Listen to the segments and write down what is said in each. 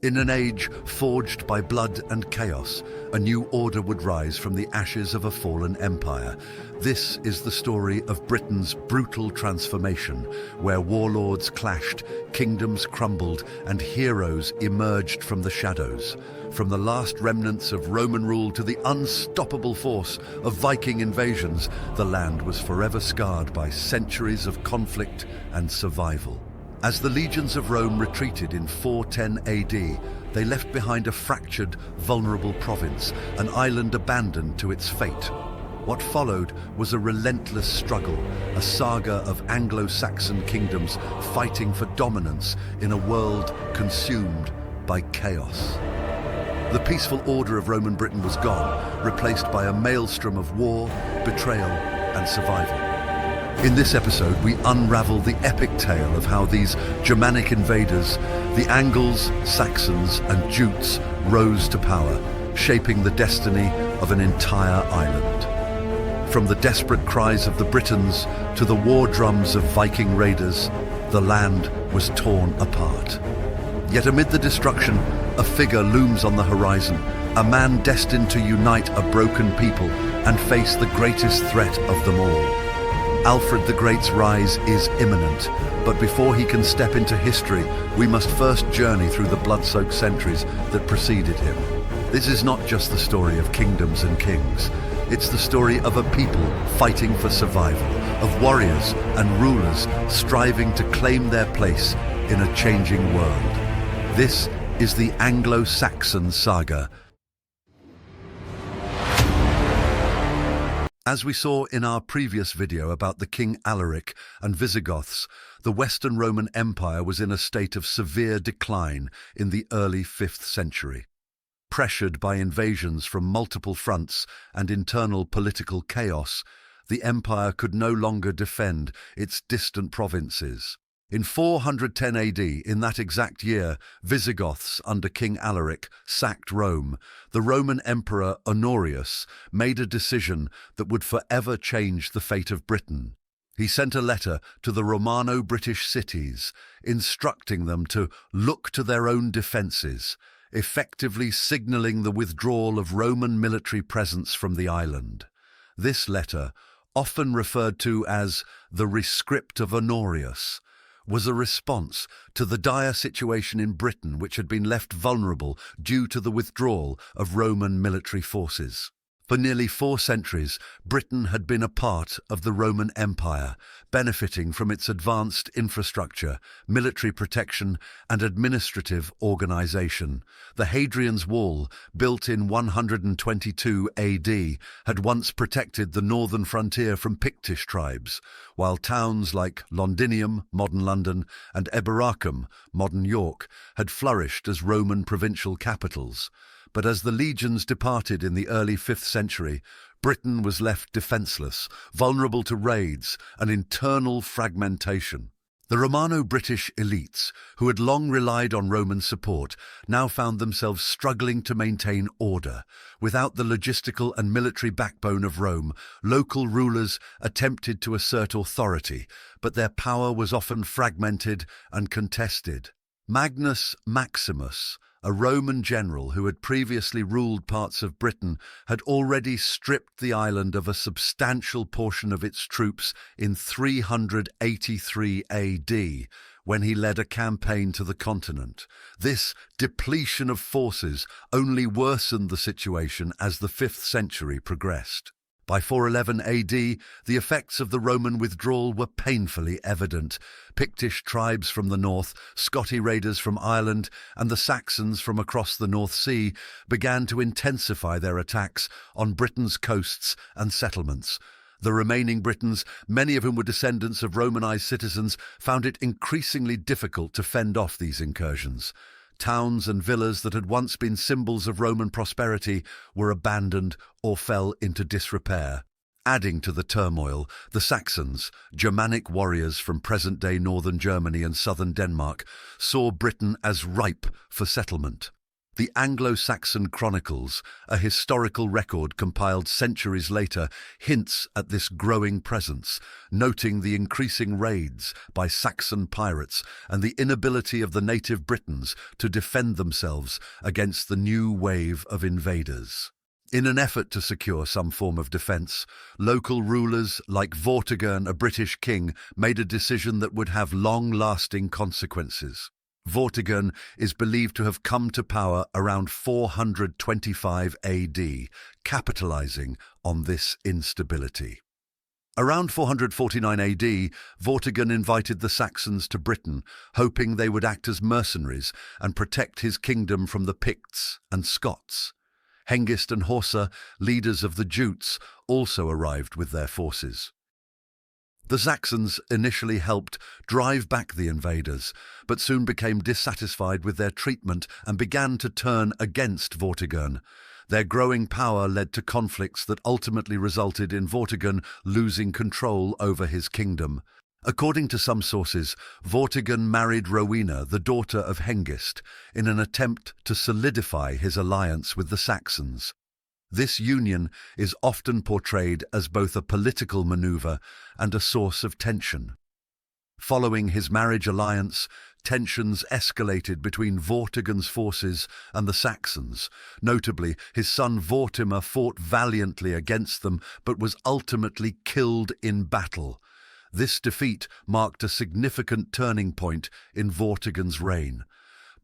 In an age forged by blood and chaos, a new order would rise from the ashes of a fallen empire. This is the story of Britain's brutal transformation, where warlords clashed, kingdoms crumbled, and heroes emerged from the shadows. From the last remnants of Roman rule to the unstoppable force of Viking invasions, the land was forever scarred by centuries of conflict and survival. As the legions of Rome retreated in 410 AD, they left behind a fractured, vulnerable province, an island abandoned to its fate. What followed was a relentless struggle, a saga of Anglo-Saxon kingdoms fighting for dominance in a world consumed by chaos. The peaceful order of Roman Britain was gone, replaced by a maelstrom of war, betrayal, and survival. In this episode, we unravel the epic tale of how these Germanic invaders, the Angles, Saxons, and Jutes, rose to power, shaping the destiny of an entire island. From the desperate cries of the Britons to the war drums of Viking raiders, the land was torn apart. Yet amid the destruction, a figure looms on the horizon, a man destined to unite a broken people and face the greatest threat of them all. Alfred the Great's rise is imminent, but before he can step into history, we must first journey through the blood-soaked centuries that preceded him. This is not just the story of kingdoms and kings. It's the story of a people fighting for survival, of warriors and rulers striving to claim their place in a changing world. This is the Anglo-Saxon saga. As we saw in our previous video about the King Alaric and Visigoths, the Western Roman Empire was in a state of severe decline in the early 5th century. Pressured by invasions from multiple fronts and internal political chaos, the empire could no longer defend its distant provinces. In 410 AD, in that exact year, Visigoths under King Alaric sacked Rome. The Roman Emperor Honorius made a decision that would forever change the fate of Britain. He sent a letter to the Romano-British cities, instructing them to look to their own defences, effectively signalling the withdrawal of Roman military presence from the island. This letter, often referred to as the Rescript of Honorius, was a response to the dire situation in Britain, which had been left vulnerable due to the withdrawal of Roman military forces. For nearly 4 centuries, Britain had been a part of the Roman Empire, benefiting from its advanced infrastructure, military protection, and administrative organization. The Hadrian's Wall, built in 122 AD, had once protected the northern frontier from Pictish tribes, while towns like Londinium, modern London, and Eboracum, modern York, had flourished as Roman provincial capitals. But as the legions departed in the early 5th century, Britain was left defenceless, vulnerable to raids and internal fragmentation. The Romano-British elites, who had long relied on Roman support, now found themselves struggling to maintain order. Without the logistical and military backbone of Rome, local rulers attempted to assert authority, but their power was often fragmented and contested. Magnus Maximus, a Roman general who had previously ruled parts of Britain, had already stripped the island of a substantial portion of its troops in 383 AD, when he led a campaign to the continent. This depletion of forces only worsened the situation as the 5th century progressed. By 411 AD, the effects of the Roman withdrawal were painfully evident. Pictish tribes from the north, Scotty raiders from Ireland, and the Saxons from across the North Sea began to intensify their attacks on Britain's coasts and settlements. The remaining Britons, many of whom were descendants of Romanized citizens, found it increasingly difficult to fend off these incursions. Towns and villas that had once been symbols of Roman prosperity were abandoned or fell into disrepair. Adding to the turmoil, the Saxons, Germanic warriors from present-day northern Germany and southern Denmark, saw Britain as ripe for settlement. The Anglo-Saxon chronicles, a historical record compiled centuries later, hints at this growing presence, noting the increasing raids by Saxon pirates and the inability of the native Britons to defend themselves against the new wave of invaders. In an effort to secure some form of defence, local rulers like Vortigern, a British king, made a decision that would have long-lasting consequences. Vortigern is believed to have come to power around 425 AD, capitalizing on this instability. Around 449 AD, Vortigern invited the Saxons to Britain, hoping they would act as mercenaries and protect his kingdom from the Picts and Scots. Hengist and Horsa, leaders of the Jutes, also arrived with their forces. The Saxons initially helped drive back the invaders, but soon became dissatisfied with their treatment and began to turn against Vortigern. Their growing power led to conflicts that ultimately resulted in Vortigern losing control over his kingdom. According to some sources, Vortigern married Rowena, the daughter of Hengist, in an attempt to solidify his alliance with the Saxons. This union is often portrayed as both a political maneuver and a source of tension. Following his marriage alliance, tensions escalated between Vortigern's forces and the Saxons. Notably, his son Vortimer fought valiantly against them but was ultimately killed in battle. This defeat marked a significant turning point in Vortigern's reign.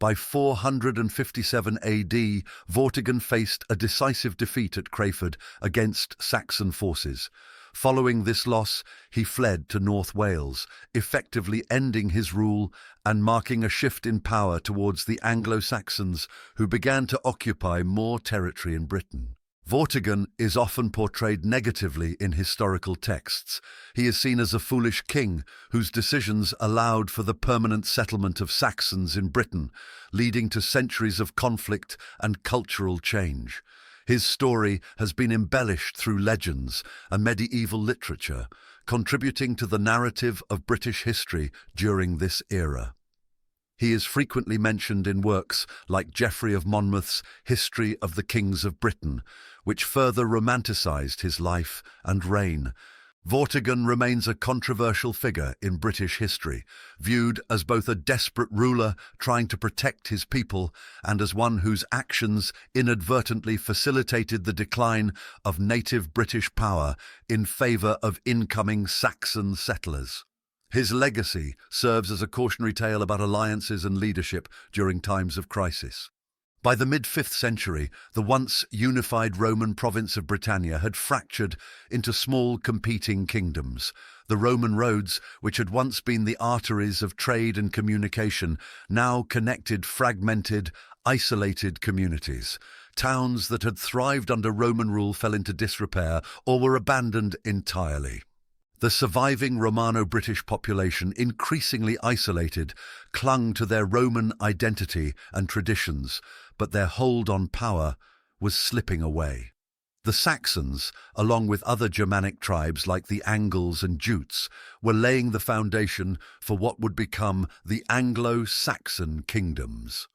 By 457 AD, Vortigern faced a decisive defeat at Crayford against Saxon forces. Following this loss, he fled to North Wales, effectively ending his rule and marking a shift in power towards the Anglo-Saxons, who began to occupy more territory in Britain. Vortigern is often portrayed negatively in historical texts. He is seen as a foolish king whose decisions allowed for the permanent settlement of Saxons in Britain, leading to centuries of conflict and cultural change. His story has been embellished through legends and medieval literature, contributing to the narrative of British history during this era. He is frequently mentioned in works like Geoffrey of Monmouth's History of the Kings of Britain, which further romanticised his life and reign. Vortigern remains a controversial figure in British history, viewed as both a desperate ruler trying to protect his people and as one whose actions inadvertently facilitated the decline of native British power in favour of incoming Saxon settlers. His legacy serves as a cautionary tale about alliances and leadership during times of crisis. By the mid-5th century, the once unified Roman province of Britannia had fractured into small competing kingdoms. The Roman roads, which had once been the arteries of trade and communication, now connected fragmented, isolated communities. Towns that had thrived under Roman rule fell into disrepair or were abandoned entirely. The surviving Romano-British population, increasingly isolated, clung to their Roman identity and traditions, but their hold on power was slipping away. The Saxons, along with other Germanic tribes like the Angles and Jutes, were laying the foundation for what would become the Anglo-Saxon kingdoms.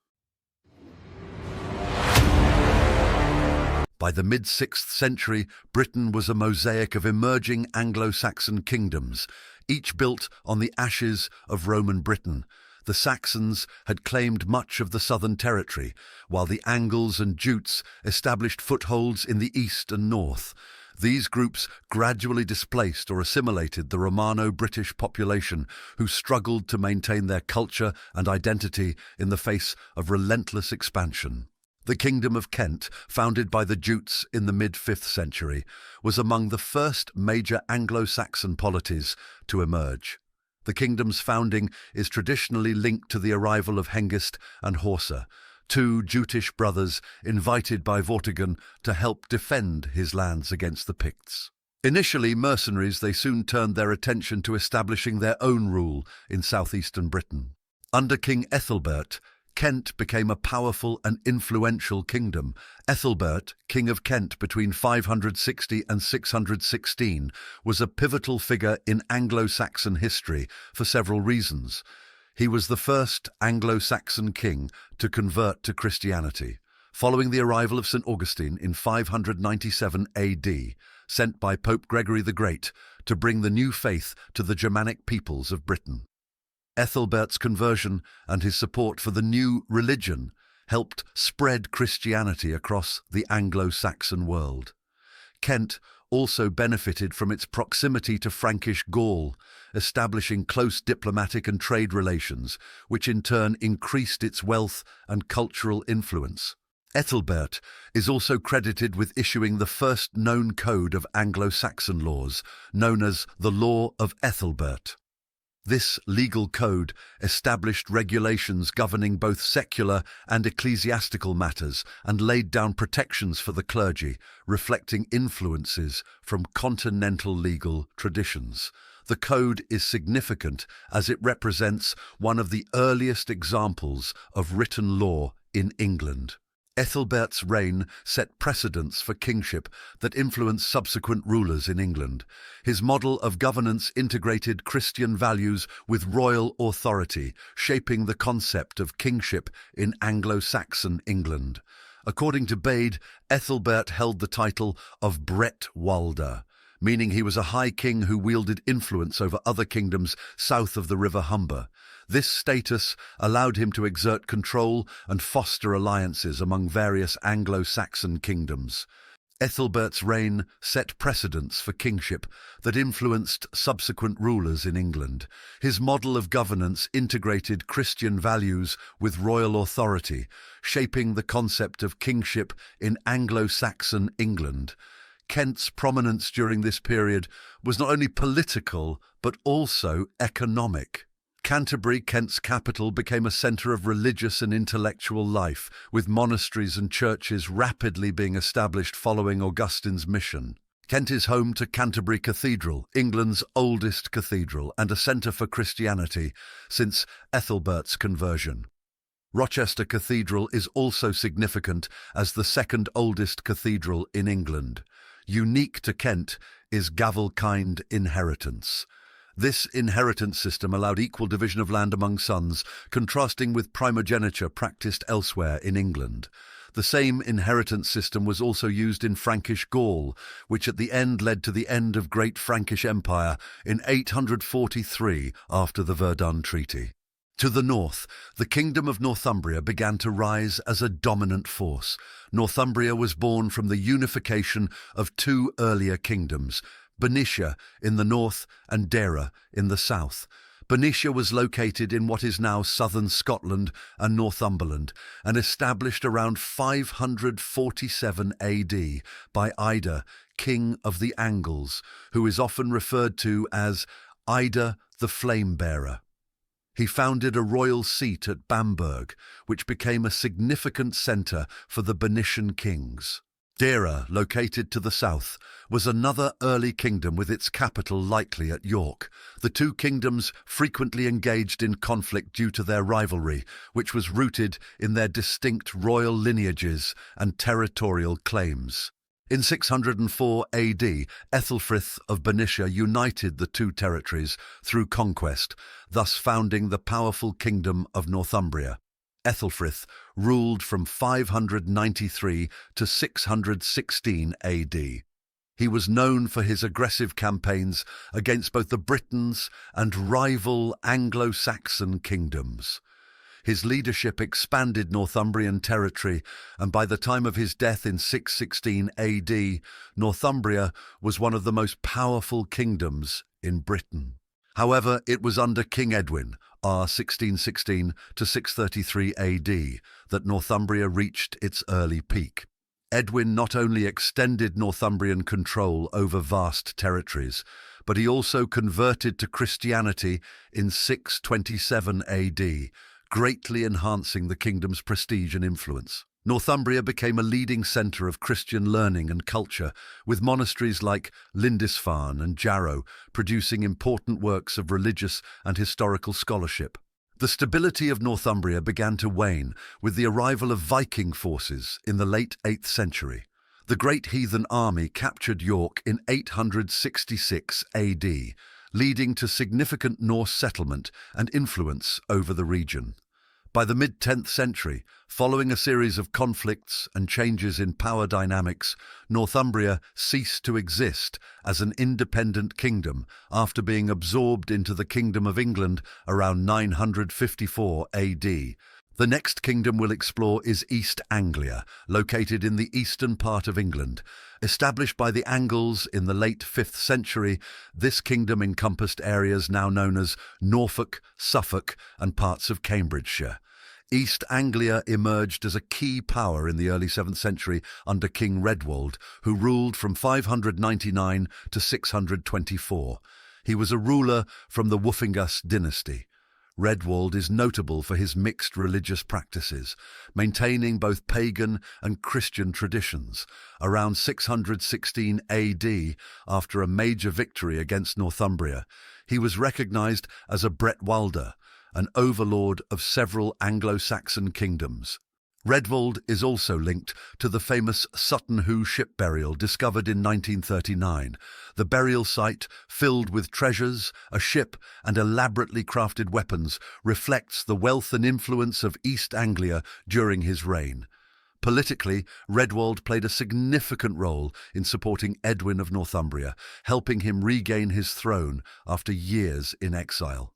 By the mid-6th century, Britain was a mosaic of emerging Anglo-Saxon kingdoms, each built on the ashes of Roman Britain. The Saxons had claimed much of the southern territory, while the Angles and Jutes established footholds in the east and north. These groups gradually displaced or assimilated the Romano-British population, who struggled to maintain their culture and identity in the face of relentless expansion. The Kingdom of Kent, founded by the Jutes in the mid-5th century, was among the first major Anglo-Saxon polities to emerge. The kingdom's founding is traditionally linked to the arrival of Hengist and Horsa, two Jutish brothers invited by Vortigern to help defend his lands against the Picts. Initially mercenaries, they soon turned their attention to establishing their own rule in southeastern Britain. Under King Ethelbert, Kent became a powerful and influential kingdom. Ethelbert, King of Kent between 560 and 616, was a pivotal figure in Anglo-Saxon history for several reasons. He was the first Anglo-Saxon king to convert to Christianity. Following the arrival of St. Augustine in 597 AD, sent by Pope Gregory the Great to bring the new faith to the Germanic peoples of Britain. Ethelbert's conversion and his support for the new religion helped spread Christianity across the Anglo-Saxon world. Kent also benefited from its proximity to Frankish Gaul, establishing close diplomatic and trade relations, which in turn increased its wealth and cultural influence. Ethelbert is also credited with issuing the first known code of Anglo-Saxon laws, known as the Law of Ethelbert. This legal code established regulations governing both secular and ecclesiastical matters and laid down protections for the clergy, reflecting influences from continental legal traditions. The code is significant as it represents one of the earliest examples of written law in England. Ethelbert's reign set precedents for kingship that influenced subsequent rulers in England. His model of governance integrated Christian values with royal authority, shaping the concept of kingship in Anglo-Saxon England. According to Bede, Ethelbert held the title of Bretwalda, meaning he was a high king who wielded influence over other kingdoms south of the River Humber. This status allowed him to exert control and foster alliances among various Anglo-Saxon kingdoms. Ethelbert's reign set precedents for kingship that influenced subsequent rulers in England. His model of governance integrated Christian values with royal authority, shaping the concept of kingship in Anglo-Saxon England. Kent's prominence during this period was not only political, but also economic. Canterbury, Kent's capital, became a centre of religious and intellectual life, with monasteries and churches rapidly being established following Augustine's mission. Kent is home to Canterbury Cathedral, England's oldest cathedral, and a centre for Christianity since Ethelbert's conversion. Rochester Cathedral is also significant as the second oldest cathedral in England. Unique to Kent is Gavelkind inheritance. This inheritance system allowed equal division of land among sons, contrasting with primogeniture practiced elsewhere in England. The same inheritance system was also used in Frankish Gaul, which at the end led to the end of Great Frankish Empire in 843 after the Verdun Treaty. To the north, the kingdom of Northumbria began to rise as a dominant force. Northumbria was born from the unification of two earlier kingdoms, Bernicia in the north and Deira in the south. Bernicia was located in what is now southern Scotland and Northumberland and established around 547 AD by Ida, king of the Angles, who is often referred to as Ida the Flame-Bearer. He founded a royal seat at Bamberg, which became a significant centre for the Bernician kings. Deira, located to the south, was another early kingdom with its capital likely at York. The two kingdoms frequently engaged in conflict due to their rivalry, which was rooted in their distinct royal lineages and territorial claims. In 604 AD, Ethelfrith of Bernicia united the two territories through conquest, thus founding the powerful kingdom of Northumbria. Ethelfrith ruled from 593 to 616 AD. He was known for his aggressive campaigns against both the Britons and rival Anglo-Saxon kingdoms. His leadership expanded Northumbrian territory, and by the time of his death in 616 AD, Northumbria was one of the most powerful kingdoms in Britain. However, it was under King Edwin, r. 1616 to 633 AD, that Northumbria reached its early peak. Edwin not only extended Northumbrian control over vast territories, but he also converted to Christianity in 627 AD, greatly enhancing the kingdom's prestige and influence. Northumbria became a leading centre of Christian learning and culture, with monasteries like Lindisfarne and Jarrow producing important works of religious and historical scholarship. The stability of Northumbria began to wane with the arrival of Viking forces in the late 8th century. The great heathen army captured York in 866 AD, leading to significant Norse settlement and influence over the region. By the mid-10th century, following a series of conflicts and changes in power dynamics, Northumbria ceased to exist as an independent kingdom after being absorbed into the Kingdom of England around 954 AD. The next kingdom we'll explore is East Anglia, located in the eastern part of England. Established by the Angles in the late 5th century, this kingdom encompassed areas now known as Norfolk, Suffolk, and parts of Cambridgeshire. East Anglia emerged as a key power in the early 7th century under King Redwald, who ruled from 599 to 624. He was a ruler from the Wulfingus dynasty. Redwald is notable for his mixed religious practices, maintaining both pagan and Christian traditions. Around 616 AD, after a major victory against Northumbria, he was recognized as a Bretwalda, an overlord of several Anglo-Saxon kingdoms. Redwald is also linked to the famous Sutton Hoo ship burial discovered in 1939. The burial site, filled with treasures, a ship, and elaborately crafted weapons, reflects the wealth and influence of East Anglia during his reign. Politically, Redwald played a significant role in supporting Edwin of Northumbria, helping him regain his throne after years in exile.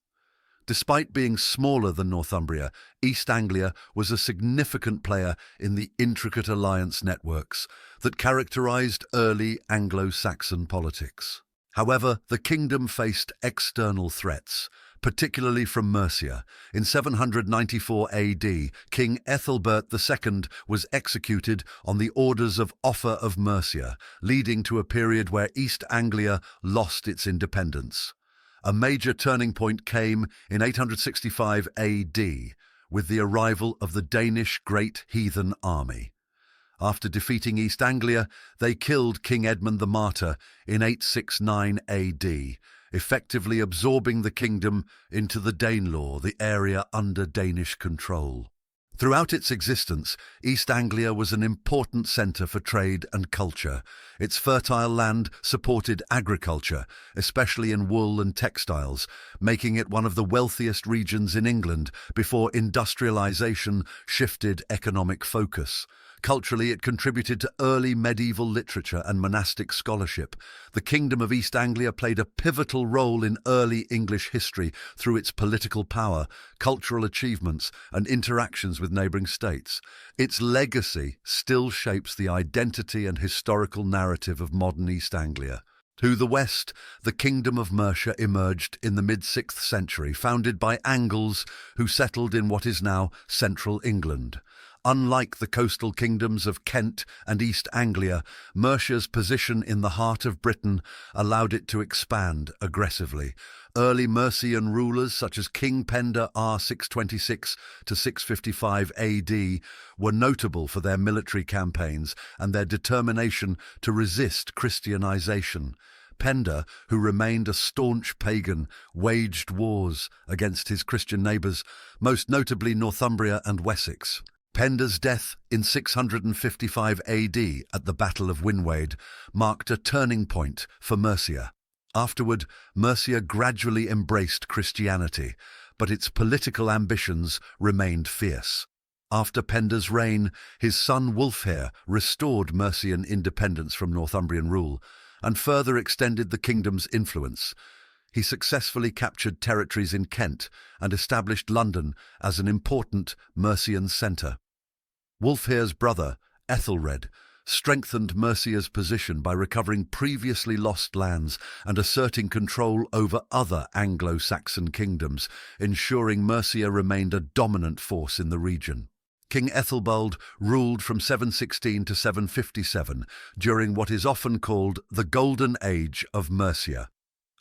Despite being smaller than Northumbria, East Anglia was a significant player in the intricate alliance networks that characterized early Anglo-Saxon politics. However, the kingdom faced external threats, particularly from Mercia. In 794 AD, King Ethelbert II was executed on the orders of Offa of Mercia, leading to a period where East Anglia lost its independence. A major turning point came in 865 AD with the arrival of the Danish Great Heathen Army. After defeating East Anglia, they killed King Edmund the Martyr in 869 AD, effectively absorbing the kingdom into the Danelaw, the area under Danish control. Throughout its existence, East Anglia was an important centre for trade and culture. Its fertile land supported agriculture, especially in wool and textiles, making it one of the wealthiest regions in England before industrialisation shifted economic focus. Culturally, it contributed to early medieval literature and monastic scholarship. The Kingdom of East Anglia played a pivotal role in early English history through its political power, cultural achievements, and interactions with neighbouring states. Its legacy still shapes the identity and historical narrative of modern East Anglia. To the west, the Kingdom of Mercia emerged in the mid-6th century, founded by Angles who settled in what is now central England. Unlike the coastal kingdoms of Kent and East Anglia, Mercia's position in the heart of Britain allowed it to expand aggressively. Early Mercian rulers such as King Penda R. 626 to 655 AD were notable for their military campaigns and their determination to resist Christianization. Penda, who remained a staunch pagan, waged wars against his Christian neighbours, most notably Northumbria and Wessex. Penda's death in 655 AD at the Battle of Winwade marked a turning point for Mercia. Afterward, Mercia gradually embraced Christianity, but its political ambitions remained fierce. After Penda's reign, his son Wulfhere restored Mercian independence from Northumbrian rule and further extended the kingdom's influence. He successfully captured territories in Kent and established London as an important Mercian centre. Wulfhere's brother, Ethelred, strengthened Mercia's position by recovering previously lost lands and asserting control over other Anglo-Saxon kingdoms, ensuring Mercia remained a dominant force in the region. King Ethelbald ruled from 716 to 757 during what is often called the Golden Age of Mercia.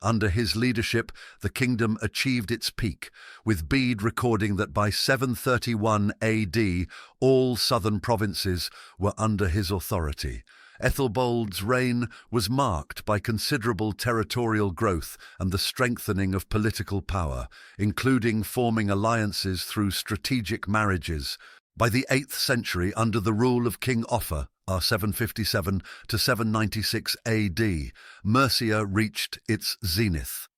Under his leadership, the kingdom achieved its peak, with Bede recording that by 731 AD, all southern provinces were under his authority. Ethelbald's reign was marked by considerable territorial growth and the strengthening of political power, including forming alliances through strategic marriages. By the 8th century, under the rule of King Offa, R757 to 796 AD, Mercia reached its zenith.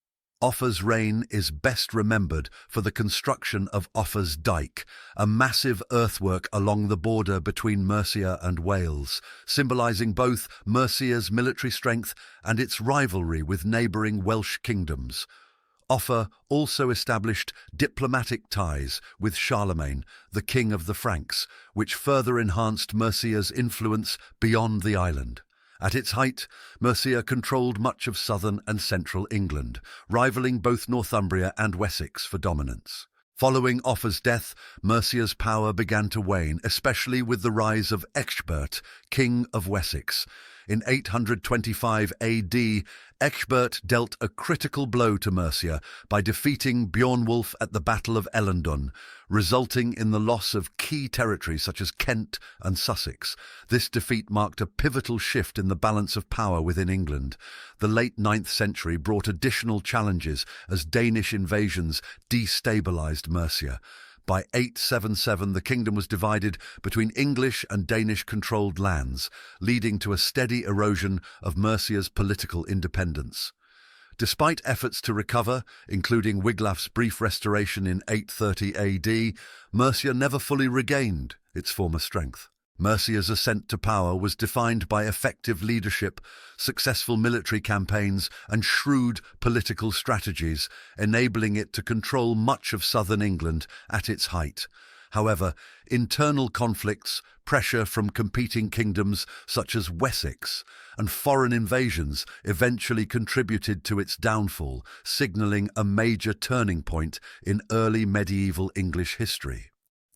Offa's reign is best remembered for the construction of Offa's Dyke, a massive earthwork along the border between Mercia and Wales, symbolising both Mercia's military strength and its rivalry with neighbouring Welsh kingdoms. Offa also established diplomatic ties with Charlemagne, the king of the Franks, which further enhanced Mercia's influence beyond the island. At its height, Mercia controlled much of southern and central England, rivaling both Northumbria and Wessex for dominance. Following Offa's death, Mercia's power began to wane, especially with the rise of Ecgbert, king of Wessex. In 825 AD, Ecgbert dealt a critical blow to Mercia by defeating Beornwulf at the Battle of Ellendun, resulting in the loss of key territories such as Kent and Sussex. This defeat marked a pivotal shift in the balance of power within England. The late 9th century brought additional challenges as Danish invasions destabilised Mercia. By 877, the kingdom was divided between English and Danish-controlled lands, leading to a steady erosion of Mercia's political independence. Despite efforts to recover, including Wiglaf's brief restoration in 830 AD, Mercia never fully regained its former strength. Mercia's ascent to power was defined by effective leadership, successful military campaigns, and shrewd political strategies, enabling it to control much of southern England at its height. However, internal conflicts, pressure from competing kingdoms such as Wessex, and foreign invasions eventually contributed to its downfall, signalling a major turning point in early medieval English history.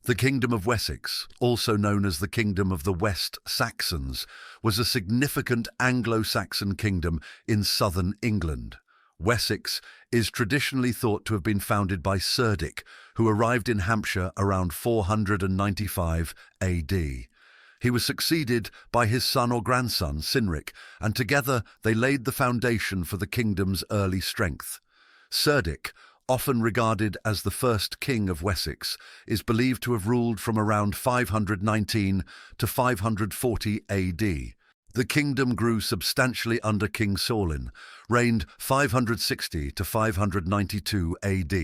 The Kingdom of Wessex, also known as the Kingdom of the West Saxons, was a significant Anglo-Saxon kingdom in southern England. Wessex is traditionally thought to have been founded by Cerdic, who arrived in Hampshire around 495 AD. He was succeeded by his son or grandson, Cynric, and together they laid the foundation for the kingdom's early strength. Cerdic, often regarded as the first king of Wessex, is believed to have ruled from around 519 to 540 AD. The kingdom grew substantially under King Saulin, reigned 560 to 592 AD,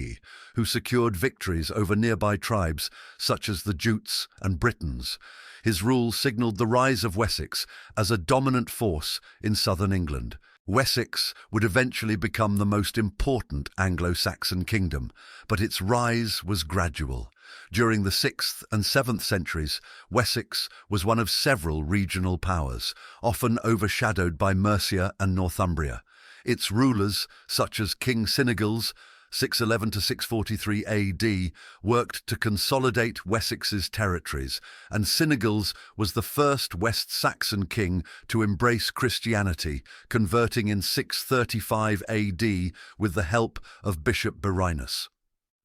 who secured victories over nearby tribes such as the Jutes and Britons. His rule signalled the rise of Wessex as a dominant force in southern England. Wessex would eventually become the most important Anglo-Saxon kingdom, but its rise was gradual. During the 6th and 7th centuries, Wessex was one of several regional powers, often overshadowed by Mercia and Northumbria. Its rulers, such as King Cynegils, 611 to 643 AD, worked to consolidate Wessex's territories, and Cynegils was the first West Saxon king to embrace Christianity, converting in 635 AD with the help of Bishop Birinus.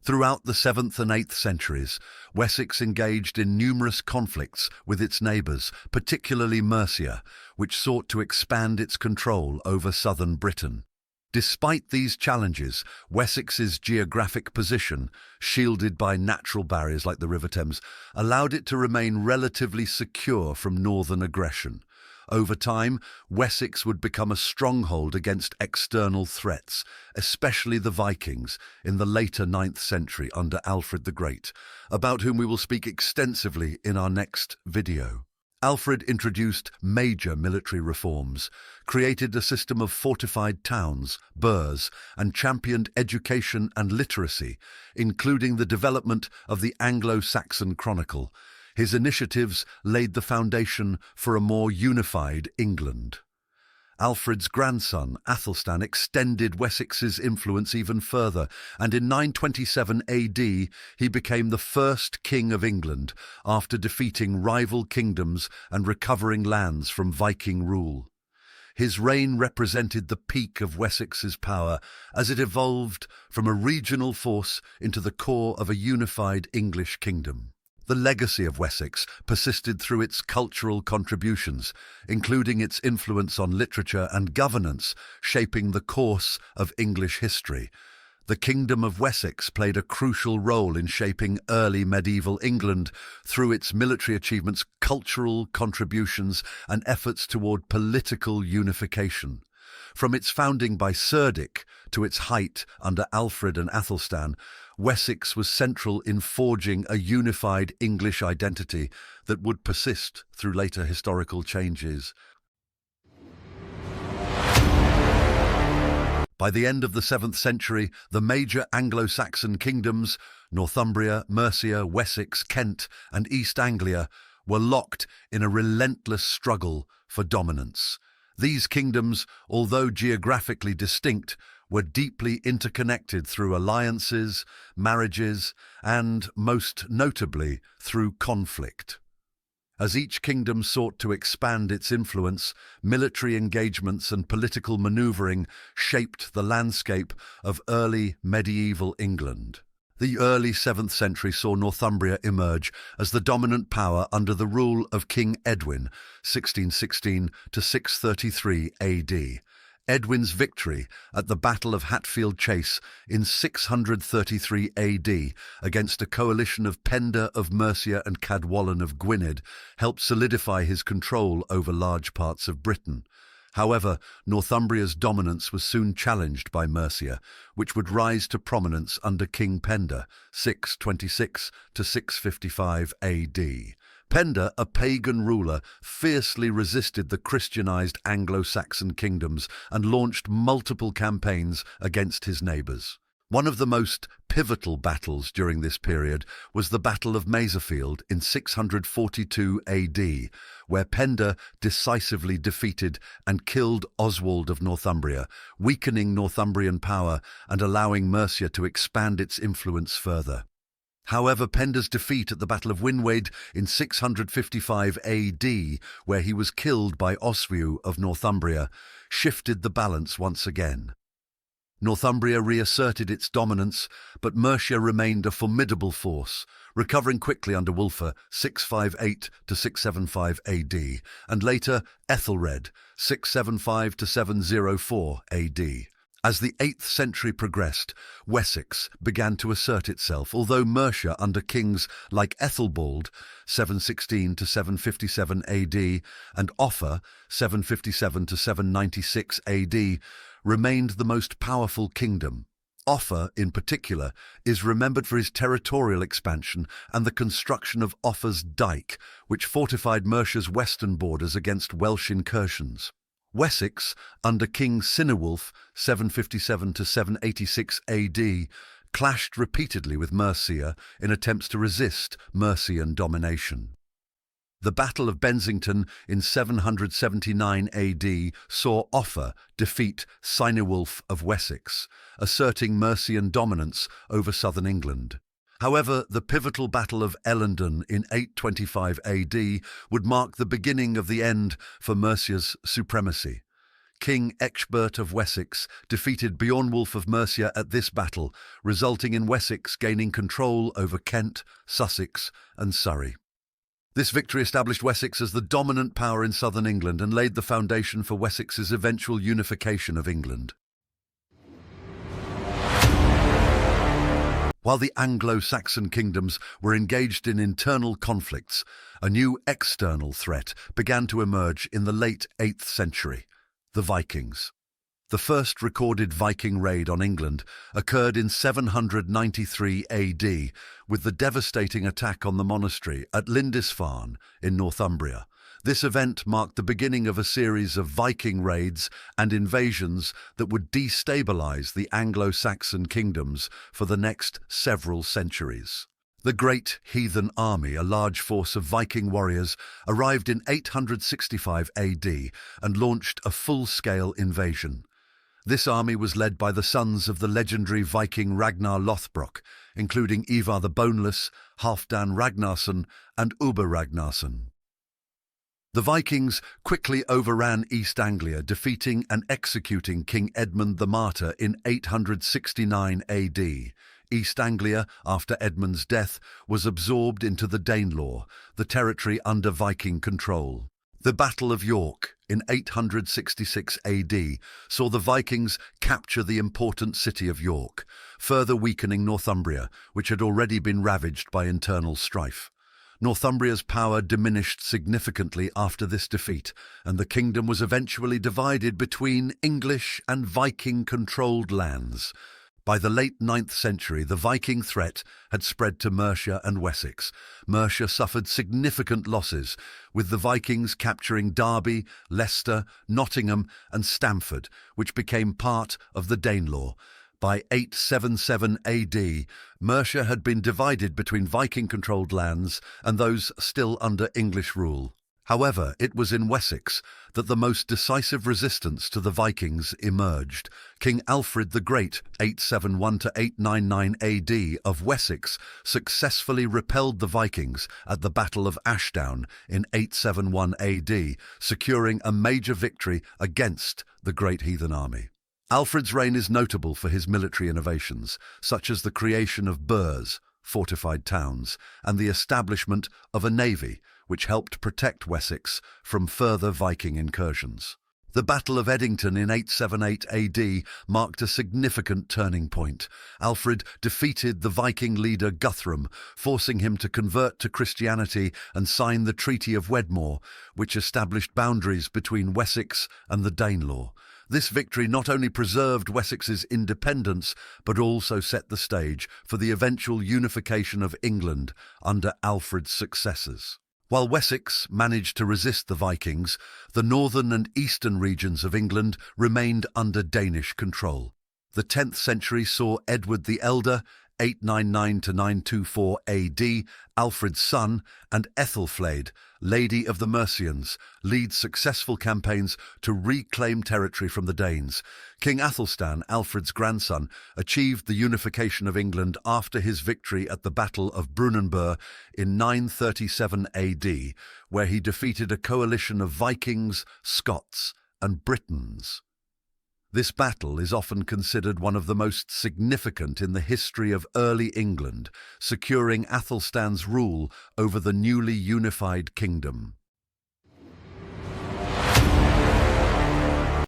Throughout the 7th and 8th centuries, Wessex engaged in numerous conflicts with its neighbours, particularly Mercia, which sought to expand its control over southern Britain. Despite these challenges, Wessex's geographic position, shielded by natural barriers like the River Thames, allowed it to remain relatively secure from northern aggression. Over time, Wessex would become a stronghold against external threats, especially the Vikings in the later 9th century under Alfred the Great, about whom we will speak extensively in our next video. Alfred introduced major military reforms, created a system of fortified towns, burhs, and championed education and literacy, including the development of the Anglo-Saxon chronicle. His initiatives laid the foundation for a more unified England. Alfred's grandson, Athelstan, extended Wessex's influence even further, and in 927 AD he became the first king of England after defeating rival kingdoms and recovering lands from Viking rule. His reign represented the peak of Wessex's power as it evolved from a regional force into the core of a unified English kingdom. The legacy of Wessex persisted through its cultural contributions, including its influence on literature and governance, shaping the course of English history. The Kingdom of Wessex played a crucial role in shaping early medieval England through its military achievements, cultural contributions, and efforts toward political unification. From its founding by Cerdic to its height under Alfred and Athelstan, Wessex was central in forging a unified English identity that would persist through later historical changes. By the end of the 7th century, the major Anglo-Saxon kingdoms, Northumbria, Mercia, Wessex, Kent, and East Anglia, were locked in a relentless struggle for dominance. These kingdoms, although geographically distinct, were deeply interconnected through alliances, marriages, and, most notably, through conflict. As each kingdom sought to expand its influence, military engagements and political maneuvering shaped the landscape of early medieval England. The early 7th century saw Northumbria emerge as the dominant power under the rule of King Edwin, 1616 to 633 AD. Edwin's victory at the Battle of Hatfield Chase in 633 AD against a coalition of Penda of Mercia and Cadwallon of Gwynedd helped solidify his control over large parts of Britain. However, Northumbria's dominance was soon challenged by Mercia, which would rise to prominence under King Penda, 626 to 655 AD. Penda, a pagan ruler, fiercely resisted the Christianized Anglo-Saxon kingdoms and launched multiple campaigns against his neighbours. One of the most pivotal battles during this period was the Battle of Mayserfield in 642 AD, where Penda decisively defeated and killed Oswald of Northumbria, weakening Northumbrian power and allowing Mercia to expand its influence further. However, Penda's defeat at the Battle of Winwade in 655 AD, where he was killed by Oswiu of Northumbria, shifted the balance once again. Northumbria reasserted its dominance, but Mercia remained a formidable force, recovering quickly under Wulfa, 658 to 675 AD, and later Ethelred, 675 to 704 AD. As the 8th century progressed, Wessex began to assert itself, although Mercia under kings like Ethelbald, 716 to 757 AD, and Offa, 757 to 796 AD, remained the most powerful kingdom. Offa, in particular, is remembered for his territorial expansion and the construction of Offa's Dyke, which fortified Mercia's western borders against Welsh incursions. Wessex, under King Cinewulf, 757 to 786 AD, clashed repeatedly with Mercia in attempts to resist Mercian domination. The Battle of Bensington in 779 AD saw Offa defeat Cinewulf of Wessex, asserting Mercian dominance over southern England. However, the pivotal Battle of Edington in 825 AD would mark the beginning of the end for Mercia's supremacy. King Ecgbert of Wessex defeated Beornwulf of Mercia at this battle, resulting in Wessex gaining control over Kent, Sussex, and Surrey. This victory established Wessex as the dominant power in southern England and laid the foundation for Wessex's eventual unification of England. While the Anglo-Saxon kingdoms were engaged in internal conflicts, a new external threat began to emerge in the late 8th century: the Vikings. The first recorded Viking raid on England occurred in 793 AD, with the devastating attack on the monastery at Lindisfarne in Northumbria. This event marked the beginning of a series of Viking raids and invasions that would destabilize the Anglo-Saxon kingdoms for the next several centuries. The Great Heathen Army, a large force of Viking warriors, arrived in 865 AD and launched a full-scale invasion. This army was led by the sons of the legendary Viking Ragnar Lothbrok, including Ivar the Boneless, Halfdan Ragnarsson, and Ubba Ragnarsson. The Vikings quickly overran East Anglia, defeating and executing King Edmund the Martyr in 869 AD. East Anglia, after Edmund's death, was absorbed into the Danelaw, the territory under Viking control. The Battle of York in 866 AD saw the Vikings capture the important city of York, further weakening Northumbria, which had already been ravaged by internal strife. Northumbria's power diminished significantly after this defeat, and the kingdom was eventually divided between English and Viking-controlled lands. By the late 9th century, the Viking threat had spread to Mercia and Wessex. Mercia suffered significant losses, with the Vikings capturing Derby, Leicester, Nottingham and Stamford, which became part of the Danelaw. By 877 AD, Mercia had been divided between Viking-controlled lands and those still under English rule. However, it was in Wessex that the most decisive resistance to the Vikings emerged. King Alfred the Great, 871 to 899 AD, of Wessex successfully repelled the Vikings at the Battle of Ashdown in 871 AD, securing a major victory against the Great Heathen army. Alfred's reign is notable for his military innovations, such as the creation of burhs, fortified towns, and the establishment of a navy, which helped protect Wessex from further Viking incursions. The Battle of Edington in 878 AD marked a significant turning point. Alfred defeated the Viking leader Guthrum, forcing him to convert to Christianity and sign the Treaty of Wedmore, which established boundaries between Wessex and the Danelaw. This victory not only preserved Wessex's independence, but also set the stage for the eventual unification of England under Alfred's successors. While Wessex managed to resist the Vikings, the northern and eastern regions of England remained under Danish control. The 10th century saw Edward the Elder, 899 to 924 AD, Alfred's son, and Ethelfled, Lady of the Mercians, lead successful campaigns to reclaim territory from the Danes. King Athelstan, Alfred's grandson, achieved the unification of England after his victory at the Battle of Brunanburh in 937 AD, where he defeated a coalition of Vikings, Scots, and Britons. This battle is often considered one of the most significant in the history of early England, securing Athelstan's rule over the newly unified kingdom.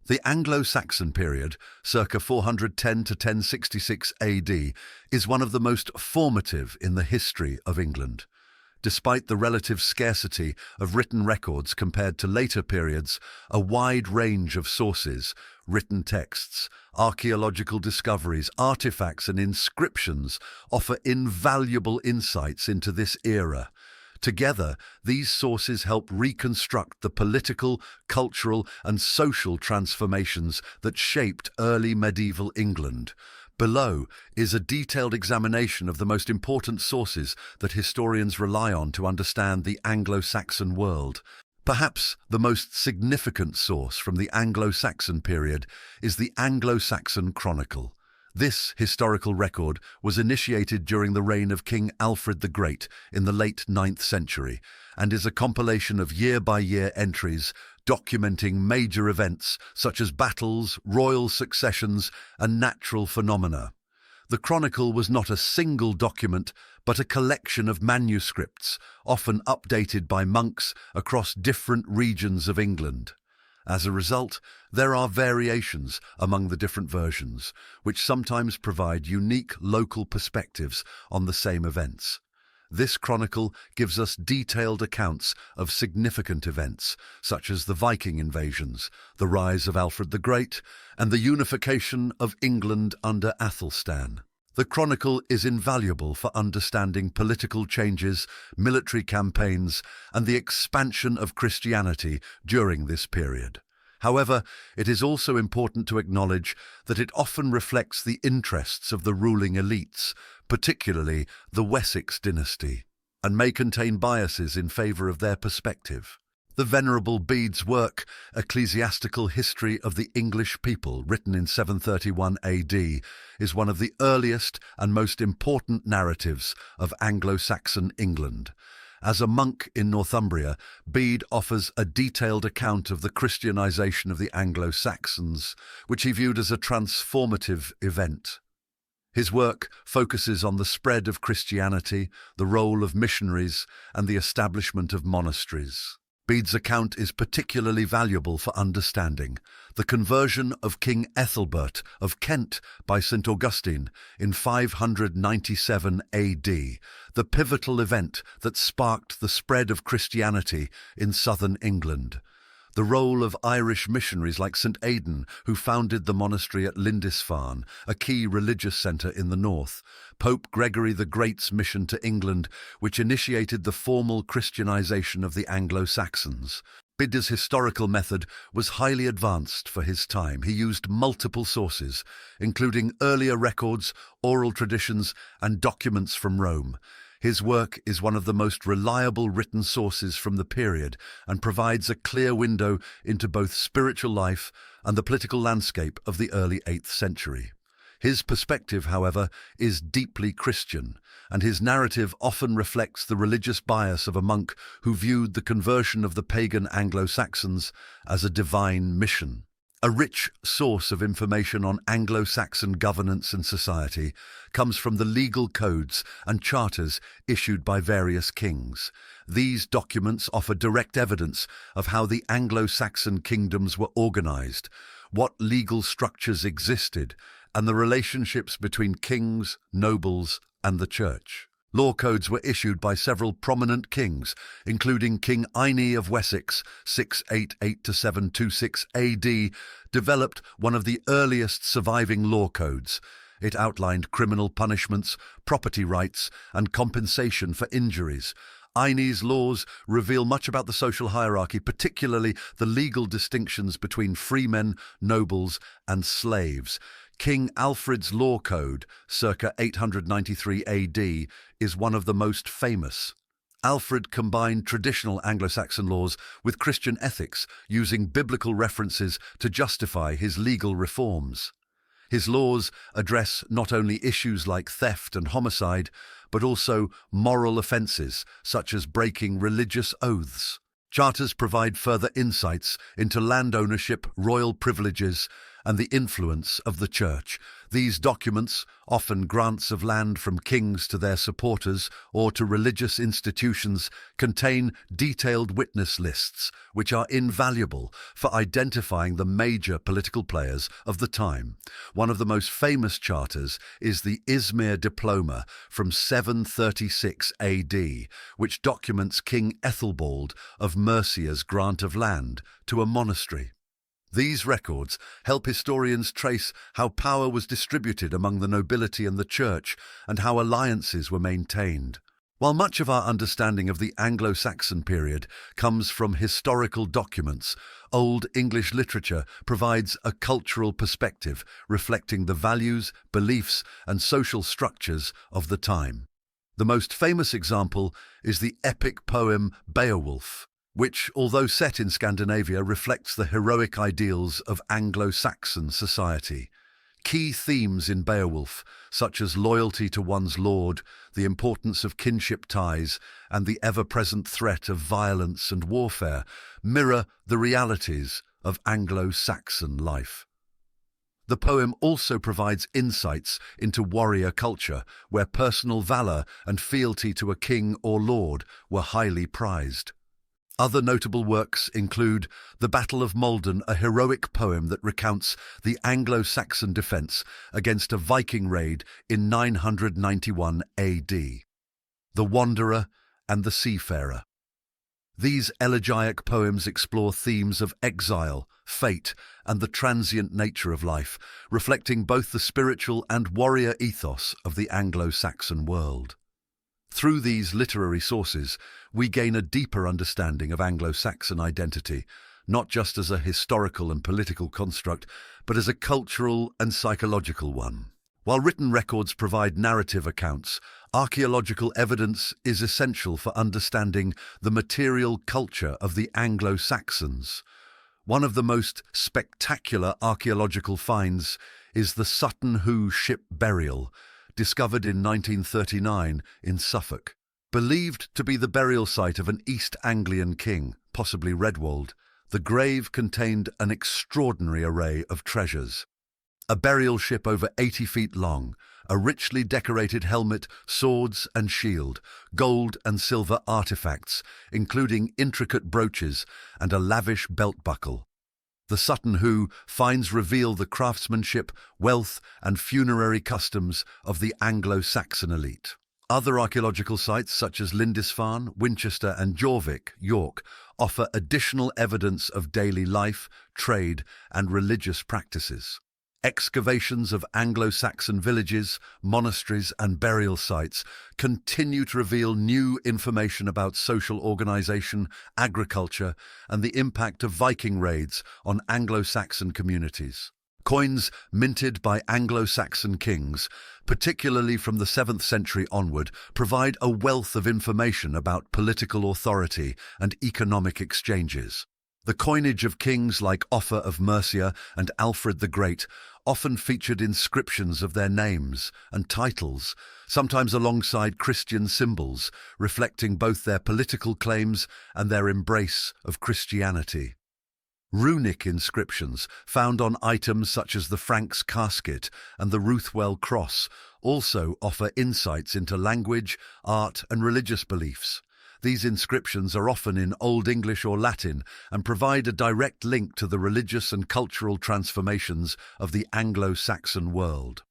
The Anglo-Saxon period, circa 410 to 1066 AD, is one of the most formative in the history of England. Despite the relative scarcity of written records compared to later periods, a wide range of sources, written texts, archaeological discoveries, artifacts and inscriptions offer invaluable insights into this era. Together, these sources help reconstruct the political, cultural and social transformations that shaped early medieval England. Below is a detailed examination of the most important sources that historians rely on to understand the Anglo-Saxon world. Perhaps the most significant source from the Anglo-Saxon period is the Anglo-Saxon Chronicle. This historical record was initiated during the reign of King Alfred the Great in the late 9th century and is a compilation of year-by-year entries documenting major events such as battles, royal successions, and natural phenomena. The Chronicle was not a single document, but a collection of manuscripts, often updated by monks across different regions of England. As a result, there are variations among the different versions, which sometimes provide unique local perspectives on the same events. This chronicle gives us detailed accounts of significant events, such as the Viking invasions, the rise of Alfred the Great, and the unification of England under Athelstan. The chronicle is invaluable for understanding political changes, military campaigns, and the expansion of Christianity during this period. However, it is also important to acknowledge that it often reflects the interests of the ruling elites, particularly the Wessex dynasty, and may contain biases in favour of their perspective. The Venerable Bede's work, Ecclesiastical History of the English People, written in 731 AD, is one of the earliest and most important narratives of Anglo-Saxon England. As a monk in Northumbria, Bede offers a detailed account of the Christianization of the Anglo-Saxons, which he viewed as a transformative event. His work focuses on the spread of Christianity, the role of missionaries, and the establishment of monasteries. Bede's account is particularly valuable for understanding the conversion of King Ethelbert of Kent by St. Augustine in 597 AD, the pivotal event that sparked the spread of Christianity in southern England. The role of Irish missionaries like St. Aidan, who founded the monastery at Lindisfarne, a key religious centre in the north, Pope Gregory the Great's mission to England, which initiated the formal Christianization of the Anglo-Saxons. Bede's historical method was highly advanced for his time. He used multiple sources, including earlier records, oral traditions, and documents from Rome. His work is one of the most reliable written sources from the period and provides a clear window into both spiritual life and the political landscape of the early 8th century. His perspective, however, is deeply Christian, and his narrative often reflects the religious bias of a monk who viewed the conversion of the pagan Anglo-Saxons as a divine mission. A rich source of information on Anglo-Saxon governance and society comes from the legal codes and charters issued by various kings. These documents offer direct evidence of how the Anglo-Saxon kingdoms were organized, what legal structures existed, and the relationships between kings, nobles, and the church. Law codes were issued by several prominent kings, including King Ine of Wessex, 688–726 AD, developed one of the earliest surviving law codes. It outlined criminal punishments, property rights, and compensation for injuries. Ine's laws reveal much about the social hierarchy, particularly the legal distinctions between freemen, nobles, and slaves. King Alfred's law code, circa 893 AD, is one of the most famous. Alfred combined traditional Anglo-Saxon laws with Christian ethics, using biblical references to justify his legal reforms. His laws address not only issues like theft and homicide, but also moral offences, such as breaking religious oaths. Charters provide further insights into land ownership, royal privileges, and the influence of the church. These documents, often grants of land from kings to their supporters or to religious institutions, contain detailed witness lists, which are invaluable for identifying the major political players of the time. One of the most famous charters is the Izmir Diploma from 736 AD, which documents King Ethelbald of Mercia's grant of land to a monastery. These records help historians trace how power was distributed among the nobility and the church, and how alliances were maintained. While much of our understanding of the Anglo-Saxon period comes from historical documents, Old English literature provides a cultural perspective reflecting the values, beliefs, and social structures of the time. The most famous example is the epic poem Beowulf, which, although set in Scandinavia, reflects the heroic ideals of Anglo-Saxon society. Key themes in Beowulf, such as loyalty to one's lord, the importance of kinship ties, and the ever-present threat of violence and warfare, mirror the realities of Anglo-Saxon life. The poem also provides insights into warrior culture, where personal valour and fealty to a king or lord were highly prized. Other notable works include The Battle of Maldon, a heroic poem that recounts the Anglo-Saxon defence against a Viking raid in 991 AD. The Wanderer and the Seafarer. These elegiac poems explore themes of exile, fate, and the transient nature of life, reflecting both the spiritual and warrior ethos of the Anglo-Saxon world. Through these literary sources, we gain a deeper understanding of Anglo-Saxon identity, not just as a historical and political construct, but as a cultural and psychological one. While written records provide narrative accounts, archaeological evidence is essential for understanding the material culture of the Anglo-Saxons. One of the most spectacular archaeological finds is the Sutton Hoo ship burial, discovered in 1939 in Suffolk. Believed to be the burial site of an East Anglian king, possibly Redwald, the grave contained an extraordinary array of treasures. A burial ship over 80 feet long, a richly decorated helmet, swords and shield, gold and silver artifacts, including intricate brooches and a lavish belt buckle. The Sutton Hoo finds reveal the craftsmanship, wealth and funerary customs of the Anglo-Saxon elite. Other archaeological sites such as Lindisfarne, Winchester and Jorvik, York, offer additional evidence of daily life, trade and religious practices. Excavations of Anglo-Saxon villages, monasteries and burial sites continue to reveal new information about social organization, agriculture, and the impact of Viking raids on Anglo-Saxon communities. Coins minted by Anglo-Saxon kings, particularly from the 7th century onward, provide a wealth of information about political authority and economic exchanges. The coinage of kings like Offa of Mercia and Alfred the Great often featured inscriptions of their names and titles, sometimes alongside Christian symbols, reflecting both their political claims and their embrace of Christianity. Runic inscriptions found on items such as the Frank's casket and the Ruthwell cross also offer insights into language, art and religious beliefs. These inscriptions are often in Old English or Latin and provide a direct link to the religious and cultural transformations of the Anglo-Saxon world.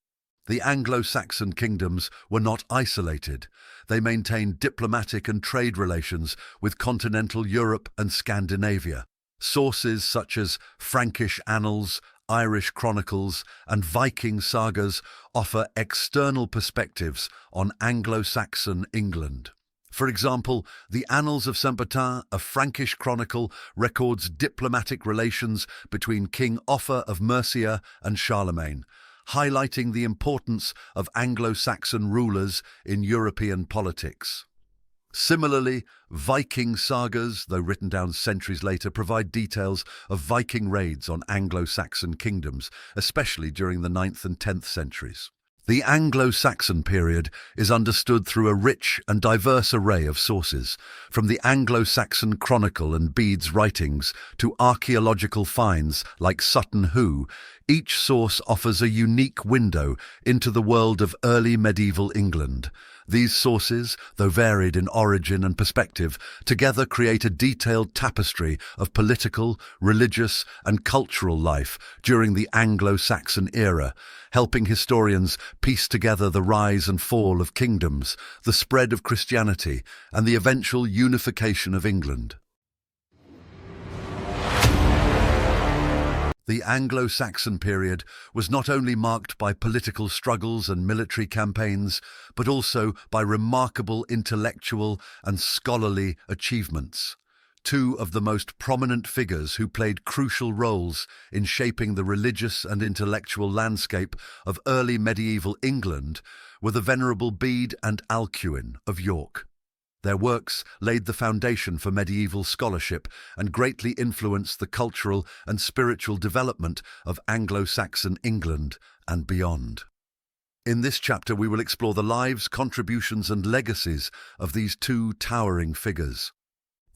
The Anglo-Saxon kingdoms were not isolated. They maintained diplomatic and trade relations with continental Europe and Scandinavia. Sources such as Frankish annals, Irish chronicles, and Viking sagas offer external perspectives on Anglo-Saxon England. For example, the Annals of Saint-Bertin, a Frankish chronicle, records diplomatic relations between King Offa of Mercia and Charlemagne, highlighting the importance of Anglo-Saxon rulers in European politics. Similarly, Viking sagas, though written down centuries later, provide details of Viking raids on Anglo-Saxon kingdoms, especially during the 9th and 10th centuries. The Anglo-Saxon period is understood through a rich and diverse array of sources, from the Anglo-Saxon Chronicle and Bede's writings to archaeological finds like Sutton Hoo. Each source offers a unique window into the world of early medieval England. These sources, though varied in origin and perspective, together create a detailed tapestry of political, religious, and cultural life during the Anglo-Saxon era, helping historians piece together the rise and fall of kingdoms, the spread of Christianity, and the eventual unification of England. The Anglo-Saxon period was not only marked by political struggles and military campaigns, but also by remarkable intellectual and scholarly achievements. Two of the most prominent figures who played crucial roles in shaping the religious and intellectual landscape of early medieval England were the Venerable Bede and Alcuin of York. Their works laid the foundation for medieval scholarship and greatly influenced the cultural and spiritual development of Anglo-Saxon England and beyond. In this chapter, we will explore the lives, contributions, and legacies of these two towering figures.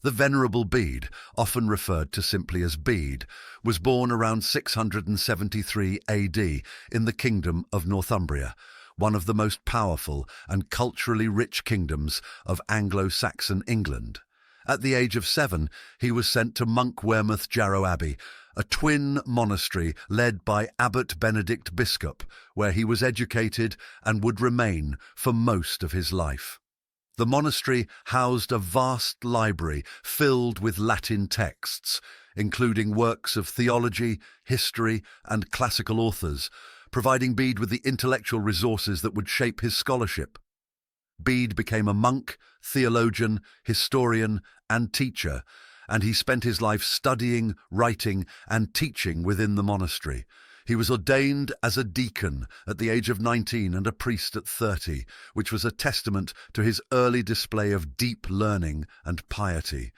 The Venerable Bede, often referred to simply as Bede, was born around 673 AD in the Kingdom of Northumbria, one of the most powerful and culturally rich kingdoms of Anglo-Saxon England. At the age of 7, he was sent to Monk Wearmouth Jarrow Abbey, a twin monastery led by Abbot Benedict Biscop, where he was educated and would remain for most of his life. The monastery housed a vast library filled with Latin texts, including works of theology, history, and classical authors, providing Bede with the intellectual resources that would shape his scholarship. Bede became a monk, theologian, historian, and teacher, and he spent his life studying, writing, and teaching within the monastery. He was ordained as a deacon at the age of 19 and a priest at 30, which was a testament to his early display of deep learning and piety.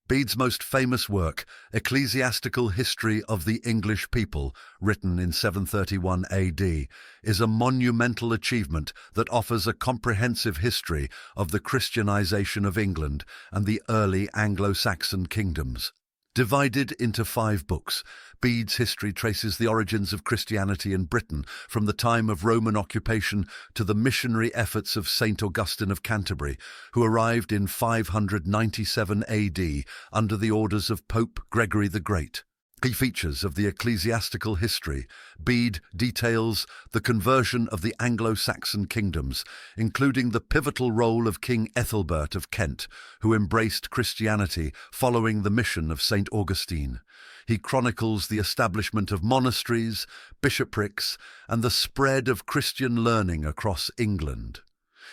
Bede's most famous work, Ecclesiastical History of the English People, written in 731 AD, is a monumental achievement that offers a comprehensive history of the Christianization of England and the early Anglo-Saxon kingdoms. Divided into 5 books, Bede's history traces the origins of Christianity in Britain from the time of Roman occupation to the missionary efforts of St. Augustine of Canterbury, who arrived in 597 AD under the orders of Pope Gregory the Great. Key features of the ecclesiastical history. Bede details the conversion of the Anglo-Saxon kingdoms, including the pivotal role of King Ethelbert of Kent, who embraced Christianity following the mission of St. Augustine. He chronicles the establishment of monasteries, bishoprics, and the spread of Christian learning across England.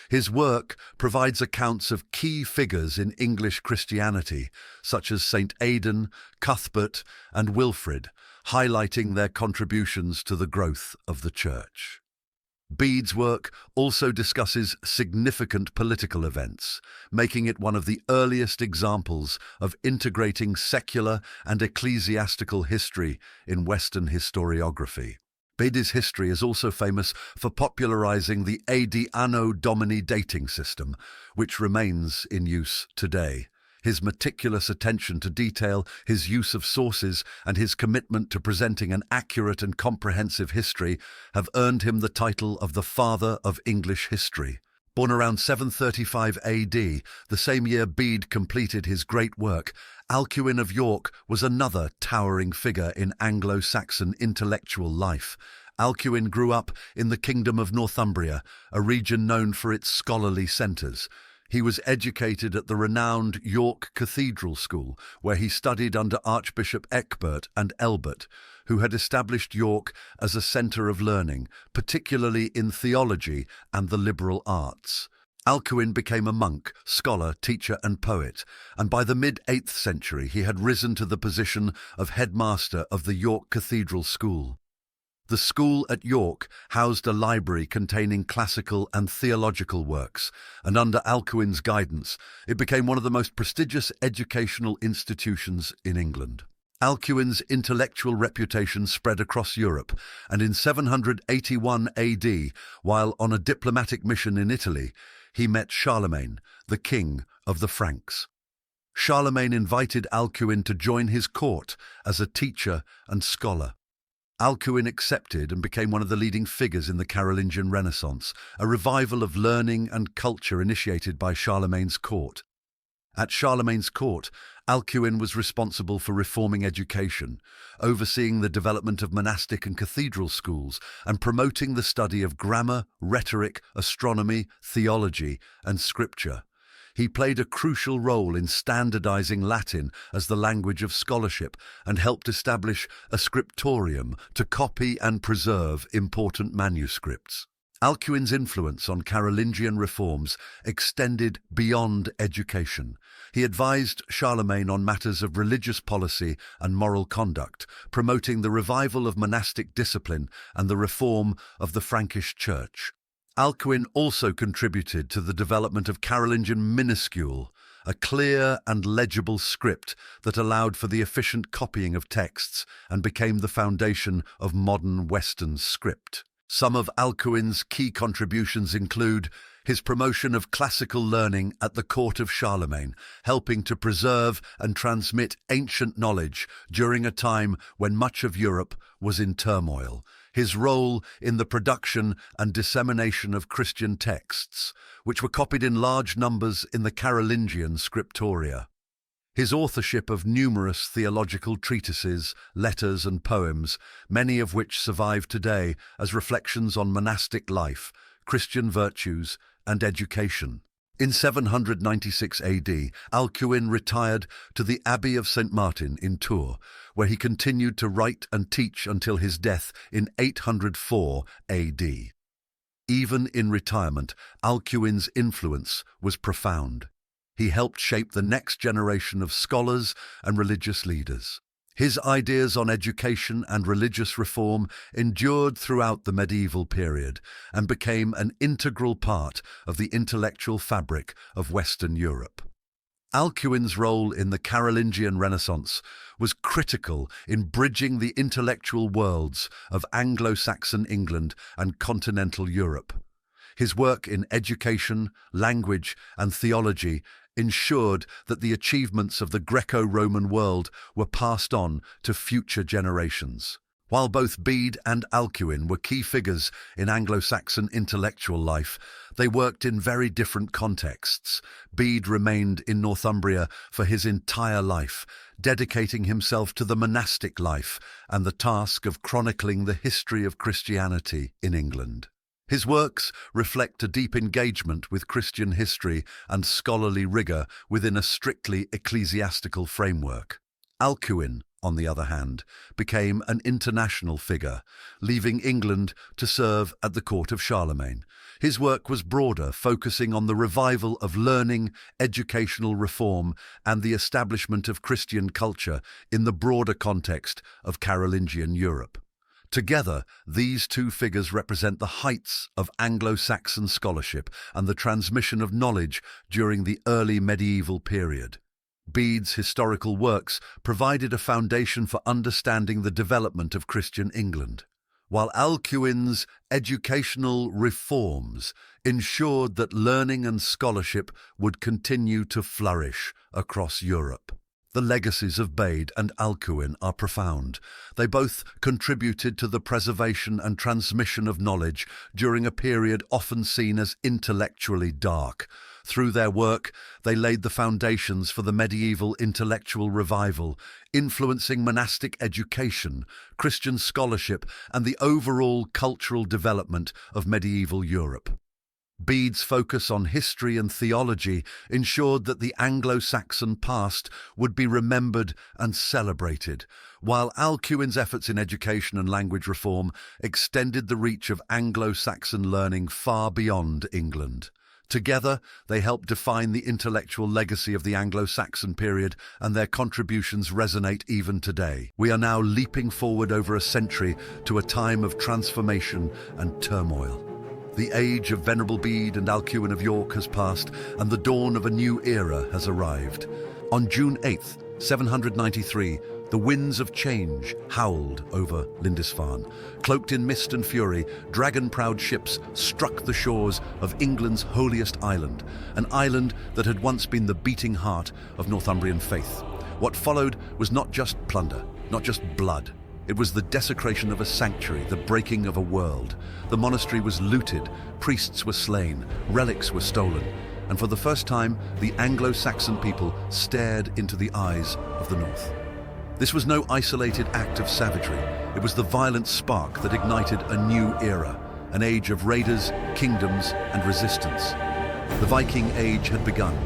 His work provides accounts of key figures in English Christianity, such as St. Aidan, Cuthbert, and Wilfrid, highlighting their contributions to the growth of the Church. Bede's work also discusses significant political events, making it one of the earliest examples of integrating secular and ecclesiastical history in Western historiography. Bede's history is also famous for popularizing the AD Anno Domini dating system, which remains in use today. His meticulous attention to detail, his use of sources, and his commitment to presenting an accurate and comprehensive history have earned him the title of the Father of English History. Born around 735 AD, the same year Bede completed his great work, Alcuin of York was another towering figure in Anglo-Saxon intellectual life. Alcuin grew up in the Kingdom of Northumbria, a region known for its scholarly centres. He was educated at the renowned York Cathedral School, where he studied under Archbishop Ecgbert and Elbert, who had established York as a centre of learning, particularly in theology and the liberal arts. Alcuin became a monk, scholar, teacher and poet, and by the mid-8th century he had risen to the position of headmaster of the York Cathedral School. The school at York housed a library containing classical and theological works, and under Alcuin's guidance, it became one of the most prestigious educational institutions in England. Alcuin's intellectual reputation spread across Europe, and in 781 AD, while on a diplomatic mission in Italy, he met Charlemagne, the king of the Franks. Charlemagne invited Alcuin to join his court as a teacher and scholar. Alcuin accepted and became one of the leading figures in the Carolingian Renaissance, a revival of learning and culture initiated by Charlemagne's court. At Charlemagne's court, Alcuin was responsible for reforming education, overseeing the development of monastic and cathedral schools, and promoting the study of grammar, rhetoric, astronomy, theology, and scripture. He played a crucial role in standardizing Latin as the language of scholarship and helped establish a scriptorium to copy and preserve important manuscripts. Alcuin's influence on Carolingian reforms extended beyond education. He advised Charlemagne on matters of religious policy and moral conduct, promoting the revival of monastic discipline and the reform of the Frankish Church. Alcuin also contributed to the development of Carolingian minuscule, a clear and legible script that allowed for the efficient copying of texts and became the foundation of modern Western script. Some of Alcuin's key contributions include his promotion of classical learning at the court of Charlemagne, helping to preserve and transmit ancient knowledge during a time when much of Europe was in turmoil. His role in the production and dissemination of Christian texts, which were copied in large numbers in the Carolingian scriptoria. His authorship of numerous theological treatises, letters and poems, many of which survive today as reflections on monastic life, Christian virtues and education. In 796 AD, Alcuin retired to the Abbey of St. Martin in Tours, where he continued to write and teach until his death in 804 AD. Even in retirement, Alcuin's influence was profound. He helped shape the next generation of scholars and religious leaders. His ideas on education and religious reform endured throughout the medieval period and became an integral part of the intellectual fabric of Western Europe. Alcuin's role in the Carolingian Renaissance was critical in bridging the intellectual worlds of Anglo-Saxon England and continental Europe. His work in education, language, and theology ensured that the achievements of the Greco-Roman world were passed on to future generations. While both Bede and Alcuin were key figures in Anglo-Saxon intellectual life, they worked in very different contexts. Bede remained in Northumbria for his entire life, dedicating himself to the monastic life and the task of chronicling the history of Christianity in England. His works reflect a deep engagement with Christian history and scholarly rigour within a strictly ecclesiastical framework. Alcuin, on the other hand, became an international figure, leaving England to serve at the court of Charlemagne. His work was broader, focusing on the revival of learning, educational reform, and the establishment of Christian culture in the broader context of Carolingian Europe. Together, these two figures represent the heights of Anglo-Saxon scholarship and the transmission of knowledge during the early medieval period. Bede's historical works provided a foundation for understanding the development of Christian England, while Alcuin's educational reforms ensured that learning and scholarship would continue to flourish across Europe. The legacies of Bede and Alcuin are profound. They both contributed to the preservation and transmission of knowledge during a period often seen as intellectually dark. Through their work, they laid the foundations for the medieval intellectual revival, influencing monastic education, Christian scholarship, and the overall cultural development of medieval Europe. Bede's focus on history and theology ensured that the Anglo-Saxon past would be remembered and celebrated, while Alcuin's efforts in education and language reform extended the reach of Anglo-Saxon learning far beyond England. Together, they helped define the intellectual legacy of the Anglo-Saxon period, and their contributions resonate even today. We are now leaping forward over a century to a time of transformation and turmoil. The age of Venerable Bede and Alcuin of York has passed, and the dawn of a new era has arrived. On June 8th, 793, the winds of change howled over Lindisfarne. Cloaked in mist and fury, dragon-proud ships struck the shores of England's holiest island, an island that had once been the beating heart of Northumbrian faith. What followed was not just plunder, not just blood. It was the desecration of a sanctuary, the breaking of a world. The monastery was looted, priests were slain, relics were stolen, and for the first time, the Anglo-Saxon people stared into the eyes of the North. This was no isolated act of savagery. It was the violent spark that ignited a new era, an age of raiders, kingdoms, and resistance. The Viking Age had begun.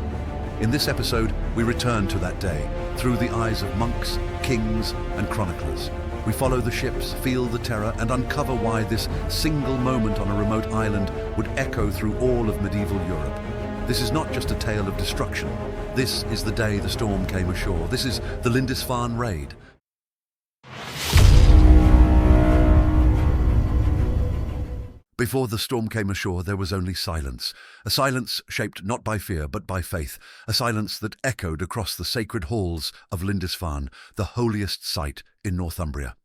In this episode, we return to that day through the eyes of monks, kings, and chroniclers. We follow the ships, feel the terror, and uncover why this single moment on a remote island would echo through all of medieval Europe. This is not just a tale of destruction. This is the day the storm came ashore. This is the Lindisfarne raid. Before the storm came ashore, there was only silence. A silence shaped not by fear, but by faith. A silence that echoed across the sacred halls of Lindisfarne, the holiest site in Northumbria.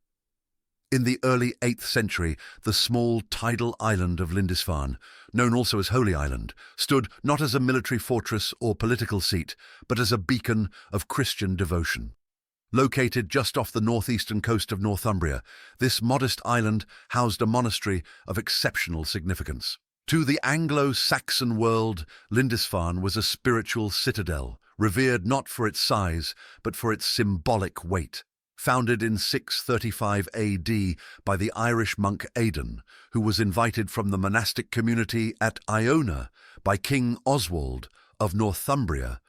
In the early 8th century, the small tidal island of Lindisfarne, known also as Holy Island, stood not as a military fortress or political seat, but as a beacon of Christian devotion. Located just off the northeastern coast of Northumbria, this modest island housed a monastery of exceptional significance. To the Anglo-Saxon world, Lindisfarne was a spiritual citadel, revered not for its size, but for its symbolic weight. Founded in 635 AD by the Irish monk Aidan, who was invited from the monastic community at Iona by King Oswald of Northumbria,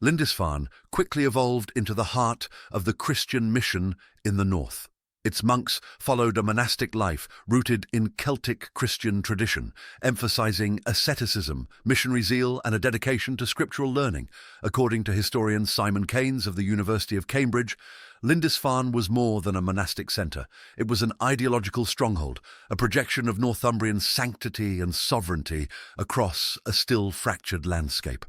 Lindisfarne quickly evolved into the heart of the Christian mission in the north. Its monks followed a monastic life rooted in Celtic Christian tradition, emphasizing asceticism, missionary zeal, and a dedication to scriptural learning. According to historian Simon Keynes of the University of Cambridge, Lindisfarne was more than a monastic centre. It was an ideological stronghold, a projection of Northumbrian sanctity and sovereignty across a still fractured landscape.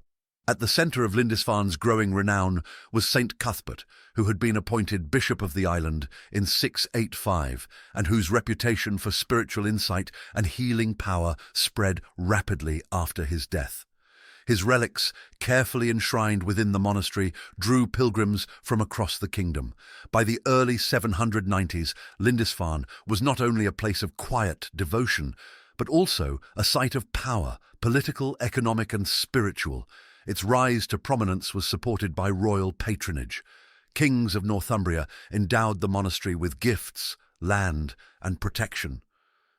At the centre of Lindisfarne's growing renown was St. Cuthbert, who had been appointed Bishop of the island in 685, and whose reputation for spiritual insight and healing power spread rapidly after his death. His relics, carefully enshrined within the monastery, drew pilgrims from across the kingdom. By the early 790s, Lindisfarne was not only a place of quiet devotion, but also a site of power, political, economic and spiritual. Its rise to prominence was supported by royal patronage. Kings of Northumbria endowed the monastery with gifts, land and protection.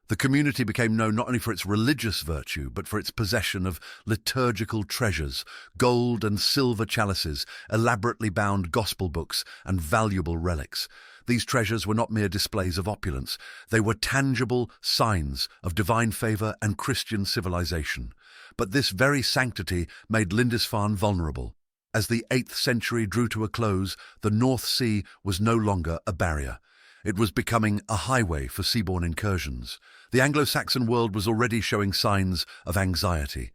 The community became known not only for its religious virtue, but for its possession of liturgical treasures, gold and silver chalices, elaborately bound gospel books, and valuable relics. These treasures were not mere displays of opulence. They were tangible signs of divine favour and Christian civilization. But this very sanctity made Lindisfarne vulnerable. As the 8th century drew to a close, the North Sea was no longer a barrier. It was becoming a highway for seaborne incursions. The Anglo-Saxon world was already showing signs of anxiety.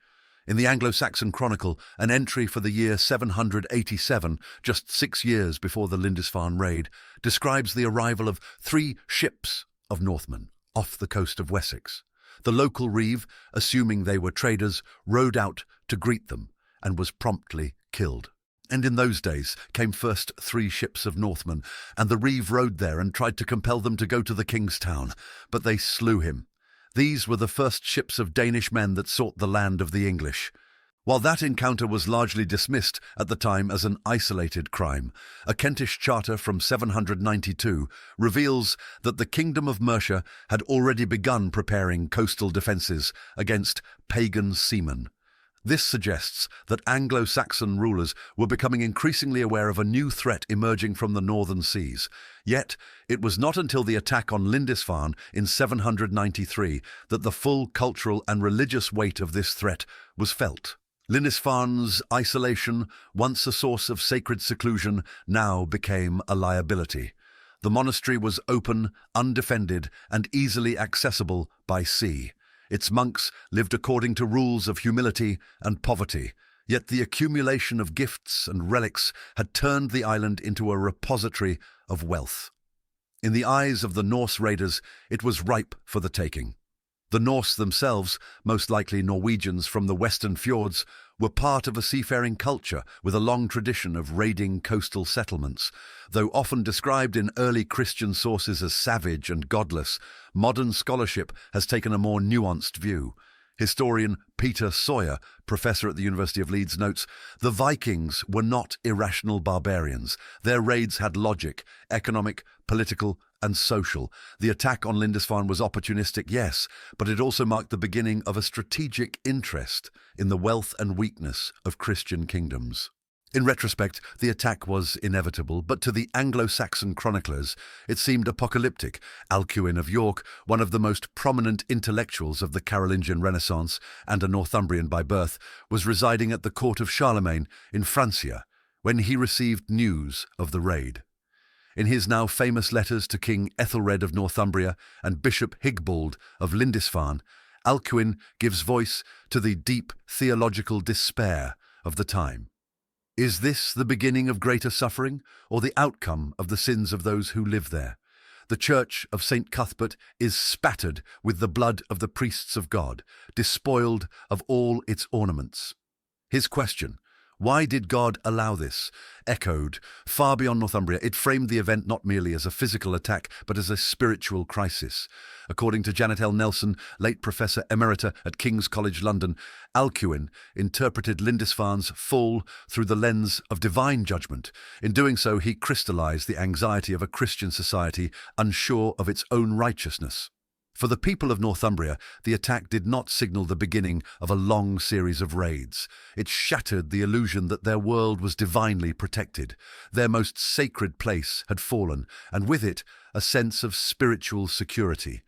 In the Anglo-Saxon chronicle, an entry for the year 787, just 6 years before the Lindisfarne raid, describes the arrival of 3 ships of Northmen off the coast of Wessex. The local reeve, assuming they were traders, rowed out to greet them and was promptly killed. And in those days came first 3 ships of Northmen, and the reeve rode there and tried to compel them to go to the king's town, but they slew him. These were the first ships of Danish men that sought the land of the English. While that encounter was largely dismissed at the time as an isolated crime, a Kentish charter from 792 reveals that the Kingdom of Mercia had already begun preparing coastal defences against pagan seamen. This suggests that Anglo-Saxon rulers were becoming increasingly aware of a new threat emerging from the northern seas. Yet, it was not until the attack on Lindisfarne in 793 that the full cultural and religious weight of this threat was felt. Lindisfarne's isolation, once a source of sacred seclusion, now became a liability. The monastery was open, undefended, and easily accessible by sea. Its monks lived according to rules of humility and poverty, yet the accumulation of gifts and relics had turned the island into a repository of wealth. In the eyes of the Norse raiders, it was ripe for the taking. The Norse themselves, most likely Norwegians from the western fjords, were part of a seafaring culture with a long tradition of raiding coastal settlements. Though often described in early Christian sources as savage and godless, modern scholarship has taken a more nuanced view. Historian Peter Sawyer, professor at the University of Leeds, notes, "The Vikings were not irrational barbarians. Their raids had logic, economic, political, and social. The attack on Lindisfarne was opportunistic, yes, but it also marked the beginning of a strategic interest in the wealth and weakness of Christian kingdoms." In retrospect, the attack was inevitable, but to the Anglo-Saxon chroniclers, it seemed apocalyptic. Alcuin of York, one of the most prominent intellectuals of the Carolingian Renaissance and a Northumbrian by birth, was residing at the court of Charlemagne in Francia when he received news of the raid. In his now famous letters to King Ethelred of Northumbria and Bishop Higbald of Lindisfarne, Alcuin gives voice to the deep theological despair of the time. Is this the beginning of greater suffering, or the outcome of the sins of those who live there? The church of St. Cuthbert is spattered with the blood of the priests of God, despoiled of all its ornaments. His question, why did God allow this, echoed far beyond Northumbria. It framed the event not merely as a physical attack, but as a spiritual crisis. According to Janet L. Nelson, late Professor Emerita at King's College London, Alcuin interpreted Lindisfarne's fall through the lens of divine judgment. In doing so, he crystallized the anxiety of a Christian society unsure of its own righteousness. For the people of Northumbria, the attack did not signal the beginning of a long series of raids. It shattered the illusion that their world was divinely protected. Their most sacred place had fallen, and with it, a sense of spiritual security.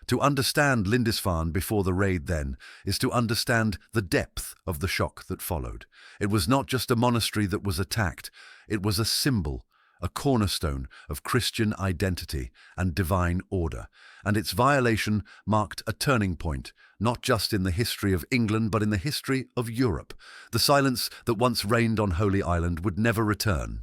To understand Lindisfarne before the raid, then, is to understand the depth of the shock that followed. It was not just a monastery that was attacked, it was a symbol, a cornerstone of Christian identity and divine order, and its violation marked a turning point, not just in the history of England, but in the history of Europe. The silence that once reigned on Holy Island would never return.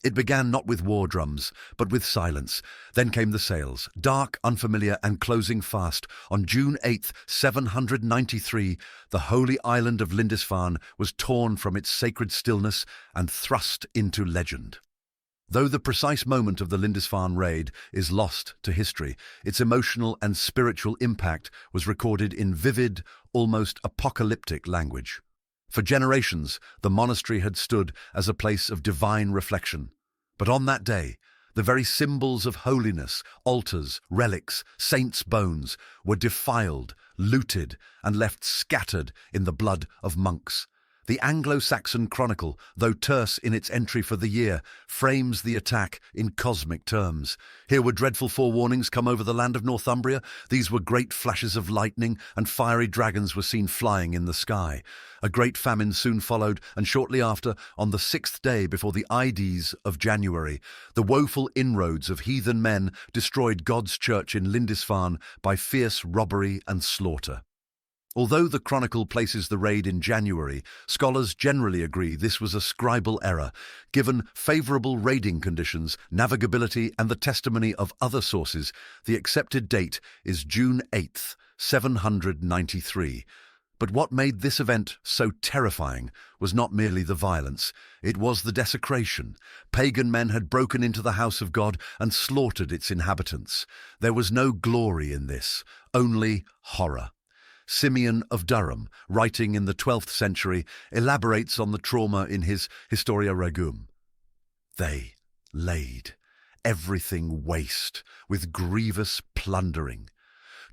It began not with war drums, but with silence. Then came the sails, dark, unfamiliar, and closing fast. On June 8th, 793, the holy island of Lindisfarne was torn from its sacred stillness and thrust into legend. Though the precise moment of the Lindisfarne raid is lost to history, its emotional and spiritual impact was recorded in vivid, almost apocalyptic language. For generations, the monastery had stood as a place of divine reflection. But on that day, the very symbols of holiness, altars, relics, saints' bones, were defiled, looted, and left scattered in the blood of monks. The Anglo-Saxon chronicle, though terse in its entry for the year, frames the attack in cosmic terms. Here were dreadful forewarnings come over the land of Northumbria. These were great flashes of lightning, and fiery dragons were seen flying in the sky. A great famine soon followed, and shortly after, on the 6th day before the Ides of January, the woeful inroads of heathen men destroyed God's church in Lindisfarne by fierce robbery and slaughter. Although the chronicle places the raid in January, scholars generally agree this was a scribal error. Given favourable raiding conditions, navigability, and the testimony of other sources, the accepted date is June 8th, 793. But what made this event so terrifying was not merely the violence, it was the desecration. Pagan men had broken into the house of God and slaughtered its inhabitants. There was no glory in this, only horror. Simeon of Durham, writing in the 12th century, elaborates on the trauma in his Historia Regum. They laid everything waste with grievous plundering,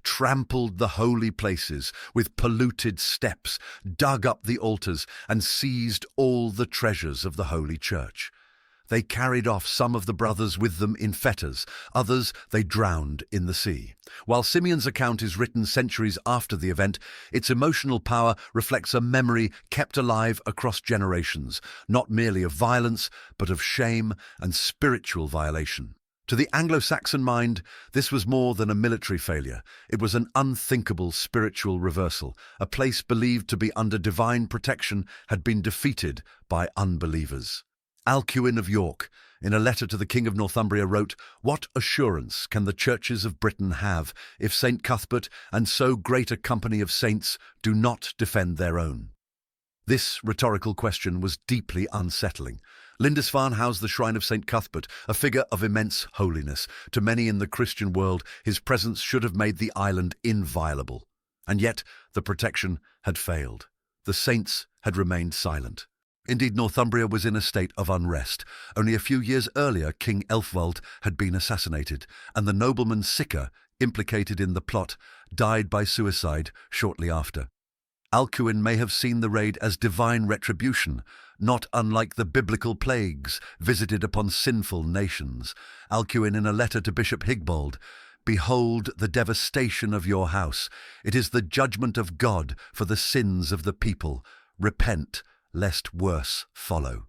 trampled the holy places with polluted steps, dug up the altars, and seized all the treasures of the holy church. They carried off some of the brothers with them in fetters, others they drowned in the sea. While Simeon's account is written centuries after the event, its emotional power reflects a memory kept alive across generations, not merely of violence, but of shame and spiritual violation. To the Anglo-Saxon mind, this was more than a military failure. It was an unthinkable spiritual reversal. A place believed to be under divine protection had been defeated by unbelievers. Alcuin of York, in a letter to the King of Northumbria, wrote, "What assurance can the churches of Britain have if St. Cuthbert and so great a company of saints do not defend their own?" This rhetorical question was deeply unsettling. Lindisfarne housed the shrine of St. Cuthbert, a figure of immense holiness. To many in the Christian world, his presence should have made the island inviolable. And yet, the protection had failed. The saints had remained silent. Indeed, Northumbria was in a state of unrest. Only a few years earlier, King Ethelfled had been assassinated, and the nobleman Sicca, implicated in the plot, died by suicide shortly after. Alcuin may have seen the raid as divine retribution, not unlike the biblical plagues visited upon sinful nations. Alcuin, in a letter to Bishop Higbold, "Behold the devastation of your house. It is the judgment of God for the sins of the people. Repent, lest worse follow."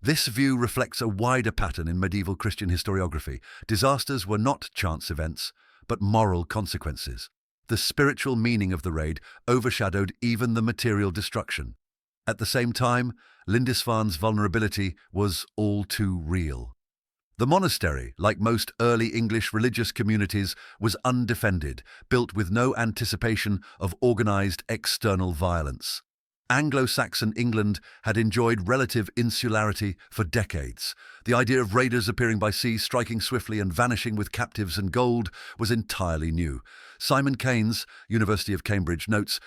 This view reflects a wider pattern in medieval Christian historiography. Disasters were not chance events, but moral consequences. The spiritual meaning of the raid overshadowed even the material destruction. At the same time, Lindisfarne's vulnerability was all too real. The monastery, like most early English religious communities, was undefended, built with no anticipation of organised external violence. Anglo-Saxon England had enjoyed relative insularity for decades. The idea of raiders appearing by sea, striking swiftly and vanishing with captives and gold was entirely new. Simon Keynes, University of Cambridge, notes,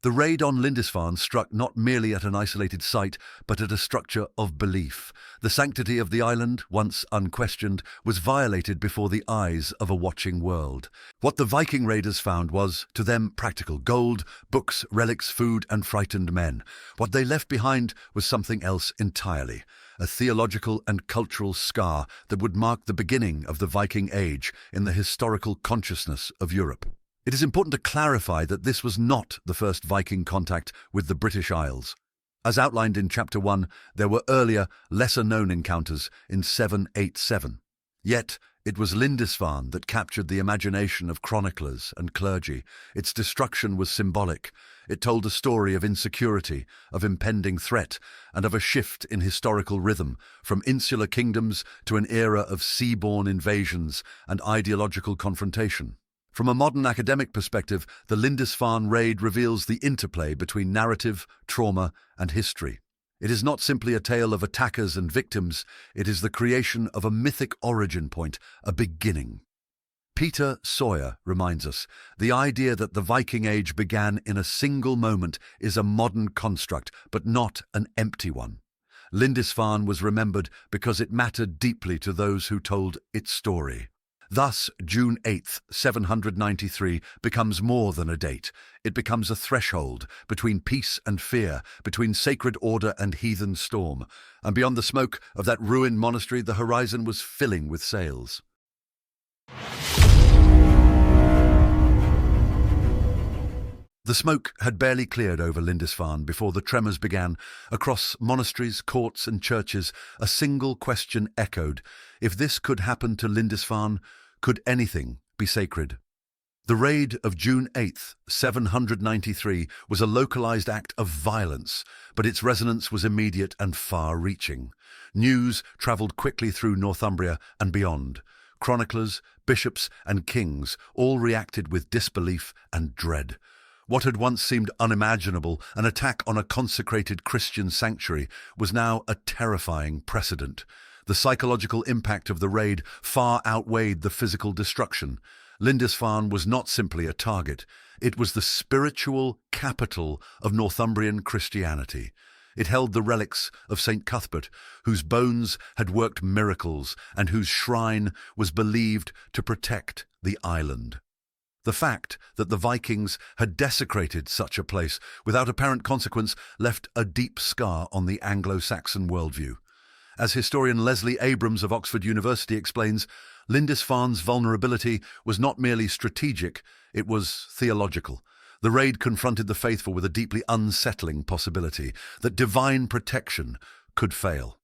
"The raid on Lindisfarne struck not merely at an isolated site, but at a structure of belief. The sanctity of the island, once unquestioned, was violated before the eyes of a watching world. What the Viking raiders found was, to them, practical: gold, books, relics, food, and frightened men. What they left behind was something else entirely, a theological and cultural scar that would mark the beginning of the Viking Age in the historical consciousness of Europe." It is important to clarify that this was not the first Viking contact with the British Isles. As outlined in Chapter 1, there were earlier, lesser-known encounters in 787. Yet, It was Lindisfarne that captured the imagination of chroniclers and clergy. Its destruction was symbolic. It told a story of insecurity, of impending threat, and of a shift in historical rhythm, from insular kingdoms to an era of sea-borne invasions and ideological confrontation. From a modern academic perspective, the Lindisfarne raid reveals the interplay between narrative, trauma, and history. It is not simply a tale of attackers and victims, it is the creation of a mythic origin point, a beginning. Peter Sawyer reminds us, the idea that the Viking Age began in a single moment is a modern construct, but not an empty one. Lindisfarne was remembered because it mattered deeply to those who told its story. Thus, June 8th, 793 becomes more than a date. It becomes a threshold between peace and fear, between sacred order and heathen storm. And beyond the smoke of that ruined monastery, the horizon was filling with sails. The smoke had barely cleared over Lindisfarne before the tremors began. Across monasteries, courts and churches, a single question echoed. If this could happen to Lindisfarne, could anything be sacred? The raid of June 8th, 793 was a localized act of violence, but its resonance was immediate and far-reaching. News travelled quickly through Northumbria and beyond. Chroniclers, bishops and kings all reacted with disbelief and dread. What had once seemed unimaginable, an attack on a consecrated Christian sanctuary, was now a terrifying precedent. The psychological impact of the raid far outweighed the physical destruction. Lindisfarne was not simply a target, it was the spiritual capital of Northumbrian Christianity. It held the relics of St. Cuthbert, whose bones had worked miracles and whose shrine was believed to protect the island. The fact that the Vikings had desecrated such a place without apparent consequence left a deep scar on the Anglo-Saxon worldview. As historian Leslie Abrams of Oxford University explains, Lindisfarne's vulnerability was not merely strategic, it was theological. The raid confronted the faithful with a deeply unsettling possibility that divine protection could fail.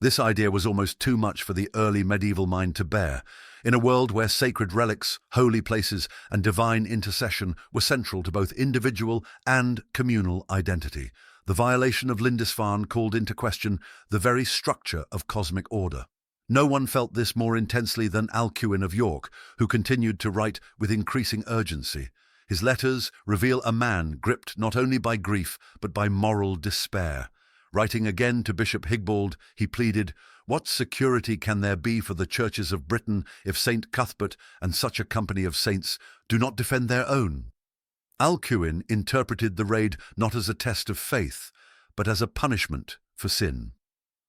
This idea was almost too much for the early medieval mind to bear. In a world where sacred relics, holy places, and divine intercession were central to both individual and communal identity, the violation of Lindisfarne called into question the very structure of cosmic order. No one felt this more intensely than Alcuin of York, who continued to write with increasing urgency. His letters reveal a man gripped not only by grief but by moral despair. Writing again to Bishop Higbald, he pleaded, "What security can there be for the churches of Britain if St. Cuthbert and such a company of saints do not defend their own?" Alcuin interpreted the raid not as a test of faith, but as a punishment for sin.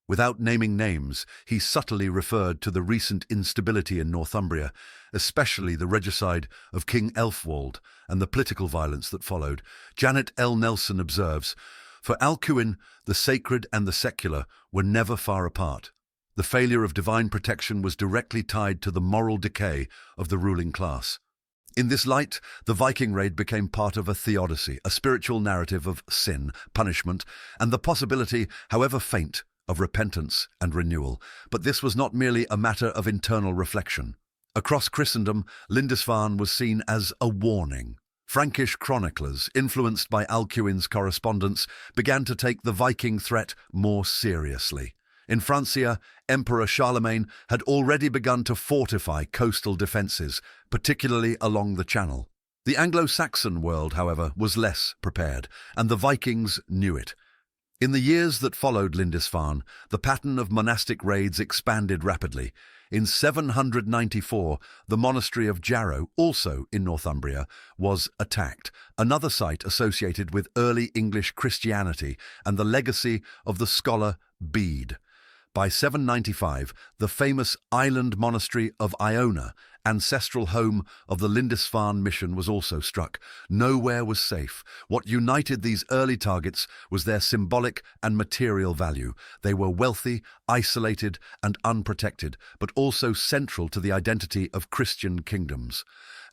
Without naming names, he subtly referred to the recent instability in Northumbria, especially the regicide of King Ethelfled and the political violence that followed. Janet L. Nelson observes, "For Alcuin, the sacred and the secular were never far apart. The failure of divine protection was directly tied to the moral decay of the ruling class." In this light, the Viking raid became part of a theodicy, a spiritual narrative of sin, punishment, and the possibility, however faint, of repentance and renewal. But this was not merely a matter of internal reflection. Across Christendom, Lindisfarne was seen as a warning. Frankish chroniclers, influenced by Alcuin's correspondence, began to take the Viking threat more seriously. In Francia, Emperor Charlemagne had already begun to fortify coastal defences, particularly along the Channel. The Anglo-Saxon world, however, was less prepared, and the Vikings knew it. In the years that followed Lindisfarne, the pattern of monastic raids expanded rapidly. In 794, the monastery of Jarrow, also in Northumbria, was attacked, another site associated with early English Christianity and the legacy of the scholar Bede. By 795, the famous island monastery of Iona, ancestral home of the Lindisfarne mission, was also struck. Nowhere was safe. What united these early targets was their symbolic and material value. They were wealthy, isolated, and unprotected, but also central to the identity of Christian kingdoms.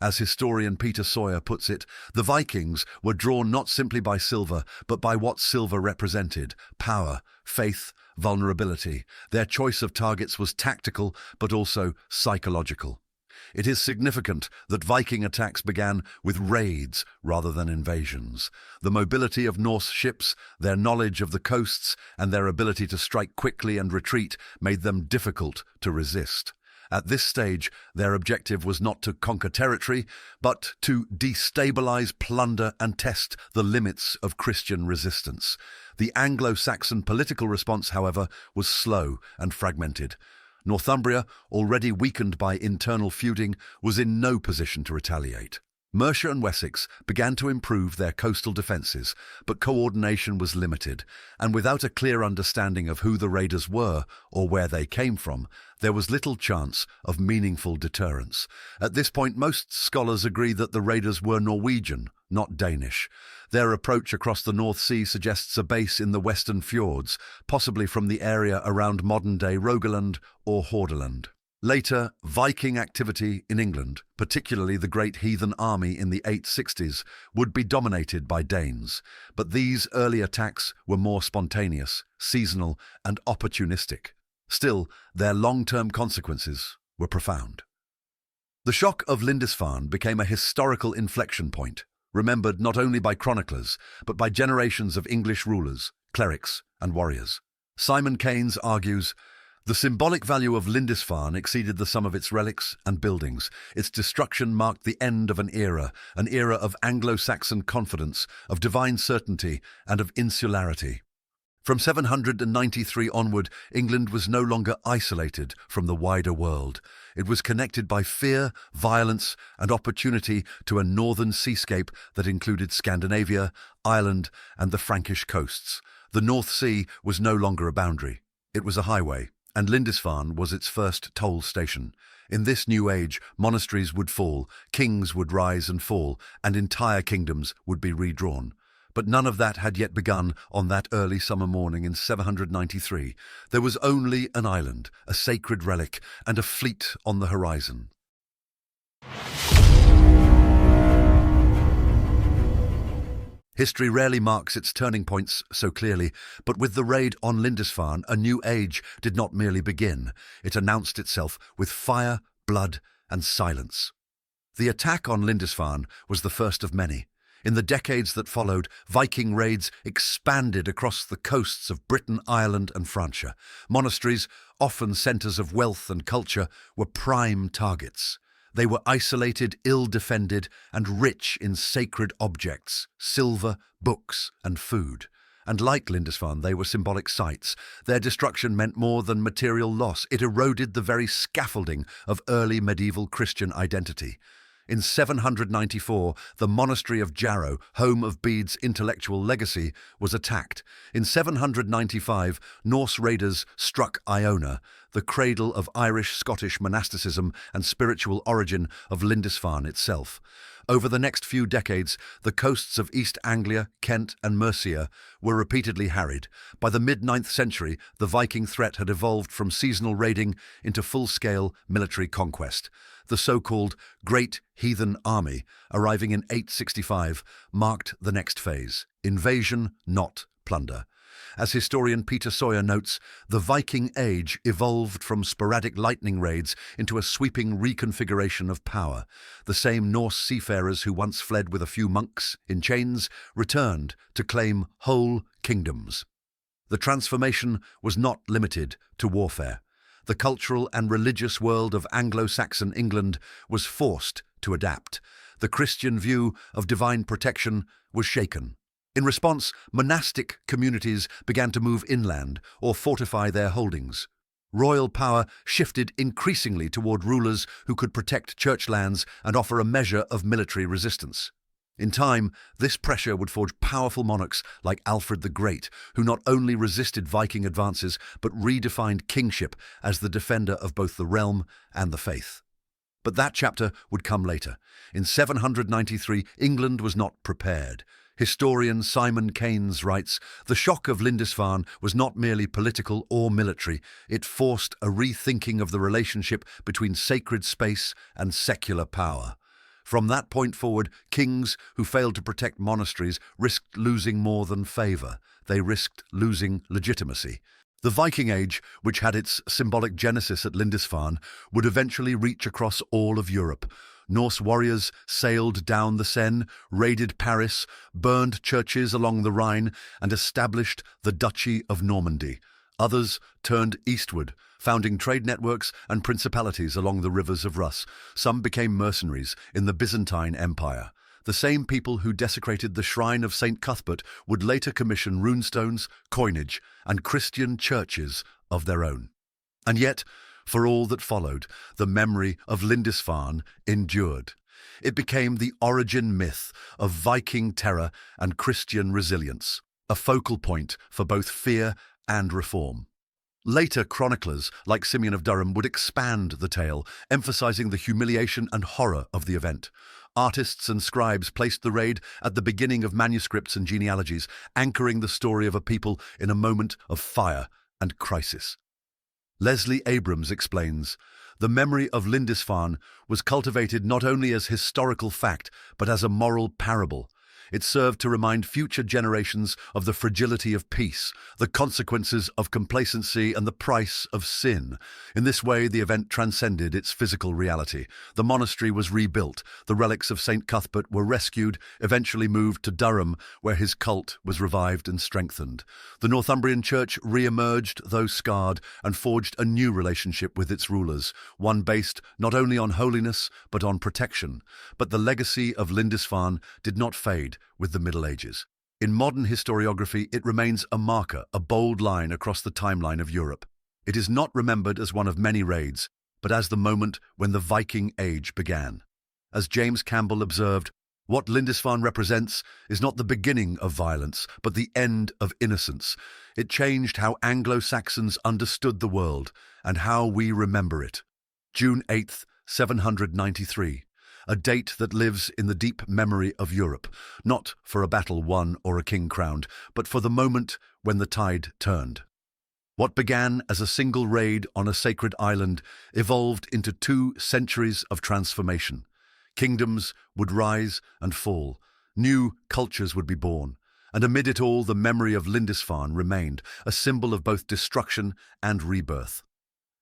As historian Peter Sawyer puts it, the Vikings were drawn not simply by silver, but by what silver represented: power, faith, vulnerability. Their choice of targets was tactical, but also psychological. It is significant that Viking attacks began with raids rather than invasions. The mobility of Norse ships, their knowledge of the coasts, and their ability to strike quickly and retreat made them difficult to resist. At this stage, their objective was not to conquer territory, but to destabilize, plunder, and test the limits of Christian resistance. The Anglo-Saxon political response, however, was slow and fragmented. Northumbria, already weakened by internal feuding, was in no position to retaliate. Mercia and Wessex began to improve their coastal defences, but coordination was limited, and without a clear understanding of who the raiders were or where they came from, there was little chance of meaningful deterrence. At this point, most scholars agree that the raiders were Norwegian, not Danish. Their approach across the North Sea suggests a base in the western fjords, possibly from the area around modern-day Rogaland or Hordaland. Later, Viking activity in England, particularly the Great Heathen Army in the 860s, would be dominated by Danes, but these early attacks were more spontaneous, seasonal, and opportunistic. Still, their long-term consequences were profound. The shock of Lindisfarne became a historical inflection point, remembered not only by chroniclers, but by generations of English rulers, clerics, and warriors. Simon Keynes argues, "The symbolic value of Lindisfarne exceeded the sum of its relics and buildings. Its destruction marked the end of an era of Anglo-Saxon confidence, of divine certainty, and of insularity." From 793 onward, England was no longer isolated from the wider world. It was connected by fear, violence, and opportunity to a northern seascape that included Scandinavia, Ireland, and the Frankish coasts. The North Sea was no longer a boundary. It was a highway, and Lindisfarne was its first toll station. In this new age, monasteries would fall, kings would rise and fall, and entire kingdoms would be redrawn. But none of that had yet begun on that early summer morning in 793. There was only an island, a sacred relic, and a fleet on the horizon. History rarely marks its turning points so clearly, but with the raid on Lindisfarne, a new age did not merely begin. It announced itself with fire, blood, and silence. The attack on Lindisfarne was the first of many. In the decades that followed, Viking raids expanded across the coasts of Britain, Ireland, and Francia. Monasteries, often centres of wealth and culture, were prime targets. They were isolated, ill-defended, and rich in sacred objects, silver, books, and food. And like Lindisfarne, they were symbolic sites. Their destruction meant more than material loss. It eroded the very scaffolding of early medieval Christian identity. In 794, the monastery of Jarrow, home of Bede's intellectual legacy, was attacked. In 795, Norse raiders struck Iona, the cradle of Irish-Scottish monasticism and spiritual origin of Lindisfarne itself. Over the next few decades, the coasts of East Anglia, Kent, and Mercia were repeatedly harried. By the mid-9th century, the Viking threat had evolved from seasonal raiding into full-scale military conquest. The so-called Great Heathen Army, arriving in 865, marked the next phase: invasion, not plunder. As historian Peter Sawyer notes, the Viking Age evolved from sporadic lightning raids into a sweeping reconfiguration of power. The same Norse seafarers who once fled with a few monks in chains returned to claim whole kingdoms. The transformation was not limited to warfare. The cultural and religious world of Anglo-Saxon England was forced to adapt. The Christian view of divine protection was shaken. In response, monastic communities began to move inland or fortify their holdings. Royal power shifted increasingly toward rulers who could protect church lands and offer a measure of military resistance. In time, this pressure would forge powerful monarchs like Alfred the Great, who not only resisted Viking advances, but redefined kingship as the defender of both the realm and the faith. But that chapter would come later. In 793, England was not prepared. Historian Simon Keynes writes, "The shock of Lindisfarne was not merely political or military. It forced a rethinking of the relationship between sacred space and secular power. From that point forward, kings who failed to protect monasteries risked losing more than favour. They risked losing legitimacy. The Viking Age, which had its symbolic genesis at Lindisfarne, would eventually reach across all of Europe. Norse warriors sailed down the Seine, raided Paris, burned churches along the Rhine, and established the Duchy of Normandy. Others turned eastward, founding trade networks and principalities along the rivers of Russ. Some became mercenaries in the Byzantine Empire. The same people who desecrated the shrine of St. Cuthbert would later commission runestones, coinage, and Christian churches of their own. And yet, for all that followed, the memory of Lindisfarne endured. It became the origin myth of Viking terror and Christian resilience, a focal point for both fear and reform. Later chroniclers, like Simeon of Durham, would expand the tale, emphasizing the humiliation and horror of the event. Artists and scribes placed the raid at the beginning of manuscripts and genealogies, anchoring the story of a people in a moment of fire and crisis. Leslie Abrams explains, the memory of Lindisfarne was cultivated not only as historical fact, but as a moral parable. It served to remind future generations of the fragility of peace, the consequences of complacency, and the price of sin. In this way, the event transcended its physical reality. The monastery was rebuilt, the relics of St. Cuthbert were rescued, eventually moved to Durham, where his cult was revived and strengthened. The Northumbrian church re-emerged, though scarred, and forged a new relationship with its rulers, one based not only on holiness, but on protection. But the legacy of Lindisfarne did not fade with the Middle Ages. In modern historiography, it remains a marker, a bold line across the timeline of Europe. It is not remembered as one of many raids, but as the moment when the Viking Age began. As James Campbell observed, what Lindisfarne represents is not the beginning of violence, but the end of innocence. It changed how Anglo-Saxons understood the world and how we remember it. June 8th, 793. A date that lives in the deep memory of Europe, not for a battle won or a king crowned, but for the moment when the tide turned. What began as a single raid on a sacred island evolved into 2 centuries of transformation. Kingdoms would rise and fall, new cultures would be born, and amid it all the memory of Lindisfarne remained, a symbol of both destruction and rebirth.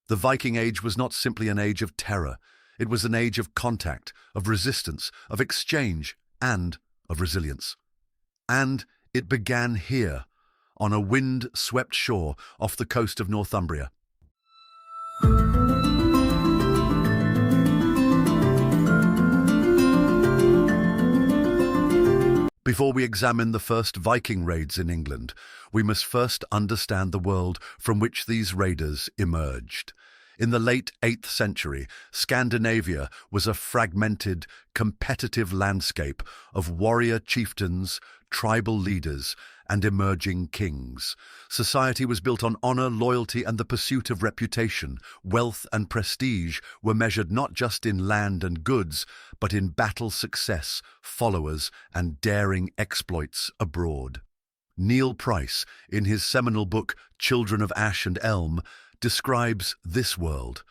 The Viking Age was not simply an age of terror. It was an age of contact, of resistance, of exchange, and of resilience. And it began here, on a wind-swept shore off the coast of Northumbria. Before we examine the first Viking raids in England, we must first understand the world from which these raiders emerged. In the late 8th century, Scandinavia was a fragmented, competitive landscape of warrior chieftains, tribal leaders, and emerging kings. Society was built on honor, loyalty, and the pursuit of reputation. Wealth and prestige were measured not just in land and goods, but in battle success, followers, and daring exploits abroad. Neil Price, in his seminal book Children of Ash and Elm, describes this world.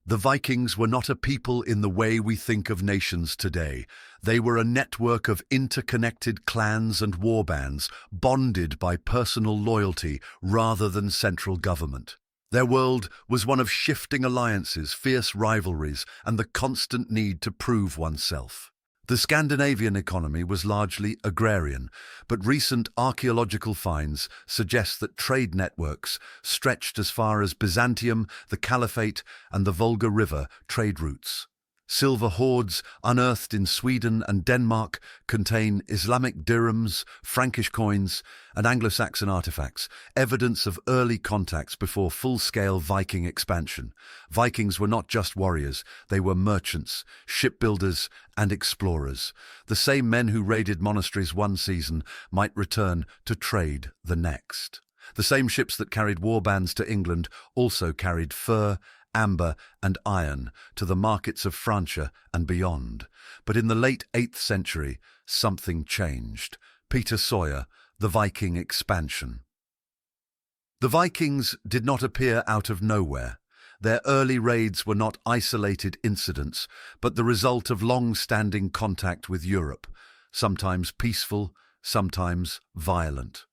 The Vikings were not a people in the way we think of nations today. They were a network of interconnected clans and warbands, bonded by personal loyalty rather than central government. Their world was one of shifting alliances, fierce rivalries, and the constant need to prove oneself. The Scandinavian economy was largely agrarian, but recent archaeological finds suggest that trade networks stretched as far as Byzantium, the Caliphate, and the Volga River trade routes. Silver hoards unearthed in Sweden and Denmark contain Islamic dirhams, Frankish coins, and Anglo-Saxon artifacts, evidence of early contacts before full-scale Viking expansion. Vikings were not just warriors, they were merchants, shipbuilders, and explorers. The same men who raided monasteries one season might return to trade the next. The same ships that carried warbands to England also carried fur, amber, and iron to the markets of Francia and beyond. But in the late 8th century, something changed. Peter Sawyer, The Viking Expansion. The Vikings did not appear out of nowhere. Their early raids were not isolated incidents, but the result of long-standing contact with Europe, sometimes peaceful, sometimes violent.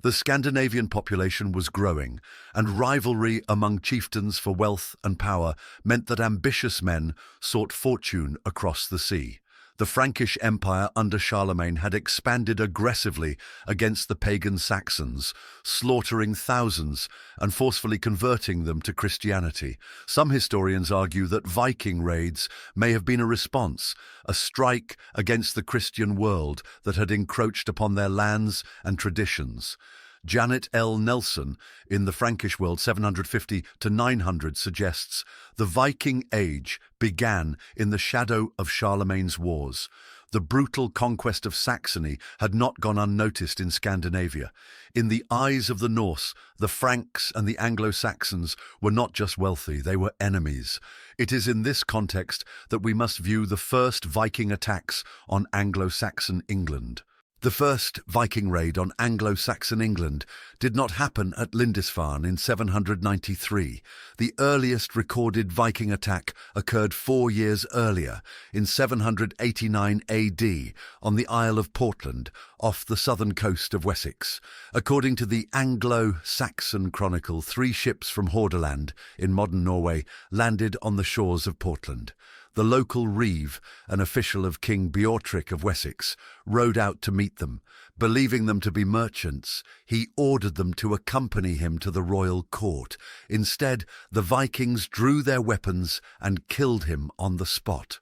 The Scandinavian population was growing, and rivalry among chieftains for wealth and power meant that ambitious men sought fortune across the sea. The Frankish Empire under Charlemagne had expanded aggressively against the pagan Saxons, slaughtering thousands and forcefully converting them to Christianity. Some historians argue that Viking raids may have been a response, a strike against the Christian world that had encroached upon their lands and traditions. Janet L. Nelson, in The Frankish World 750 to 900, suggests the Viking Age began in the shadow of Charlemagne's wars. The brutal conquest of Saxony had not gone unnoticed in Scandinavia. In the eyes of the Norse, the Franks and the Anglo-Saxons were not just wealthy, they were enemies. It is in this context that we must view the first Viking attacks on Anglo-Saxon England. The first Viking raid on Anglo-Saxon England did not happen at Lindisfarne in 793. The earliest recorded Viking attack occurred 4 years earlier, in 789 AD, on the Isle of Portland, off the southern coast of Wessex. According to the Anglo-Saxon chronicle, 3 ships from Hordaland, in modern Norway, landed on the shores of Portland. The local reeve, an official of King Beorhtric of Wessex, rode out to meet them. Believing them to be merchants, he ordered them to accompany him to the royal court. Instead, the Vikings drew their weapons and killed him on the spot.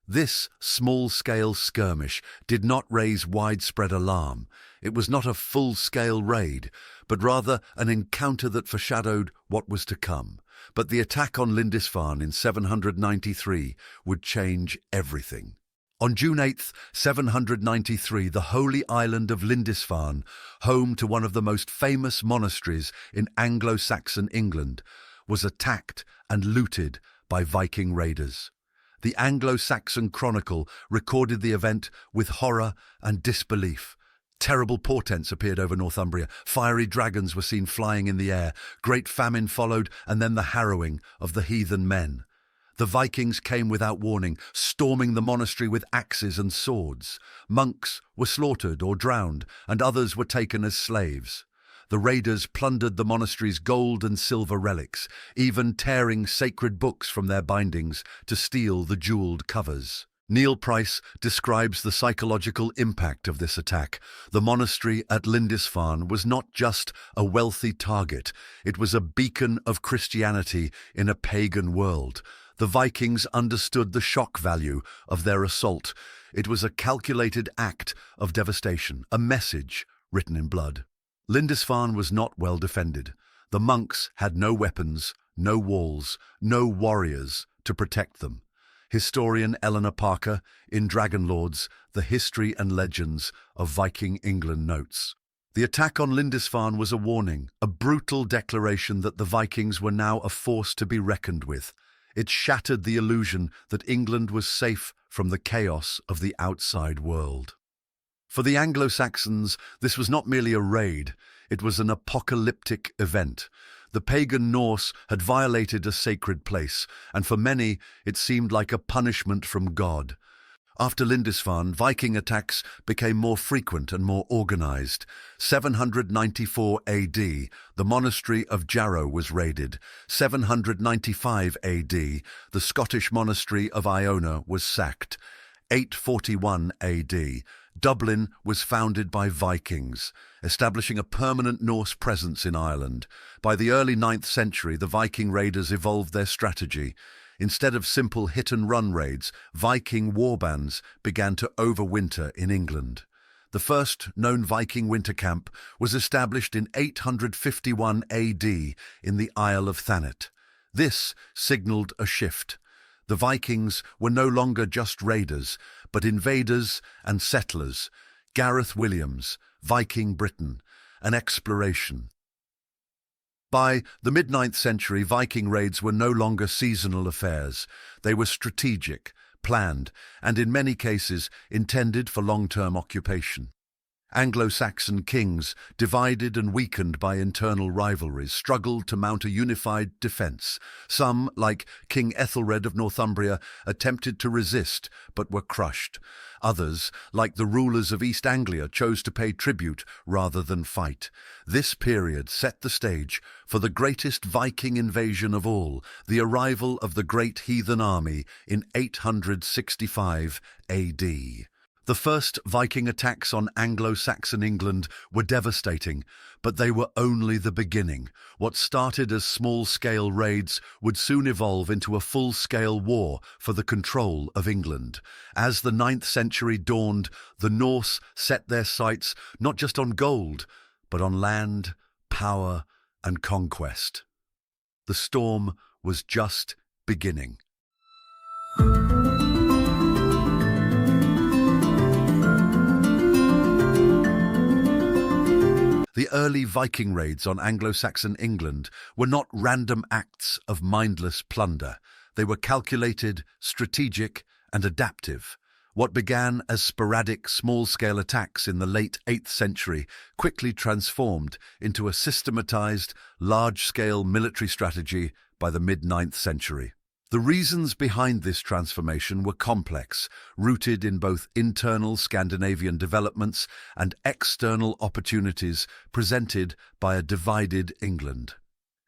This small-scale skirmish did not raise widespread alarm. It was not a full-scale raid, but rather an encounter that foreshadowed what was to come. But the attack on Lindisfarne in 793 would change everything. On June 8, 793, the holy island of Lindisfarne, home to one of the most famous monasteries in Anglo-Saxon England, was attacked and looted by Viking raiders. The Anglo-Saxon chronicle recorded the event with horror and disbelief. Terrible portents appeared over Northumbria. Fiery dragons were seen flying in the air. Great famine followed, and then the harrowing of the heathen men. The Vikings came without warning, storming the monastery with axes and swords. Monks were slaughtered or drowned, and others were taken as slaves. The raiders plundered the monastery's gold and silver relics, even tearing sacred books from their bindings to steal the jeweled covers. Neil Price describes the psychological impact of this attack. The monastery at Lindisfarne was not just a wealthy target, it was a beacon of Christianity in a pagan world. The Vikings understood the shock value of their assault. It was a calculated act of devastation, a message written in blood. Lindisfarne was not well defended. The monks had no weapons, no walls, no warriors to protect them. Historian Eleanor Parker, in Dragonlords, The History and Legends of Viking England, notes, "The attack on Lindisfarne was a warning, a brutal declaration that the Vikings were now a force to be reckoned with. It shattered the illusion that England was safe from the chaos of the outside world." For the Anglo-Saxons, this was not merely a raid, it was an apocalyptic event. The pagan Norse had violated a sacred place, and for many it seemed like a punishment from God. After Lindisfarne, Viking attacks became more frequent and more organized. 794 AD, the monastery of Jarrow was raided. 795 AD, the Scottish monastery of Iona was sacked. 841 AD, Dublin was founded by Vikings, establishing a permanent Norse presence in Ireland. By the early 9th century, the Viking raiders evolved their strategy. Instead of simple hit-and-run raids, Viking warbands began to overwinter in England. The first known Viking winter camp was established in 851 AD in the Isle of Thanet. This signalled a shift. The Vikings were no longer just raiders, but invaders and settlers. Gareth Williams, Viking Britain, an exploration. By the mid-9th century, Viking raids were no longer seasonal affairs. They were strategic, planned, and in many cases intended for long-term occupation. Anglo-Saxon kings, divided and weakened by internal rivalries, struggled to mount a unified defence. Some, like King Ethelred of Northumbria, attempted to resist but were crushed. Others, like the rulers of East Anglia, chose to pay tribute rather than fight. This period set the stage for the greatest Viking invasion of all, the arrival of the great heathen army in 865 AD. The first Viking attacks on Anglo-Saxon England were devastating, but they were only the beginning. What started as small-scale raids would soon evolve into a full-scale war for the control of England. As the 9th century dawned, the Norse set their sights not just on gold, but on land, power, and conquest. The storm was just beginning. The early Viking raids on Anglo-Saxon England were not random acts of mindless plunder. They were calculated, strategic, and adaptive. What began as sporadic, small-scale attacks in the late 8th century quickly transformed into a systematized, large-scale military strategy by the mid-9th century. The reasons behind this transformation were complex, rooted in both internal Scandinavian developments and external opportunities presented by a divided England.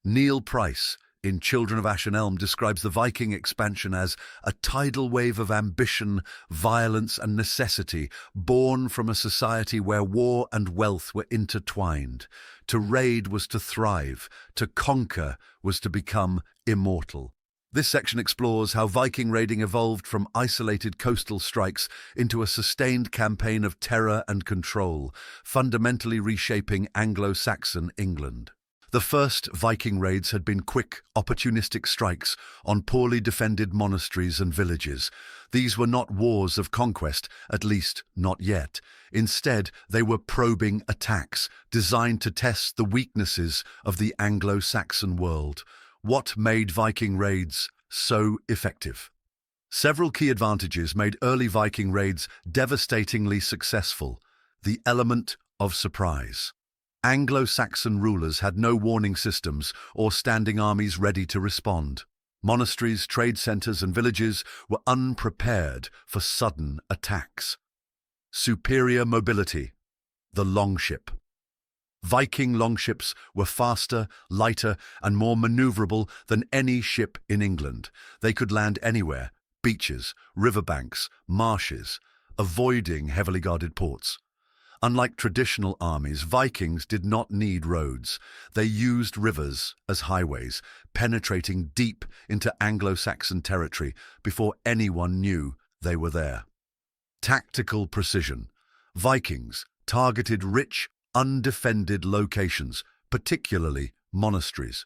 Neil Price, in Children of Ash and Elm, describes the Viking expansion as a tidal wave of ambition, violence, and necessity born from a society where war and wealth were intertwined. To raid was to thrive, to conquer was to become immortal. This section explores how Viking raiding evolved from isolated coastal strikes into a sustained campaign of terror and control, fundamentally reshaping Anglo-Saxon England. The first Viking raids had been quick, opportunistic strikes on poorly defended monasteries and villages. These were not wars of conquest, at least not yet. Instead, they were probing attacks designed to test the weaknesses of the Anglo-Saxon world. What made Viking raids so effective? Several key advantages made early Viking raids devastatingly successful. The element of surprise. Anglo-Saxon rulers had no warning systems or standing armies ready to respond. Monasteries, trade centres, and villages were unprepared for sudden attacks. Superior mobility. The longship. Viking longships were faster, lighter, and more maneuverable than any ship in England. They could land anywhere: beaches, riverbanks, marshes, avoiding heavily guarded ports. Unlike traditional armies, Vikings did not need roads. They used rivers as highways, penetrating deep into Anglo-Saxon territory before anyone knew they were there. Tactical precision. Vikings targeted rich, undefended locations, particularly monasteries.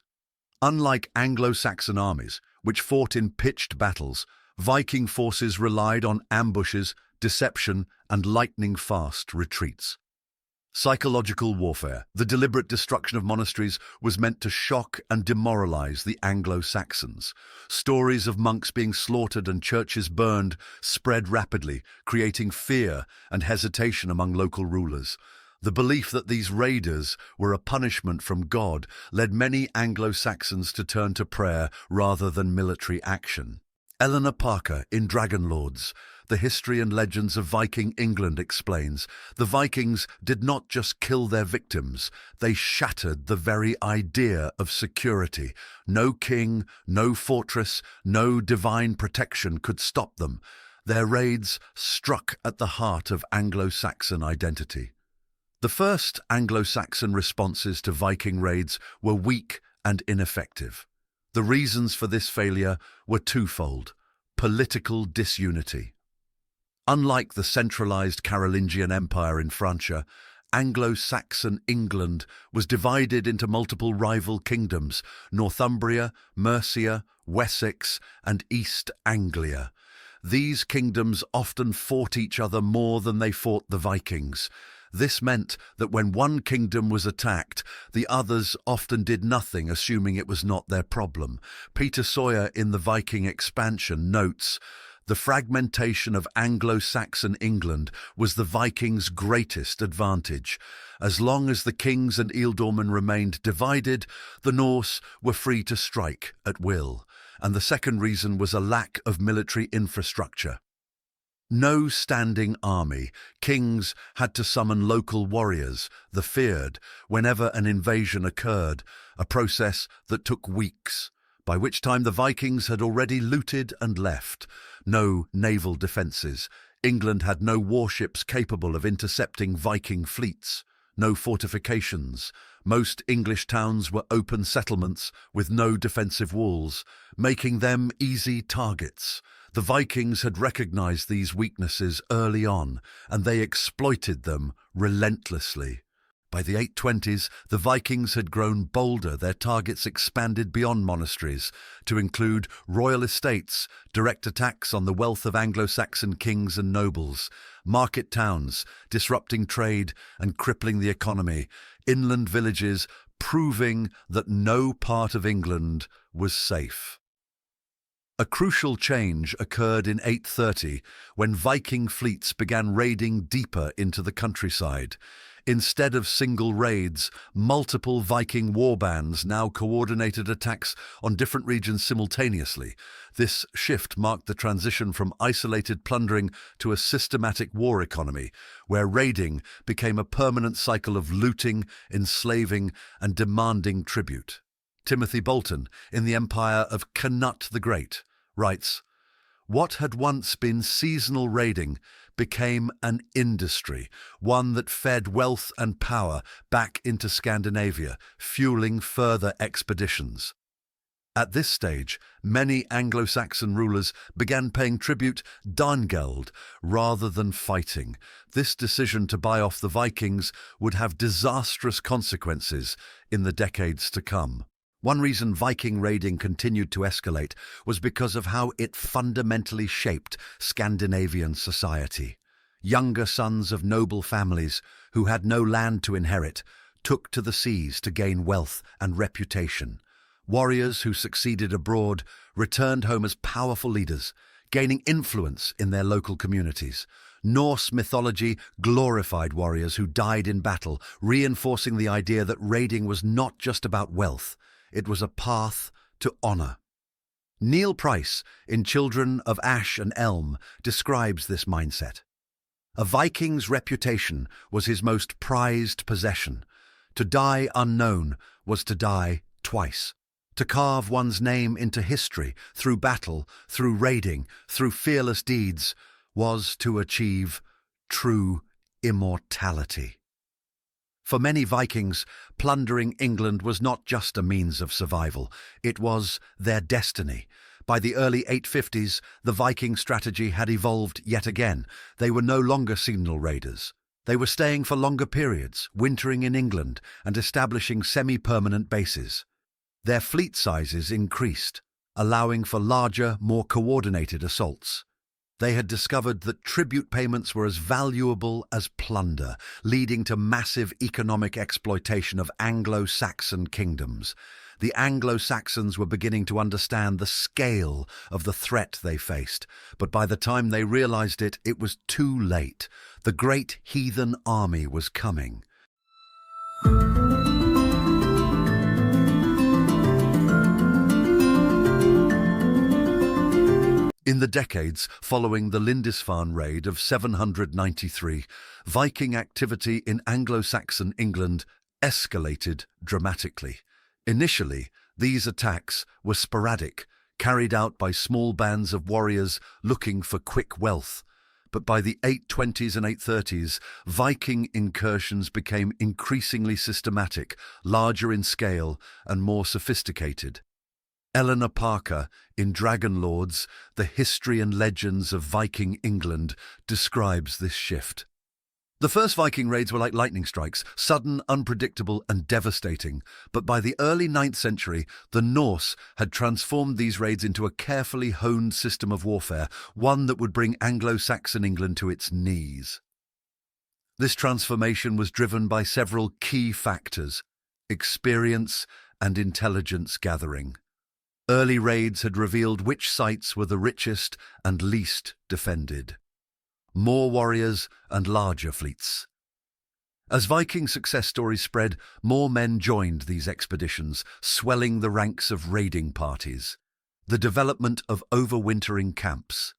Unlike Anglo-Saxon armies, which fought in pitched battles, Viking forces relied on ambushes, deception, and lightning-fast retreats. Psychological warfare. The deliberate destruction of monasteries was meant to shock and demoralize the Anglo-Saxons. Stories of monks being slaughtered and churches burned spread rapidly, creating fear and hesitation among local rulers. The belief that these raiders were a punishment from God led many Anglo-Saxons to turn to prayer rather than military action. Eleanor Parker, in Dragon Lords, The History and Legends of Viking England, explains, the Vikings did not just kill their victims, they shattered the very idea of security. No king, no fortress, no divine protection could stop them. Their raids struck at the heart of Anglo-Saxon identity. The first Anglo-Saxon responses to Viking raids were weak and ineffective. The reasons for this failure were twofold: political disunity. Unlike the centralized Carolingian Empire in Francia, Anglo-Saxon England was divided into multiple rival kingdoms: Northumbria, Mercia, Wessex, and East Anglia. These kingdoms often fought each other more than they fought the Vikings. This meant that when one kingdom was attacked, the others often did nothing, assuming it was not their problem. Peter Sawyer in The Viking Expansion notes, The fragmentation of Anglo-Saxon England was the Vikings' greatest advantage. As long as the kings and ealdormen remained divided, the Norse were free to strike at will, and the second reason was a lack of military infrastructure. No standing army, kings had to summon local warriors, the feared, whenever an invasion occurred, a process that took weeks, by which time the Vikings had already looted and left. No naval defences. England had no warships capable of intercepting Viking fleets, no fortifications. Most English towns were open settlements with no defensive walls, making them easy targets. The Vikings had recognised these weaknesses early on, and they exploited them relentlessly. By the 820s, the Vikings had grown bolder, their targets expanded beyond monasteries to include royal estates, direct attacks on the wealth of Anglo-Saxon kings and nobles, market towns, disrupting trade and crippling the economy, inland villages, proving that no part of England was safe. A crucial change occurred in 830 when Viking fleets began raiding deeper into the countryside. Instead of single raids, multiple Viking warbands now coordinated attacks on different regions simultaneously. This shift marked the transition from isolated plundering to a systematic war economy, where raiding became a permanent cycle of looting, enslaving, and demanding tribute. Timothy Bolton, in the Empire of Canute the Great, writes, "What had once been seasonal raiding became an industry, one that fed wealth and power back into Scandinavia, fueling further expeditions." At this stage, many Anglo-Saxon rulers began paying tribute Darngeld rather than fighting. This decision to buy off the Vikings would have disastrous consequences in the decades to come. One reason Viking raiding continued to escalate was because of how it fundamentally shaped Scandinavian society. Younger sons of noble families who had no land to inherit took to the seas to gain wealth and reputation. Warriors who succeeded abroad returned home as powerful leaders, gaining influence in their local communities. Norse mythology glorified warriors who died in battle, reinforcing the idea that raiding was not just about wealth. It was a path to honour. Neil Price, in Children of Ash and Elm, describes this mindset. A Viking's reputation was his most prized possession. To die unknown was to die twice. To carve one's name into history through battle, through raiding, through fearless deeds, was to achieve true immortality. For many Vikings, plundering England was not just a means of survival, it was their destiny. By the early 850s, the Viking strategy had evolved yet again. They were no longer seasonal raiders. They were staying for longer periods, wintering in England and establishing semi-permanent bases. Their fleet sizes increased, allowing for larger, more coordinated assaults. They had discovered that tribute payments were as valuable as plunder, leading to massive economic exploitation of Anglo-Saxon kingdoms. The Anglo-Saxons were beginning to understand the scale of the threat they faced, but by the time they realized it, it was too late. The great heathen army was coming. In the decades following the Lindisfarne raid of 793, Viking activity in Anglo-Saxon England escalated dramatically. Initially, these attacks were sporadic, carried out by small bands of warriors looking for quick wealth. But by the 820s and 830s, Viking incursions became increasingly systematic, larger in scale, and more sophisticated. Eleanor Parker, in Dragon Lords, The History and Legends of Viking England, describes this shift. The first Viking raids were like lightning strikes, sudden, unpredictable, and devastating. But by the early 9th century, the Norse had transformed these raids into a carefully honed system of warfare, one that would bring Anglo-Saxon England to its knees. This transformation was driven by several key factors: experience and intelligence gathering. Early raids had revealed which sites were the richest and least defended. More warriors and larger fleets. As Viking success stories spread, more men joined these expeditions, swelling the ranks of raiding parties. The development of overwintering camps.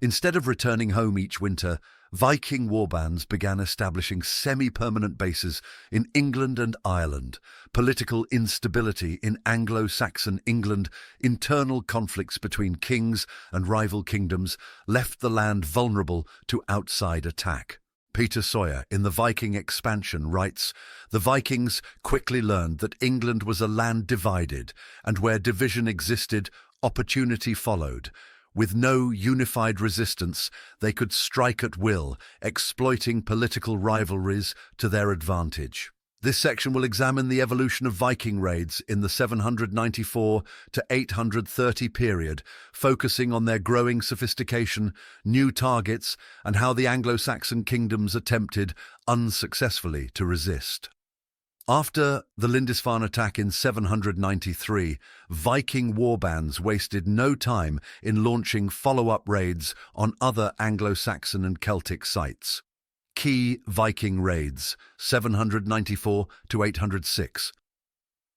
Instead of returning home each winter, Viking warbands began establishing semi-permanent bases in England and Ireland. Political instability in Anglo-Saxon England, internal conflicts between kings and rival kingdoms left the land vulnerable to outside attack. Peter Sawyer, in the Viking Expansion, writes, "The Vikings quickly learned that England was a land divided, and where division existed, opportunity followed. With no unified resistance, they could strike at will, exploiting political rivalries to their advantage." This section will examine the evolution of Viking raids in the 794 to 830 period, focusing on their growing sophistication, new targets, and how the Anglo-Saxon kingdoms attempted, unsuccessfully, to resist. After the Lindisfarne attack in 793, Viking warbands wasted no time in launching follow-up raids on other Anglo-Saxon and Celtic sites. Key Viking raids, 794 to 806.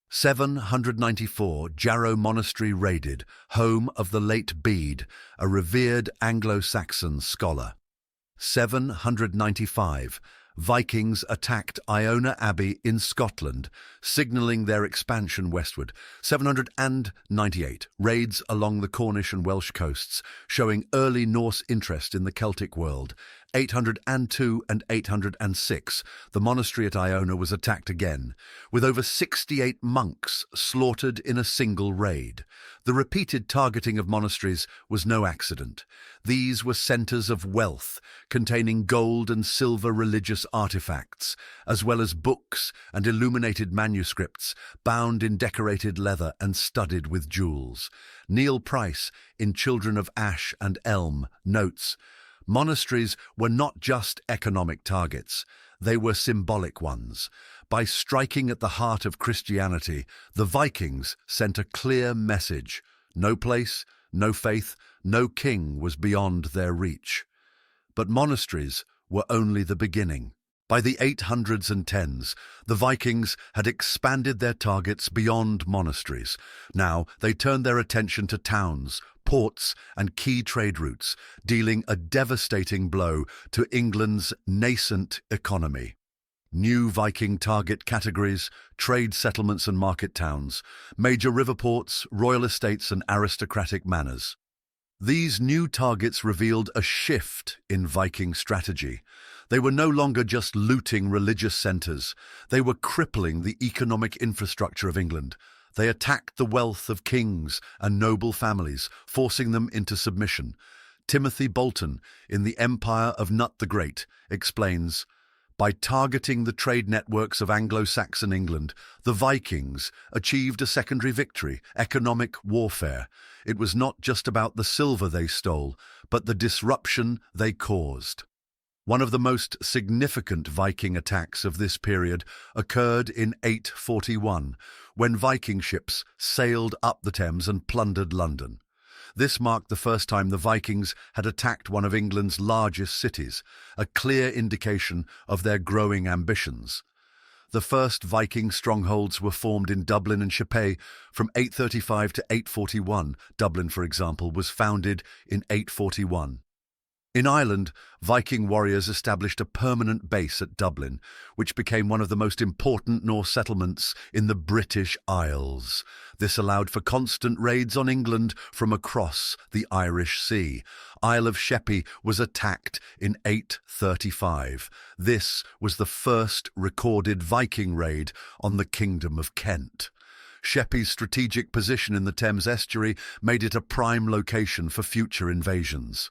794, Jarrow Monastery raided, home of the late Bede, a revered Anglo-Saxon scholar. 795, Vikings attacked Iona Abbey in Scotland, signalling their expansion westward. 798, raids along the Cornish and Welsh coasts, showing early Norse interest in the Celtic world. 802 and 806, the monastery at Iona was attacked again, with over 68 monks slaughtered in a single raid. The repeated targeting of monasteries was no accident. These were centres of wealth, containing gold and silver religious artifacts, as well as books and illuminated manuscripts, bound in decorated leather and studded with jewels. Neil Price, in Children of Ash and Elm, notes, "Monasteries were not just economic targets, they were symbolic ones. By striking at the heart of Christianity, the Vikings sent a clear message. No place, no faith, no king was beyond their reach." But monasteries were only the beginning. By the 800s and 10s, the Vikings had expanded their targets beyond monasteries. Now they turned their attention to towns, ports and key trade routes, dealing a devastating blow to England's nascent economy. New Viking target categories, trade settlements and market towns, major river ports, royal estates and aristocratic manors. These new targets revealed a shift in Viking strategy. They were no longer just looting religious centres. They were crippling the economic infrastructure of England. They attacked the wealth of kings and noble families, forcing them into submission. Timothy Bolton, in The Empire of Nut the Great, explains, "By targeting the trade networks of Anglo-Saxon England, the Vikings achieved a secondary victory, economic warfare. It was not just about the silver they stole, but the disruption they caused." One of the most significant Viking attacks of this period occurred in 841, when Viking ships sailed up the Thames and plundered London. This marked the first time the Vikings had attacked one of England's largest cities, a clear indication of their growing ambitions. The first Viking strongholds were formed in Dublin and Chepay from 835 to 841. Dublin, for example, was founded in 841. In Ireland, Viking warriors established a permanent base at Dublin, which became one of the most important Norse settlements in the British Isles. This allowed for constant raids on England from across the Irish Sea. Isle of Sheppey was attacked in 835. This was the first recorded Viking raid on the Kingdom of Kent. Sheppey's strategic position in the Thames estuary made it a prime location for future invasions.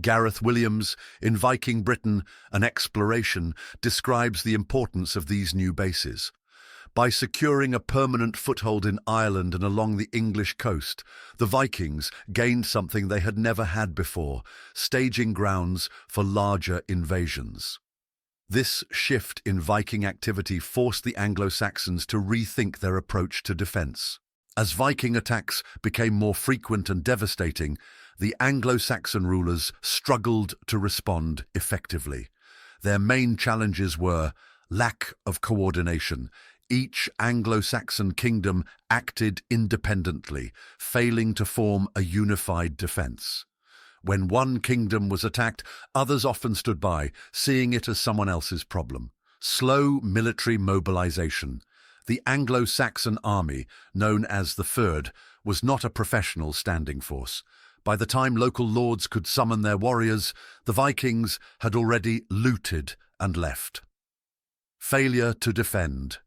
Gareth Williams, in Viking Britain, An Exploration, describes the importance of these new bases. By securing a permanent foothold in Ireland and along the English coast, the Vikings gained something they had never had before, staging grounds for larger invasions. This shift in Viking activity forced the Anglo-Saxons to rethink their approach to defence. As Viking attacks became more frequent and devastating, the Anglo-Saxon rulers struggled to respond effectively. Their main challenges were lack of coordination. Each Anglo-Saxon kingdom acted independently, failing to form a unified defence. When one kingdom was attacked, others often stood by, seeing it as someone else's problem. Slow military mobilization. The Anglo-Saxon army, known as the Fyrd, was not a professional standing force. By the time local lords could summon their warriors, the Vikings had already looted and left. Failure to defend.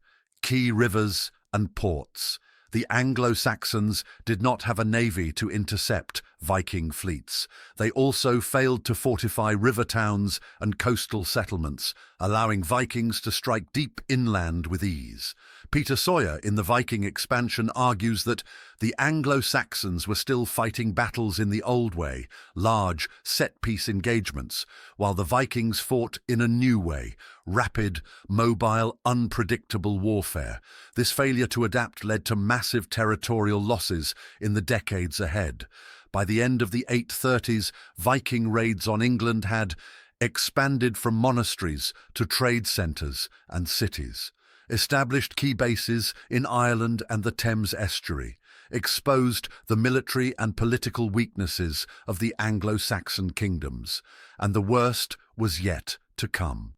Key rivers and ports. The Anglo-Saxons did not have a navy to intercept Viking fleets. They also failed to fortify river towns and coastal settlements, allowing Vikings to strike deep inland with ease. Peter Sawyer in the Viking expansion argues that the Anglo-Saxons were still fighting battles in the old way, large, set-piece engagements, while the Vikings fought in a new way, rapid, mobile, unpredictable warfare. This failure to adapt led to massive territorial losses in the decades ahead. By the end of the 830s, Viking raids on England had expanded from monasteries to trade centres and cities, established key bases in Ireland and the Thames estuary, exposed the military and political weaknesses of the Anglo-Saxon kingdoms, and the worst was yet to come.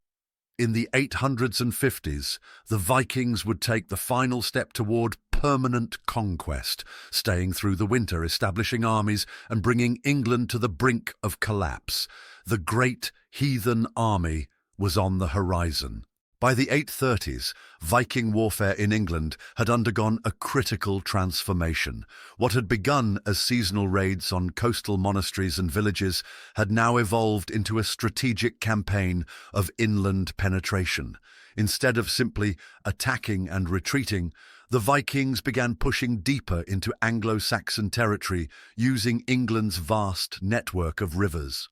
In the 800s and 50s, the Vikings would take the final step toward permanent conquest, staying through the winter, establishing armies and bringing England to the brink of collapse. The great heathen army was on the horizon. By the 830s, Viking warfare in England had undergone a critical transformation. What had begun as seasonal raids on coastal monasteries and villages had now evolved into a strategic campaign of inland penetration. Instead of simply attacking and retreating, the Vikings began pushing deeper into Anglo-Saxon territory using England's vast network of rivers.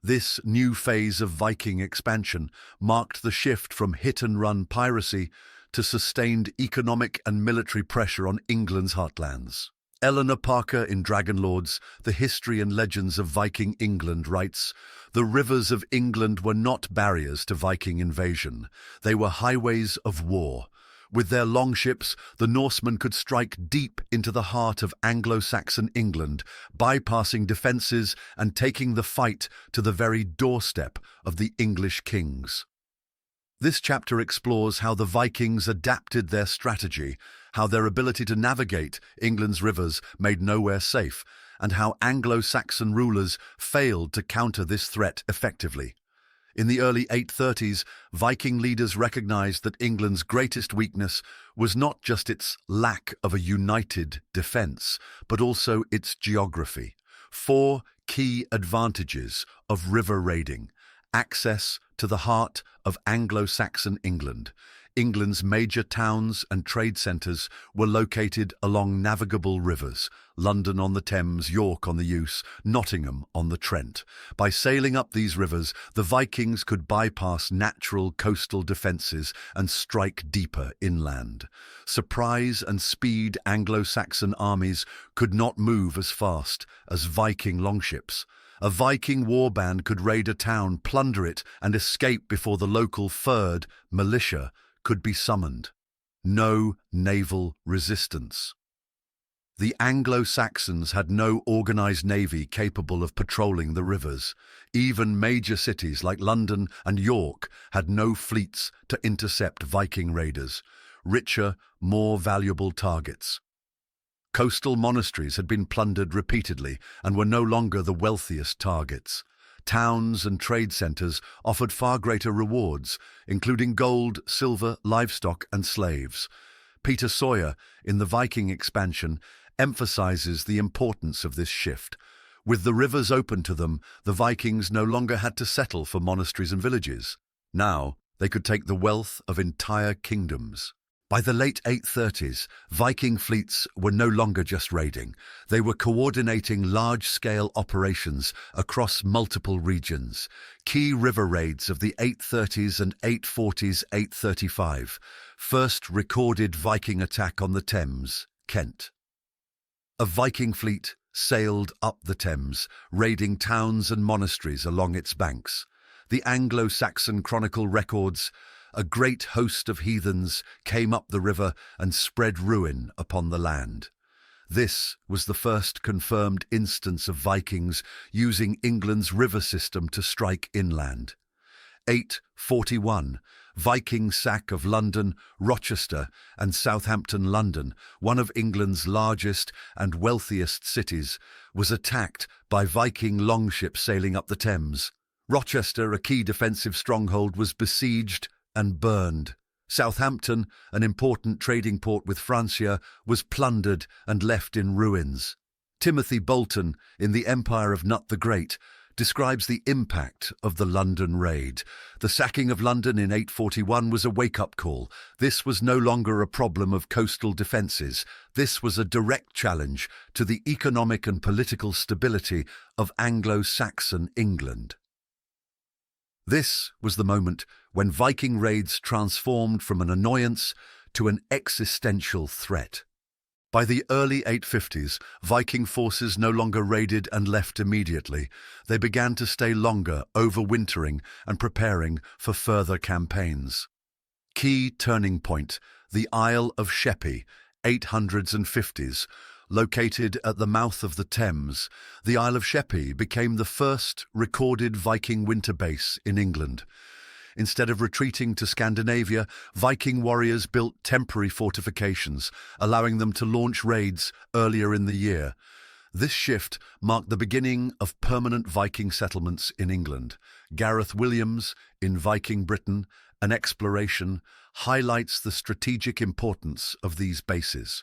This new phase of Viking expansion marked the shift from hit-and-run piracy to sustained economic and military pressure on England's heartlands. Eleanor Parker in Dragonlords, The History and Legends of Viking England writes, "The rivers of England were not barriers to Viking invasion. They were highways of war. With their longships, the Norsemen could strike deep into the heart of Anglo-Saxon England, bypassing defences and taking the fight to the very doorstep of the English kings." This chapter explores how the Vikings adapted their strategy, how their ability to navigate England's rivers made nowhere safe, and how Anglo-Saxon rulers failed to counter this threat effectively. In the early 830s, Viking leaders recognized that England's greatest weakness was not just its lack of a united defence, but also its geography. 4 key advantages of river raiding: access to the heart of Anglo-Saxon England. England's major towns and trade centres were located along navigable rivers: London on the Thames, York on the Ouse, Nottingham on the Trent. By sailing up these rivers, the Vikings could bypass natural coastal defences and strike deeper inland. Surprise and speed Anglo-Saxon armies could not move as fast as Viking longships. A Viking warband could raid a town, plunder it, and escape before the local Fyrd militia could be summoned. No naval resistance. The Anglo-Saxons had no organised navy capable of patrolling the rivers. Even major cities like London and York had no fleets to intercept Viking raiders. Richer, more valuable targets. Coastal monasteries had been plundered repeatedly and were no longer the wealthiest targets. Towns and trade centres offered far greater rewards, including gold, silver, livestock and slaves. Peter Sawyer, in the Viking expansion, emphasises the importance of this shift. With the rivers open to them, the Vikings no longer had to settle for monasteries and villages. Now, they could take the wealth of entire kingdoms. By the late 830s, Viking fleets were no longer just raiding. They were coordinating large-scale operations across multiple regions. Key river raids of the 830s and 840s-835. First recorded Viking attack on the Thames, Kent. A Viking fleet sailed up the Thames, raiding towns and monasteries along its banks. The Anglo-Saxon chronicle records, "A great host of heathens came up the river and spread ruin upon the land." This was the first confirmed instance of Vikings using England's river system to strike inland. 841, Viking sack of London, Rochester and Southampton, London, one of England's largest and wealthiest cities, was attacked by Viking longships sailing up the Thames. Rochester, a key defensive stronghold, was besieged and burned. Southampton, an important trading port with Francia, was plundered and left in ruins. Timothy Bolton, in The Empire of Nut the Great, describes the impact of the London raid. The sacking of London in 841 was a wake-up call. This was no longer a problem of coastal defences. This was a direct challenge to the economic and political stability of Anglo-Saxon England. This was the moment when Viking raids transformed from an annoyance to an existential threat. By the early 850s, Viking forces no longer raided and left immediately. They began to stay longer, overwintering and preparing for further campaigns. Key turning point, the Isle of Sheppey, 800s and 50s. Located at the mouth of the Thames, the Isle of Sheppey became the first recorded Viking winter base in England. Instead of retreating to Scandinavia, Viking warriors built temporary fortifications, allowing them to launch raids earlier in the year. This shift marked the beginning of permanent Viking settlements in England. Gareth Williams, in Viking Britain, An Exploration, highlights the strategic importance of these bases.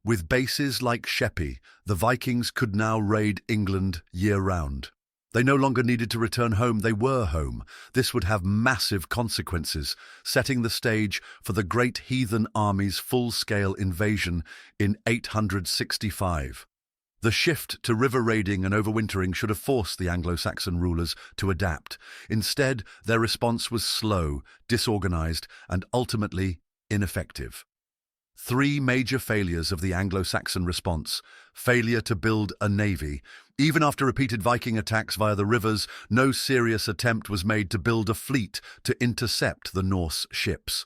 With bases like Sheppey, the Vikings could now raid England year-round. They no longer needed to return home, they were home. This would have massive consequences, setting the stage for the Great Heathen Army's full-scale invasion in 865. The shift to river raiding and overwintering should have forced the Anglo-Saxon rulers to adapt. Instead, their response was slow, disorganized, and ultimately ineffective. Three major failures of the Anglo-Saxon response. Failure to build a navy. Even after repeated Viking attacks via the rivers, no serious attempt was made to build a fleet to intercept the Norse ships.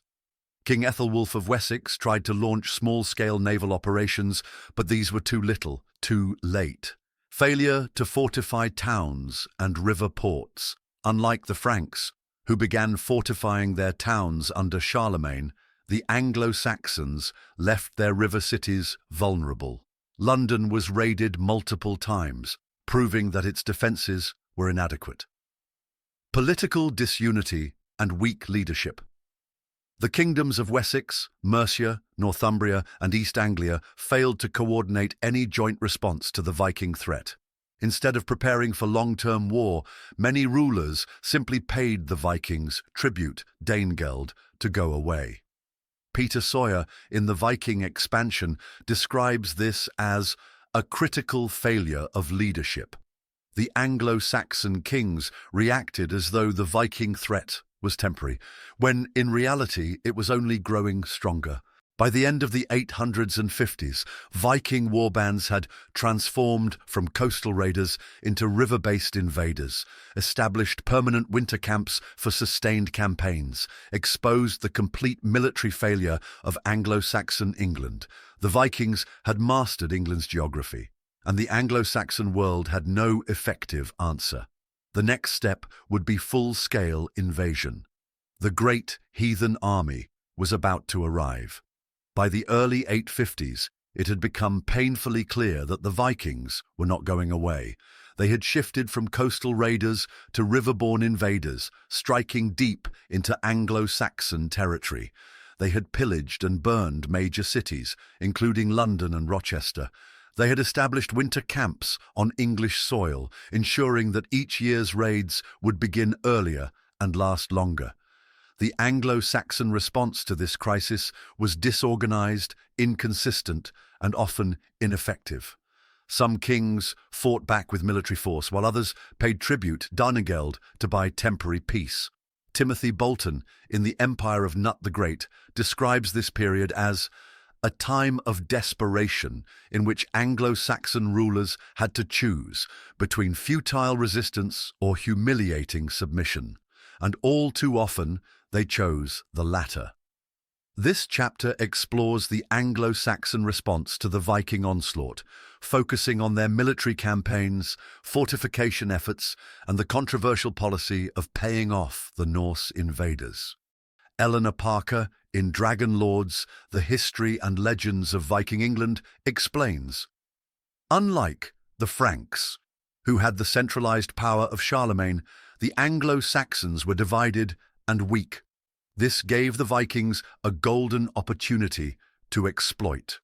King Ethelwulf of Wessex tried to launch small-scale naval operations, but these were too little, too late. Failure to fortify towns and river ports. Unlike the Franks, who began fortifying their towns under Charlemagne, the Anglo-Saxons left their river cities vulnerable. London was raided multiple times, proving that its defences were inadequate. Political disunity and weak leadership. The kingdoms of Wessex, Mercia, Northumbria, and East Anglia failed to coordinate any joint response to the Viking threat. Instead of preparing for long-term war, many rulers simply paid the Vikings tribute, Danegeld, to go away. Peter Sawyer, in The Viking Expansion, describes this as a critical failure of leadership. The Anglo-Saxon kings reacted as though the Viking threat was temporary, when in reality it was only growing stronger. By the end of the 800s and 50s, Viking warbands had transformed from coastal raiders into river-based invaders, established permanent winter camps for sustained campaigns, exposed the complete military failure of Anglo-Saxon England. The Vikings had mastered England's geography, and the Anglo-Saxon world had no effective answer. The next step would be full-scale invasion. The Great Heathen Army was about to arrive. By the early 850s, it had become painfully clear that the Vikings were not going away. They had shifted from coastal raiders to riverborne invaders, striking deep into Anglo-Saxon territory. They had pillaged and burned major cities, including London and Rochester. They had established winter camps on English soil, ensuring that each year's raids would begin earlier and last longer. The Anglo-Saxon response to this crisis was disorganized, inconsistent, and often ineffective. Some kings fought back with military force, while others paid tribute, Danegeld, to buy temporary peace. Timothy Bolton, in The Empire of Nut the Great, describes this period as a time of desperation in which Anglo-Saxon rulers had to choose between futile resistance or humiliating submission, and all too often they chose the latter. This chapter explores the Anglo-Saxon response to the Viking onslaught, focusing on their military campaigns, fortification efforts, and the controversial policy of paying off the Norse invaders. Eleanor Parker, in Dragon Lords, The History and Legends of Viking England, explains, unlike the Franks, who had the centralized power of Charlemagne, the Anglo-Saxons were divided and weak. This gave the Vikings a golden opportunity to exploit.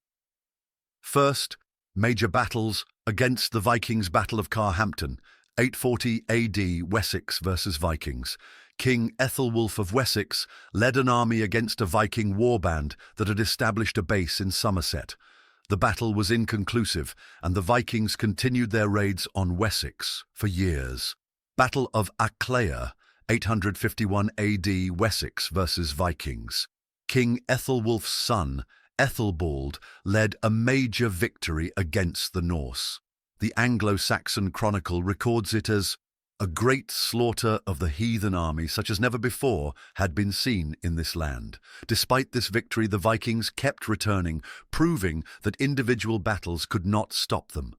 First, major battles against the Vikings' Battle of Carhampton, 840 AD, Wessex versus Vikings. King Ethelwulf of Wessex led an army against a Viking warband that had established a base in Somerset. The battle was inconclusive, and the Vikings continued their raids on Wessex for years. Battle of Aclea, 851 AD, Wessex versus Vikings. King Ethelwulf's son, Ethelbald, led a major victory against the Norse. The Anglo-Saxon chronicle records it as a great slaughter of the heathen army such as never before had been seen in this land. Despite this victory, the Vikings kept returning, proving that individual battles could not stop them.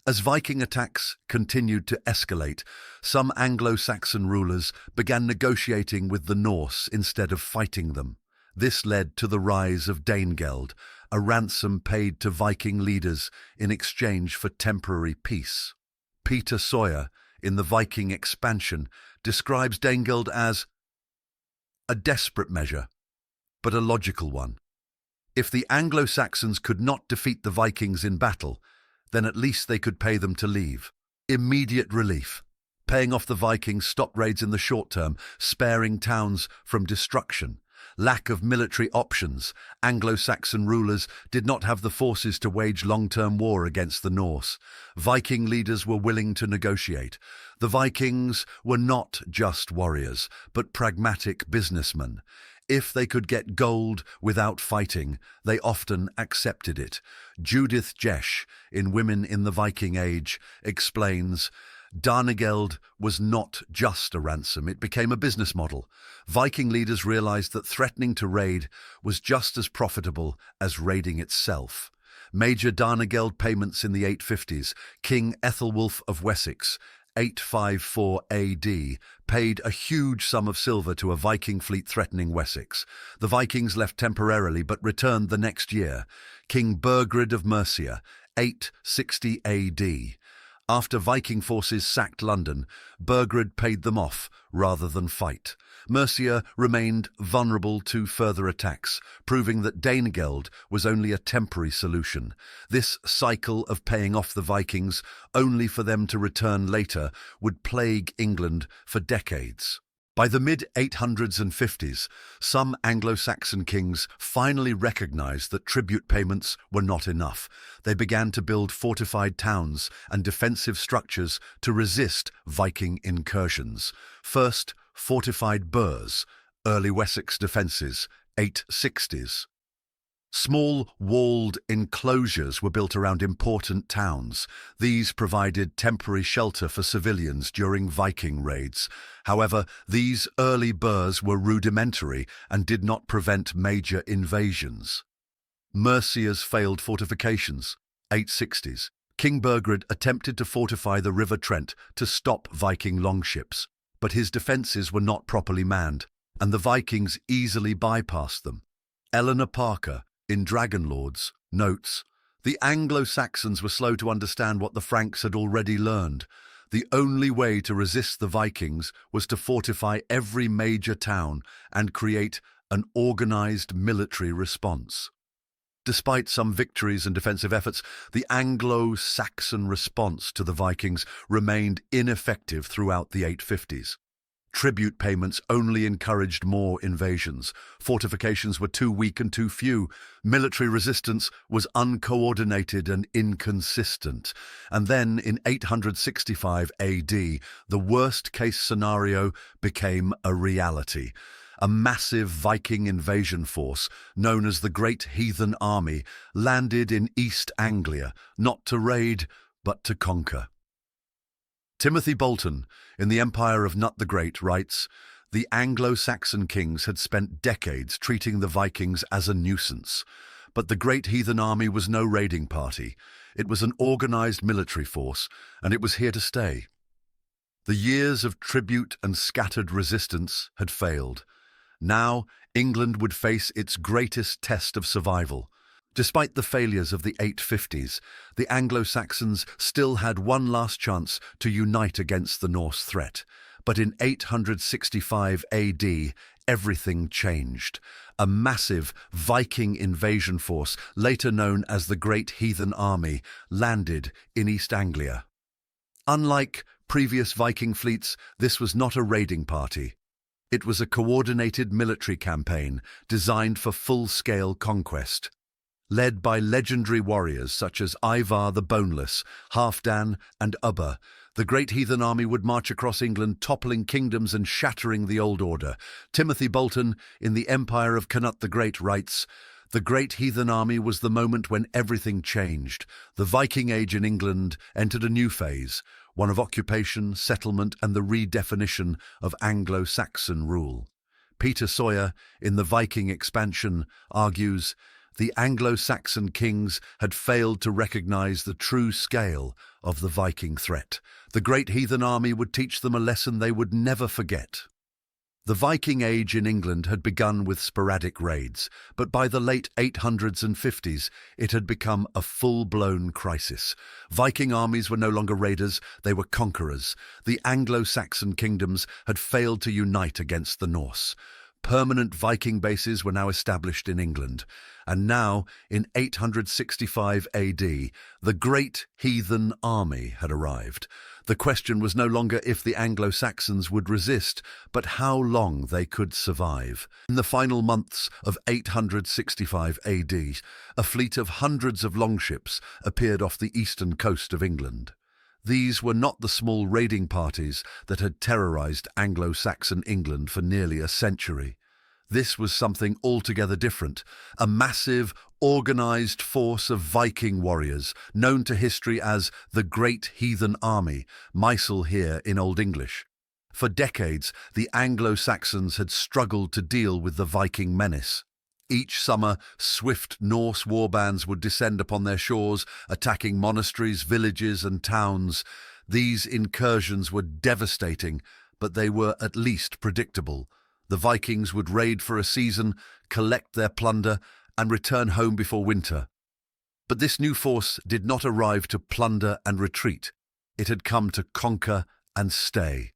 As Viking attacks continued to escalate, some Anglo-Saxon rulers began negotiating with the Norse instead of fighting them. This led to the rise of Danegeld, a ransom paid to Viking leaders in exchange for temporary peace. Peter Sawyer, in The Viking Expansion, describes Danegeld as a desperate measure, but a logical one. If the Anglo-Saxons could not defeat the Vikings in battle, then at least they could pay them to leave. Immediate relief. Paying off the Vikings stopped raids in the short term, sparing towns from destruction. Lack of military options. Anglo-Saxon rulers did not have the forces to wage long-term war against the Norse. Viking leaders were willing to negotiate. The Vikings were not just warriors, but pragmatic businessmen. If they could get gold without fighting, they often accepted it. Judith Jesch, in Women in the Viking Age, explains, Danegeld was not just a ransom, it became a business model. Viking leaders realized that threatening to raid was just as profitable as raiding itself. Major Danegeld payments in the 850s, King Ethelwulf of Wessex, 854 AD, paid a huge sum of silver to a Viking fleet threatening Wessex. The Vikings left temporarily but returned the next year. King Burgred of Mercia, 860 AD. After Viking forces sacked London, Burgred paid them off rather than fight. Mercia remained vulnerable to further attacks, proving that Danegeld was only a temporary solution. This cycle of paying off the Vikings, only for them to return later, would plague England for decades. By the mid-800s and 50s, some Anglo-Saxon kings finally recognized that tribute payments were not enough. They began to build fortified towns and defensive structures to resist Viking incursions. First, fortified burhs, early Wessex defences, 860s. Small walled enclosures were built around important towns. These provided temporary shelter for civilians during Viking raids. However, these early burhs were rudimentary and did not prevent major invasions. Mercia's failed fortifications, 860s. King Burgred attempted to fortify the River Trent to stop Viking longships, but his defences were not properly manned, and the Vikings easily bypassed them. Eleanor Parker, in Dragon Lords, notes, the Anglo-Saxons were slow to understand what the Franks had already learned. The only way to resist the Vikings was to fortify every major town and create an organized military response. Despite some victories and defensive efforts, the Anglo-Saxon response to the Vikings remained ineffective throughout the 850s. Tribute payments only encouraged more invasions. Fortifications were too weak and too few. Military resistance was uncoordinated and inconsistent. And then, in 865 AD, the worst-case scenario became a reality. a massive Viking invasion force known as the Great Heathen Army landed in East Anglia, not to raid, but to conquer. Timothy Bolton, in the Empire of Nut the Great, writes, "The Anglo-Saxon kings had spent decades treating the Vikings as a nuisance, but the Great Heathen Army was no raiding party. It was an organized military force, and it was here to stay." The years of tribute and scattered resistance had failed. Now, England would face its greatest test of survival. Despite the failures of the 850s, the Anglo-Saxons still had one last chance to unite against the Norse threat. But in 865 AD, everything changed. A massive Viking invasion force, later known as the Great Heathen Army, landed in East Anglia. Unlike previous Viking fleets, this was not a raiding party. It was a coordinated military campaign designed for full-scale conquest. Led by legendary warriors such as Ivar the Boneless, Halfdan, and Ubba, the Great Heathen Army would march across England, toppling kingdoms and shattering the old order. Timothy Bolton, in the Empire of Canute the Great, writes, "The Great Heathen Army was the moment when everything changed. The Viking Age in England entered a new phase, one of occupation, settlement, and the redefinition of Anglo-Saxon rule." Peter Sawyer, in The Viking Expansion, argues, "The Anglo-Saxon kings had failed to recognize the true scale of the Viking threat. The Great Heathen Army would teach them a lesson they would never forget." The Viking Age in England had begun with sporadic raids, but by the late 800s and 50s, it had become a full-blown crisis. Viking armies were no longer raiders, they were conquerors. The Anglo-Saxon kingdoms had failed to unite against the Norse. Permanent Viking bases were now established in England. And now, in 865 AD, the Great Heathen Army had arrived. The question was no longer if the Anglo-Saxons would resist, but how long they could survive. In the final months of 865 AD, a fleet of hundreds of longships appeared off the eastern coast of England. These were not the small raiding parties that had terrorized Anglo-Saxon England for nearly a century. This was something altogether different, a massive, organized force of Viking warriors, known to history as the Great Heathen Army, Mysel here in Old English. For decades, the Anglo-Saxons had struggled to deal with the Viking menace. Each summer, swift Norse warbands would descend upon their shores, attacking monasteries, villages, and towns. These incursions were devastating, but they were at least predictable. The Vikings would raid for a season, collect their plunder, and return home before winter. But this new force did not arrive to plunder and retreat. It had come to conquer and stay.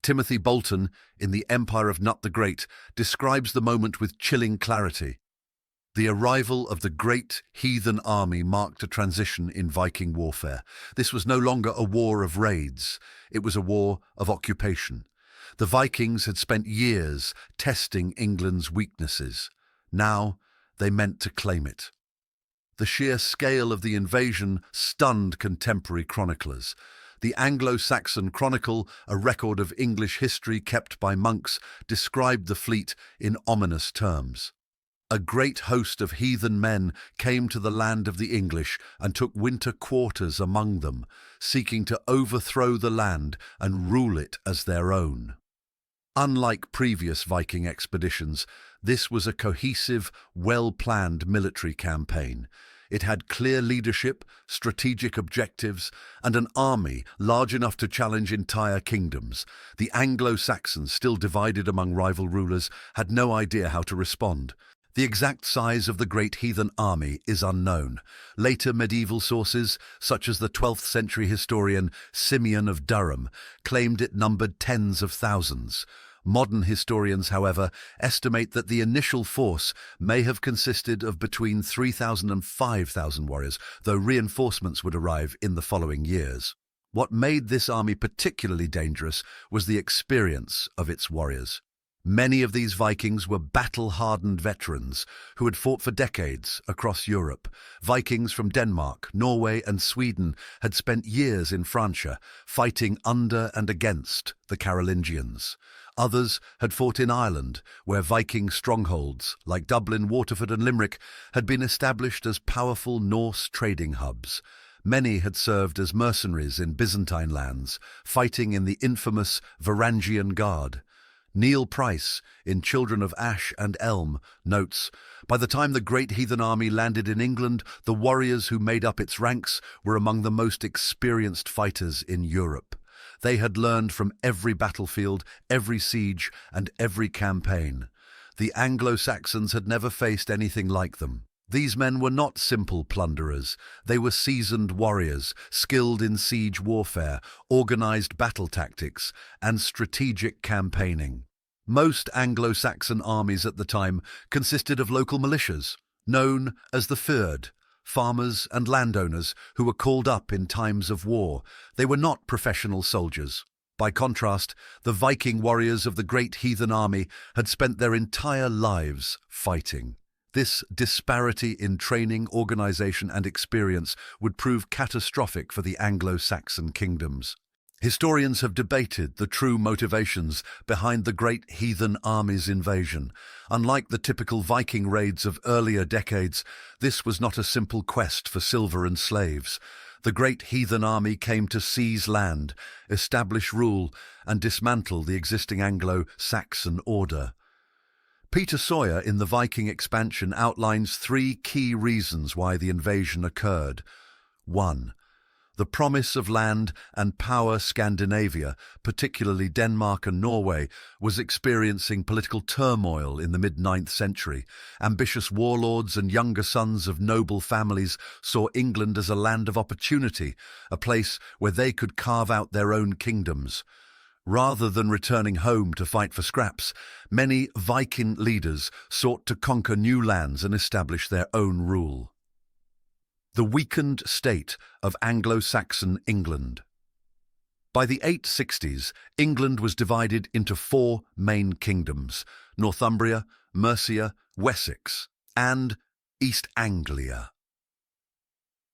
Timothy Bolton, in The Empire of Nut the Great, describes the moment with chilling clarity. The arrival of the Great Heathen Army marked a transition in Viking warfare. This was no longer a war of raids. It was a war of occupation. The Vikings had spent years testing England's weaknesses. Now they meant to claim it. The sheer scale of the invasion stunned contemporary chroniclers. The Anglo-Saxon Chronicle, a record of English history kept by monks, described the fleet in ominous terms. A great host of heathen men came to the land of the English and took winter quarters among them, seeking to overthrow the land and rule it as their own. Unlike previous Viking expeditions, this was a cohesive, well-planned military campaign. It had clear leadership, strategic objectives, and an army large enough to challenge entire kingdoms. The Anglo-Saxons, still divided among rival rulers, had no idea how to respond. The exact size of the Great Heathen Army is unknown. Later medieval sources, such as the 12th century historian Simeon of Durham, claimed it numbered tens of thousands. Modern historians, however, estimate that the initial force may have consisted of between 3,000 and 5,000 warriors, though reinforcements would arrive in the following years. What made this army particularly dangerous was the experience of its warriors. Many of these Vikings were battle-hardened veterans who had fought for decades across Europe. Vikings from Denmark, Norway, and Sweden had spent years in Francia, fighting under and against the Carolingians. Others had fought in Ireland, where Viking strongholds, like Dublin, Waterford and Limerick, had been established as powerful Norse trading hubs. Many had served as mercenaries in Byzantine lands, fighting in the infamous Verangian Guard. Neil Price, in Children of Ash and Elm, notes, "By the time the great heathen army landed in England, the warriors who made up its ranks were among the most experienced fighters in Europe. They had learned from every battlefield, every siege, and every campaign. The Anglo-Saxons had never faced anything like them. These men were not simple plunderers. They were seasoned warriors, skilled in siege warfare, organized battle tactics, and strategic campaigning." Most Anglo-Saxon armies at the time consisted of local militias, known as the fyrd, farmers and landowners who were called up in times of war. They were not professional soldiers. By contrast, the Viking warriors of the great heathen army had spent their entire lives fighting. This disparity in training, organization and experience would prove catastrophic for the Anglo-Saxon kingdoms. Historians have debated the true motivations behind the great heathen army's invasion. Unlike the typical Viking raids of earlier decades, this was not a simple quest for silver and slaves. The great heathen army came to seize land, establish rule, and dismantle the existing Anglo-Saxon order. Peter Sawyer in the Viking expansion outlines 3 key reasons why the invasion occurred. 1. The promise of land and power. Scandinavia, particularly Denmark and Norway, was experiencing political turmoil in the mid-9th century. Ambitious warlords and younger sons of noble families saw England as a land of opportunity, a place where they could carve out their own kingdoms. Rather than returning home to fight for scraps, many Viking leaders sought to conquer new lands and establish their own rule. The weakened state of Anglo-Saxon England. By the 860s, England was divided into 4 main kingdoms: Northumbria, Mercia, Wessex, and East Anglia.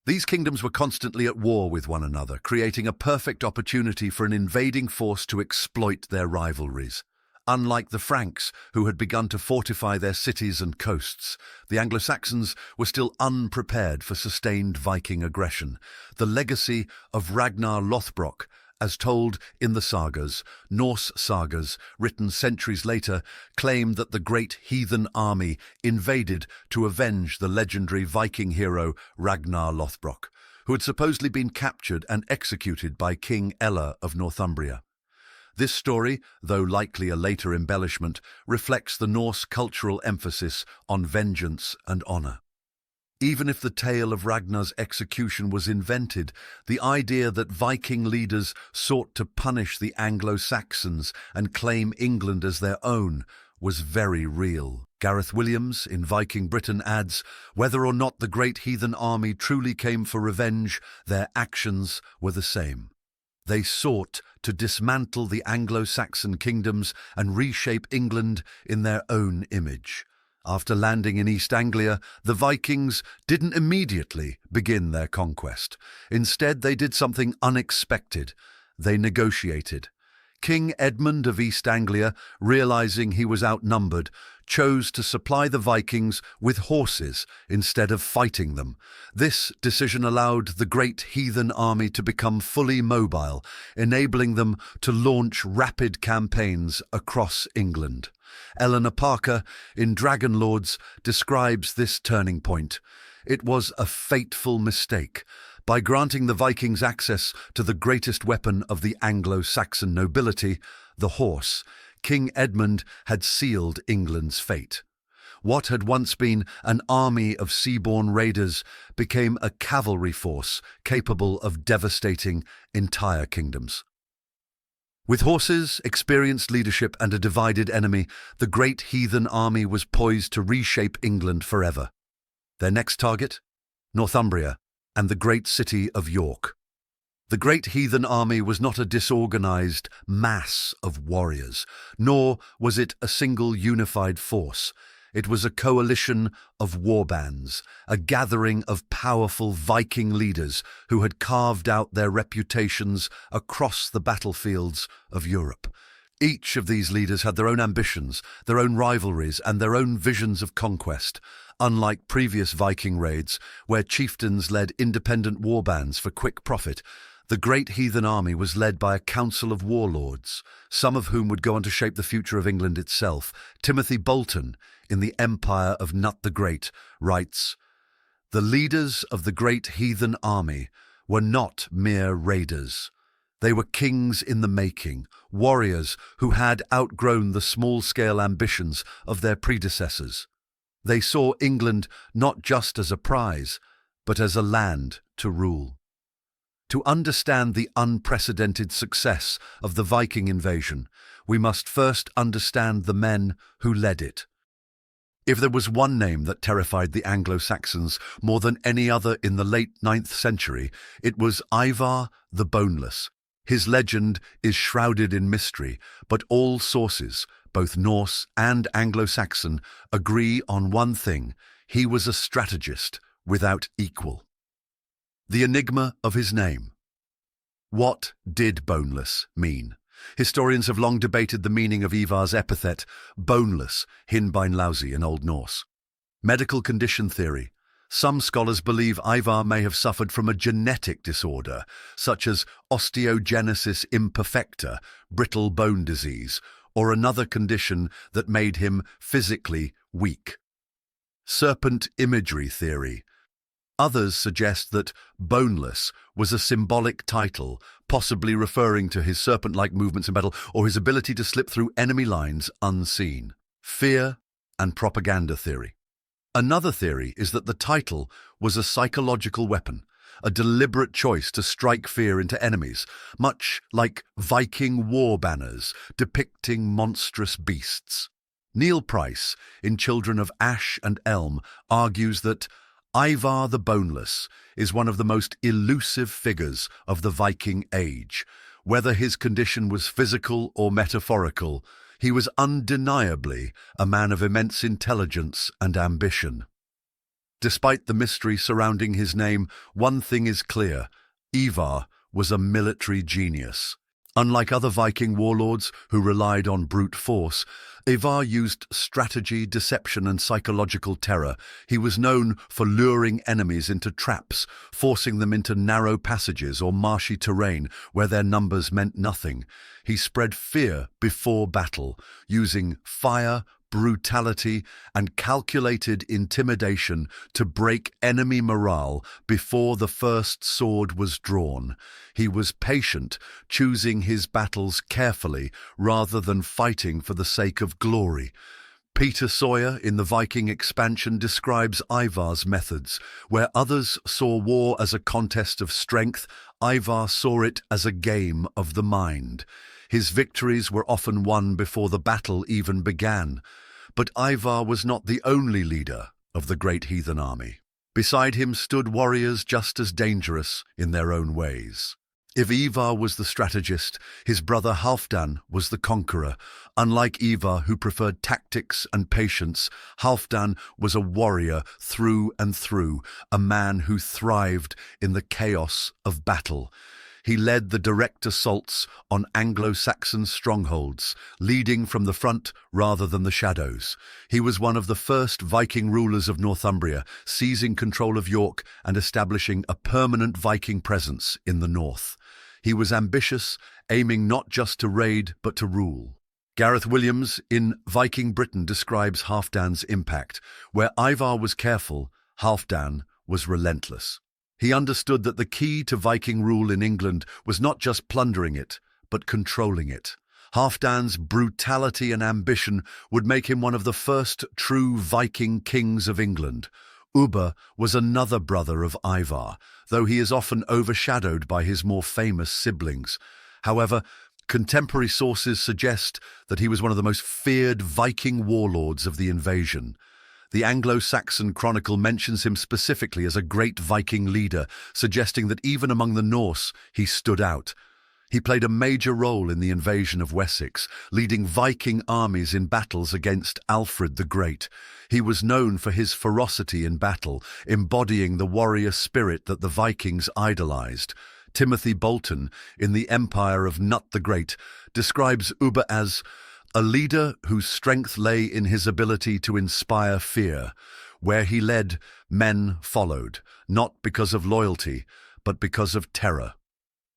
These kingdoms were constantly at war with one another, creating a perfect opportunity for an invading force to exploit their rivalries. Unlike the Franks, who had begun to fortify their cities and coasts, the Anglo-Saxons were still unprepared for sustained Viking aggression. The legacy of Ragnar Lothbrok, as told in the sagas, Norse sagas, written centuries later, claimed that the great heathen army invaded to avenge the legendary Viking hero Ragnar Lothbrok, who had supposedly been captured and executed by King Ella of Northumbria. This story, though likely a later embellishment, reflects the Norse cultural emphasis on vengeance and honour. Even if the tale of Ragnar's execution was invented, the idea that Viking leaders sought to punish the Anglo-Saxons and claim England as their own was very real. Gareth Williams in Viking Britain adds, "Whether or not the great heathen army truly came for revenge, their actions were the same. They sought to dismantle the Anglo-Saxon kingdoms and reshape England in their own image." After landing in East Anglia, the Vikings didn't immediately begin their conquest. Instead, they did something unexpected. They negotiated. King Edmund of East Anglia, realizing he was outnumbered, chose to supply the Vikings with horses instead of fighting them. This decision allowed the great heathen army to become fully mobile, enabling them to launch rapid campaigns across England. Eleanor Parker, in Dragon Lords, describes this turning point. "It was a fateful mistake. By granting the Vikings access to the greatest weapon of the Anglo-Saxon nobility, the horse, King Edmund had sealed England's fate. What had once been an army of sea-borne raiders became a cavalry force capable of devastating entire kingdoms." With horses, experienced leadership and a divided enemy, the great heathen army was poised to reshape England forever. Their next target? Northumbria and the great city of York. The great heathen army was not a disorganized mass of warriors, nor was it a single unified force. It was a coalition of warbands, a gathering of powerful Viking leaders who had carved out their reputations across the battlefields of Europe. Each of these leaders had their own ambitions, their own rivalries, and their own visions of conquest, unlike previous Viking raids, where chieftains led independent warbands for quick profit. The great heathen army was led by a council of warlords, some of whom would go on to shape the future of England itself. Timothy Bolton, in The Empire of Nut the Great, writes, "The leaders of the great heathen army were not mere raiders. They were kings in the making, warriors who had outgrown the small-scale ambitions of their predecessors. They saw England not just as a prize, but as a land to rule." To understand the unprecedented success of the Viking invasion, we must first understand the men who led it. If there was one name that terrified the Anglo-Saxons more than any other in the late 9th century, it was Ivar the Boneless. His legend is shrouded in mystery, but all sources, both Norse and Anglo-Saxon, agree on one thing: he was a strategist without equal. The enigma of his name. What did boneless mean? Historians have long debated the meaning of Ivar's epithet, boneless, hinbeinlausi in Old Norse. Medical condition theory. Some scholars believe Ivar may have suffered from a genetic disorder, such as osteogenesis imperfecta, brittle bone disease, or another condition that made him physically weak. Serpent imagery theory. Others suggest that boneless was a symbolic title, possibly referring to his serpent-like movements in battle or his ability to slip through enemy lines unseen. Fear and propaganda theory. Another theory is that the title was a psychological weapon, a deliberate choice to strike fear into enemies, much like Viking war banners depicting monstrous beasts. Neil Price, in Children of Ash and Elm, argues that Ivar the Boneless is one of the most elusive figures of the Viking age. Whether his condition was physical or metaphorical, he was undeniably a man of immense intelligence and ambition. Despite the mystery surrounding his name, one thing is clear: Ivar was a military genius. Unlike other Viking warlords who relied on brute force, Ivar used strategy, deception, and psychological terror. He was known for luring enemies into traps, forcing them into narrow passages or marshy terrain where their numbers meant nothing. He spread fear before battle, using fire, brutality, and calculated intimidation to break enemy morale before the first sword was drawn. He was patient, choosing his battles carefully rather than fighting for the sake of glory. Peter Sawyer in the Viking expansion describes Ivar's methods. Where others saw war as a contest of strength, Ivar saw it as a game of the mind. His victories were often won before the battle even began. But Ivar was not the only leader of the great heathen army. Beside him stood warriors just as dangerous in their own ways. If Ivar was the strategist, his brother Halfdan was the conqueror. Unlike Ivar, who preferred tactics and patience, Halfdan was a warrior through and through, a man who thrived in the chaos of battle. He led the direct assaults on Anglo-Saxon strongholds, leading from the front rather than the shadows. He was one of the first Viking rulers of Northumbria, seizing control of York and establishing a permanent Viking presence in the north. He was ambitious, aiming not just to raid but to rule. Gareth Williams in Viking Britain describes Halfdan's impact. Where Ivar was careful, Halfdan was relentless. He understood that the key to Viking rule in England was not just plundering it, but controlling it. Halfdan's brutality and ambition would make him one of the first true Viking kings of England. Ubba was another brother of Ivar, though he is often overshadowed by his more famous siblings. However, contemporary sources suggest that he was one of the most feared Viking warlords of the invasion. The Anglo-Saxon chronicle mentions him specifically as a great Viking leader, suggesting that even among the Norse he stood out. He played a major role in the invasion of Wessex, leading Viking armies in battles against Alfred the Great. He was known for his ferocity in battle, embodying the warrior spirit that the Vikings idolized. Timothy Bolton, in The Empire of Nut the Great, describes Ubba as a leader whose strength lay in his ability to inspire fear. Where he led, men followed, not because of loyalty, but because of terror.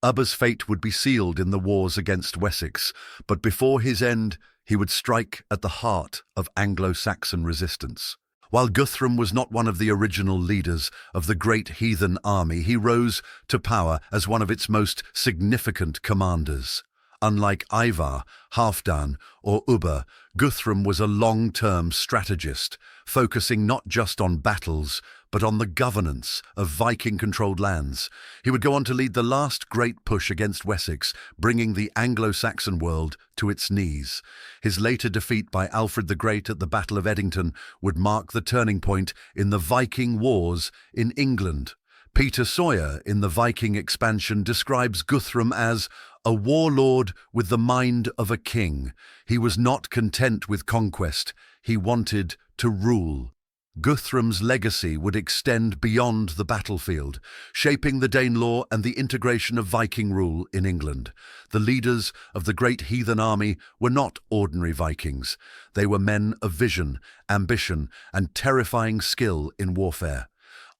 Ubba's fate would be sealed in the wars against Wessex, but before his end, he would strike at the heart of Anglo-Saxon resistance. While Guthrum was not one of the original leaders of the great heathen army, he rose to power as one of its most significant commanders. Unlike Ivar, Halfdan, or Ubba, Guthrum was a long-term strategist, focusing not just on battles, but on the governance of Viking-controlled lands. He would go on to lead the last great push against Wessex, bringing the Anglo-Saxon world to its knees. His later defeat by Alfred the Great at the Battle of Edington would mark the turning point in the Viking Wars in England. Peter Sawyer, in the Viking expansion, describes Guthrum as a warlord with the mind of a king. He was not content with conquest. He wanted to rule. Guthrum's legacy would extend beyond the battlefield, shaping the Danelaw and the integration of Viking rule in England. The leaders of the great heathen army were not ordinary Vikings. They were men of vision, ambition, and terrifying skill in warfare.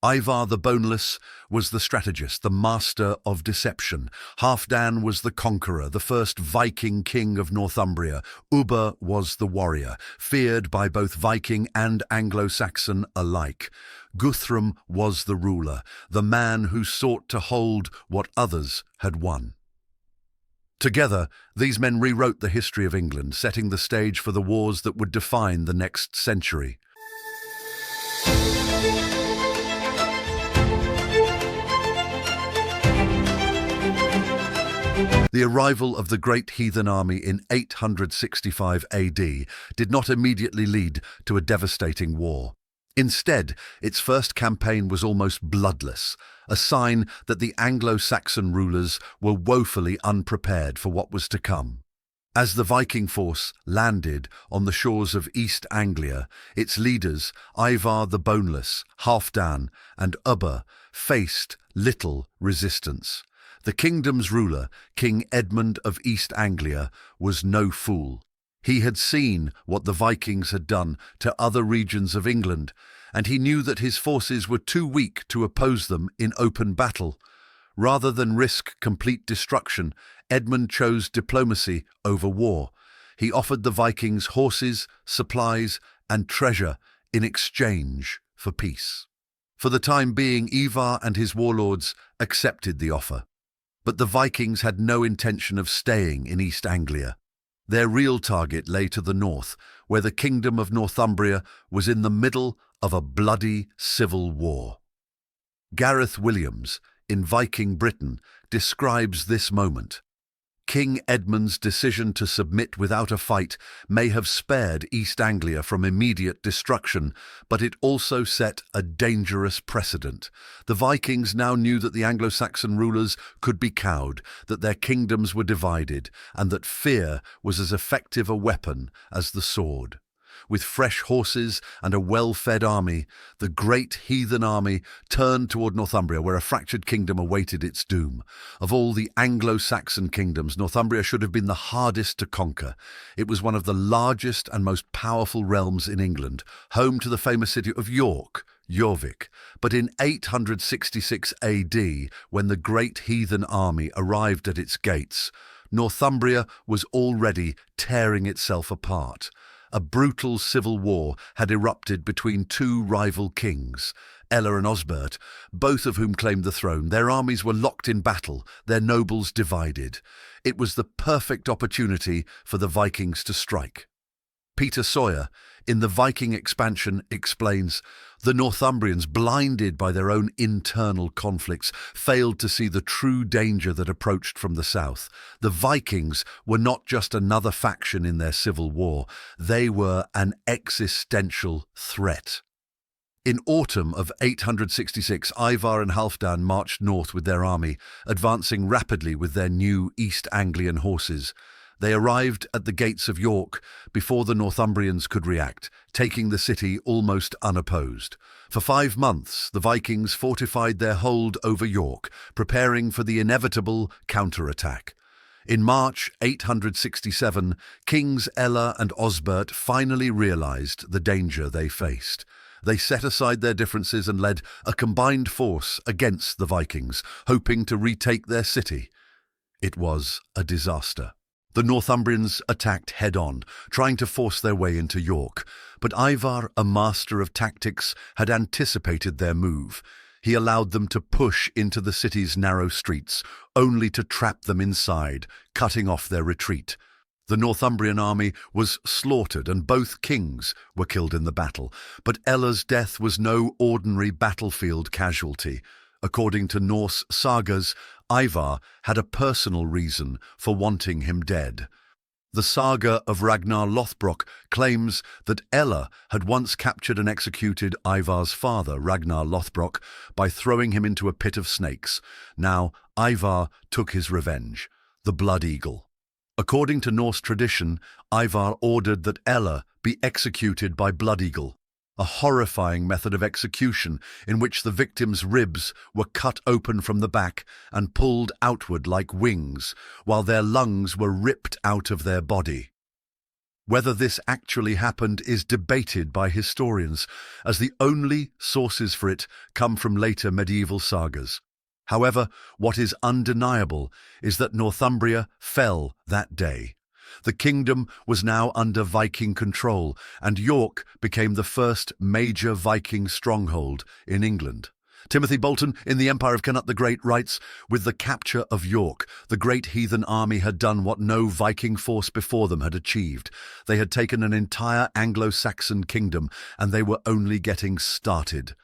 Ivar the Boneless was the strategist, the master of deception. Halfdan was the conqueror, the first Viking king of Northumbria. Ubba was the warrior, feared by both Viking and Anglo-Saxon alike. Guthrum was the ruler, the man who sought to hold what others had won. Together, these men rewrote the history of England, setting the stage for the wars that would define the next century. The arrival of the great heathen army in 865 AD did not immediately lead to a devastating war. Instead, its first campaign was almost bloodless, a sign that the Anglo-Saxon rulers were woefully unprepared for what was to come. As the Viking force landed on the shores of East Anglia, its leaders, Ivar the Boneless, Halfdan, and Ubba, faced little resistance. The kingdom's ruler, King Edmund of East Anglia, was no fool. He had seen what the Vikings had done to other regions of England, and he knew that his forces were too weak to oppose them in open battle. Rather than risk complete destruction, Edmund chose diplomacy over war. He offered the Vikings horses, supplies, and treasure in exchange for peace. For the time being, Ivar and his warlords accepted the offer. But the Vikings had no intention of staying in East Anglia. Their real target lay to the north, where the kingdom of Northumbria was in the middle of a bloody civil war. Gareth Williams, in Viking Britain, describes this moment. King Edmund's decision to submit without a fight may have spared East Anglia from immediate destruction, but it also set a dangerous precedent. The Vikings now knew that the Anglo-Saxon rulers could be cowed, that their kingdoms were divided, and that fear was as effective a weapon as the sword. With fresh horses and a well-fed army, the great heathen army turned toward Northumbria, where a fractured kingdom awaited its doom. Of all the Anglo-Saxon kingdoms, Northumbria should have been the hardest to conquer. It was one of the largest and most powerful realms in England, home to the famous city of York, Jorvik. But in 866 AD, when the great heathen army arrived at its gates, Northumbria was already tearing itself apart. A brutal civil war had erupted between two rival kings, Ella and Osbert, both of whom claimed the throne. Their armies were locked in battle, their nobles divided. It was the perfect opportunity for the Vikings to strike. Peter Sawyer, in the Viking expansion, explains, the Northumbrians, blinded by their own internal conflicts, failed to see the true danger that approached from the south. The Vikings were not just another faction in their civil war, they were an existential threat. In autumn of 866, Ivar and Halfdan marched north with their army, advancing rapidly with their new East Anglian horses. They arrived at the gates of York before the Northumbrians could react, taking the city almost unopposed. For 5 months, the Vikings fortified their hold over York, preparing for the inevitable counterattack. In March 867, Kings Ella and Osbert finally realized the danger they faced. They set aside their differences and led a combined force against the Vikings, hoping to retake their city. It was a disaster. The Northumbrians attacked head-on, trying to force their way into York, but Ivar, a master of tactics, had anticipated their move. He allowed them to push into the city's narrow streets, only to trap them inside, cutting off their retreat. The Northumbrian army was slaughtered and both kings were killed in the battle, but Ella's death was no ordinary battlefield casualty. According to Norse sagas, Ivar had a personal reason for wanting him dead. The saga of Ragnar Lothbrok claims that Ella had once captured and executed Ivar's father, Ragnar Lothbrok, by throwing him into a pit of snakes. Now, Ivar took his revenge, the Blood Eagle. According to Norse tradition, Ivar ordered that Ella be executed by Blood Eagle, a horrifying method of execution in which the victim's ribs were cut open from the back and pulled outward like wings, while their lungs were ripped out of their body. Whether this actually happened is debated by historians, as the only sources for it come from later medieval sagas. However, what is undeniable is that Northumbria fell that day. The kingdom was now under Viking control, and York became the first major Viking stronghold in England. Timothy Bolton in The Empire of Canute the Great writes, "With the capture of York, the great heathen army had done what no Viking force before them had achieved. They had taken an entire Anglo-Saxon kingdom, and they were only getting started."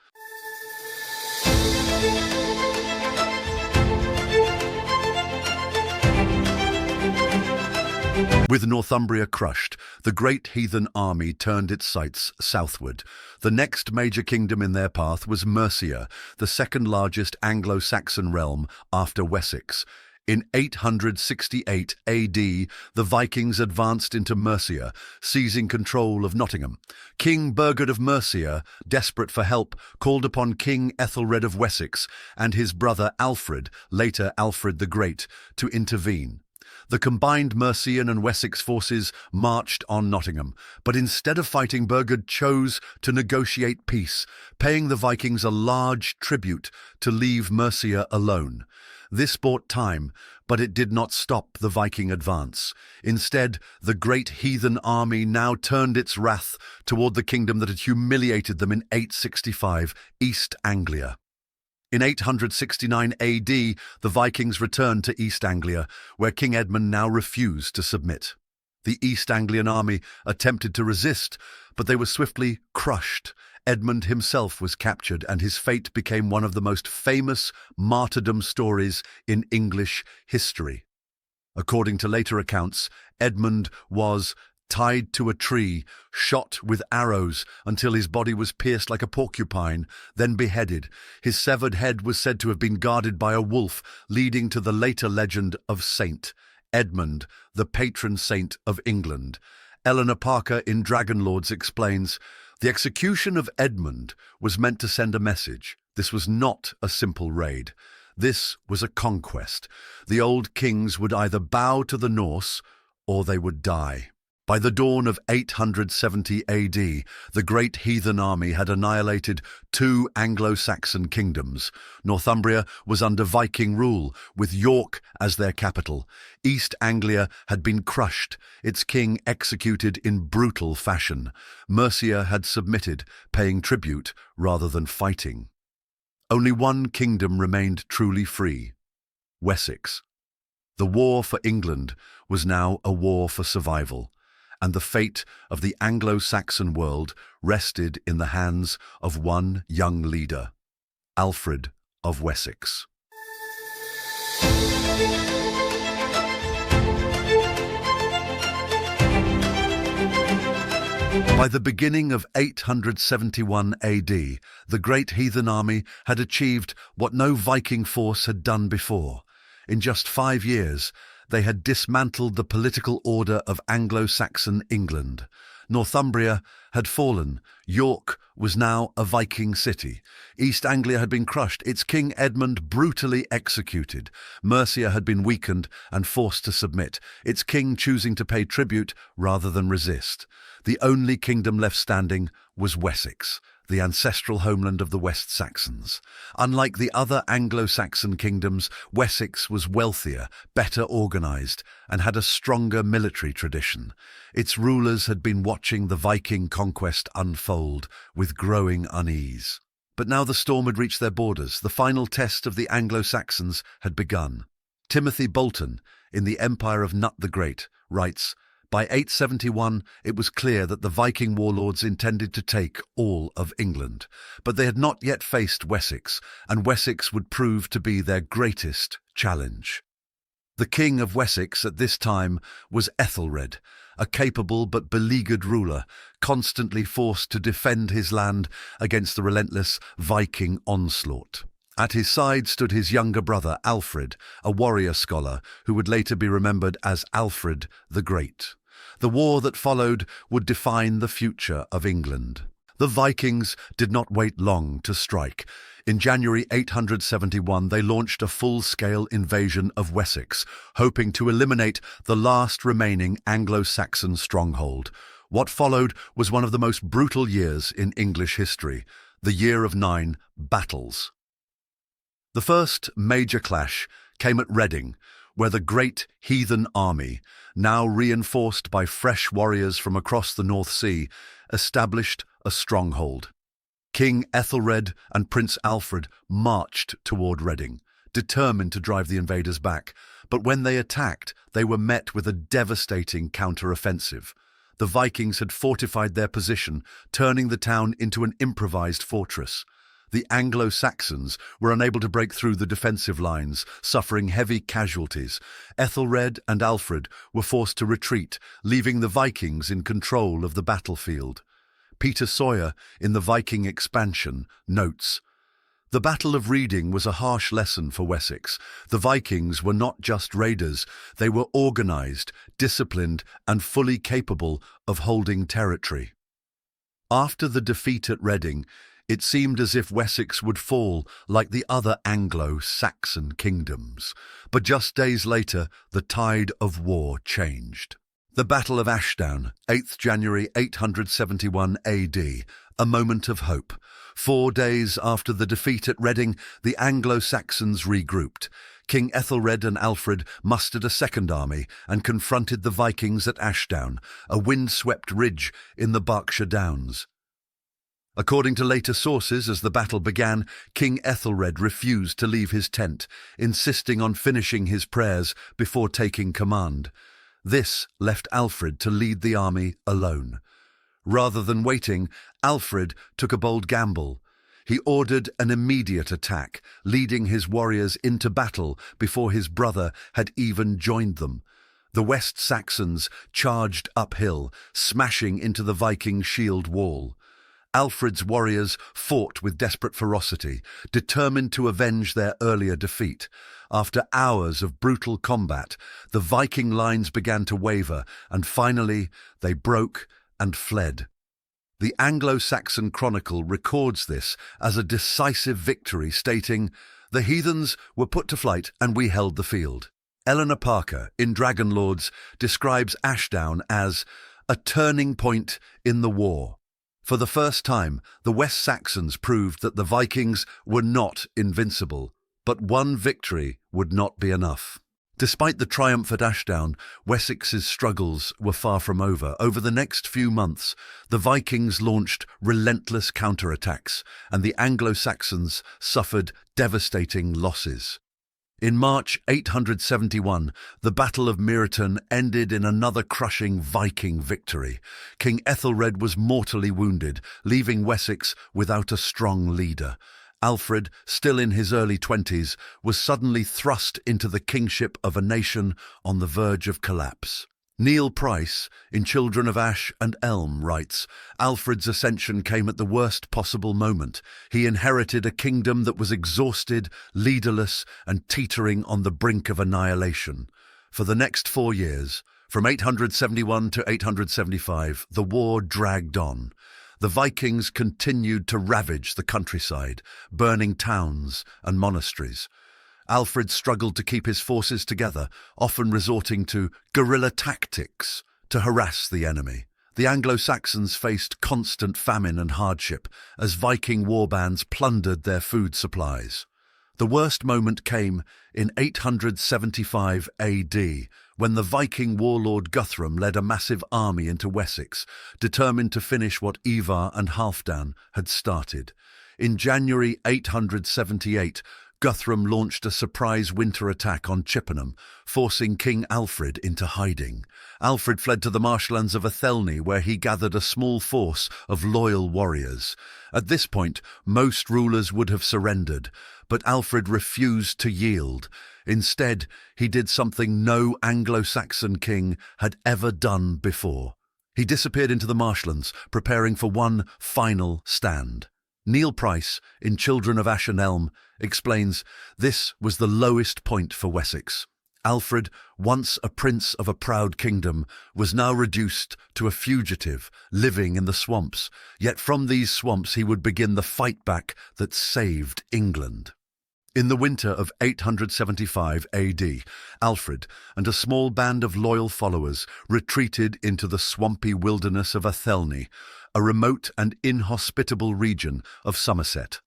With Northumbria crushed, the great heathen army turned its sights southward. The next major kingdom in their path was Mercia, the second largest Anglo-Saxon realm after Wessex. In 868 AD, the Vikings advanced into Mercia, seizing control of Nottingham. King Burgred of Mercia, desperate for help, called upon King Ethelred of Wessex and his brother Alfred, later Alfred the Great, to intervene. The combined Mercian and Wessex forces marched on Nottingham, but instead of fighting, Burgred chose to negotiate peace, paying the Vikings a large tribute to leave Mercia alone. This bought time, but it did not stop the Viking advance. Instead, the great heathen army now turned its wrath toward the kingdom that had humiliated them in 865, East Anglia. In 869 AD, the Vikings returned to East Anglia, where King Edmund now refused to submit. The East Anglian army attempted to resist, but they were swiftly crushed. Edmund himself was captured, and his fate became one of the most famous martyrdom stories in English history. According to later accounts, Edmund was tied to a tree, shot with arrows until his body was pierced like a porcupine, then beheaded. His severed head was said to have been guarded by a wolf, leading to the later legend of Saint Edmund, the patron saint of England. Eleanor Parker in Dragonlords explains, "The execution of Edmund was meant to send a message. This was not a simple raid. This was a conquest. The old kings would either bow to the Norse or they would die." By the dawn of 870 AD, the great heathen army had annihilated 2 Anglo-Saxon kingdoms. Northumbria was under Viking rule, with York as their capital. East Anglia had been crushed, its king executed in brutal fashion. Mercia had submitted, paying tribute rather than fighting. Only one kingdom remained truly free: Wessex. The war for England was now a war for survival, and the fate of the Anglo-Saxon world rested in the hands of one young leader, Alfred of Wessex. By the beginning of 871 AD, the great heathen army had achieved what no Viking force had done before. In just 5 years, they had dismantled the political order of Anglo-Saxon England. Northumbria had fallen. York was now a Viking city. East Anglia had been crushed, its king Edmund brutally executed. Mercia had been weakened and forced to submit, its king choosing to pay tribute rather than resist. The only kingdom left standing was Wessex, the ancestral homeland of the West Saxons. Unlike the other Anglo-Saxon kingdoms, Wessex was wealthier, better organised, and had a stronger military tradition. Its rulers had been watching the Viking conquest unfold with growing unease. But now the storm had reached their borders. The final test of the Anglo-Saxons had begun. Timothy Bolton, in the Empire of Nut the Great, writes, "By 871, it was clear that the Viking warlords intended to take all of England, but they had not yet faced Wessex, and Wessex would prove to be their greatest challenge." The king of Wessex at this time was Ethelred, a capable but beleaguered ruler, constantly forced to defend his land against the relentless Viking onslaught. At his side stood his younger brother Alfred, a warrior scholar who would later be remembered as Alfred the Great. The war that followed would define the future of England. The Vikings did not wait long to strike. In January 871, they launched a full-scale invasion of Wessex, hoping to eliminate the last remaining Anglo-Saxon stronghold. What followed was one of the most brutal years in English history, the Year of 9 Battles. The first major clash came at Reading, where the great heathen army, now reinforced by fresh warriors from across the North Sea, established a stronghold. King Ethelred and Prince Alfred marched toward Reading, determined to drive the invaders back, but when they attacked, they were met with a devastating counter-offensive. The Vikings had fortified their position, turning the town into an improvised fortress. The Anglo-Saxons were unable to break through the defensive lines, suffering heavy casualties. Ethelred and Alfred were forced to retreat, leaving the Vikings in control of the battlefield. Peter Sawyer, in the Viking Expansion, notes, "The Battle of Reading was a harsh lesson for Wessex. The Vikings were not just raiders, they were organised, disciplined, and fully capable of holding territory." After the defeat at Reading, it seemed as if Wessex would fall like the other Anglo-Saxon kingdoms. But just days later, the tide of war changed. The Battle of Ashdown, 8th January 871 AD, a moment of hope. 4 days after the defeat at Reading, the Anglo-Saxons regrouped. King Ethelred and Alfred mustered a second army and confronted the Vikings at Ashdown, a wind-swept ridge in the Berkshire Downs. According to later sources, as the battle began, King Ethelred refused to leave his tent, insisting on finishing his prayers before taking command. This left Alfred to lead the army alone. Rather than waiting, Alfred took a bold gamble. He ordered an immediate attack, leading his warriors into battle before his brother had even joined them. The West Saxons charged uphill, smashing into the Viking shield wall. Alfred's warriors fought with desperate ferocity, determined to avenge their earlier defeat. After hours of brutal combat, the Viking lines began to waver, and finally they broke and fled. The Anglo-Saxon chronicle records this as a decisive victory, stating, "The heathens were put to flight and we held the field." Eleanor Parker, in Dragon Lords, describes Ashdown as a turning point in the war. For the first time, the West Saxons proved that the Vikings were not invincible, but one victory would not be enough. Despite the triumph at Ashdown, Wessex's struggles were far from over. Over the next few months, the Vikings launched relentless counterattacks, and the Anglo-Saxons suffered devastating losses. In March 871, the Battle of Mercia ended in another crushing Viking victory. King Ethelred was mortally wounded, leaving Wessex without a strong leader. Alfred, still in his early 20s, was suddenly thrust into the kingship of a nation on the verge of collapse. Neil Price, in Children of Ash and Elm, writes, "Alfred's ascension came at the worst possible moment. He inherited a kingdom that was exhausted, leaderless, and teetering on the brink of annihilation. For the next 4 years, from 871 to 875, the war dragged on. The Vikings continued to ravage the countryside, burning towns and monasteries. Alfred struggled to keep his forces together, often resorting to guerrilla tactics to harass the enemy. The Anglo-Saxons faced constant famine and hardship as Viking warbands plundered their food supplies. The worst moment came in 875 AD, when the Viking warlord Guthrum led a massive army into Wessex, determined to finish what Ivar and Halfdan had started. In January 878, Guthrum launched a surprise winter attack on Chippenham, forcing King Alfred into hiding. Alfred fled to the marshlands of Athelney, where he gathered a small force of loyal warriors. At this point, most rulers would have surrendered, but Alfred refused to yield. Instead, he did something no Anglo-Saxon king had ever done before. He disappeared into the marshlands, preparing for one final stand. Neil Price, in Children of Ash and Elm, explains, "This was the lowest point for Wessex. Alfred, once a prince of a proud kingdom, was now reduced to a fugitive, living in the swamps. Yet from these swamps he would begin the fight back that saved England." In the winter of 875 AD, Alfred and a small band of loyal followers retreated into the swampy wilderness of Athelney, a remote and inhospitable region of Somerset.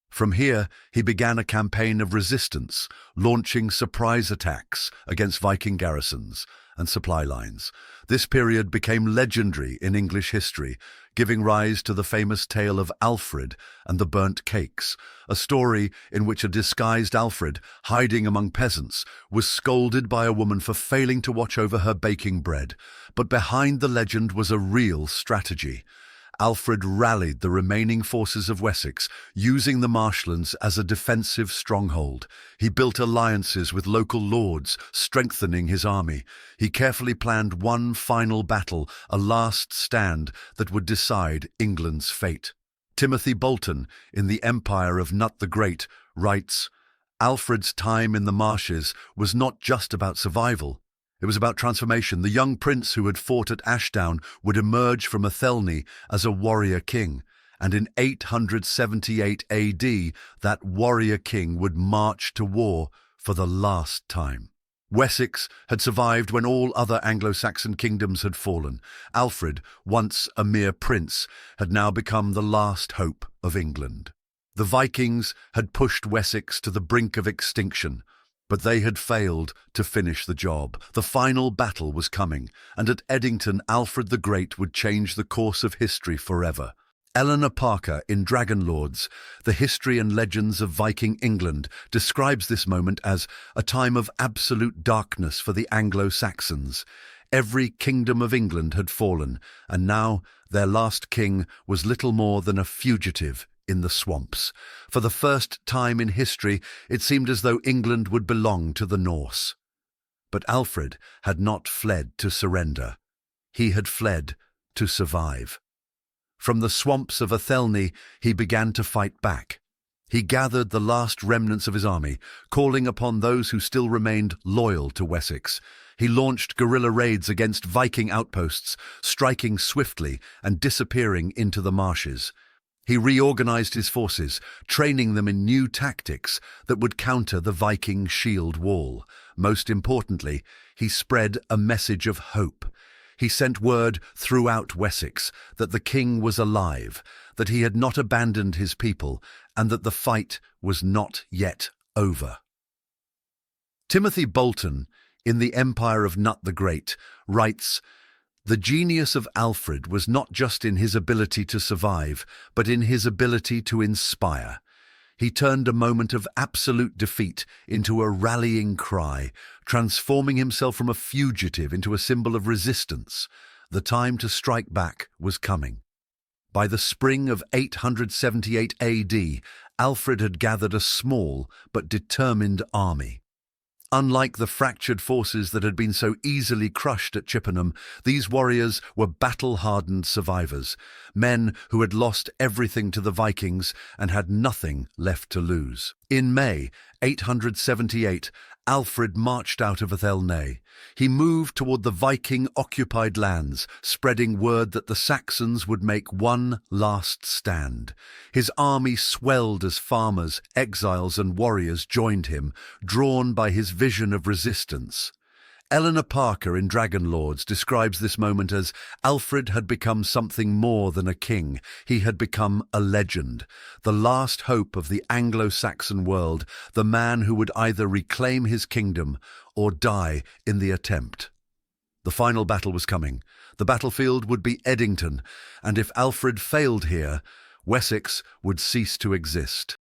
From here, he began a campaign of resistance, launching surprise attacks against Viking garrisons and supply lines. This period became legendary in English history, giving rise to the famous tale of Alfred and the burnt cakes, a story in which a disguised Alfred, hiding among peasants, was scolded by a woman for failing to watch over her baking bread. But behind the legend was a real strategy. Alfred rallied the remaining forces of Wessex, using the marshlands as a defensive stronghold. He built alliances with local lords, strengthening his army. He carefully planned one final battle, a last stand that would decide England's fate. Timothy Bolton, in The Empire of Nut the Great, writes, "Alfred's time in the marshes was not just about survival. It was about transformation. The young prince who had fought at Ashdown would emerge from Athelney as a warrior king, and in 878 AD, that warrior king would march to war for the last time." Wessex had survived when all other Anglo-Saxon kingdoms had fallen. Alfred, once a mere prince, had now become the last hope of England. The Vikings had pushed Wessex to the brink of extinction, but they had failed to finish the job. The final battle was coming, and at Edington, Alfred the Great would change the course of history forever. Eleanor Parker, in Dragon Lords, The History and Legends of Viking England, describes this moment as a time of absolute darkness for the Anglo-Saxons. Every kingdom of England had fallen, and now their last king was little more than a fugitive in the swamps. For the first time in history, it seemed as though England would belong to the Norse. But Alfred had not fled to surrender. He had fled to survive. From the swamps of Athelney, he began to fight back. He gathered the last remnants of his army, calling upon those who still remained loyal to Wessex. He launched guerrilla raids against Viking outposts, striking swiftly and disappearing into the marshes. He reorganized his forces, training them in new tactics that would counter the Viking shield wall. Most importantly, he spread a message of hope. He sent word throughout Wessex that the king was alive, that he had not abandoned his people, and that the fight was not yet over. Timothy Bolton, in The Empire of Nut the Great, writes, "The genius of Alfred was not just in his ability to survive, but in his ability to inspire. He turned a moment of absolute defeat into a rallying cry, transforming himself from a fugitive into a symbol of resistance. The time to strike back was coming." By the spring of 878 AD, Alfred had gathered a small but determined army. Unlike the fractured forces that had been so easily crushed at Chippenham, these warriors were battle-hardened survivors, men who had lost everything to the Vikings and had nothing left to lose. In May 878, Alfred marched out of Athelney. He moved toward the Viking-occupied lands, spreading word that the Saxons would make one last stand. His army swelled as farmers, exiles and warriors joined him, drawn by his vision of resistance. Eleanor Parker in Dragon Lords describes this moment as Alfred had become something more than a king. He had become a legend, the last hope of the Anglo-Saxon world, the man who would either reclaim his kingdom or die in the attempt. The final battle was coming. The battlefield would be Edington, and if Alfred failed here, Wessex would cease to exist.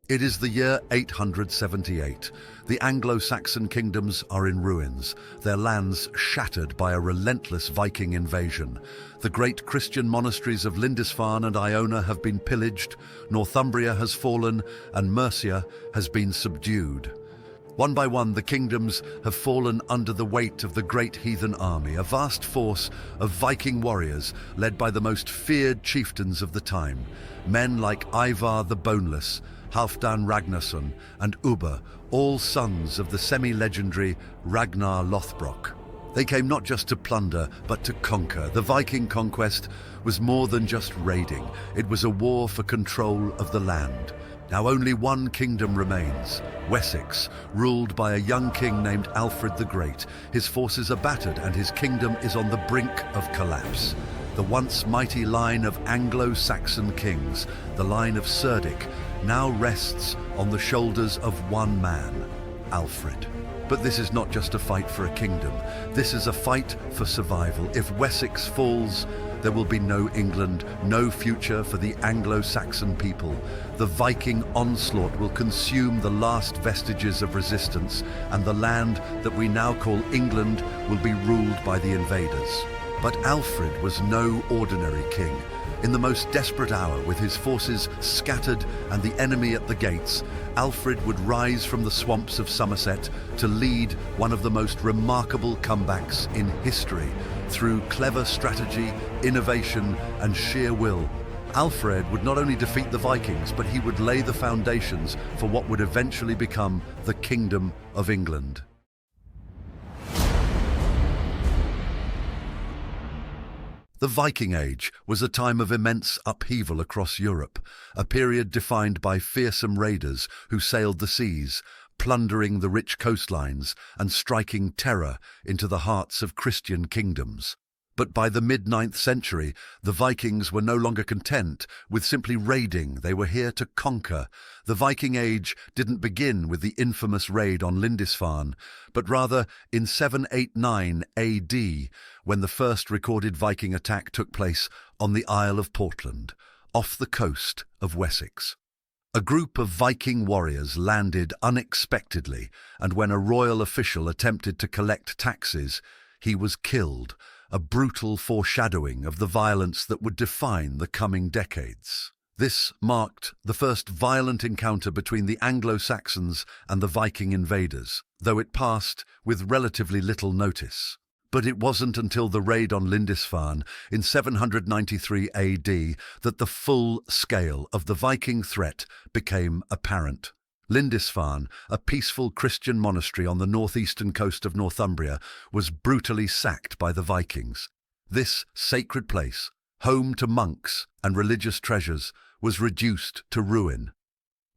It is the year 878. The Anglo-Saxon kingdoms are in ruins, their lands shattered by a relentless Viking invasion. The great Christian monasteries of Lindisfarne and Iona have been pillaged, Northumbria has fallen, and Mercia has been subdued. One by one, the kingdoms have fallen under the weight of the great heathen army, a vast force of Viking warriors led by the most feared chieftains of the time, men like Ivar the Boneless, Halfdan Ragnarsson and Ubba, all sons of the semi-legendary Ragnar Lothbrok. They came not just to plunder, but to conquer. The Viking conquest was more than just raiding. It was a war for control of the land. Now only one kingdom remains, Wessex, ruled by a young king named Alfred the Great. His forces are battered and his kingdom is on the brink of collapse. The once mighty line of Anglo-Saxon kings, the line of Cerdic, now rests on the shoulders of one man, Alfred. But this is not just a fight for a kingdom. This is a fight for survival. If Wessex falls, there will be no England, no future for the Anglo-Saxon people. The Viking onslaught will consume the last vestiges of resistance, and the land that we now call England will be ruled by the invaders. But Alfred was no ordinary king. In the most desperate hour, with his forces scattered and the enemy at the gates, Alfred would rise from the swamps of Somerset to lead one of the most remarkable comebacks in history. Through clever strategy, innovation, and sheer will, Alfred would not only defeat the Vikings, but he would lay the foundations for what would eventually become the Kingdom of England. The Viking Age was a time of immense upheaval across Europe, a period defined by fearsome raiders who sailed the seas, plundering the rich coastlines and striking terror into the hearts of Christian kingdoms. But by the mid-9th century, the Vikings were no longer content with simply raiding. They were here to conquer. The Viking Age didn't begin with the infamous raid on Lindisfarne, but rather in 789 AD, when the first recorded Viking attack took place on the Isle of Portland, off the coast of Wessex. A group of Viking warriors landed unexpectedly, and when a royal official attempted to collect taxes, he was killed, a brutal foreshadowing of the violence that would define the coming decades. This marked the first violent encounter between the Anglo-Saxons and the Viking invaders, though it passed with relatively little notice. But it wasn't until the raid on Lindisfarne in 793 AD that the full scale of the Viking threat became apparent. Lindisfarne, a peaceful Christian monastery on the northeastern coast of Northumbria, was brutally sacked by the Vikings. This sacred place, home to monks and religious treasures, was reduced to ruin.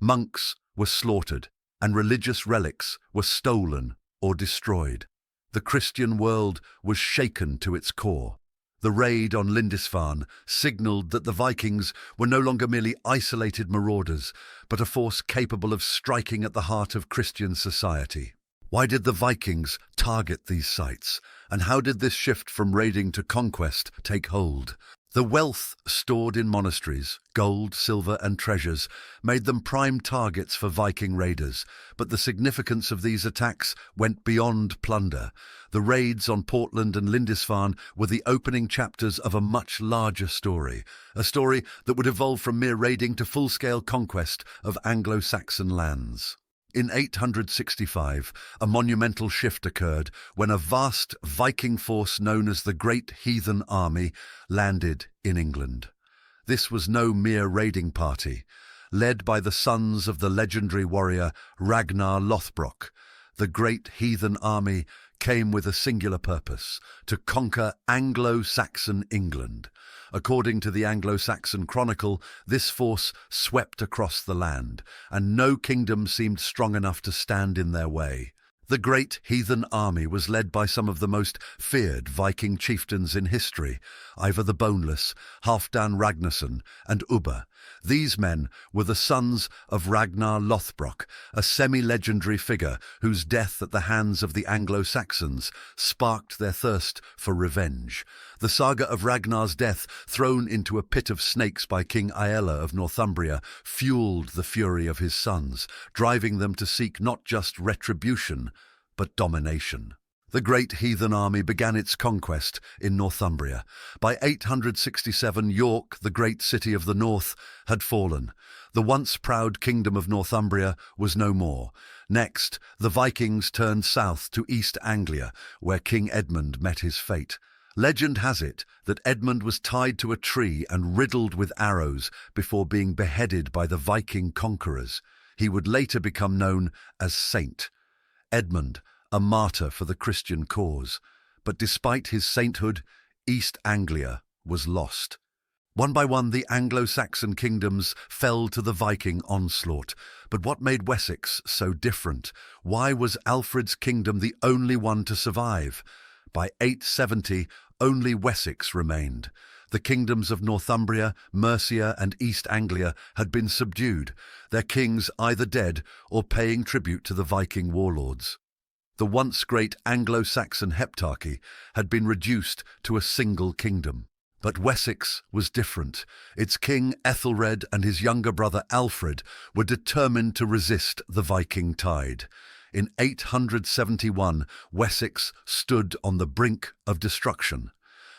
Monks were slaughtered, and religious relics were stolen or destroyed. The Christian world was shaken to its core. The raid on Lindisfarne signalled that the Vikings were no longer merely isolated marauders, but a force capable of striking at the heart of Christian society. Why did the Vikings target these sites, and how did this shift from raiding to conquest take hold? The wealth stored in monasteries, gold, silver and treasures, made them prime targets for Viking raiders, but the significance of these attacks went beyond plunder. The raids on Portland and Lindisfarne were the opening chapters of a much larger story, a story that would evolve from mere raiding to full-scale conquest of Anglo-Saxon lands. In 865, a monumental shift occurred when a vast Viking force known as the Great Heathen Army landed in England. This was no mere raiding party. led by the sons of the legendary warrior Ragnar Lothbrok. The great heathen army came with a singular purpose: to conquer Anglo-Saxon England. According to the Anglo-Saxon chronicle, this force swept across the land, and no kingdom seemed strong enough to stand in their way. The great heathen army was led by some of the most feared Viking chieftains in history, Ivar the Boneless, Halfdan Ragnarsson, and Ubba. These men were the sons of Ragnar Lothbrok, a semi-legendary figure whose death at the hands of the Anglo-Saxons sparked their thirst for revenge. The saga of Ragnar's death, thrown into a pit of snakes by King Aella of Northumbria, fueled the fury of his sons, driving them to seek not just retribution, but domination. The great heathen army began its conquest in Northumbria. By 867, York, the great city of the north, had fallen. The once proud kingdom of Northumbria was no more. Next, the Vikings turned south to East Anglia, where King Edmund met his fate. Legend has it that Edmund was tied to a tree and riddled with arrows before being beheaded by the Viking conquerors. He would later become known as Saint Edmund, a martyr for the Christian cause. But despite his sainthood, East Anglia was lost. One by one, the Anglo-Saxon kingdoms fell to the Viking onslaught. But what made Wessex so different? Why was Alfred's kingdom the only one to survive? By 870, only Wessex remained. The kingdoms of Northumbria, Mercia, and East Anglia had been subdued, their kings either dead or paying tribute to the Viking warlords. The once great Anglo-Saxon heptarchy had been reduced to a single kingdom. But Wessex was different. Its king Ethelred and his younger brother Alfred were determined to resist the Viking tide. In 871, Wessex stood on the brink of destruction.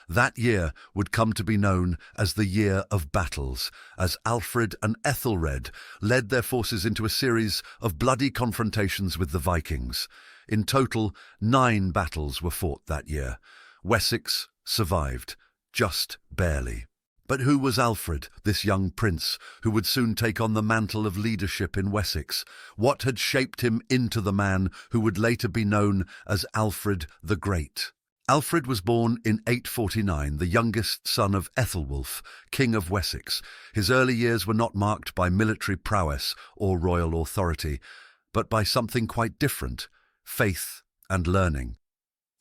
That year would come to be known as the Year of Battles, as Alfred and Ethelred led their forces into a series of bloody confrontations with the Vikings. In total, 9 battles were fought that year. Wessex survived, just barely. But who was Alfred, this young prince, who would soon take on the mantle of leadership in Wessex? What had shaped him into the man who would later be known as Alfred the Great? Alfred was born in 849, the youngest son of Ethelwulf, King of Wessex. His early years were not marked by military prowess or royal authority, but by something quite different: faith and learning.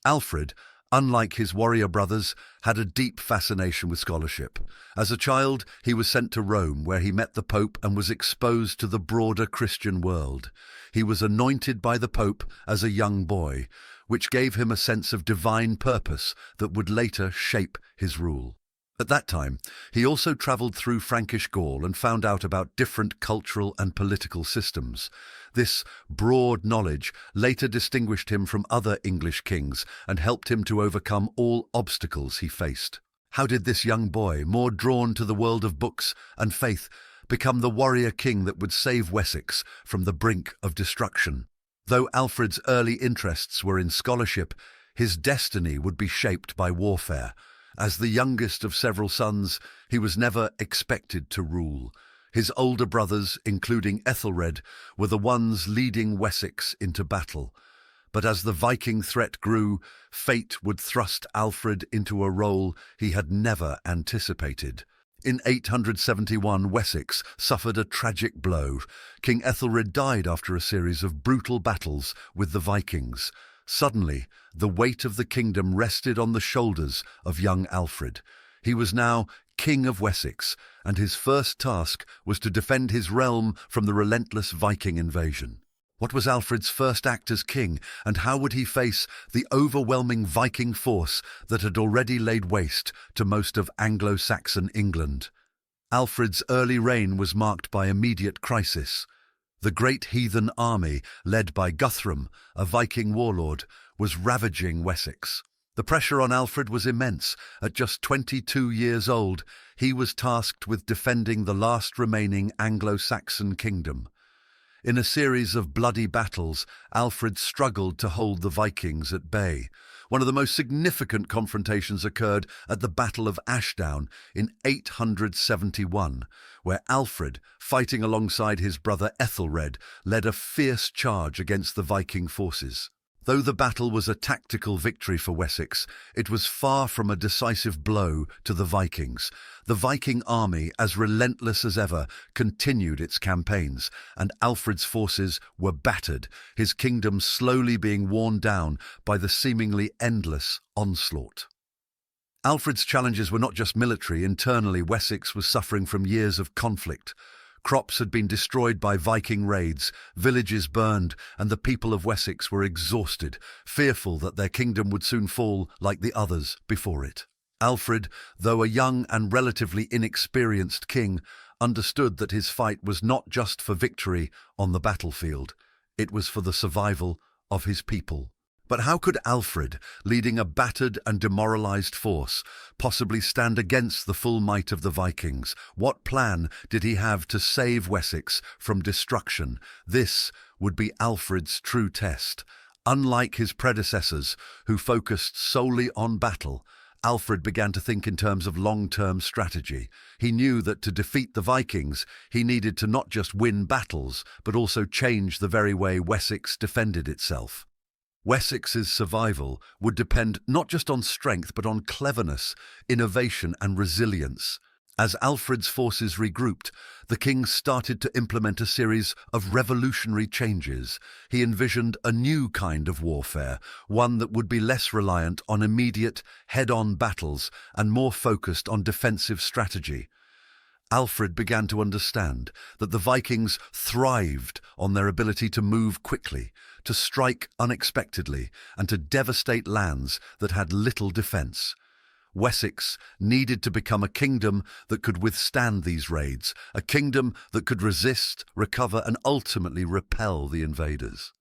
Alfred, unlike his warrior brothers, had a deep fascination with scholarship. As a child, he was sent to Rome, where he met the Pope and was exposed to the broader Christian world. He was anointed by the Pope as a young boy, which gave him a sense of divine purpose that would later shape his rule. At that time, he also travelled through Frankish Gaul and found out about different cultural and political systems. This broad knowledge later distinguished him from other English kings and helped him to overcome all obstacles he faced. How did this young boy, more drawn to the world of books and faith, become the warrior king that would save Wessex from the brink of destruction? Though Alfred's early interests were in scholarship, his destiny would be shaped by warfare. As the youngest of several sons, he was never expected to rule. His older brothers, including Ethelred, were the ones leading Wessex into battle. But as the Viking threat grew, fate would thrust Alfred into a role he had never anticipated. In 871, Wessex suffered a tragic blow. King Ethelred died after a series of brutal battles with the Vikings. Suddenly, the weight of the kingdom rested on the shoulders of young Alfred. He was now King of Wessex, and his first task was to defend his realm from the relentless Viking invasion. What was Alfred's first act as king, and how would he face the overwhelming Viking force that had already laid waste to most of Anglo-Saxon England? Alfred's early reign was marked by immediate crisis. The great heathen army, led by Guthrum, a Viking warlord, was ravaging Wessex. The pressure on Alfred was immense. At just 22 years old, he was tasked with defending the last remaining Anglo-Saxon kingdom. In a series of bloody battles, Alfred struggled to hold the Vikings at bay. One of the most significant confrontations occurred at the Battle of Ashdown in 871, where Alfred, fighting alongside his brother Ethelred, led a fierce charge against the Viking forces. Though the battle was a tactical victory for Wessex, it was far from a decisive blow to the Vikings. The Viking army, as relentless as ever, continued its campaigns, and Alfred's forces were battered, his kingdom slowly being worn down by the seemingly endless onslaught. Alfred's challenges were not just military. Internally, Wessex was suffering from years of conflict. Crops had been destroyed by Viking raids, villages burned, and the people of Wessex were exhausted, fearful that their kingdom would soon fall like the others before it. Alfred, though a young and relatively inexperienced king, understood that his fight was not just for victory on the battlefield, it was for the survival of his people. But how could Alfred, leading a battered and demoralized force, possibly stand against the full might of the Vikings? What plan did he have to save Wessex from destruction? This would be Alfred's true test. Unlike his predecessors, who focused solely on battle, Alfred began to think in terms of long-term strategy. He knew that to defeat the Vikings, he needed to not just win battles, but also change the very way Wessex defended itself. Wessex's survival would depend not just on strength, but on cleverness, innovation, and resilience. As Alfred's forces regrouped, the king started to implement a series of revolutionary changes. He envisioned a new kind of warfare, one that would be less reliant on immediate, head-on battles and more focused on defensive strategy. Alfred began to understand that the Vikings thrived on their ability to move quickly, to strike unexpectedly, and to devastate lands that had little defense. Wessex needed to become a kingdom that could withstand these raids, a kingdom that could resist, recover, and ultimately repel the invaders.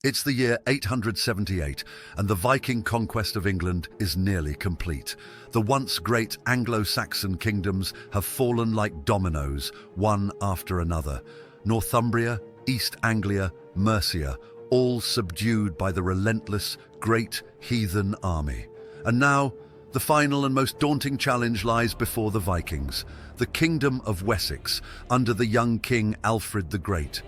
It's the year 878, and the Viking conquest of England is nearly complete. The once great Anglo-Saxon kingdoms have fallen like dominoes, one after another. Northumbria, East Anglia, Mercia, all subdued by the relentless, great Heathen army. And now, the final and most daunting challenge lies before the Vikings, the kingdom of Wessex, under the young king Alfred the Great.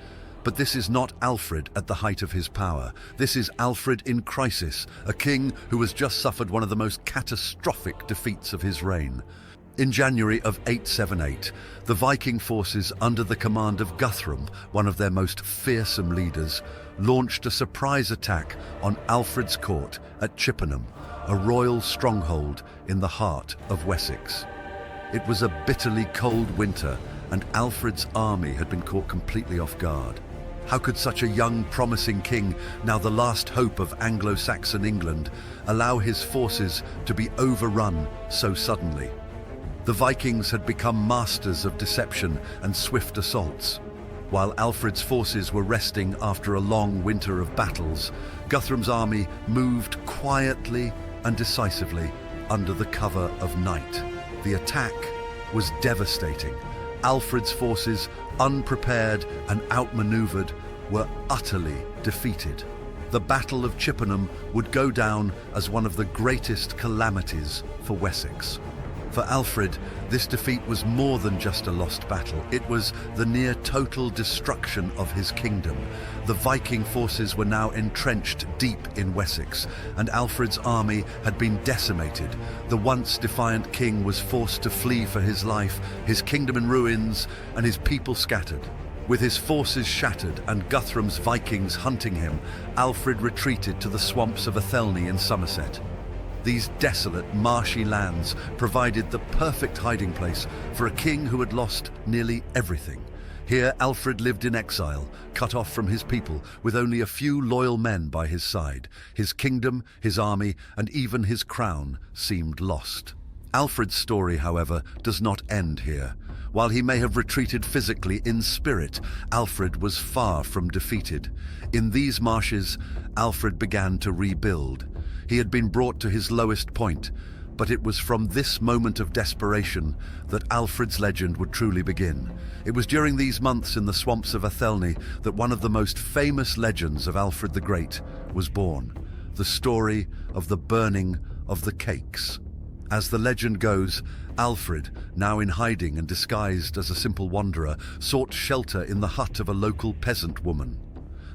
But this is not Alfred at the height of his power. This is Alfred in crisis, a king who has just suffered one of the most catastrophic defeats of his reign. In January of 878, the Viking forces under the command of Guthrum, one of their most fearsome leaders, launched a surprise attack on Alfred's court at Chippenham, a royal stronghold in the heart of Wessex. It was a bitterly cold winter, and Alfred's army had been caught completely off guard. How could such a young, promising king, now the last hope of Anglo-Saxon England, allow his forces to be overrun so suddenly? The Vikings had become masters of deception and swift assaults. While Alfred's forces were resting after a long winter of battles, Guthrum's army moved quietly and decisively under the cover of night. The attack was devastating. Alfred's forces, unprepared and outmaneuvered, were utterly defeated. The Battle of Chippenham would go down as one of the greatest calamities for Wessex. For Alfred, this defeat was more than just a lost battle. It was the near total destruction of his kingdom. The Viking forces were now entrenched deep in Wessex, and Alfred's army had been decimated. The once defiant king was forced to flee for his life, his kingdom in ruins, and his people scattered. With his forces shattered and Guthrum's Vikings hunting him, Alfred retreated to the swamps of Athelney in Somerset. These desolate, marshy lands provided the perfect hiding place for a king who had lost nearly everything. Here, Alfred lived in exile, cut off from his people, with only a few loyal men by his side. His kingdom, his army, and even his crown seemed lost. Alfred's story, however, does not end here. While he may have retreated physically, in spirit, Alfred was far from defeated. In these marshes, Alfred began to rebuild. He had been brought to his lowest point, But it was from this moment of desperation that Alfred's legend would truly begin. It was during these months in the swamps of Athelney that one of the most famous legends of Alfred the Great was born, the story of the burning of the cakes. As the legend goes, Alfred, now in hiding and disguised as a simple wanderer, sought shelter in the hut of a local peasant woman.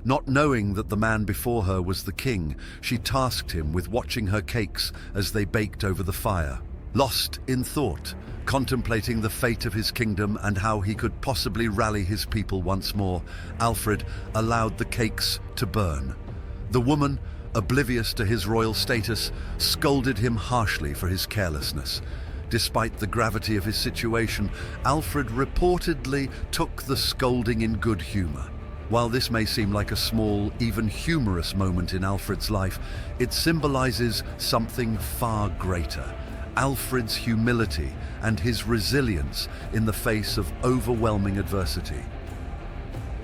Not knowing that the man before her was the king, she tasked him with watching her cakes as they baked over the fire. Lost in thought, contemplating the fate of his kingdom and how he could possibly rally his people once more, Alfred allowed the cakes to burn. The woman, oblivious to his royal status, scolded him harshly for his carelessness. Despite the gravity of his situation, Alfred reportedly took the scolding in good humor. While this may seem like a small, even humorous moment in Alfred's life, it symbolizes something far greater: Alfred's humility and his resilience in the face of overwhelming adversity.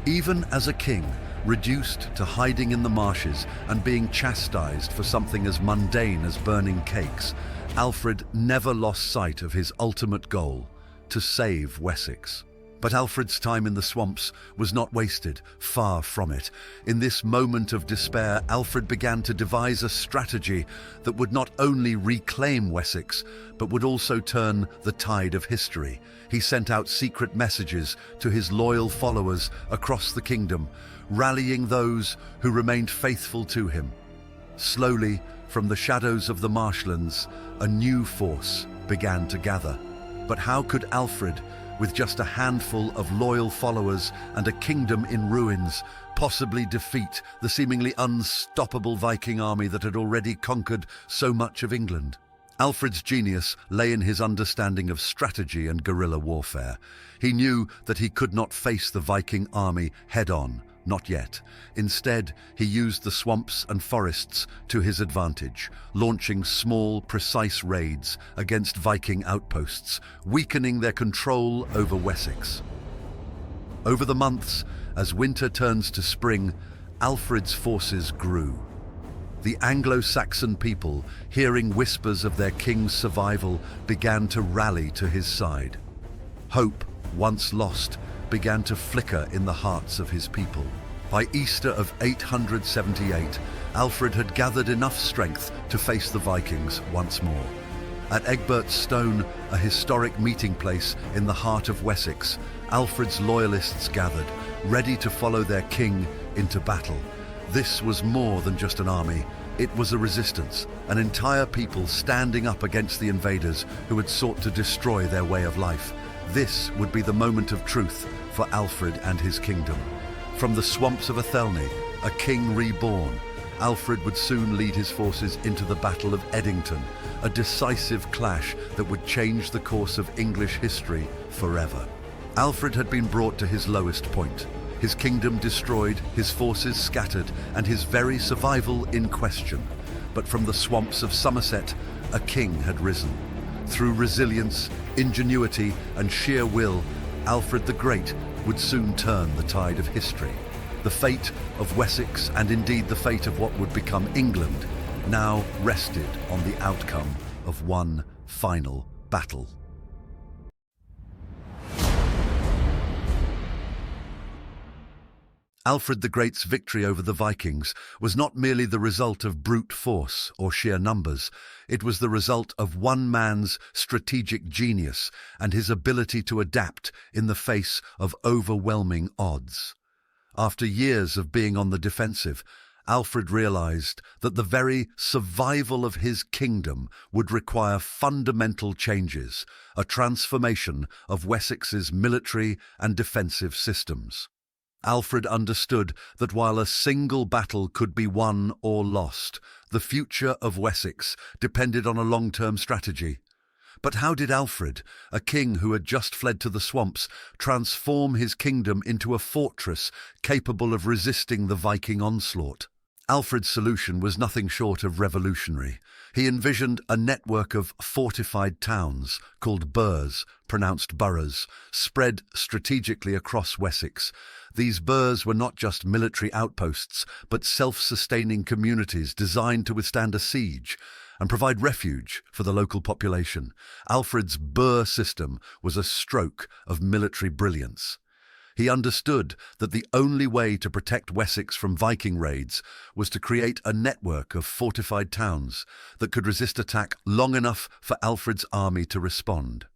Even as a king, reduced to hiding in the marshes and being chastised for something as mundane as burning cakes, Alfred never lost sight of his ultimate goal: to save Wessex. But Alfred's time in the swamps was not wasted, far from it. In this moment of despair, Alfred began to devise a strategy that would not only reclaim Wessex, but would also turn the tide of history. He sent out secret messages to his loyal followers across the kingdom, rallying those who remained faithful to him. Slowly, from the shadows of the marshlands, a new force began to gather. But how could Alfred, with just a handful of loyal followers and a kingdom in ruins, possibly defeat the seemingly unstoppable Viking army that had already conquered so much of England? Alfred's genius lay in his understanding of strategy and guerrilla warfare. He knew that he could not face the Viking army head-on, not yet. Instead, he used the swamps and forests to his advantage, launching small, precise raids against Viking outposts, weakening their control over Wessex. Over the months, as winter turns to spring, Alfred's forces grew. The Anglo-Saxon people, hearing whispers of their king's survival, began to rally to his side. Hope, once lost, began to flicker in the hearts of his people. By Easter of 878, Alfred had gathered enough strength to face the Vikings once more. At Egbert's Stone, a historic meeting place in the heart of Wessex, Alfred's loyalists gathered, ready to follow their king into battle. This was more than just an army. It was a resistance, an entire people standing up against the invaders who had sought to destroy their way of life. This would be the moment of truth for Alfred and his kingdom. From the swamps of Athelney, a king reborn, Alfred would soon lead his forces into the Battle of Edington, a decisive clash that would change the course of English history forever. Alfred had been brought to his lowest point, his kingdom destroyed, his forces scattered, and his very survival in question. But from the swamps of Somerset, a king had risen. Through resilience, ingenuity, and sheer will, Alfred the Great would soon turn the tide of history. The fate of Wessex, and indeed the fate of what would become England, now rested on the outcome of one final battle. Alfred the Great's victory over the Vikings was not merely the result of brute force or sheer numbers. It was the result of one man's strategic genius and his ability to adapt in the face of overwhelming odds. After years of being on the defensive, Alfred realized that the very survival of his kingdom would require fundamental changes, a transformation of Wessex's military and defensive systems. Alfred understood that while a single battle could be won or lost, the future of Wessex depended on a long-term strategy. But how did Alfred, a king who had just fled to the swamps, transform his kingdom into a fortress capable of resisting the Viking onslaught? Alfred's solution was nothing short of revolutionary. He envisioned a network of fortified towns, called burhs, pronounced boroughs, spread strategically across Wessex. These burhs were not just military outposts, but self-sustaining communities designed to withstand a siege. and provide refuge for the local population. Alfred's burh system was a stroke of military brilliance. He understood that the only way to protect Wessex from Viking raids was to create a network of fortified towns that could resist attack long enough for Alfred's army to respond.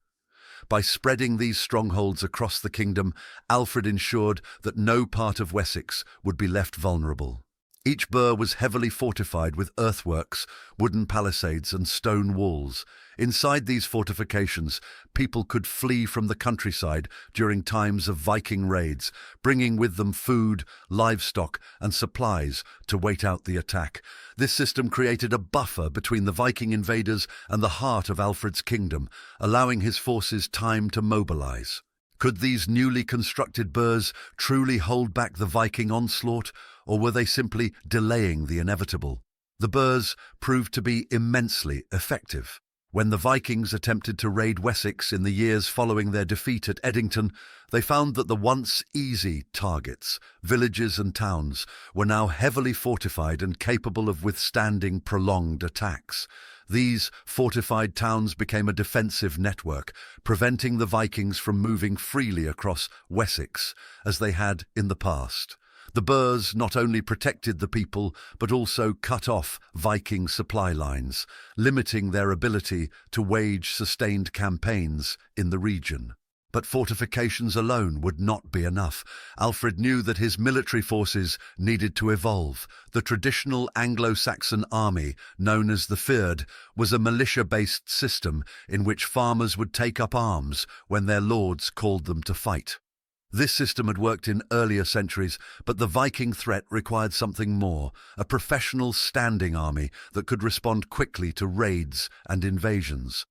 By spreading these strongholds across the kingdom, Alfred ensured that no part of Wessex would be left vulnerable. Each burh was heavily fortified with earthworks, wooden palisades and stone walls. Inside these fortifications, people could flee from the countryside during times of Viking raids, bringing with them food, livestock and supplies to wait out the attack. This system created a buffer between the Viking invaders and the heart of Alfred's kingdom, allowing his forces time to mobilize. Could these newly constructed burhs truly hold back the Viking onslaught, or were they simply delaying the inevitable? The burhs proved to be immensely effective. When the Vikings attempted to raid Wessex in the years following their defeat at Edington, they found that the once easy targets, villages and towns, were now heavily fortified and capable of withstanding prolonged attacks. These fortified towns became a defensive network, preventing the Vikings from moving freely across Wessex as they had in the past. The burhs not only protected the people, but also cut off Viking supply lines, limiting their ability to wage sustained campaigns in the region. But fortifications alone would not be enough. Alfred knew that his military forces needed to evolve. The traditional Anglo-Saxon army, known as the Fyrd, was a militia-based system in which farmers would take up arms when their lords called them to fight. This system had worked in earlier centuries, but the Viking threat required something more, a professional standing army that could respond quickly to raids and invasions.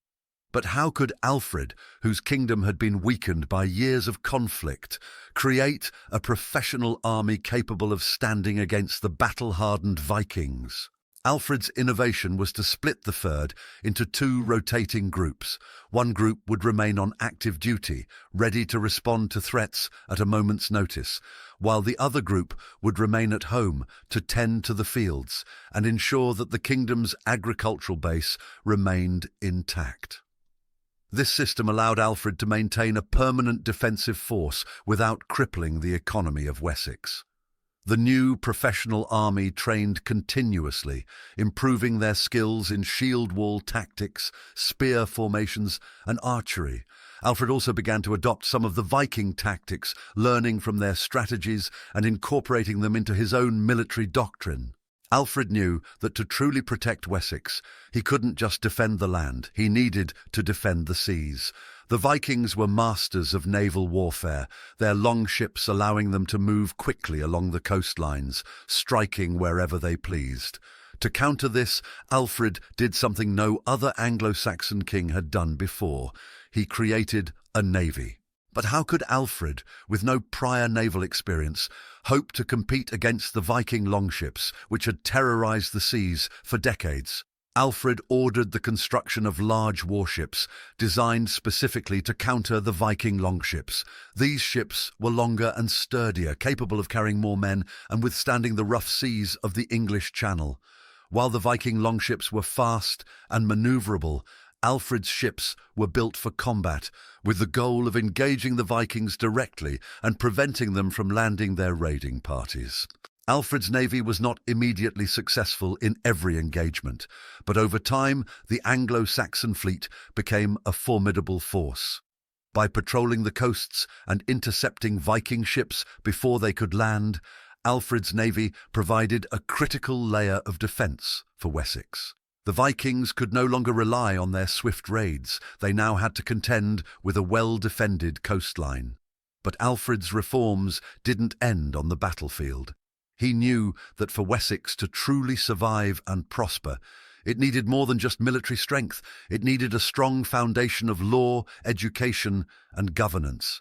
But how could Alfred, whose kingdom had been weakened by years of conflict, create a professional army capable of standing against the battle-hardened Vikings? Alfred's innovation was to split the Fyrd into two rotating groups. One group would remain on active duty, ready to respond to threats at a moment's notice, while the other group would remain at home to tend to the fields and ensure that the kingdom's agricultural base remained intact. This system allowed Alfred to maintain a permanent defensive force without crippling the economy of Wessex. The new professional army trained continuously, improving their skills in shield wall tactics, spear formations, and archery. Alfred also began to adopt some of the Viking tactics, learning from their strategies and incorporating them into his own military doctrine. Alfred knew that to truly protect Wessex, he couldn't just defend the land, he needed to defend the seas. The Vikings were masters of naval warfare, their longships allowing them to move quickly along the coastlines, striking wherever they pleased. To counter this, Alfred did something no other Anglo-Saxon king had done before. He created a navy. But how could Alfred, with no prior naval experience, hope to compete against the Viking longships, which had terrorized the seas for decades? Alfred ordered the construction of large warships, designed specifically to counter the Viking longships. These ships were longer and sturdier, capable of carrying more men and withstanding the rough seas of the English Channel. While the Viking longships were fast and maneuverable, Alfred's ships were built for combat, with the goal of engaging the Vikings directly and preventing them from landing their raiding parties. Alfred's navy was not immediately successful in every engagement, but over time the Anglo-Saxon fleet became a formidable force. By patrolling the coasts and intercepting Viking ships before they could land, Alfred's navy provided a critical layer of defence for Wessex. The Vikings could no longer rely on their swift raids. They now had to contend with a well-defended coastline. But Alfred's reforms didn't end on the battlefield. He knew that for Wessex to truly survive and prosper, it needed more than just military strength. It needed a strong foundation of law, education, and governance.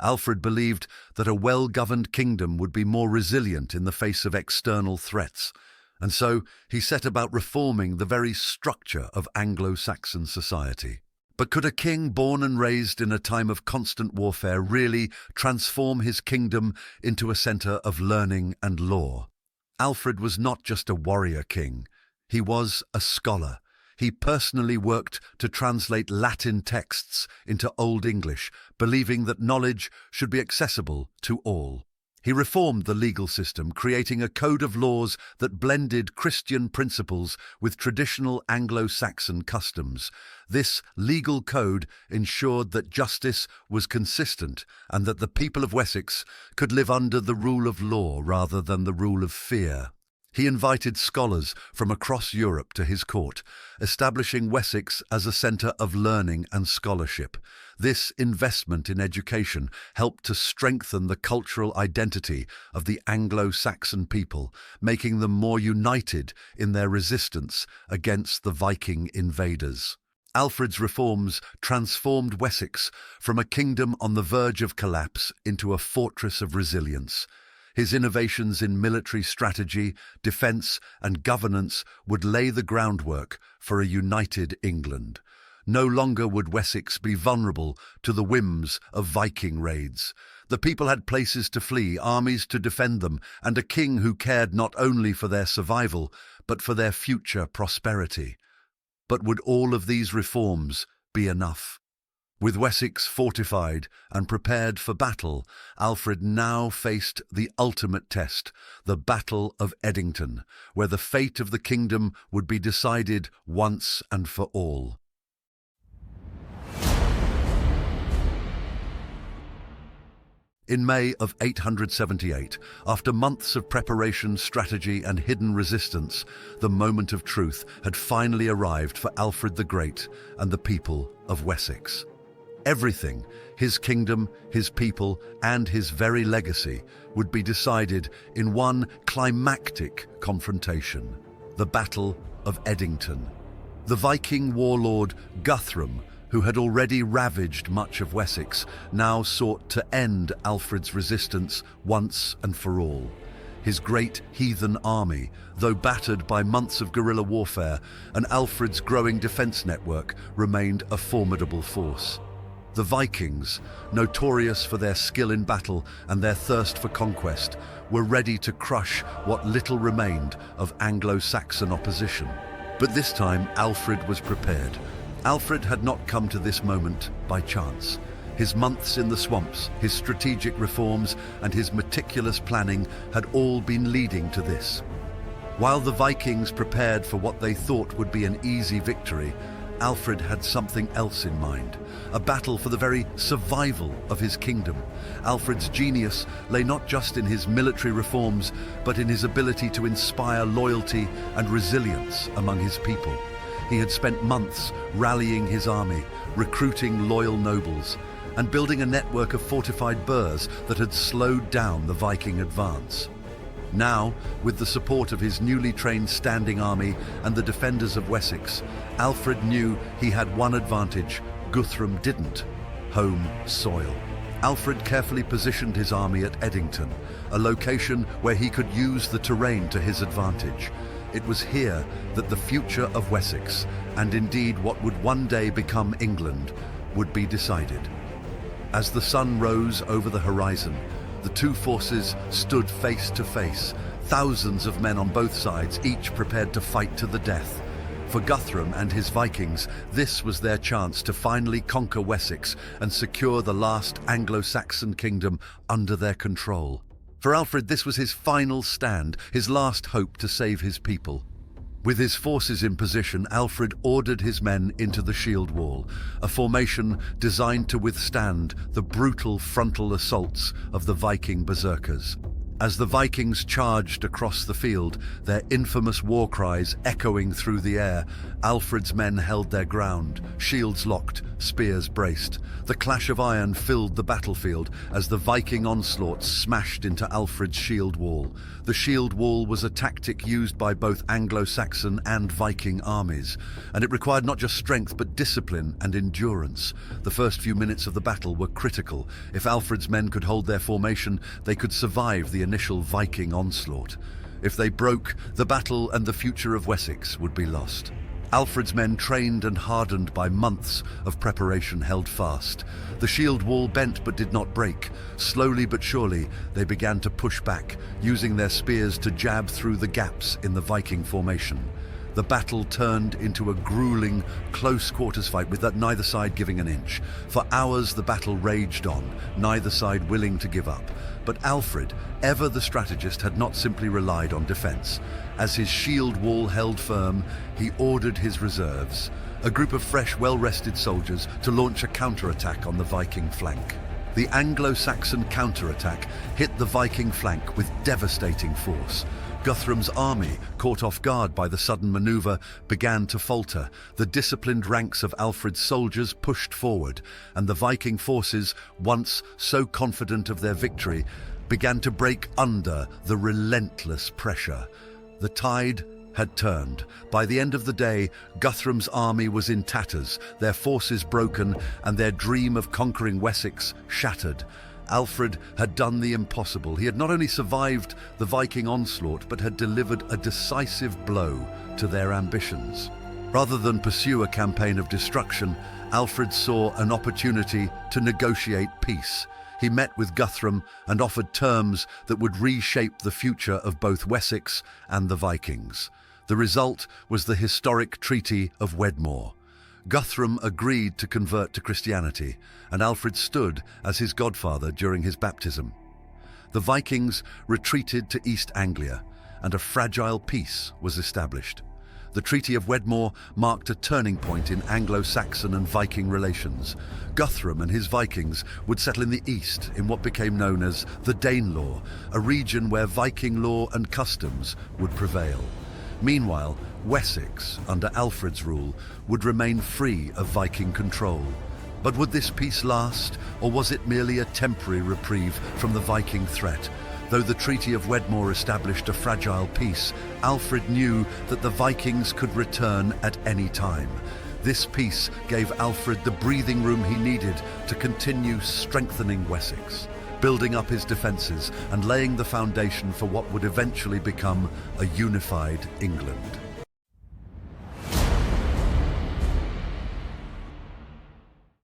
Alfred believed that a well-governed kingdom would be more resilient in the face of external threats, and so he set about reforming the very structure of Anglo-Saxon society. But could a king born and raised in a time of constant warfare really transform his kingdom into a centre of learning and law? Alfred was not just a warrior king. He was a scholar. He personally worked to translate Latin texts into Old English, believing that knowledge should be accessible to all. He reformed the legal system, creating a code of laws that blended Christian principles with traditional Anglo-Saxon customs. This legal code ensured that justice was consistent and that the people of Wessex could live under the rule of law rather than the rule of fear. He invited scholars from across Europe to his court, establishing Wessex as a centre of learning and scholarship. This investment in education helped to strengthen the cultural identity of the Anglo-Saxon people, making them more united in their resistance against the Viking invaders. Alfred's reforms transformed Wessex from a kingdom on the verge of collapse into a fortress of resilience. His innovations in military strategy, defence and governance would lay the groundwork for a united England. No longer would Wessex be vulnerable to the whims of Viking raids. The people had places to flee, armies to defend them, and a king who cared not only for their survival, but for their future prosperity. But would all of these reforms be enough? With Wessex fortified and prepared for battle, Alfred now faced the ultimate test, the Battle of Edington, where the fate of the kingdom would be decided once and for all. In May of 878, after months of preparation, strategy and hidden resistance, the moment of truth had finally arrived for Alfred the Great and the people of Wessex. Everything, his kingdom, his people, and his very legacy, would be decided in one climactic confrontation, the Battle of Edington. The Viking warlord Guthrum, who had already ravaged much of Wessex, now sought to end Alfred's resistance once and for all. His great heathen army, though battered by months of guerrilla warfare and Alfred's growing defence network, remained a formidable force. The Vikings, notorious for their skill in battle and their thirst for conquest, were ready to crush what little remained of Anglo-Saxon opposition. But this time Alfred was prepared. Alfred had not come to this moment by chance. His months in the swamps, his strategic reforms, and his meticulous planning had all been leading to this. While the Vikings prepared for what they thought would be an easy victory, Alfred had something else in mind, a battle for the very survival of his kingdom. Alfred's genius lay not just in his military reforms, but in his ability to inspire loyalty and resilience among his people. He had spent months rallying his army, recruiting loyal nobles, and building a network of fortified burhs that had slowed down the Viking advance. Now, with the support of his newly trained standing army and the defenders of Wessex, Alfred knew he had one advantage Guthrum didn't: home soil. Alfred carefully positioned his army at Edington, a location where he could use the terrain to his advantage. It was here that the future of Wessex, and indeed what would one day become England, would be decided. As the sun rose over the horizon, the two forces stood face to face, thousands of men on both sides, each prepared to fight to the death. For Guthrum and his Vikings, this was their chance to finally conquer Wessex and secure the last Anglo-Saxon kingdom under their control. For Alfred, this was his final stand, his last hope to save his people. With his forces in position, Alfred ordered his men into the shield wall, a formation designed to withstand the brutal frontal assaults of the Viking berserkers. As the Vikings charged across the field, their infamous war cries echoing through the air, Alfred's men held their ground, shields locked, spears braced. The clash of iron filled the battlefield as the Viking onslaught smashed into Alfred's shield wall. The shield wall was a tactic used by both Anglo-Saxon and Viking armies, and it required not just strength but discipline and endurance. The first few minutes of the battle were critical. If Alfred's men could hold their formation, they could survive the initial Viking onslaught. If they broke, the battle and the future of Wessex would be lost. Alfred's men, trained and hardened by months of preparation, held fast. The shield wall bent but did not break. Slowly but surely, they began to push back, using their spears to jab through the gaps in the Viking formation. The battle turned into a grueling, close-quarters fight with neither side giving an inch. For hours the battle raged on, neither side willing to give up. But Alfred, ever the strategist, had not simply relied on defence. As his shield wall held firm, he ordered his reserves, a group of fresh, well-rested soldiers, to launch a counterattack on the Viking flank. The Anglo-Saxon counterattack hit the Viking flank with devastating force. Guthrum's army, caught off guard by the sudden manoeuvre, began to falter. The disciplined ranks of Alfred's soldiers pushed forward, and the Viking forces, once so confident of their victory, began to break under the relentless pressure. The tide had turned. By the end of the day, Guthrum's army was in tatters, their forces broken, and their dream of conquering Wessex shattered. Alfred had done the impossible. He had not only survived the Viking onslaught, but had delivered a decisive blow to their ambitions. Rather than pursue a campaign of destruction, Alfred saw an opportunity to negotiate peace. He met with Guthrum and offered terms that would reshape the future of both Wessex and the Vikings. The result was the historic Treaty of Wedmore. Guthrum agreed to convert to Christianity, and Alfred stood as his godfather during his baptism. The Vikings retreated to East Anglia, and a fragile peace was established. The Treaty of Wedmore marked a turning point in Anglo-Saxon and Viking relations. Guthrum and his Vikings would settle in the east in what became known as the Danelaw, a region where Viking law and customs would prevail. Meanwhile, Wessex, under Alfred's rule, would remain free of Viking control. But would this peace last, or was it merely a temporary reprieve from the Viking threat? Though the Treaty of Wedmore established a fragile peace, Alfred knew that the Vikings could return at any time. This peace gave Alfred the breathing room he needed to continue strengthening Wessex, building up his defences and laying the foundation for what would eventually become a unified England.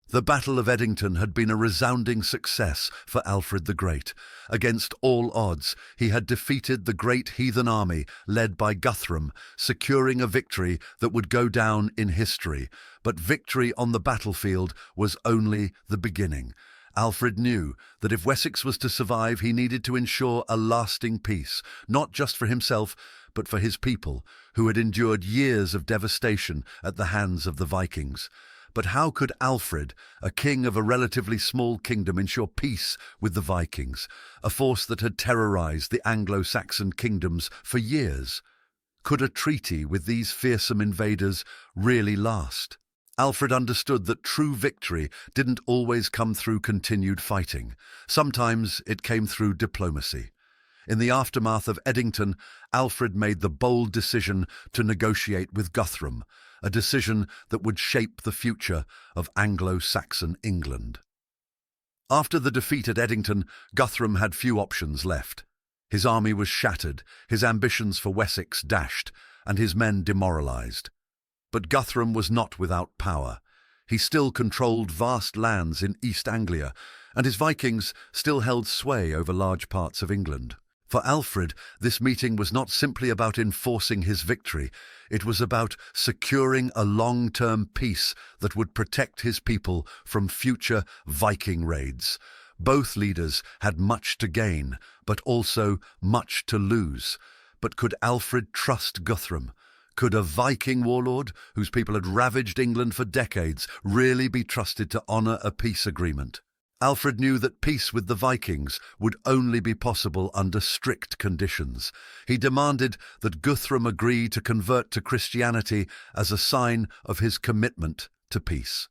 The Battle of Edington had been a resounding success for Alfred the Great. Against all odds, he had defeated the great heathen army led by Guthrum, securing a victory that would go down in history. But victory on the battlefield was only the beginning. Alfred knew that if Wessex was to survive, he needed to ensure a lasting peace, not just for himself, but for his people, who had endured years of devastation at the hands of the Vikings. But how could Alfred, a king of a relatively small kingdom, ensure peace with the Vikings, a force that had terrorized the Anglo-Saxon kingdoms for years? Could a treaty with these fearsome invaders really last? Alfred understood that true victory didn't always come through continued fighting. Sometimes it came through diplomacy. In the aftermath of Edington, Alfred made the bold decision to negotiate with Guthrum, a decision that would shape the future of Anglo-Saxon England. After the defeat at Edington, Guthrum had few options left. His army was shattered, his ambitions for Wessex dashed, and his men demoralized. But Guthrum was not without power. He still controlled vast lands in East Anglia, and his Vikings still held sway over large parts of England. For Alfred, this meeting was not simply about enforcing his victory. It was about securing a long-term peace that would protect his people from future Viking raids. Both leaders had much to gain, but also much to lose. But could Alfred trust Guthrum? Could a Viking warlord, whose people had ravaged England for decades, really be trusted to honour a peace agreement? Alfred knew that peace with the Vikings would only be possible under strict conditions. He demanded that Guthrum agree to convert to Christianity as a sign of his commitment to peace.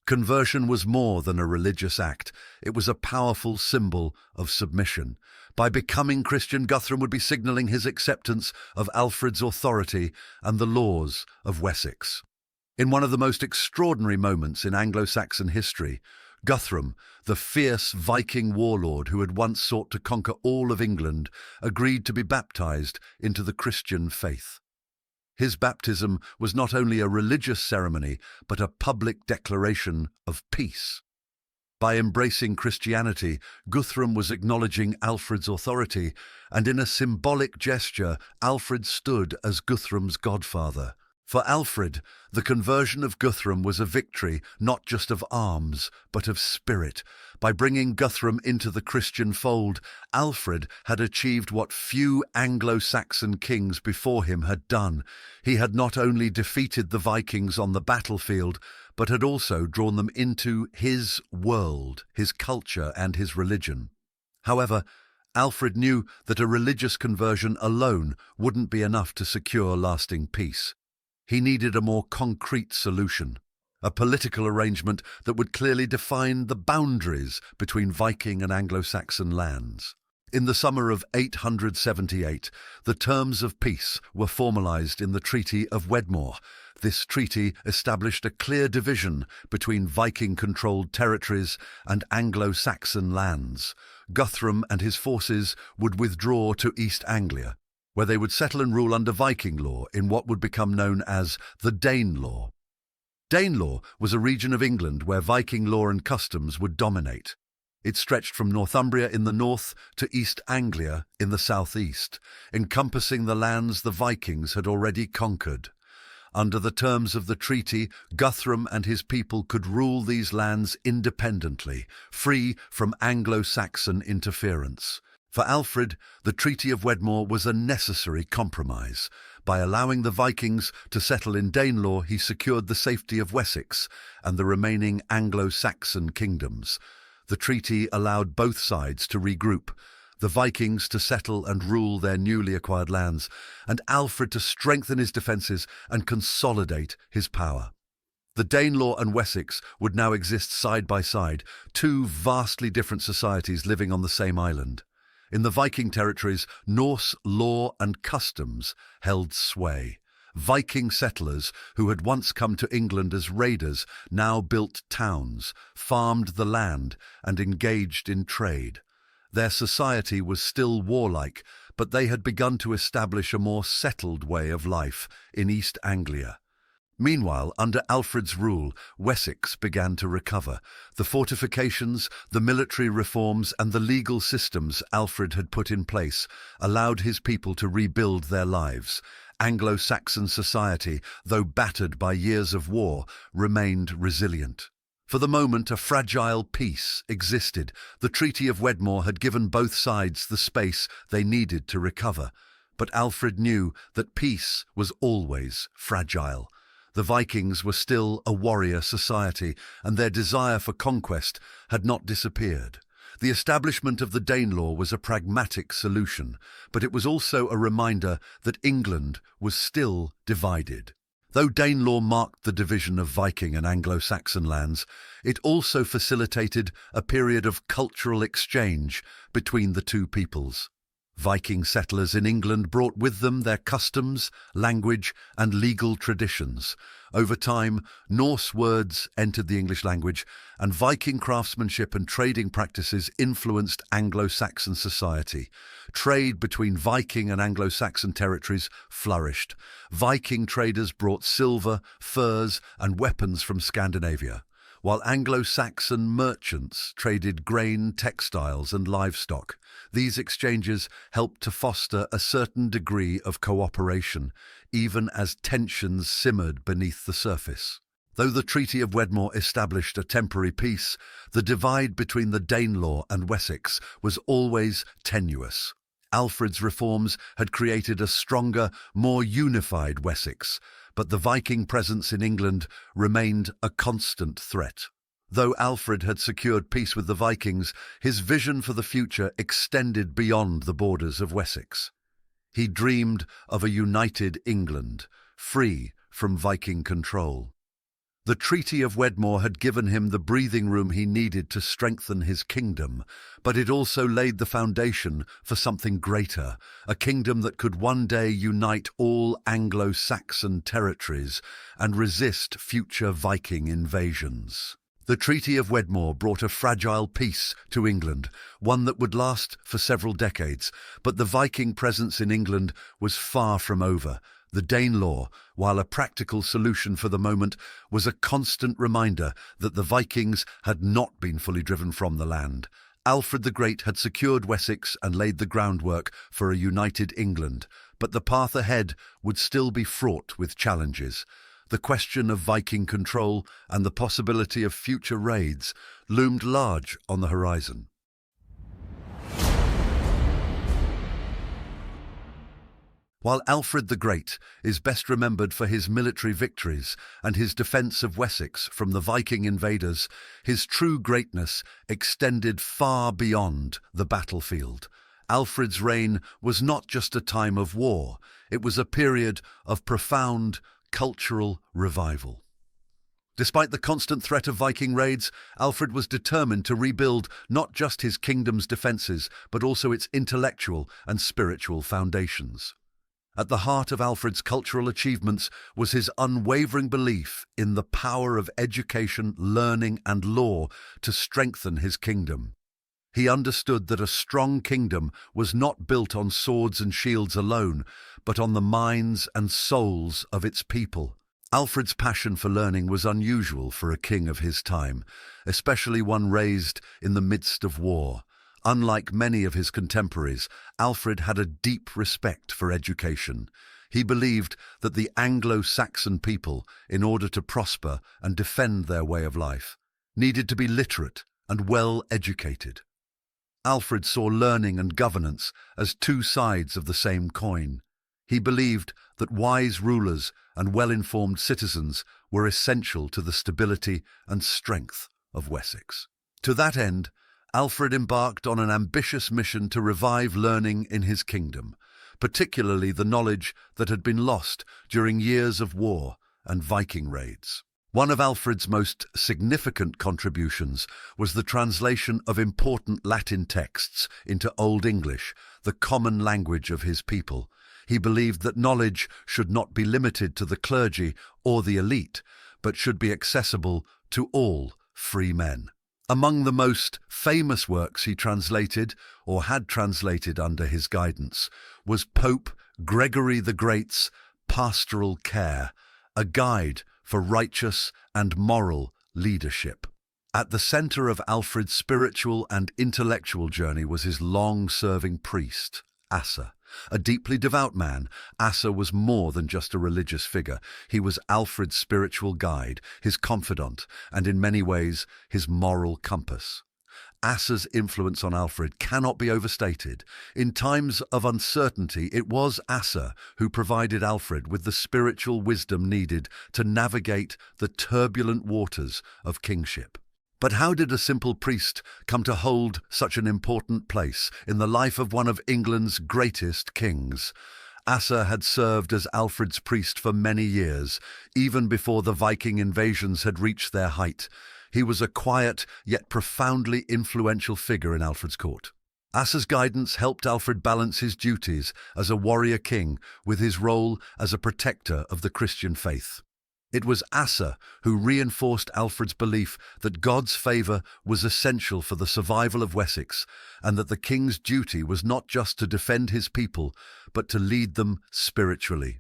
Conversion was more than a religious act. It was a powerful symbol of submission. By becoming Christian, Guthrum would be signalling his acceptance of Alfred's authority and the laws of Wessex. In one of the most extraordinary moments in Anglo-Saxon history, Guthrum, the fierce Viking warlord who had once sought to conquer all of England, agreed to be baptized into the Christian faith. His baptism was not only a religious ceremony, but a public declaration of peace. By embracing Christianity, Guthrum was acknowledging Alfred's authority, and in a symbolic gesture, Alfred stood as Guthrum's godfather. For Alfred, the conversion of Guthrum was a victory not just of arms, but of spirit. By bringing Guthrum into the Christian fold, Alfred had achieved what few Anglo-Saxon kings before him had done. He had not only defeated the Vikings on the battlefield, but had also drawn them into his world, his culture, and his religion. However, Alfred knew that a religious conversion alone wouldn't be enough to secure lasting peace. He needed a more concrete solution, a political arrangement that would clearly define the boundaries between Viking and Anglo-Saxon lands. In the summer of 878, the terms of peace were formalized in the Treaty of Wedmore. This treaty established a clear division between Viking-controlled territories and Anglo-Saxon lands. Guthrum and his forces would withdraw to East Anglia, where they would settle and rule under Viking law in what would become known as the Danelaw. Danelaw was a region of England where Viking law and customs would dominate. It stretched from Northumbria in the north to East Anglia in the southeast, encompassing the lands the Vikings had already conquered. Under the terms of the treaty, Guthrum and his people could rule these lands independently, free from Anglo-Saxon interference. For Alfred, the Treaty of Wedmore was a necessary compromise. By allowing the Vikings to settle in Danelaw, he secured the safety of Wessex and the remaining Anglo-Saxon kingdoms. The treaty allowed both sides to regroup, the Vikings to settle and rule their newly acquired lands, and Alfred to strengthen his defences and consolidate his power. The Danelaw and Wessex would now exist side by side, two vastly different societies living on the same island. In the Viking territories, Norse law and customs held sway. Viking settlers, who had once come to England as raiders, now built towns, farmed the land, and engaged in trade. Their society was still warlike, but they had begun to establish a more settled way of life in East Anglia. Meanwhile, under Alfred's rule, Wessex began to recover. The fortifications, the military reforms, and the legal systems Alfred had put in place allowed his people to rebuild their lives. Anglo-Saxon society, though battered by years of war, remained resilient. For the moment, a fragile peace existed. The Treaty of Wedmore had given both sides the space they needed to recover. But Alfred knew that peace was always fragile. The Vikings were still a warrior society, and their desire for conquest had not disappeared. The establishment of the Danelaw was a pragmatic solution, but it was also a reminder that England was still divided. Though Danelaw marked the division of Viking and Anglo-Saxon lands, it also facilitated a period of cultural exchange between the two peoples. Viking settlers in England brought with them their customs, language, and legal traditions. Over time, Norse words entered the English language, and Viking craftsmanship and trading practices influenced Anglo-Saxon society. Trade between Viking and Anglo-Saxon territories flourished. Viking traders brought silver, furs, and weapons from Scandinavia, while Anglo-Saxon merchants traded grain, textiles, and livestock. These exchanges helped to foster a certain degree of cooperation, even as tensions simmered beneath the surface. Though the Treaty of Wedmore established a temporary peace, the divide between the Danelaw and Wessex was always tenuous. Alfred's reforms had created a stronger, more unified Wessex, but the Viking presence in England remained a constant threat. Though Alfred had secured peace with the Vikings, his vision for the future extended beyond the borders of Wessex. He dreamed of a united England, free from Viking control. The Treaty of Wedmore had given him the breathing room he needed to strengthen his kingdom, but it also laid the foundation for something greater, a kingdom that could one day unite all Anglo-Saxon territories and resist future Viking invasions. The Treaty of Wedmore brought a fragile peace to England, one that would last for several decades, but the Viking presence in England was far from over. The Dane law, while a practical solution for the moment, was a constant reminder that the Vikings had not been fully driven from the land. Alfred the Great had secured Wessex and laid the groundwork for a united England, but the path ahead would still be fraught with challenges. The question of Viking control and the possibility of future raids loomed large on the horizon. While Alfred the Great is best remembered for his military victories and his defence of Wessex from the Viking invaders, his true greatness extended far beyond the battlefield. Alfred's reign was not just a time of war, it was a period of profound cultural revival. Despite the constant threat of Viking raids, Alfred was determined to rebuild not just his kingdom's defences, but also its intellectual and spiritual foundations. At the heart of Alfred's cultural achievements was his unwavering belief in the power of education, learning, and law to strengthen his kingdom. He understood that a strong kingdom was not built on swords and shields alone, but on the minds and souls of its people. Alfred's passion for learning was unusual for a king of his time, especially one raised in the midst of war. Unlike many of his contemporaries, Alfred had a deep respect for education. He believed that the Anglo-Saxon people, in order to prosper and defend their way of life, needed to be literate and well educated. Alfred saw learning and governance as two sides of the same coin. He believed that wise rulers and well-informed citizens were essential to the stability and strength of Wessex. To that end, Alfred embarked on an ambitious mission to revive learning in his kingdom, particularly the knowledge that had been lost during years of war and Viking raids. One of Alfred's most significant contributions was the translation of important Latin texts into Old English, the common language of his people. He believed that knowledge should not be limited to the clergy or the elite, but should be accessible to all free men. Among the most famous works he translated, or had translated under his guidance, was Pope Gregory the Great's Pastoral Care, a guide for righteous and moral leadership. At the centre of Alfred's spiritual and intellectual journey was his long-serving priest, Asa. A deeply devout man, Asa was more than just a religious figure. He was Alfred's spiritual guide, his confidant, and in many ways his moral compass. Asa's influence on Alfred cannot be overstated. In times of uncertainty, it was Asa who provided Alfred with the spiritual wisdom needed to navigate the turbulent waters of kingship. But how did a simple priest come to hold such an important place in the life of one of England's greatest kings? Asa had served as Alfred's priest for many years, even before the Viking invasions had reached their height. He was a quiet yet profoundly influential figure in Alfred's court. Asa's guidance helped Alfred balance his duties as a warrior king with his role as a protector of the Christian faith. It was Asa who reinforced Alfred's belief that God's favour was essential for the survival of Wessex, and that the king's duty was not just to defend his people, but to lead them spiritually.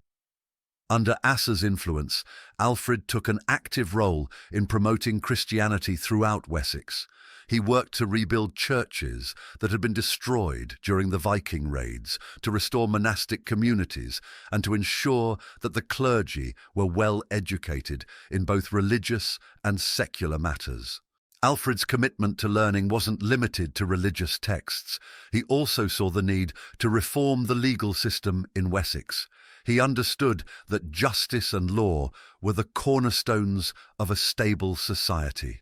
Under Asa's influence, Alfred took an active role in promoting Christianity throughout Wessex. He worked to rebuild churches that had been destroyed during the Viking raids, to restore monastic communities, and to ensure that the clergy were well educated in both religious and secular matters. Alfred's commitment to learning wasn't limited to religious texts. He also saw the need to reform the legal system in Wessex. He understood that justice and law were the cornerstones of a stable society.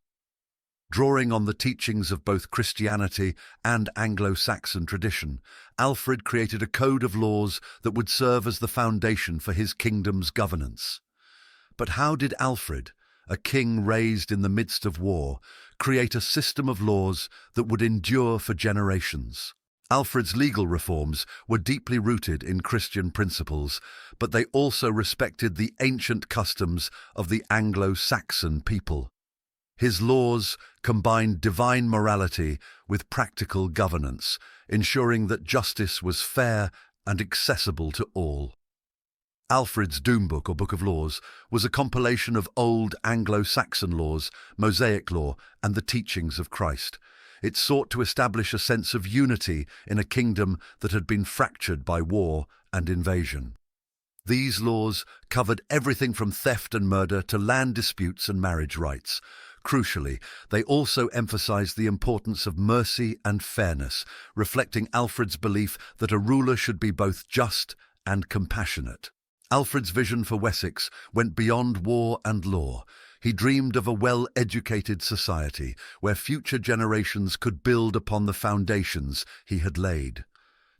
Drawing on the teachings of both Christianity and Anglo-Saxon tradition, Alfred created a code of laws that would serve as the foundation for his kingdom's governance. But how did Alfred, a king raised in the midst of war, create a system of laws that would endure for generations? Alfred's legal reforms were deeply rooted in Christian principles, but they also respected the ancient customs of the Anglo-Saxon people. His laws combined divine morality with practical governance, ensuring that justice was fair and accessible to all. Alfred's Doom Book, or Book of Laws, was a compilation of old Anglo-Saxon laws, Mosaic law, and the teachings of Christ. It sought to establish a sense of unity in a kingdom that had been fractured by war and invasion. These laws covered everything from theft and murder to land disputes and marriage rights. Crucially, they also emphasized the importance of mercy and fairness, reflecting Alfred's belief that a ruler should be both just and compassionate. Alfred's vision for Wessex went beyond war and law. He dreamed of a well-educated society where future generations could build upon the foundations he had laid.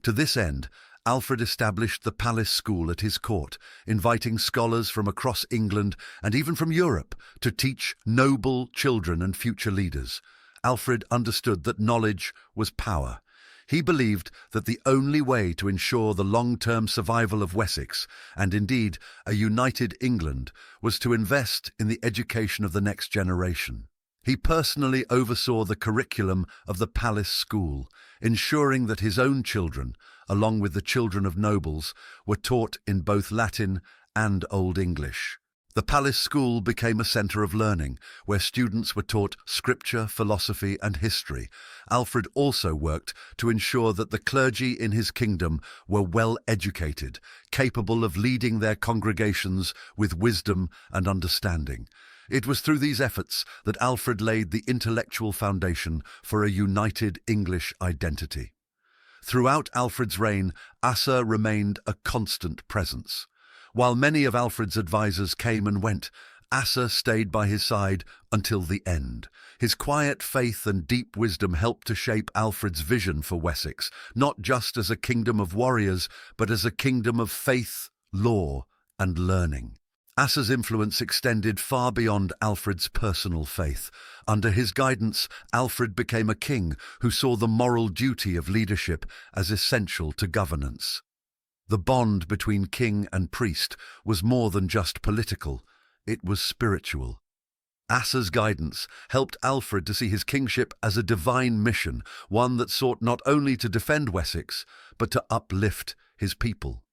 To this end, Alfred established the palace school at his court, inviting scholars from across England and even from Europe to teach noble children and future leaders. Alfred understood that knowledge was power. He believed that the only way to ensure the long-term survival of Wessex, and indeed a united England, was to invest in the education of the next generation. He personally oversaw the curriculum of the palace school, ensuring that his own children, along with the children of nobles, were taught in both Latin and Old English. The palace school became a centre of learning, where students were taught scripture, philosophy, and history. Alfred also worked to ensure that the clergy in his kingdom were well educated, capable of leading their congregations with wisdom and understanding. It was through these efforts that Alfred laid the intellectual foundation for a united English identity. Throughout Alfred's reign, Asa remained a constant presence. While many of Alfred's advisors came and went, Asa stayed by his side until the end. His quiet faith and deep wisdom helped to shape Alfred's vision for Wessex, not just as a kingdom of warriors, but as a kingdom of faith, law, and learning. Asa's influence extended far beyond Alfred's personal faith. Under his guidance, Alfred became a king who saw the moral duty of leadership as essential to governance. The bond between king and priest was more than just political, it was spiritual. Asa's guidance helped Alfred to see his kingship as a divine mission, one that sought not only to defend Wessex, but to uplift his people.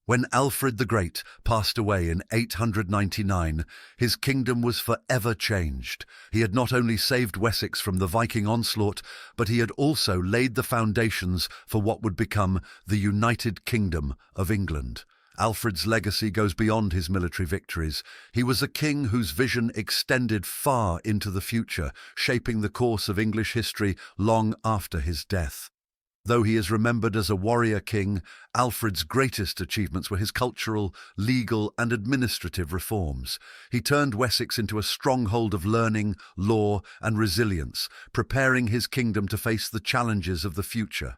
When Alfred the Great passed away in 899, his kingdom was forever changed. He had not only saved Wessex from the Viking onslaught, but he had also laid the foundations for what would become the United Kingdom of England. Alfred's legacy goes beyond his military victories. He was a king whose vision extended far into the future, shaping the course of English history long after his death. Though he is remembered as a warrior king, Alfred's greatest achievements were his cultural, legal, and administrative reforms. He turned Wessex into a stronghold of learning, law, and resilience, preparing his kingdom to face the challenges of the future.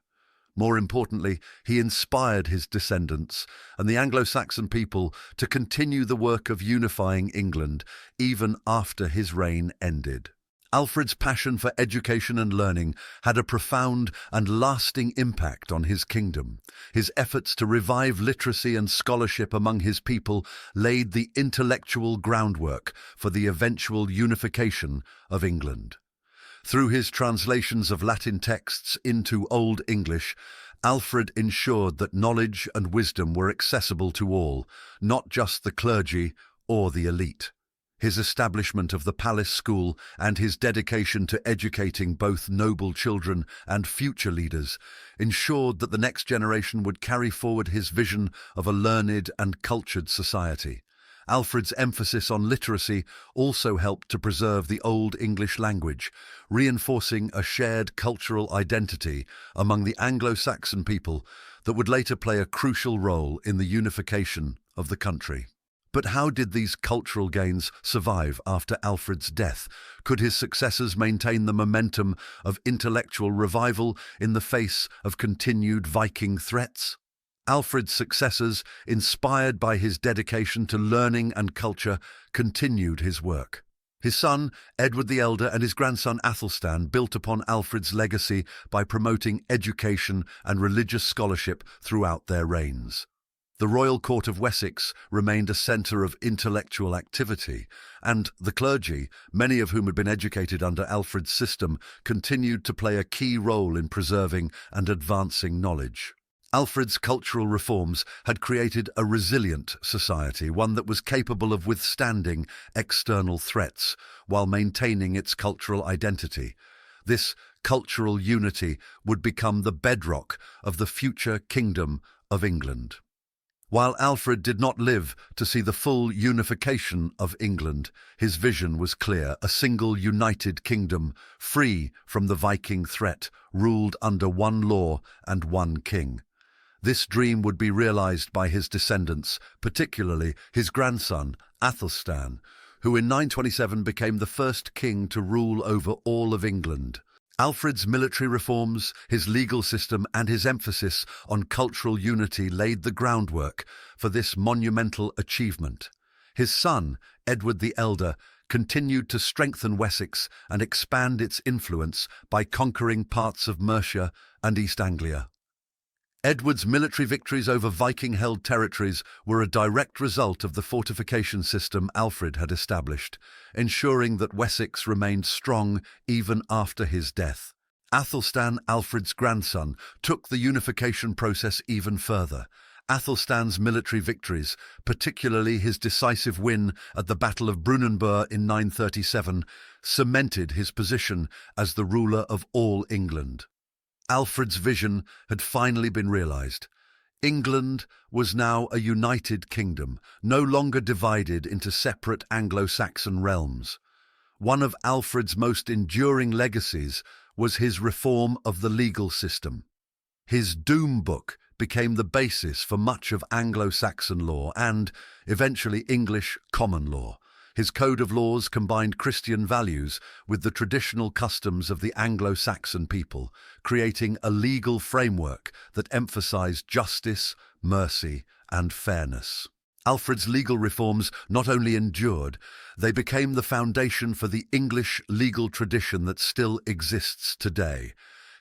More importantly, he inspired his descendants and the Anglo-Saxon people to continue the work of unifying England, even after his reign ended. Alfred's passion for education and learning had a profound and lasting impact on his kingdom. His efforts to revive literacy and scholarship among his people laid the intellectual groundwork for the eventual unification of England. Through his translations of Latin texts into Old English, Alfred ensured that knowledge and wisdom were accessible to all, not just the clergy or the elite. His establishment of the palace school and his dedication to educating both noble children and future leaders ensured that the next generation would carry forward his vision of a learned and cultured society. Alfred's emphasis on literacy also helped to preserve the Old English language, reinforcing a shared cultural identity among the Anglo-Saxon people that would later play a crucial role in the unification of the country. But how did these cultural gains survive after Alfred's death? Could his successors maintain the momentum of intellectual revival in the face of continued Viking threats? Alfred's successors, inspired by his dedication to learning and culture, continued his work. His son, Edward the Elder, and his grandson Athelstan built upon Alfred's legacy by promoting education and religious scholarship throughout their reigns. The royal court of Wessex remained a centre of intellectual activity, and the clergy, many of whom had been educated under Alfred's system, continued to play a key role in preserving and advancing knowledge. Alfred's cultural reforms had created a resilient society, one that was capable of withstanding external threats while maintaining its cultural identity. This cultural unity would become the bedrock of the future Kingdom of England. While Alfred did not live to see the full unification of England, his vision was clear: a single united kingdom, free from the Viking threat, ruled under one law and one king. This dream would be realized by his descendants, particularly his grandson, Athelstan, who in 927 became the first king to rule over all of England. Alfred's military reforms, his legal system, and his emphasis on cultural unity laid the groundwork for this monumental achievement. His son, Edward the Elder, continued to strengthen Wessex and expand its influence by conquering parts of Mercia and East Anglia. Edward's military victories over Viking-held territories were a direct result of the fortification system Alfred had established, ensuring that Wessex remained strong even after his death. Athelstan, Alfred's grandson, took the unification process even further. Athelstan's military victories, particularly his decisive win at the Battle of Brunanburh in 937, cemented his position as the ruler of all England. Alfred's vision had finally been realized. England was now a united kingdom, no longer divided into separate Anglo-Saxon realms. One of Alfred's most enduring legacies was his reform of the legal system. His Doom Book became the basis for much of Anglo-Saxon law and, eventually, English common law. His code of laws combined Christian values with the traditional customs of the Anglo-Saxon people, creating a legal framework that emphasized justice, mercy, and fairness. Alfred's legal reforms not only endured, they became the foundation for the English legal tradition that still exists today.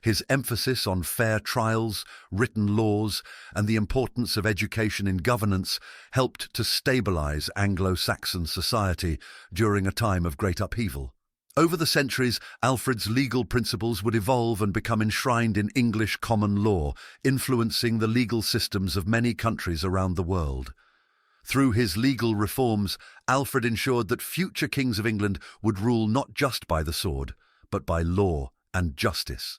His emphasis on fair trials, written laws, and the importance of education in governance helped to stabilize Anglo-Saxon society during a time of great upheaval. Over the centuries, Alfred's legal principles would evolve and become enshrined in English common law, influencing the legal systems of many countries around the world. Through his legal reforms, Alfred ensured that future kings of England would rule not just by the sword, but by law and justice.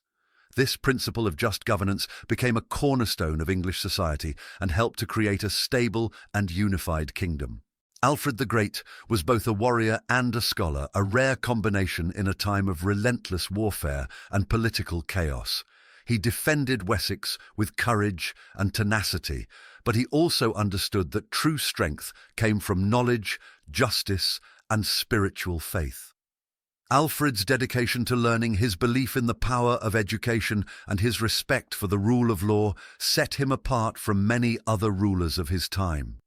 This principle of just governance became a cornerstone of English society and helped to create a stable and unified kingdom. Alfred the Great was both a warrior and a scholar, a rare combination in a time of relentless warfare and political chaos. He defended Wessex with courage and tenacity, but he also understood that true strength came from knowledge, justice, and spiritual faith. Alfred's dedication to learning, his belief in the power of education, and his respect for the rule of law set him apart from many other rulers of his time.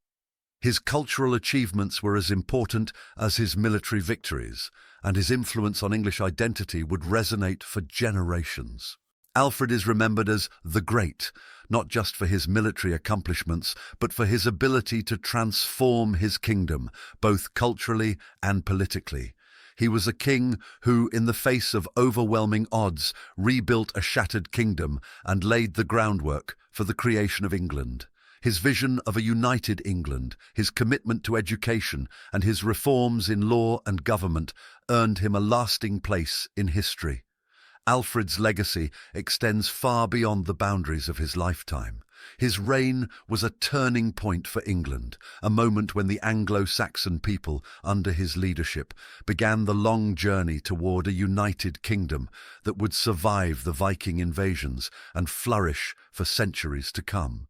His cultural achievements were as important as his military victories, and his influence on English identity would resonate for generations. Alfred is remembered as the Great, not just for his military accomplishments, but for his ability to transform his kingdom, both culturally and politically. He was a king who, in the face of overwhelming odds, rebuilt a shattered kingdom and laid the groundwork for the creation of England. His vision of a united England, his commitment to education, and his reforms in law and government earned him a lasting place in history. Alfred's legacy extends far beyond the boundaries of his lifetime. His reign was a turning point for England, a moment when the Anglo-Saxon people, under his leadership, began the long journey toward a united kingdom that would survive the Viking invasions and flourish for centuries to come.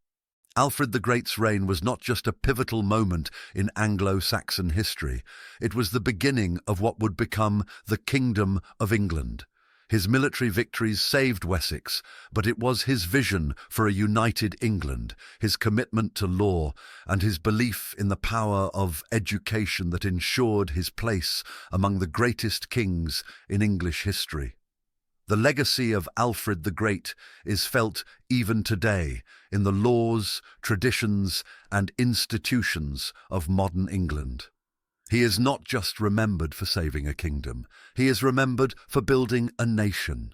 Alfred the Great's reign was not just a pivotal moment in Anglo-Saxon history, it was the beginning of what would become the Kingdom of England. His military victories saved Wessex, but it was his vision for a united England, his commitment to law, and his belief in the power of education that ensured his place among the greatest kings in English history. The legacy of Alfred the Great is felt even today in the laws, traditions, and institutions of modern England. He is not just remembered for saving a kingdom, he is remembered for building a nation.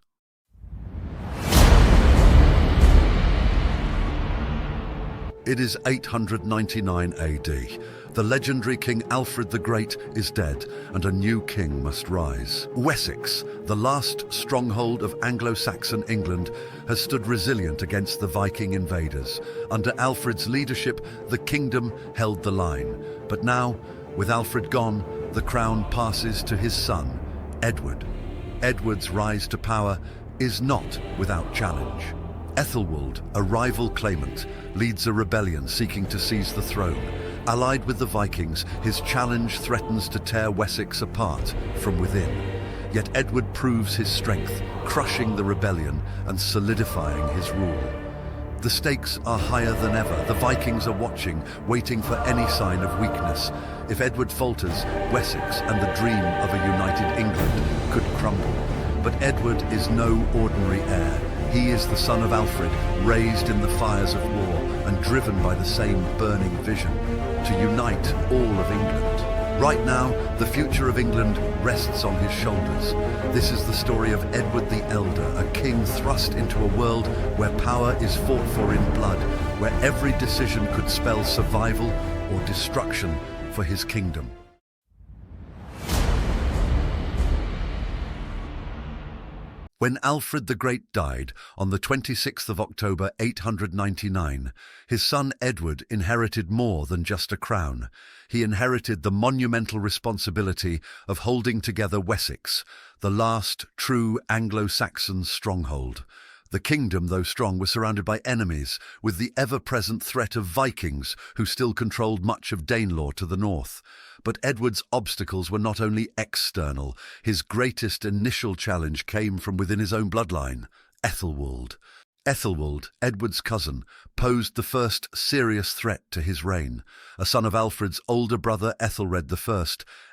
It is 899 AD. The legendary King Alfred the Great is dead, and a new king must rise. Wessex, the last stronghold of Anglo-Saxon England, has stood resilient against the Viking invaders. Under Alfred's leadership, the kingdom held the line. But now, with Alfred gone, the crown passes to his son, Edward. Edward's rise to power is not without challenge. Ethelfled, a rival claimant, leads a rebellion seeking to seize the throne. Allied with the Vikings, his challenge threatens to tear Wessex apart from within. Yet Edward proves his strength, crushing the rebellion and solidifying his rule. The stakes are higher than ever. The Vikings are watching, waiting for any sign of weakness. If Edward falters, Wessex and the dream of a united England could crumble. But Edward is no ordinary heir. He is the son of Alfred, raised in the fires of war and driven by the same burning vision to unite all of England. Right now, the future of England rests on his shoulders. This is the story of Edward the Elder, a king thrust into a world where power is fought for in blood, where every decision could spell survival or destruction for his kingdom. When Alfred the Great died on the 26th of October 899, his son Edward inherited more than just a crown. He inherited the monumental responsibility of holding together Wessex, the last true Anglo-Saxon stronghold. The kingdom, though strong, was surrounded by enemies, with the ever-present threat of Vikings, who still controlled much of Danelaw to the north. But Edward's obstacles were not only external. His greatest initial challenge came from within his own bloodline, Ethelfled. Ethelfled, Edward's cousin, posed the first serious threat to his reign. A son of Alfred's older brother Ethelred I,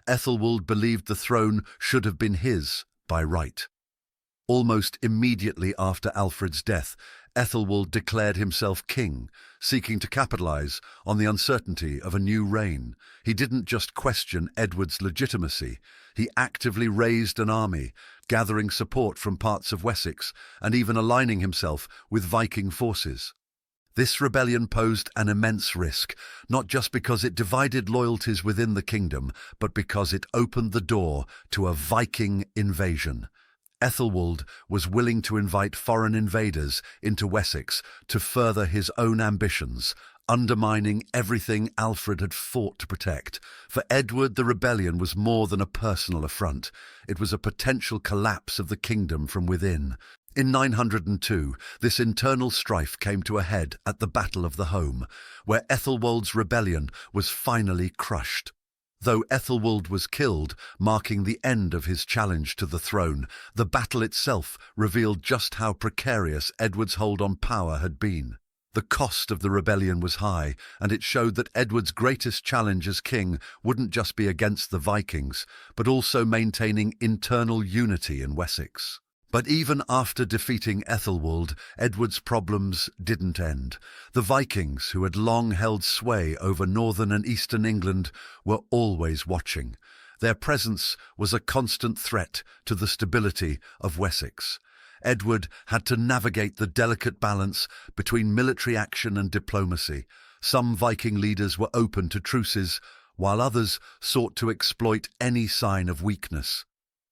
Ethelfled believed the throne should have been his by right. Almost immediately after Alfred's death, Ethelfled declared himself king, seeking to capitalize on the uncertainty of a new reign. He didn't just question Edward's legitimacy, he actively raised an army, gathering support from parts of Wessex and even aligning himself with Viking forces. This rebellion posed an immense risk, not just because it divided loyalties within the kingdom, but because it opened the door to a Viking invasion. Ethelfled was willing to invite foreign invaders into Wessex to further his own ambitions, undermining everything Alfred had fought to protect. For Edward, the rebellion was more than a personal affront. It was a potential collapse of the kingdom from within. In 902, this internal strife came to a head at the Battle of the Home, where Ethelwald's rebellion was finally crushed. Though Ethelfled was killed, marking the end of his challenge to the throne, the battle itself revealed just how precarious Edward's hold on power had been. The cost of the rebellion was high, and it showed that Edward's greatest challenge as king wouldn't just be against the Vikings, but also maintaining internal unity in Wessex. But even after defeating Ethelfled, Edward's problems didn't end. The Vikings, who had long held sway over northern and eastern England, were always watching. Their presence was a constant threat to the stability of Wessex. Edward had to navigate the delicate balance between military action and diplomacy. Some Viking leaders were open to truces, while others sought to exploit any sign of weakness.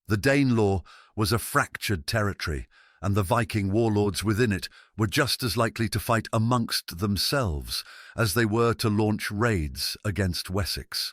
The Danelaw was a fractured territory, and the Viking warlords within it were just as likely to fight amongst themselves as they were to launch raids against Wessex.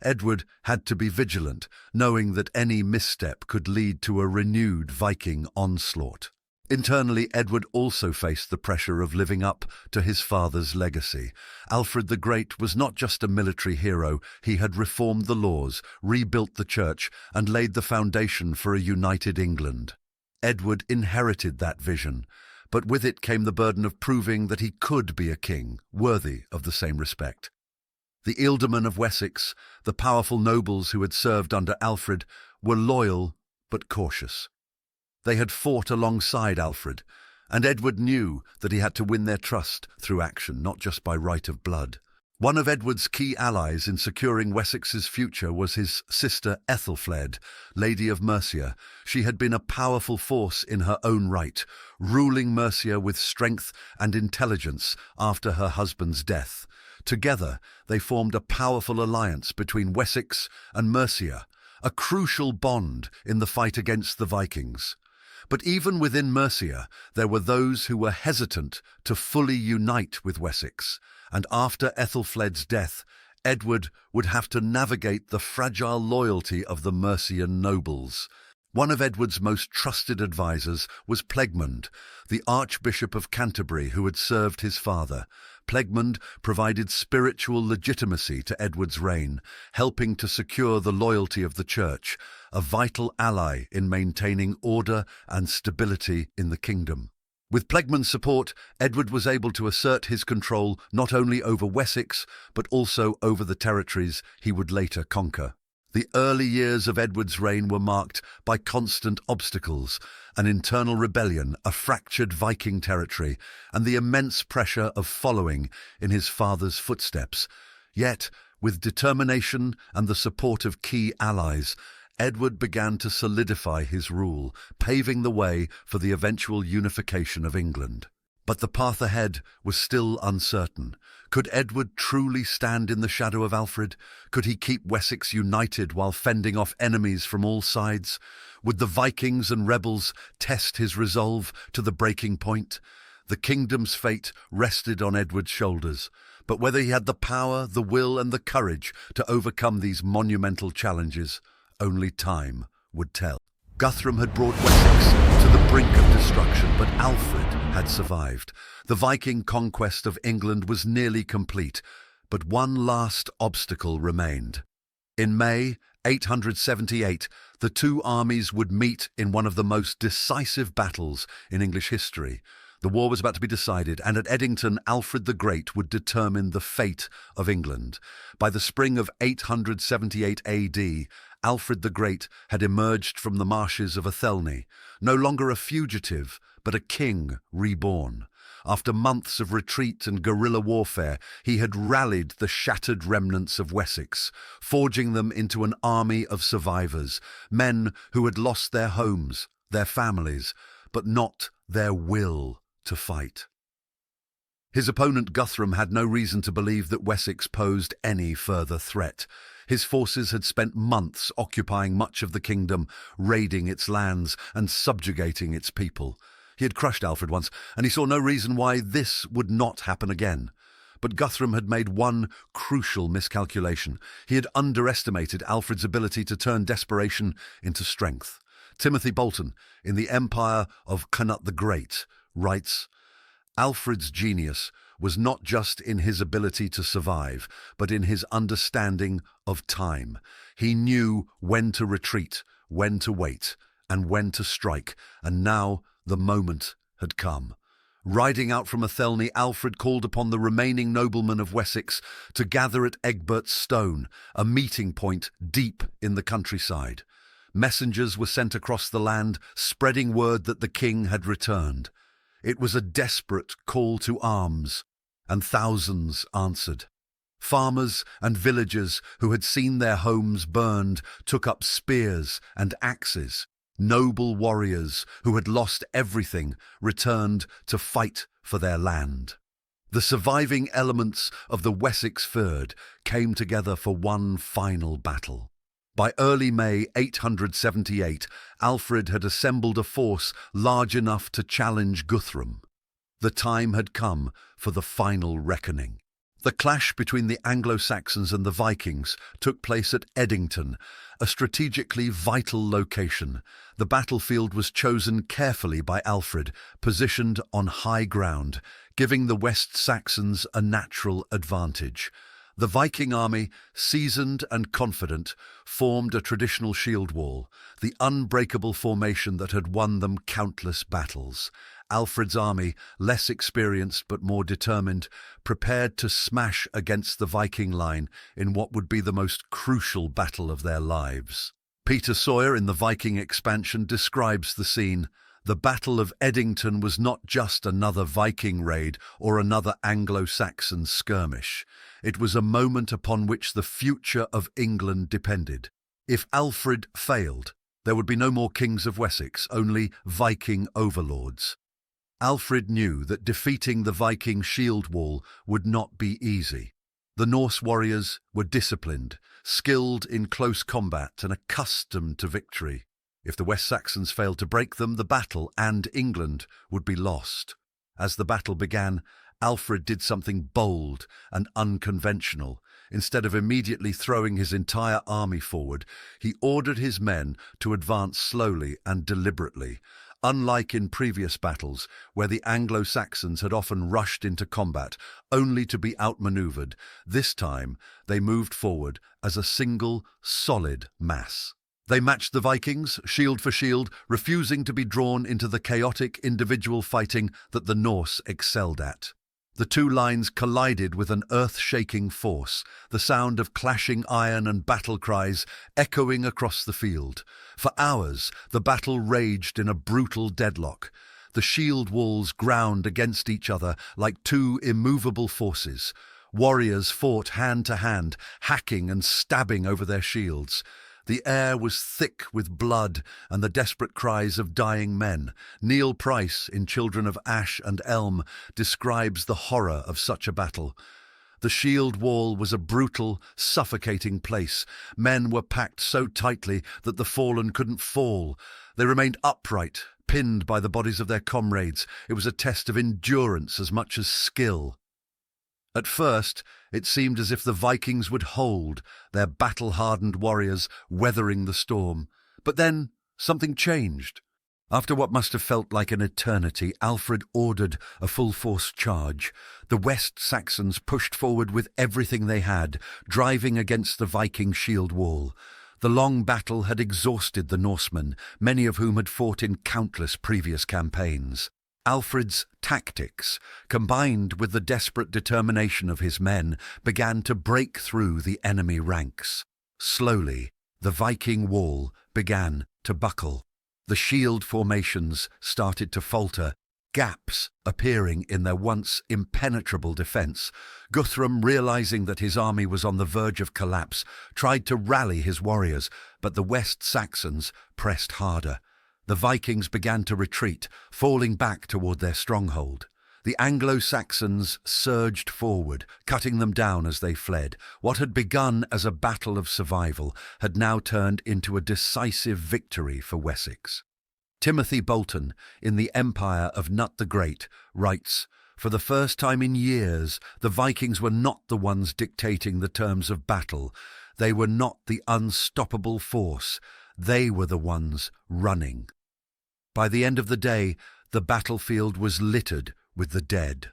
Edward had to be vigilant, knowing that any misstep could lead to a renewed Viking onslaught. Internally, Edward also faced the pressure of living up to his father's legacy. Alfred the Great was not just a military hero, he had reformed the laws, rebuilt the church, and laid the foundation for a united England. Edward inherited that vision, but with it came the burden of proving that he could be a king, worthy of the same respect. The ealdormen of Wessex, the powerful nobles who had served under Alfred, were loyal but cautious. They had fought alongside Alfred, and Edward knew that he had to win their trust through action, not just by right of blood. One of Edward's key allies in securing Wessex's future was his sister Ethelfled, Lady of Mercia. She had been a powerful force in her own right, ruling Mercia with strength and intelligence after her husband's death. Together, they formed a powerful alliance between Wessex and Mercia, a crucial bond in the fight against the Vikings. But even within Mercia, there were those who were hesitant to fully unite with Wessex, and after Ethelfled's death, Edward would have to navigate the fragile loyalty of the Mercian nobles. One of Edward's most trusted advisers was Plegmund, the Archbishop of Canterbury who had served his father. Plegmund provided spiritual legitimacy to Edward's reign, helping to secure the loyalty of the Church, a vital ally in maintaining order and stability in the kingdom. With Plegmund's support, Edward was able to assert his control not only over Wessex, but also over the territories he would later conquer. The early years of Edward's reign were marked by constant obstacles, an internal rebellion, a fractured Viking territory, and the immense pressure of following in his father's footsteps. Yet, with determination and the support of key allies, Edward began to solidify his rule, paving the way for the eventual unification of England. But the path ahead was still uncertain. Could Edward truly stand in the shadow of Alfred? Could he keep Wessex united while fending off enemies from all sides? Would the Vikings and rebels test his resolve to the breaking point? The kingdom's fate rested on Edward's shoulders, but whether he had the power, the will, and the courage to overcome these monumental challenges, only time would tell. Guthrum had brought Wessex to the brink of destruction, but Alfred had survived. The Viking conquest of England was nearly complete, but one last obstacle remained. In May 878, the two armies would meet in one of the most decisive battles in English history. The war was about to be decided, and at Edington, Alfred the Great would determine the fate of England. By the spring of 878 AD, Alfred the Great had emerged from the marshes of Athelney, no longer a fugitive, but a king reborn. After months of retreat and guerrilla warfare, he had rallied the shattered remnants of Wessex, forging them into an army of survivors, men who had lost their homes, their families, but not their will to fight. His opponent Guthrum had no reason to believe that Wessex posed any further threat. His forces had spent months occupying much of the kingdom, raiding its lands and subjugating its people. He had crushed Alfred once, and he saw no reason why this would not happen again. But Guthrum had made one crucial miscalculation. He had underestimated Alfred's ability to turn desperation into strength. Timothy Bolton, in The Empire of Canute the Great, writes, Alfred's genius was not just in his ability to survive, but in his understanding of time. He knew when to retreat, when to wait, and when to strike, and now the moment had come. Riding out from Athelney, Alfred called upon the remaining noblemen of Wessex to gather at Egbert's Stone, a meeting point deep in the countryside. Messengers were sent across the land, spreading word that the king had returned. It was a desperate call to arms, and thousands answered. Farmers and villagers who had seen their homes burned took up spears and axes. Noble warriors who had lost everything returned to fight for their land. The surviving elements of the Wessex Fyrd came together for one final battle. By early May 878, Alfred had assembled a force large enough to challenge Guthrum. The time had come for the final reckoning. The clash between the Anglo-Saxons and the Vikings took place at Edington, a strategically vital location. The battlefield was chosen carefully by Alfred, positioned on high ground, giving the West Saxons a natural advantage. The Viking army, seasoned and confident, formed a traditional shield wall, the unbreakable formation that had won them countless battles. Alfred's army, less experienced but more determined, prepared to smash against the Viking line in what would be the most crucial battle of their lives. Peter Sawyer in the Viking expansion describes the scene. The Battle of Edington was not just another Viking raid or another Anglo-Saxon skirmish. It was a moment upon which the future of England depended. If Alfred failed, there would be no more kings of Wessex, only Viking overlords. Alfred knew that defeating the Viking shield wall would not be easy. The Norse warriors were disciplined, skilled in close combat and accustomed to victory. If the West Saxons failed to break them, the battle and England would be lost. As the battle began, Alfred did something bold and unconventional. Instead of immediately throwing his entire army forward, he ordered his men to advance slowly and deliberately. Unlike in previous battles, where the Anglo-Saxons had often rushed into combat only to be outmaneuvered, this time they moved forward as a single, solid mass. They matched the Vikings, shield for shield, refusing to be drawn into the chaotic individual fighting that the Norse excelled at. The two lines collided with an earth-shaking force, the sound of clashing iron and battle cries echoing across the field. For hours, the battle raged in a brutal deadlock. The shield walls ground against each other like two immovable forces. Warriors fought hand to hand, hacking and stabbing over their shields. The air was thick with blood and the desperate cries of dying men. Neil Price, in Children of Ash and Elm, describes the horror of such a battle. The shield wall was a brutal, suffocating place. Men were packed so tightly that the fallen couldn't fall. They remained upright, pinned by the bodies of their comrades. It was a test of endurance as much as skill. At first, it seemed as if the Vikings would hold, their battle-hardened warriors weathering the storm. But then something changed. After what must have felt like an eternity, Alfred ordered a full-force charge. The West Saxons pushed forward with everything they had, driving against the Viking shield wall. The long battle had exhausted the Norsemen, many of whom had fought in countless previous campaigns. Alfred's tactics, combined with the desperate determination of his men, began to break through the enemy ranks. Slowly, the Viking wall began to buckle. The shield formations started to falter, gaps appearing in their once impenetrable defence. Guthrum, realizing that his army was on the verge of collapse, tried to rally his warriors, but the West Saxons pressed harder. The Vikings began to retreat, falling back toward their stronghold. The Anglo-Saxons surged forward, cutting them down as they fled. What had begun as a battle of survival had now turned into a decisive victory for Wessex. Timothy Bolton, in The Empire of Nut the Great, writes, "For the first time in years, the Vikings were not the ones dictating the terms of battle. They were not the unstoppable force. They were the ones running." By the end of the day, the battlefield was littered with the dead.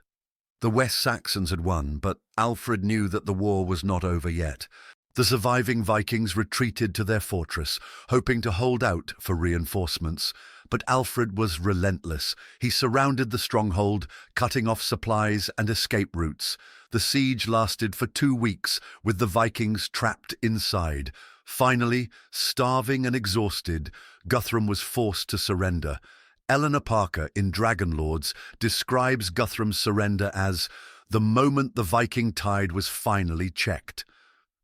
The West Saxons had won, but Alfred knew that the war was not over yet. The surviving Vikings retreated to their fortress, hoping to hold out for reinforcements. But Alfred was relentless. He surrounded the stronghold, cutting off supplies and escape routes. The siege lasted for 2 weeks, with the Vikings trapped inside. Finally, starving and exhausted, Guthrum was forced to surrender. Eleanor Parker, in Dragon Lords, describes Guthrum's surrender as the moment the Viking tide was finally checked.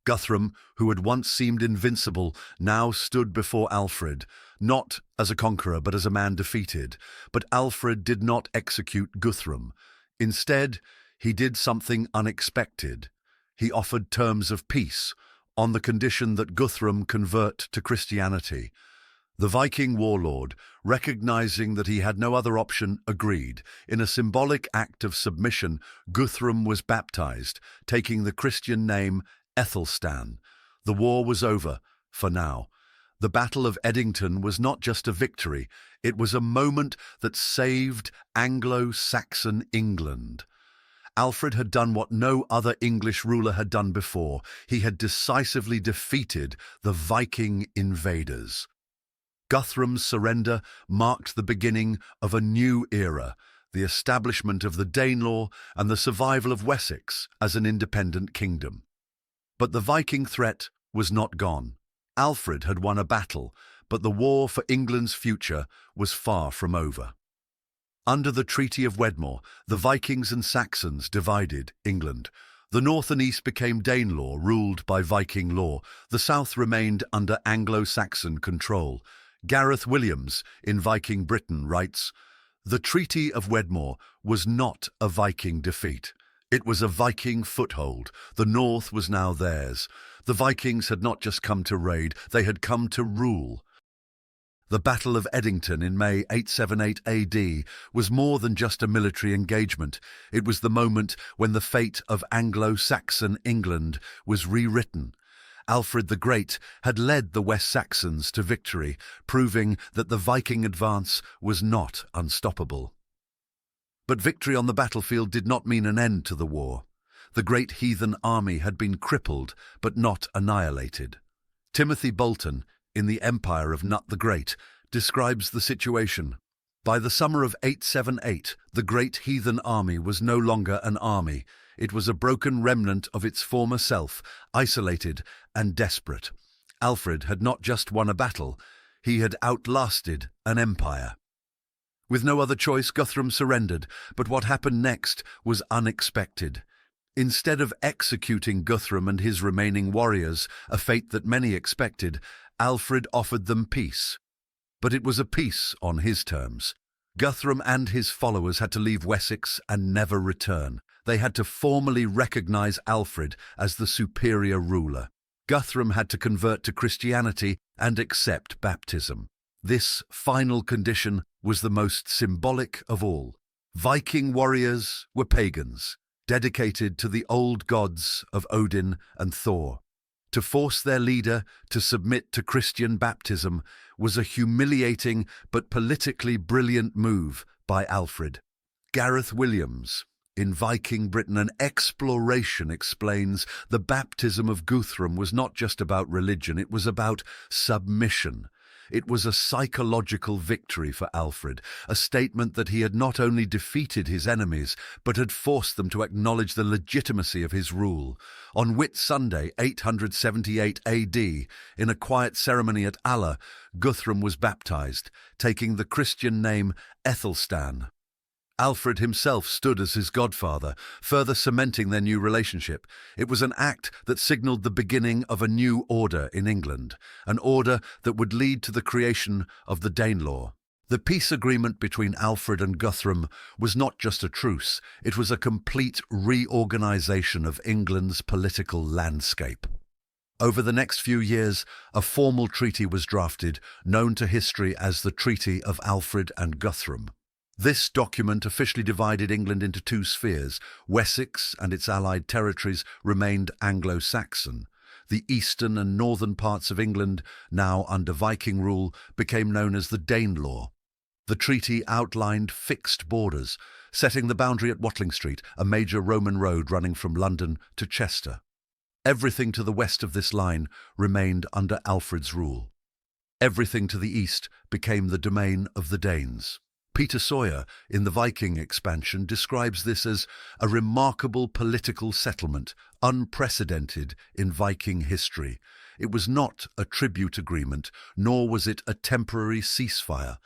Guthrum, who had once seemed invincible, now stood before Alfred, not as a conqueror but as a man defeated. But Alfred did not execute Guthrum. Instead, he did something unexpected. He offered terms of peace, on the condition that Guthrum convert to Christianity. The Viking warlord, recognizing that he had no other option, agreed. In a symbolic act of submission, Guthrum was baptized, taking the Christian name Athelstan. The war was over, for now. The Battle of Edington was not just a victory, it was a moment that saved Anglo-Saxon England. Alfred had done what no other English ruler had done before. He had decisively defeated the Viking invaders. Guthrum's surrender marked the beginning of a new era, the establishment of the Danelaw and the survival of Wessex as an independent kingdom. But the Viking threat was not gone. Alfred had won a battle, but the war for England's future was far from over. Under the Treaty of Wedmore, the Vikings and Saxons divided England. The north and east became Danelaw, ruled by Viking law. The south remained under Anglo-Saxon control. Gareth Williams, in Viking Britain, writes, "The Treaty of Wedmore was not a Viking defeat. It was a Viking foothold. The north was now theirs. The Vikings had not just come to raid, they had come to rule." The Battle of Edington in May 878 AD was more than just a military engagement. It was the moment when the fate of Anglo-Saxon England was rewritten. Alfred the Great had led the West Saxons to victory, proving that the Viking advance was not unstoppable. But victory on the battlefield did not mean an end to the war. The great heathen army had been crippled, but not annihilated. Timothy Bolton, in The Empire of Nut the Great, describes the situation. By the summer of 878, the great heathen army was no longer an army. It was a broken remnant of its former self, isolated and desperate. Alfred had not just won a battle, he had outlasted an empire. With no other choice, Guthrum surrendered, but what happened next was unexpected. Instead of executing Guthrum and his remaining warriors, a fate that many expected, Alfred offered them peace. But it was a peace on his terms. Guthrum and his followers had to leave Wessex and never return. They had to formally recognize Alfred as the superior ruler. Guthrum had to convert to Christianity and accept baptism. This final condition was the most symbolic of all. Viking warriors were pagans, dedicated to the old gods of Odin and Thor. To force their leader to submit to Christian baptism was a humiliating but politically brilliant move by Alfred. Gareth Williams, in Viking Britain, an exploration, explains the baptism of Guthrum was not just about religion, it was about submission. It was a psychological victory for Alfred, a statement that he had not only defeated his enemies, but had forced them to acknowledge the legitimacy of his rule. On Whit Sunday, 878 AD, in a quiet ceremony at Alla, Guthrum was baptized, taking the Christian name Athelstan. Alfred himself stood as his godfather, further cementing their new relationship. It was an act that signalled the beginning of a new order in England, an order that would lead to the creation of the Danelaw. The peace agreement between Alfred and Guthrum was not just a truce, it was a complete reorganisation of England's political landscape. Over the next few years, a formal treaty was drafted, known to history as the Treaty of Alfred and Guthrum. This document officially divided England into two spheres. Wessex and its allied territories remained Anglo-Saxon. The eastern and northern parts of England, now under Viking rule, became known as the Danelaw. The treaty outlined fixed borders, setting the boundary at Watling Street, a major Roman road running from London to Chester. Everything to the west of this line remained under Alfred's rule. Everything to the east became the domain of the Danes. Peter Sawyer, in the Viking expansion, describes this as a remarkable political settlement, unprecedented in Viking history. It was not a tribute agreement, nor was it a temporary ceasefire.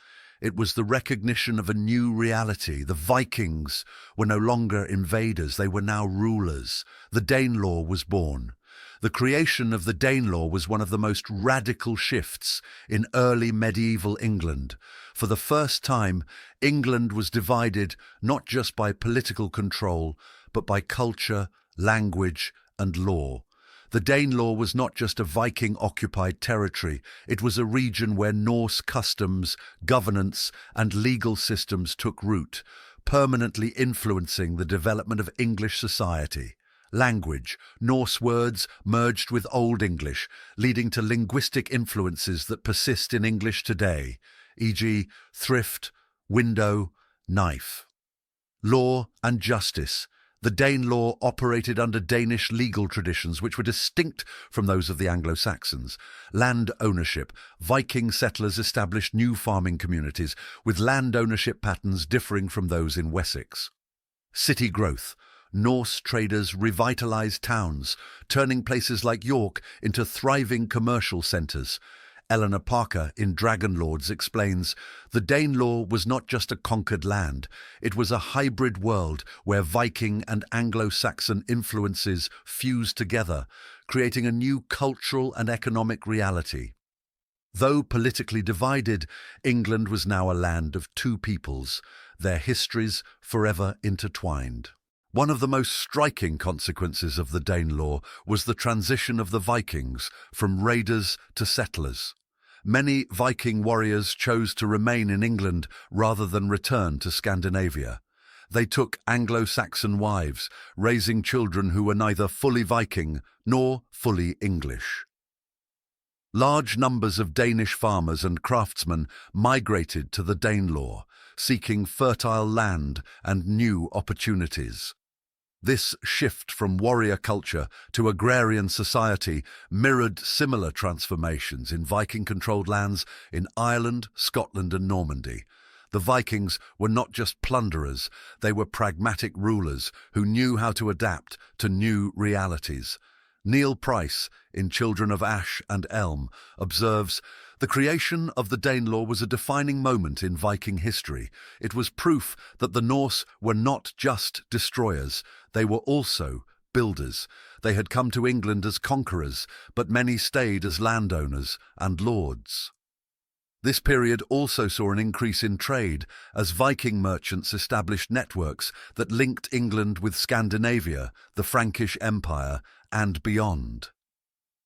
It was the recognition of a new reality. The Vikings were no longer invaders, they were now rulers. The Danelaw was born. The creation of the Danelaw was one of the most radical shifts in early medieval England. For the first time, England was divided not just by political control, but by culture, language, and law. The Danelaw was not just a Viking-occupied territory, it was a region where Norse customs, governance, and legal systems took root, permanently influencing the development of English society. Language, Norse words merged with Old English, leading to linguistic influences that persist in English today, e.g. thrift, window, knife. Law and justice. The Danelaw operated under Danish legal traditions which were distinct from those of the Anglo-Saxons. Land ownership. Viking settlers established new farming communities, with land ownership patterns differing from those in Wessex. City growth. Norse traders revitalized towns, turning places like York into thriving commercial centres. Eleanor Parker in Dragon Lords explains, the Danelaw was not just a conquered land, it was a hybrid world where Viking and Anglo-Saxon influences fused together, creating a new cultural and economic reality. Though politically divided, England was now a land of two peoples, their histories forever intertwined. One of the most striking consequences of the Danelaw was the transition of the Vikings from raiders to settlers. Many Viking warriors chose to remain in England rather than return to Scandinavia. They took Anglo-Saxon wives, raising children who were neither fully Viking nor fully English. Large numbers of Danish farmers and craftsmen migrated to the Danelaw, seeking fertile land and new opportunities. This shift from warrior culture to agrarian society mirrored similar transformations in Viking-controlled lands in Ireland, Scotland and Normandy. The Vikings were not just plunderers, they were pragmatic rulers who knew how to adapt to new realities. Neil Price, in Children of Ash and Elm, observes, the creation of the Danelaw was a defining moment in Viking history. It was proof that the Norse were not just destroyers, they were also builders. They had come to England as conquerors, but many stayed as landowners and lords. This period also saw an increase in trade as Viking merchants established networks that linked England with Scandinavia, the Frankish Empire, and beyond.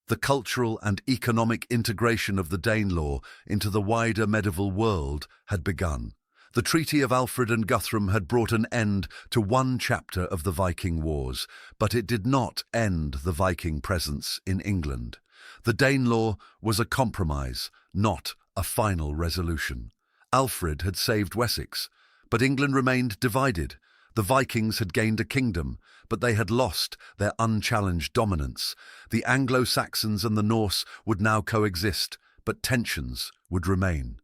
The cultural and economic integration of the Danelaw into the wider medieval world had begun. The Treaty of Alfred and Guthrum had brought an end to one chapter of the Viking Wars, but it did not end the Viking presence in England. The Danelaw was a compromise, not a final resolution. Alfred had saved Wessex, but England remained divided. The Vikings had gained a kingdom, but they had lost their unchallenged dominance. The Anglo-Saxons and the Norse would now coexist, but tensions would remain.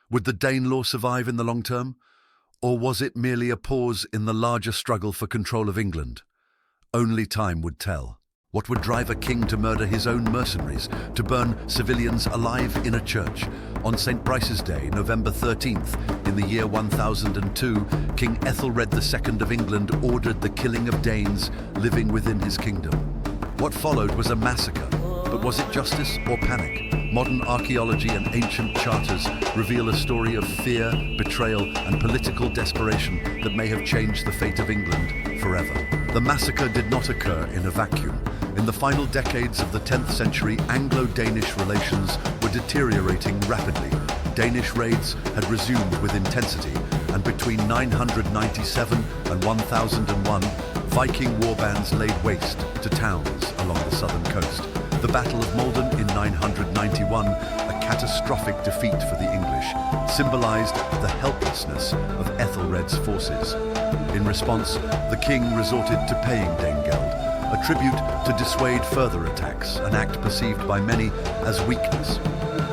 Would the Danelaw survive in the long term? Or was it merely a pause in the larger struggle for control of England? Only time would tell. What would drive a king to murder his own mercenaries, to burn civilians alive in a church? On St. Brice's Day, November 13th, in the year 1002, King Ethelred II of England ordered the killing of Danes living within his kingdom. What followed was a massacre, but was it justice or panic? Modern archaeology and ancient charters reveal a story of fear, betrayal, and political desperation that may have changed the fate of England forever. The massacre did not occur in a vacuum. In the final decades of the 10th century, Anglo-Danish relations were deteriorating rapidly. Danish raids had resumed with intensity, and between 997 and 1001, Viking warbands laid waste to towns along the southern coast. The Battle of Maldon in 991, a catastrophic defeat for the English, symbolized the helplessness of Ethelred's forces. In response, the king resorted to paying Danegeld, a tribute to dissuade further attacks, an act perceived by many as weakness.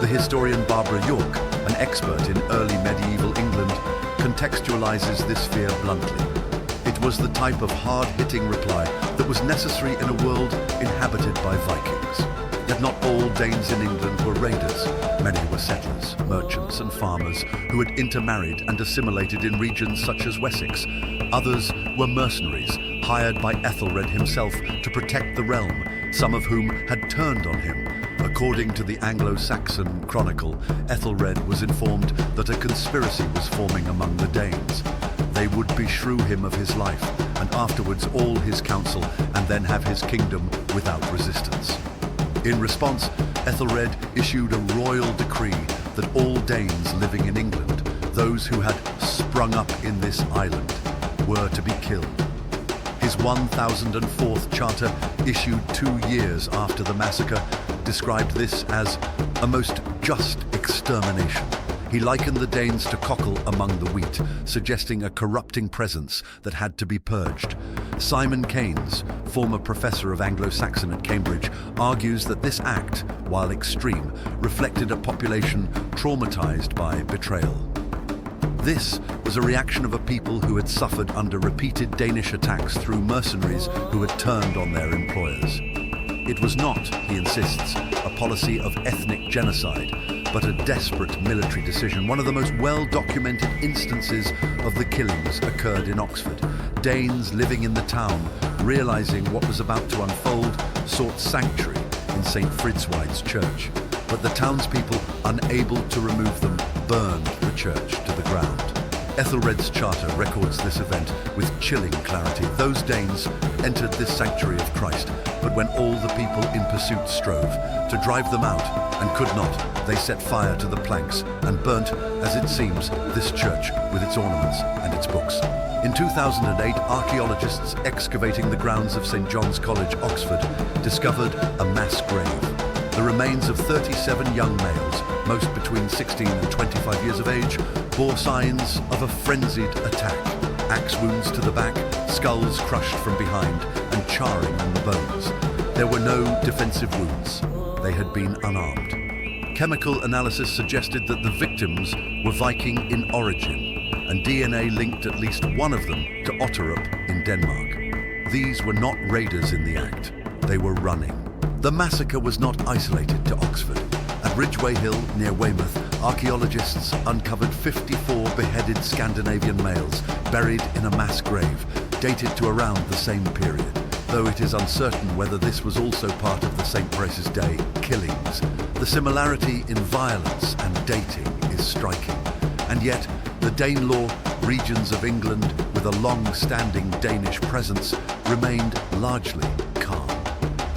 The historian Barbara York, an expert in early medieval England, contextualizes this fear bluntly. It was the type of hard-hitting reply that was necessary in a world inhabited by Vikings. Yet not all Danes in England were raiders. Many were settlers, merchants and farmers who had intermarried and assimilated in regions such as Wessex. Others were mercenaries, hired by Ethelred himself to protect the realm, some of whom had turned on him. According to the Anglo-Saxon chronicle, Ethelred was informed that a conspiracy was forming among the Danes. They would beshrew him of his life, and afterwards all his council, and then have his kingdom without resistance. In response, Ethelred issued a royal decree that all Danes living in England, those who had sprung up in this island, were to be killed. His 1004th charter, issued 2 years after the massacre, described this as a most just extermination. He likened the Danes to cockle among the wheat, suggesting a corrupting presence that had to be purged. Simon Keynes, former professor of Anglo-Saxon at Cambridge, argues that this act, while extreme, reflected a population traumatized by betrayal. This was a reaction of a people who had suffered under repeated Danish attacks through mercenaries who had turned on their employers. It was not, he insists, a policy of ethnic genocide, but a desperate military decision. One of the most well-documented instances of the killings occurred in Oxford. Danes living in the town, realizing what was about to unfold, sought sanctuary in St. Fridswide's church. But the townspeople, unable to remove them, burned the church to the ground. Ethelred's charter records this event with chilling clarity. Those Danes entered this sanctuary of Christ, but when all the people in pursuit strove to drive them out and could not, they set fire to the planks and burnt, as it seems, this church with its ornaments and its books. In 2008, archaeologists excavating the grounds of St. John's College, Oxford, discovered a mass grave. The remains of 37 young males, most between 16 and 25 years of age, bore signs of a frenzied attack. Axe wounds to the back, skulls crushed from behind, and charring on the bones. There were no defensive wounds. They had been unarmed. Chemical analysis suggested that the victims were Viking in origin, and DNA linked at least one of them to Otterup in Denmark. These were not raiders in the act. They were running. The massacre was not isolated to Oxford. At Ridgeway Hill, near Weymouth, archaeologists uncovered 54 beheaded Scandinavian males buried in a mass grave, dated to around the same period, though it is uncertain whether this was also part of the St. Brace's Day killings. The similarity in violence and dating is striking, and yet the Danelaw regions of England, with a long-standing Danish presence, remained largely calm.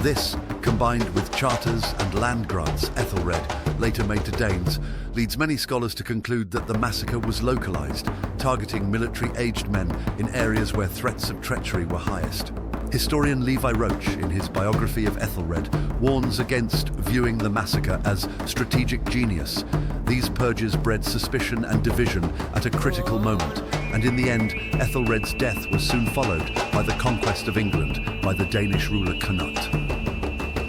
This, combined with charters and land grants Ethelred later made to Danes, leads many scholars to conclude that the massacre was localized, targeting military-aged men in areas where threats of treachery were highest. Historian Levi Roche, in his biography of Ethelred, warns against viewing the massacre as strategic genius. These purges bred suspicion and division at a critical moment, and in the end, Ethelred's death was soon followed by the conquest of England by the Danish ruler Canute.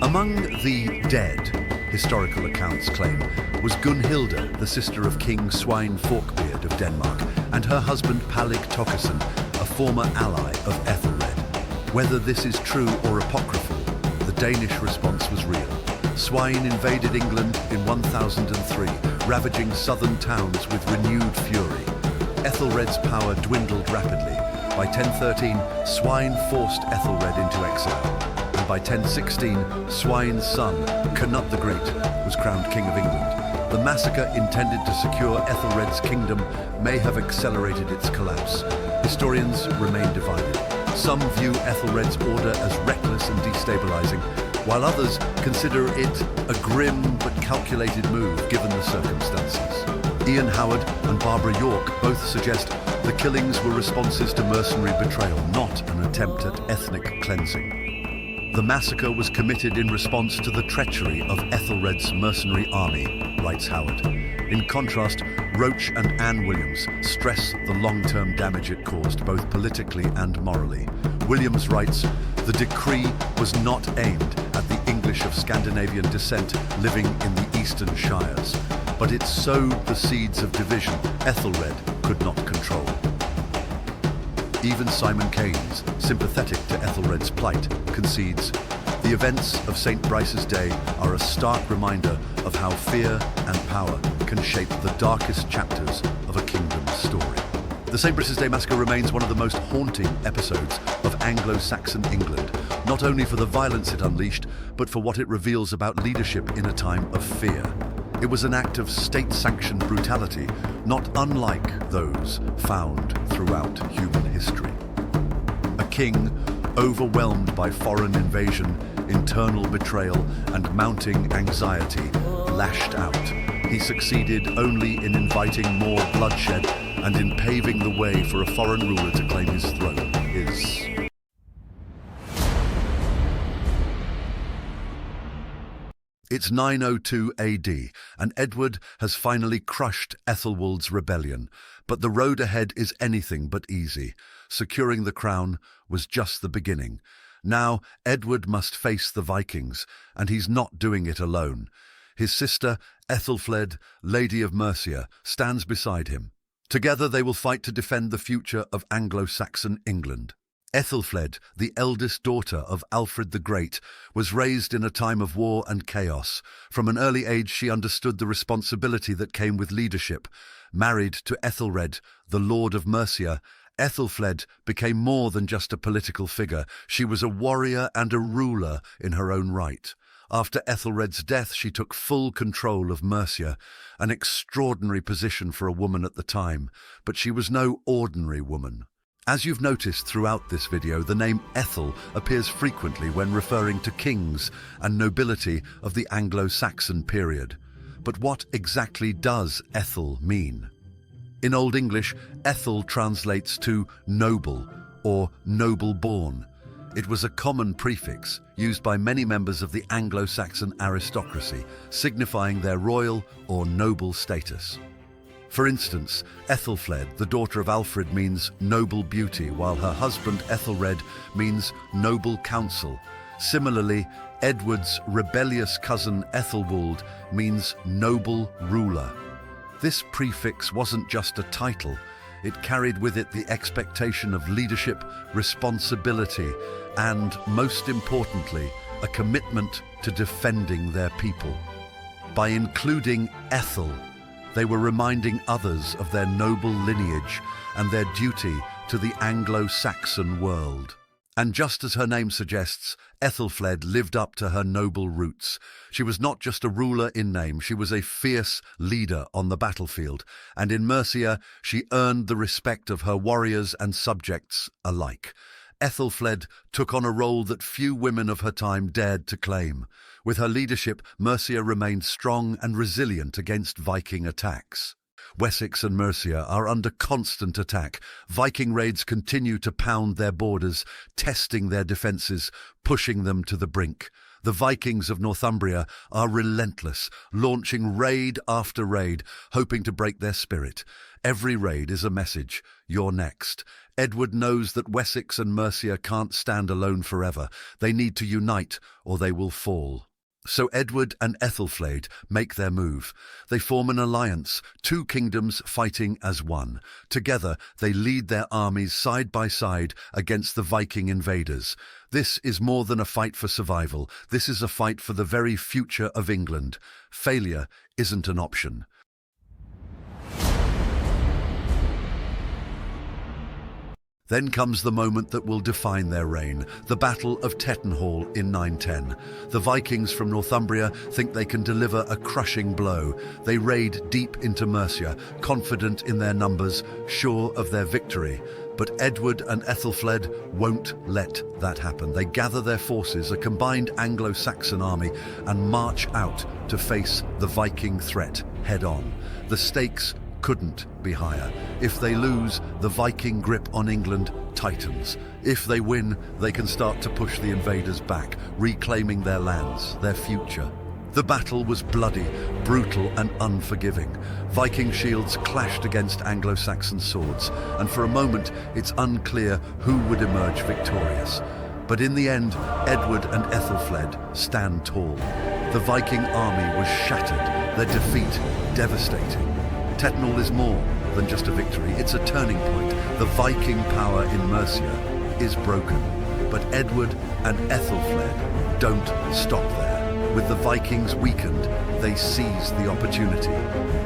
Among the dead, historical accounts claim, was Gunhilda, the sister of King Svein Forkbeard of Denmark, and her husband Palig Tokason, a former ally of Ethelred. Whether this is true or apocryphal, the Danish response was real. Svein invaded England in 1003, ravaging southern towns with renewed fury. Ethelred's power dwindled rapidly. By 1013, Svein forced Ethelred into exile. By 1016, Swein's son, Canute the Great, was crowned King of England. The massacre intended to secure Ethelred's kingdom may have accelerated its collapse. Historians remain divided. Some view Ethelred's order as reckless and destabilizing, while others consider it a grim but calculated move given the circumstances. Ian Howard and Barbara York both suggest the killings were responses to mercenary betrayal, not an attempt at ethnic cleansing. The massacre was committed in response to the treachery of Ethelred's mercenary army, writes Howard. In contrast, Roche and Anne Williams stress the long-term damage it caused, both politically and morally. Williams writes, "The decree was not aimed at the English of Scandinavian descent living in the eastern shires, but it sowed the seeds of division Ethelred could not control." Even Simon Keynes, sympathetic to Ethelred's plight, concedes, "The events of St. Brice's Day are a stark reminder of how fear and power can shape the darkest chapters of a kingdom's story." The St. Brice's Day massacre remains one of the most haunting episodes of Anglo-Saxon England, not only for the violence it unleashed, but for what it reveals about leadership in a time of fear. It was an act of state-sanctioned brutality, not unlike those found throughout human history. A king, overwhelmed by foreign invasion, internal betrayal, and mounting anxiety, lashed out. He succeeded only in inviting more bloodshed and in paving the way for a foreign ruler to claim his throne. It's 902 AD, and Edward has finally crushed Ethelwald's rebellion, but the road ahead is anything but easy. Securing the crown was just the beginning. Now, Edward must face the Vikings, and he's not doing it alone. His sister, Ethelfled, Lady of Mercia, stands beside him. Together they will fight to defend the future of Anglo-Saxon England. Ethelfled, the eldest daughter of Alfred the Great, was raised in a time of war and chaos. From an early age she understood the responsibility that came with leadership. Married to Ethelred, the Lord of Mercia, Ethelfled became more than just a political figure. She was a warrior and a ruler in her own right. After Ethelred's death, she took full control of Mercia, an extraordinary position for a woman at the time, but she was no ordinary woman. As you've noticed throughout this video, the name Ethel appears frequently when referring to kings and nobility of the Anglo-Saxon period. But what exactly does Ethel mean? In Old English, Ethel translates to noble or noble-born. It was a common prefix used by many members of the Anglo-Saxon aristocracy, signifying their royal or noble status. For instance, Ethelfled, the daughter of Alfred, means noble beauty, while her husband Ethelred means noble counsel. Similarly, Edward's rebellious cousin Ethelwald means noble ruler. This prefix wasn't just a title. It carried with it the expectation of leadership, responsibility, and, most importantly, a commitment to defending their people. By including Ethel, they were reminding others of their noble lineage and their duty to the Anglo-Saxon world. And just as her name suggests, Ethelfled lived up to her noble roots. She was not just a ruler in name, she was a fierce leader on the battlefield, and in Mercia she earned the respect of her warriors and subjects alike. Ethelfled took on a role that few women of her time dared to claim. With her leadership, Mercia remained strong and resilient against Viking attacks. Wessex and Mercia are under constant attack. Viking raids continue to pound their borders, testing their defences, pushing them to the brink. The Vikings of Northumbria are relentless, launching raid after raid, hoping to break their spirit. Every raid is a message: you're next. Edward knows that Wessex and Mercia can't stand alone forever. They need to unite, or they will fall. So Edward and Ethelfled make their move. They form an alliance, two kingdoms fighting as one. Together, they lead their armies side by side against the Viking invaders. This is more than a fight for survival. This is a fight for the very future of England. Failure isn't an option. Then comes the moment that will define their reign, the Battle of Tettenhall in 910. The Vikings from Northumbria think they can deliver a crushing blow. They raid deep into Mercia, confident in their numbers, sure of their victory. But Edward and Ethelfled won't let that happen. They gather their forces, a combined Anglo-Saxon army, and march out to face the Viking threat head-on. The stakes couldn't be higher. If they lose, the Viking grip on England tightens. If they win, they can start to push the invaders back, reclaiming their lands, their future. The battle was bloody, brutal, and unforgiving. Viking shields clashed against Anglo-Saxon swords, and for a moment it's unclear who would emerge victorious. But in the end, Edward and Ethelfled stand tall. The Viking army was shattered, their defeat devastating. Tettenhall is more than just a victory, it's a turning point. The Viking power in Mercia is broken, but Edward and Ethelfled don't stop there. With the Vikings weakened, they seize the opportunity.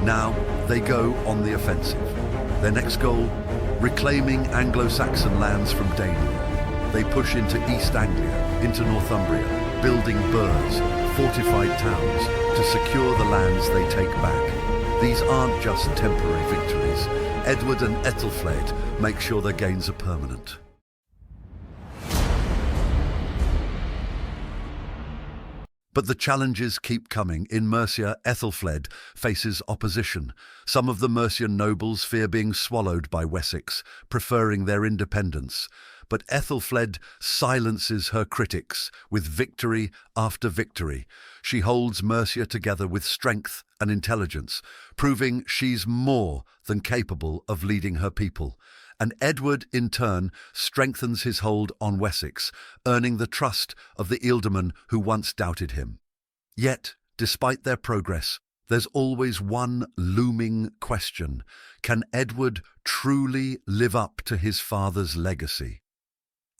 Now they go on the offensive. Their next goal, reclaiming Anglo-Saxon lands from Danemark. They push into East Anglia, into Northumbria, building burhs, fortified towns, to secure the lands they take back. These aren't just temporary victories. Edward and Ethelfled make sure their gains are permanent. But the challenges keep coming. In Mercia, Ethelfled faces opposition. Some of the Mercian nobles fear being swallowed by Wessex, preferring their independence. But Ethelfled silences her critics with victory after victory. She holds Mercia together with strength and intelligence, proving she's more than capable of leading her people. And Edward, in turn, strengthens his hold on Wessex, earning the trust of the ealdormen who once doubted him. Yet, despite their progress, there's always one looming question. Can Edward truly live up to his father's legacy?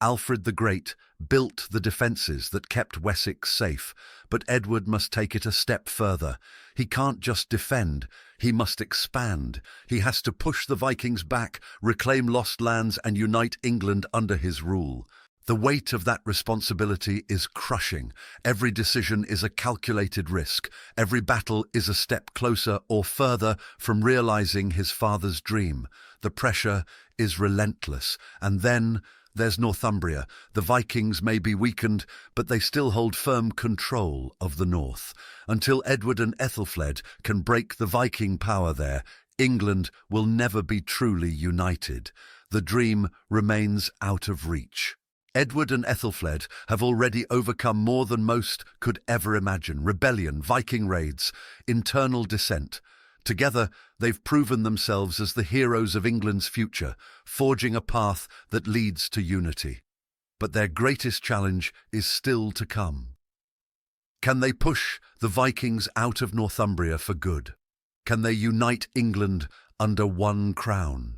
Alfred the Great built the defences that kept Wessex safe, but Edward must take it a step further. He can't just defend, he must expand. He has to push the Vikings back, reclaim lost lands, and unite England under his rule. The weight of that responsibility is crushing. Every decision is a calculated risk. Every battle is a step closer or further from realizing his father's dream. The pressure is relentless. And then there's Northumbria. The Vikings may be weakened, but they still hold firm control of the north. Until Edward and Ethelfled can break the Viking power there, England will never be truly united. The dream remains out of reach. Edward and Ethelfled have already overcome more than most could ever imagine: rebellion, Viking raids, internal dissent. Together, they've proven themselves as the heroes of England's future, forging a path that leads to unity. But their greatest challenge is still to come. Can they push the Vikings out of Northumbria for good? Can they unite England under one crown?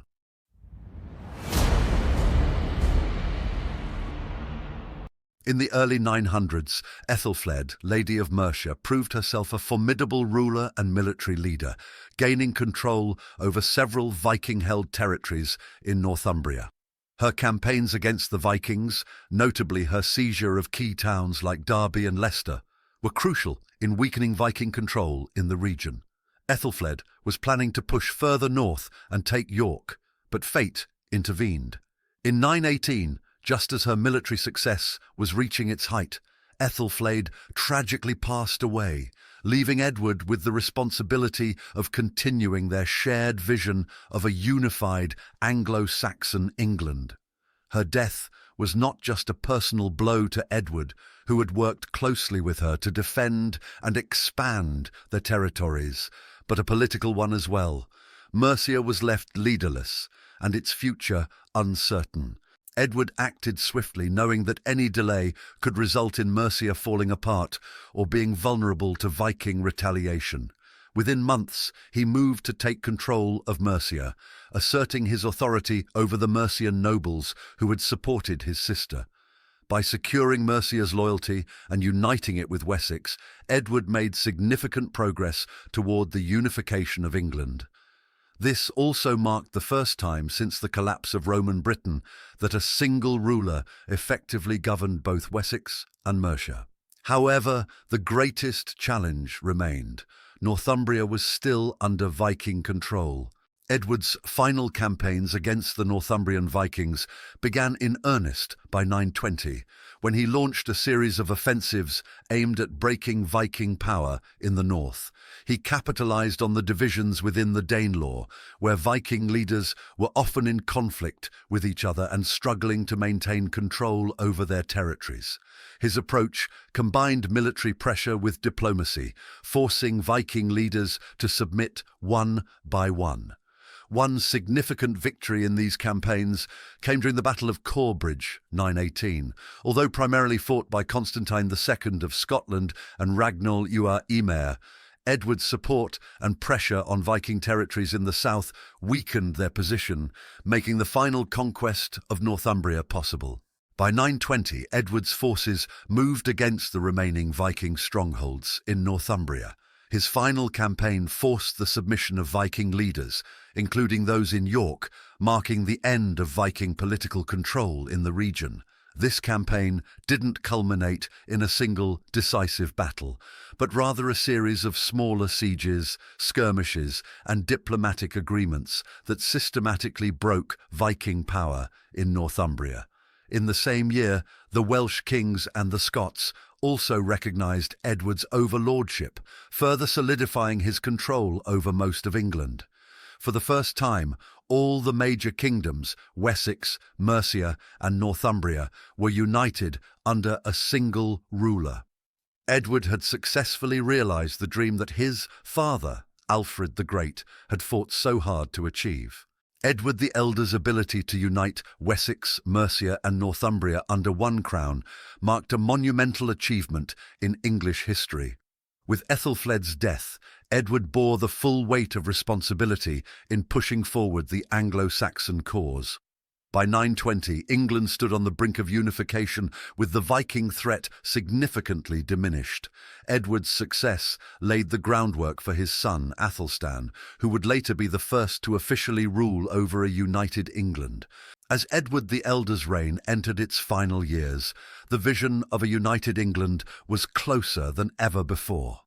In the early 900s, Ethelfled, Lady of Mercia, proved herself a formidable ruler and military leader, gaining control over several Viking-held territories in Northumbria. Her campaigns against the Vikings, notably her seizure of key towns like Derby and Leicester, were crucial in weakening Viking control in the region. Ethelfled was planning to push further north and take York, but fate intervened. In 918, just as her military success was reaching its height, Ethelfled tragically passed away, leaving Edward with the responsibility of continuing their shared vision of a unified Anglo-Saxon England. Her death was not just a personal blow to Edward, who had worked closely with her to defend and expand their territories, but a political one as well. Mercia was left leaderless, and its future uncertain. Edward acted swiftly, knowing that any delay could result in Mercia falling apart or being vulnerable to Viking retaliation. Within months, he moved to take control of Mercia, asserting his authority over the Mercian nobles who had supported his sister. By securing Mercia's loyalty and uniting it with Wessex, Edward made significant progress toward the unification of England. This also marked the first time since the collapse of Roman Britain that a single ruler effectively governed both Wessex and Mercia. However, the greatest challenge remained. Northumbria was still under Viking control. Edward's final campaigns against the Northumbrian Vikings began in earnest by 920, when he launched a series of offensives aimed at breaking Viking power in the north. He capitalized on the divisions within the Danelaw, where Viking leaders were often in conflict with each other and struggling to maintain control over their territories. His approach combined military pressure with diplomacy, forcing Viking leaders to submit one by one. One significant victory in these campaigns came during the Battle of Bridge, 918. Although primarily fought by Constantine II of Scotland and Ragnall Ua Emer, Edward's support and pressure on Viking territories in the south weakened their position, making the final conquest of Northumbria possible. By 920, Edward's forces moved against the remaining Viking strongholds in Northumbria. His final campaign forced the submission of Viking leaders, including those in York, marking the end of Viking political control in the region. This campaign didn't culminate in a single decisive battle, but rather a series of smaller sieges, skirmishes, and diplomatic agreements that systematically broke Viking power in Northumbria. In the same year, the Welsh kings and the Scots also recognized Edward's overlordship, further solidifying his control over most of England. For the first time, all the major kingdoms, Wessex, Mercia, and Northumbria, were united under a single ruler. Edward had successfully realized the dream that his father, Alfred the Great, had fought so hard to achieve. Edward the Elder's ability to unite Wessex, Mercia, and Northumbria under one crown marked a monumental achievement in English history. With Ethelfled's death, Edward bore the full weight of responsibility in pushing forward the Anglo-Saxon cause. By 920, England stood on the brink of unification, with the Viking threat significantly diminished. Edward's success laid the groundwork for his son, Athelstan, who would later be the first to officially rule over a united England. As Edward the Elder's reign entered its final years, the vision of a united England was closer than ever before.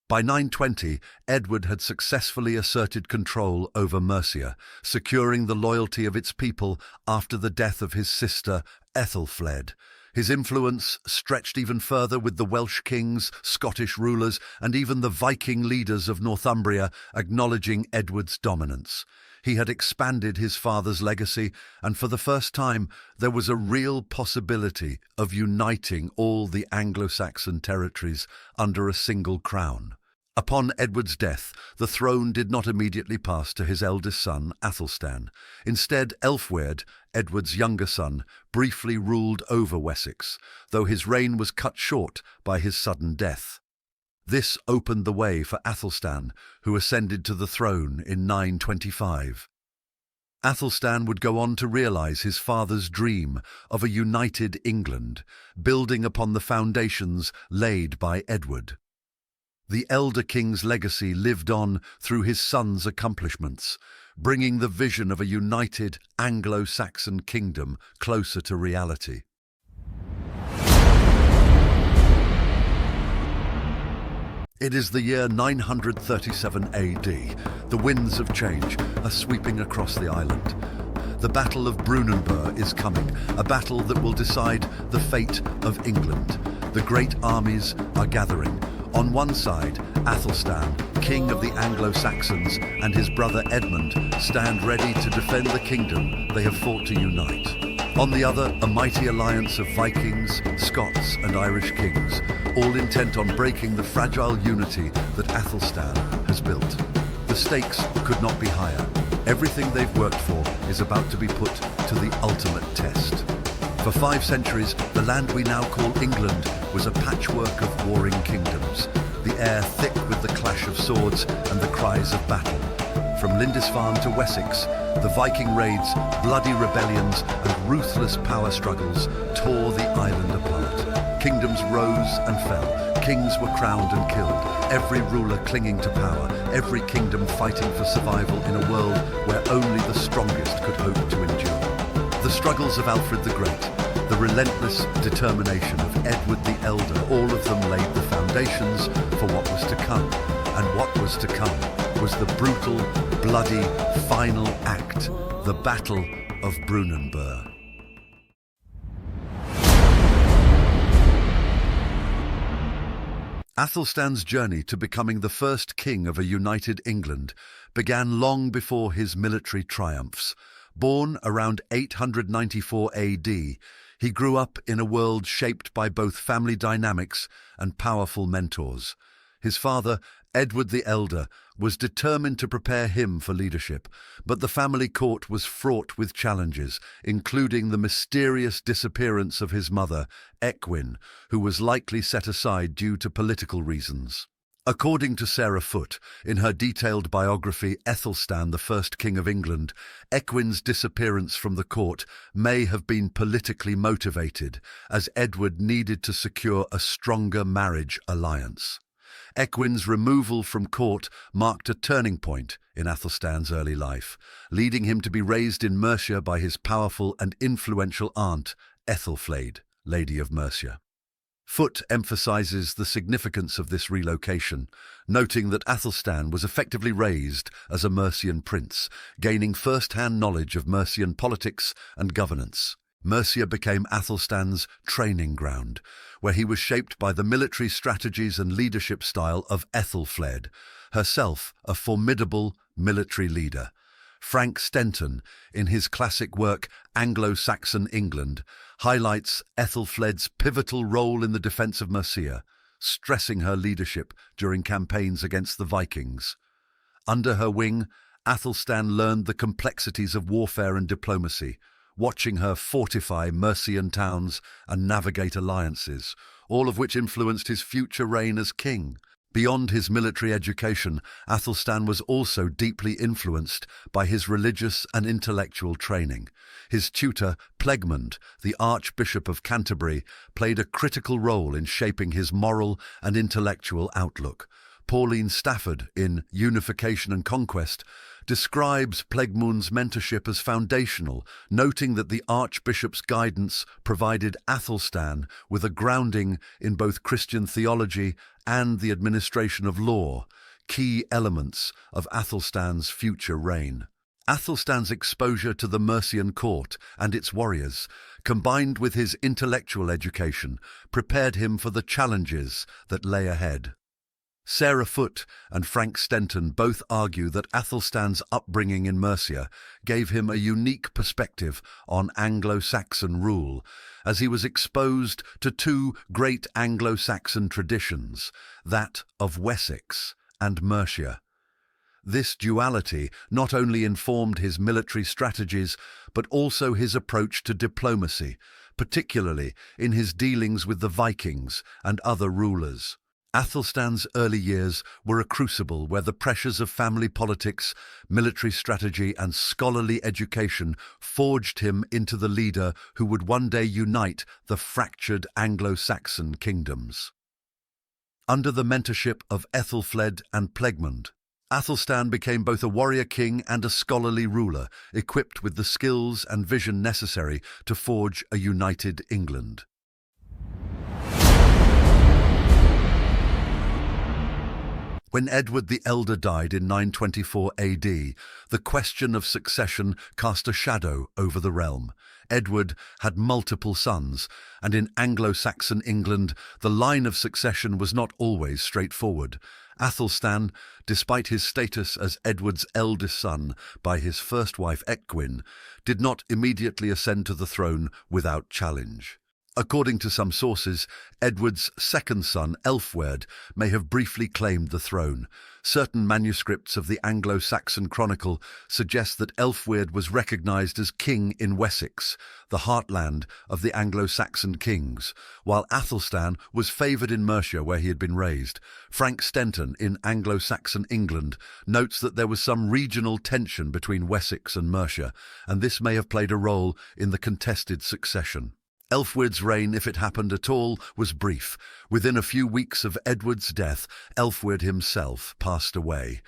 By 920, Edward had successfully asserted control over Mercia, securing the loyalty of its people after the death of his sister, Ethelfled. His influence stretched even further, with the Welsh kings, Scottish rulers, and even the Viking leaders of Northumbria acknowledging Edward's dominance. He had expanded his father's legacy, and for the first time there was a real possibility of uniting all the Anglo-Saxon territories under a single crown. Upon Edward's death, the throne did not immediately pass to his eldest son, Athelstan. Instead, Alfred, Edward's younger son, briefly ruled over Wessex, though his reign was cut short by his sudden death. This opened the way for Athelstan, who ascended to the throne in 925. Athelstan would go on to realize his father's dream of a united England, building upon the foundations laid by Edward. The elder king's legacy lived on through his son's accomplishments, bringing the vision of a united Anglo-Saxon kingdom closer to reality. It is the year 937 AD. The winds of change are sweeping across the island. The Battle of Brunanburh is coming, a battle that will decide the fate of England. The great armies are gathering. On one side, Athelstan, king of the Anglo-Saxons, and his brother Edmund stand ready to defend the kingdom they have fought to unite. On the other, a mighty alliance of Vikings, Scots, and Irish kings, all intent on breaking the fragile unity that Athelstan has built. The stakes could not be higher. Everything they've worked for is about to be put to the ultimate test. For 5 centuries, the land we now call England was a patchwork of warring kingdoms, the air thick with the clash of swords and the cries of battle. From Lindisfarne to Wessex, the Viking raids, bloody rebellions, and ruthless power struggles tore the island apart. Kingdoms rose and fell, kings were crowned and killed, every ruler clinging to power, every kingdom fighting for survival in a world where only the strongest could hope to endure. The struggles of Alfred the Great, the relentless determination of Edward the Elder, all of them laid the foundations for what was to come. And what was to come was the brutal, bloody, final act, the Battle of Brunanburh. Athelstan's journey to becoming the first king of a united England began long before his military triumphs. Born around 894 AD, he grew up in a world shaped by both family dynamics and powerful mentors. His father, Edward the Elder, was determined to prepare him for leadership, but the family court was fraught with challenges, including the mysterious disappearance of his mother, Ecgwin, who was likely set aside due to political reasons. According to Sarah Foote, in her detailed biography Athelstan, the First King of England, Ecgwin's disappearance from the court may have been politically motivated, as Edward needed to secure a stronger marriage alliance. Ecgwin's removal from court marked a turning point in Athelstan's early life, leading him to be raised in Mercia by his powerful and influential aunt, Ethelfled, Lady of Mercia. Foote emphasizes the significance of this relocation, noting that Athelstan was effectively raised as a Mercian prince, gaining first-hand knowledge of Mercian politics and governance. Mercia became Athelstan's training ground, where he was shaped by the military strategies and leadership style of Ethelfled, herself a formidable military leader. Frank Stenton, in his classic work Anglo-Saxon England, highlights Ethelfled's pivotal role in the defense of Mercia, stressing her leadership during campaigns against the Vikings. Under her wing, Athelstan learned the complexities of warfare and diplomacy, watching her fortify Mercian towns and navigate alliances, all of which influenced his future reign as king. Beyond his military education, Athelstan was also deeply influenced by his religious and intellectual training. His tutor, Plegmund, the Archbishop of Canterbury, played a critical role in shaping his moral and intellectual outlook. Pauline Stafford, in Unification and Conquest, describes Plegmund's mentorship as foundational, noting that the Archbishop's guidance provided Athelstan with a grounding in both Christian theology and the administration of law, key elements of Athelstan's future reign. Athelstan's exposure to the Mercian court and its warriors, combined with his intellectual education, prepared him for the challenges that lay ahead. Sarah Foote and Frank Stenton both argue that Athelstan's upbringing in Mercia gave him a unique perspective on Anglo-Saxon rule, as he was exposed to two great Anglo-Saxon traditions, that of Wessex and Mercia. This duality not only informed his military strategies, but also his approach to diplomacy, particularly in his dealings with the Vikings and other rulers. Athelstan's early years were a crucible where the pressures of family politics, military strategy, and scholarly education forged him into the leader who would one day unite the fractured Anglo-Saxon kingdoms. Under the mentorship of Ethelfled and Plegmund, Athelstan became both a warrior king and a scholarly ruler, equipped with the skills and vision necessary to forge a united England. When Edward the Elder died in 924 AD, the question of succession cast a shadow over the realm. Edward had multiple sons, and in Anglo-Saxon England, the line of succession was not always straightforward. Athelstan, despite his status as Edward's eldest son by his first wife Ecgwin, did not immediately ascend to the throne without challenge. According to some sources, Edward's second son, Alfred, may have briefly claimed the throne. Certain manuscripts of the Anglo-Saxon chronicle suggest that Alfred was recognized as king in Wessex, the heartland of the Anglo-Saxon kings, while Athelstan was favoured in Mercia where he had been raised. Frank Stenton, in Anglo-Saxon England, notes that there was some regional tension between Wessex and Mercia, and this may have played a role in the contested succession. Alfred's reign, if it happened at all, was brief. Within a few weeks of Edward's death, Alfred himself passed away.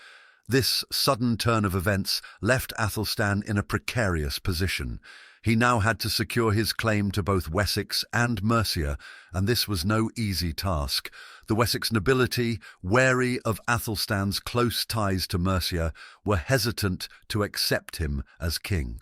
This sudden turn of events left Athelstan in a precarious position. He now had to secure his claim to both Wessex and Mercia, and this was no easy task. The Wessex nobility, wary of Athelstan's close ties to Mercia, were hesitant to accept him as king.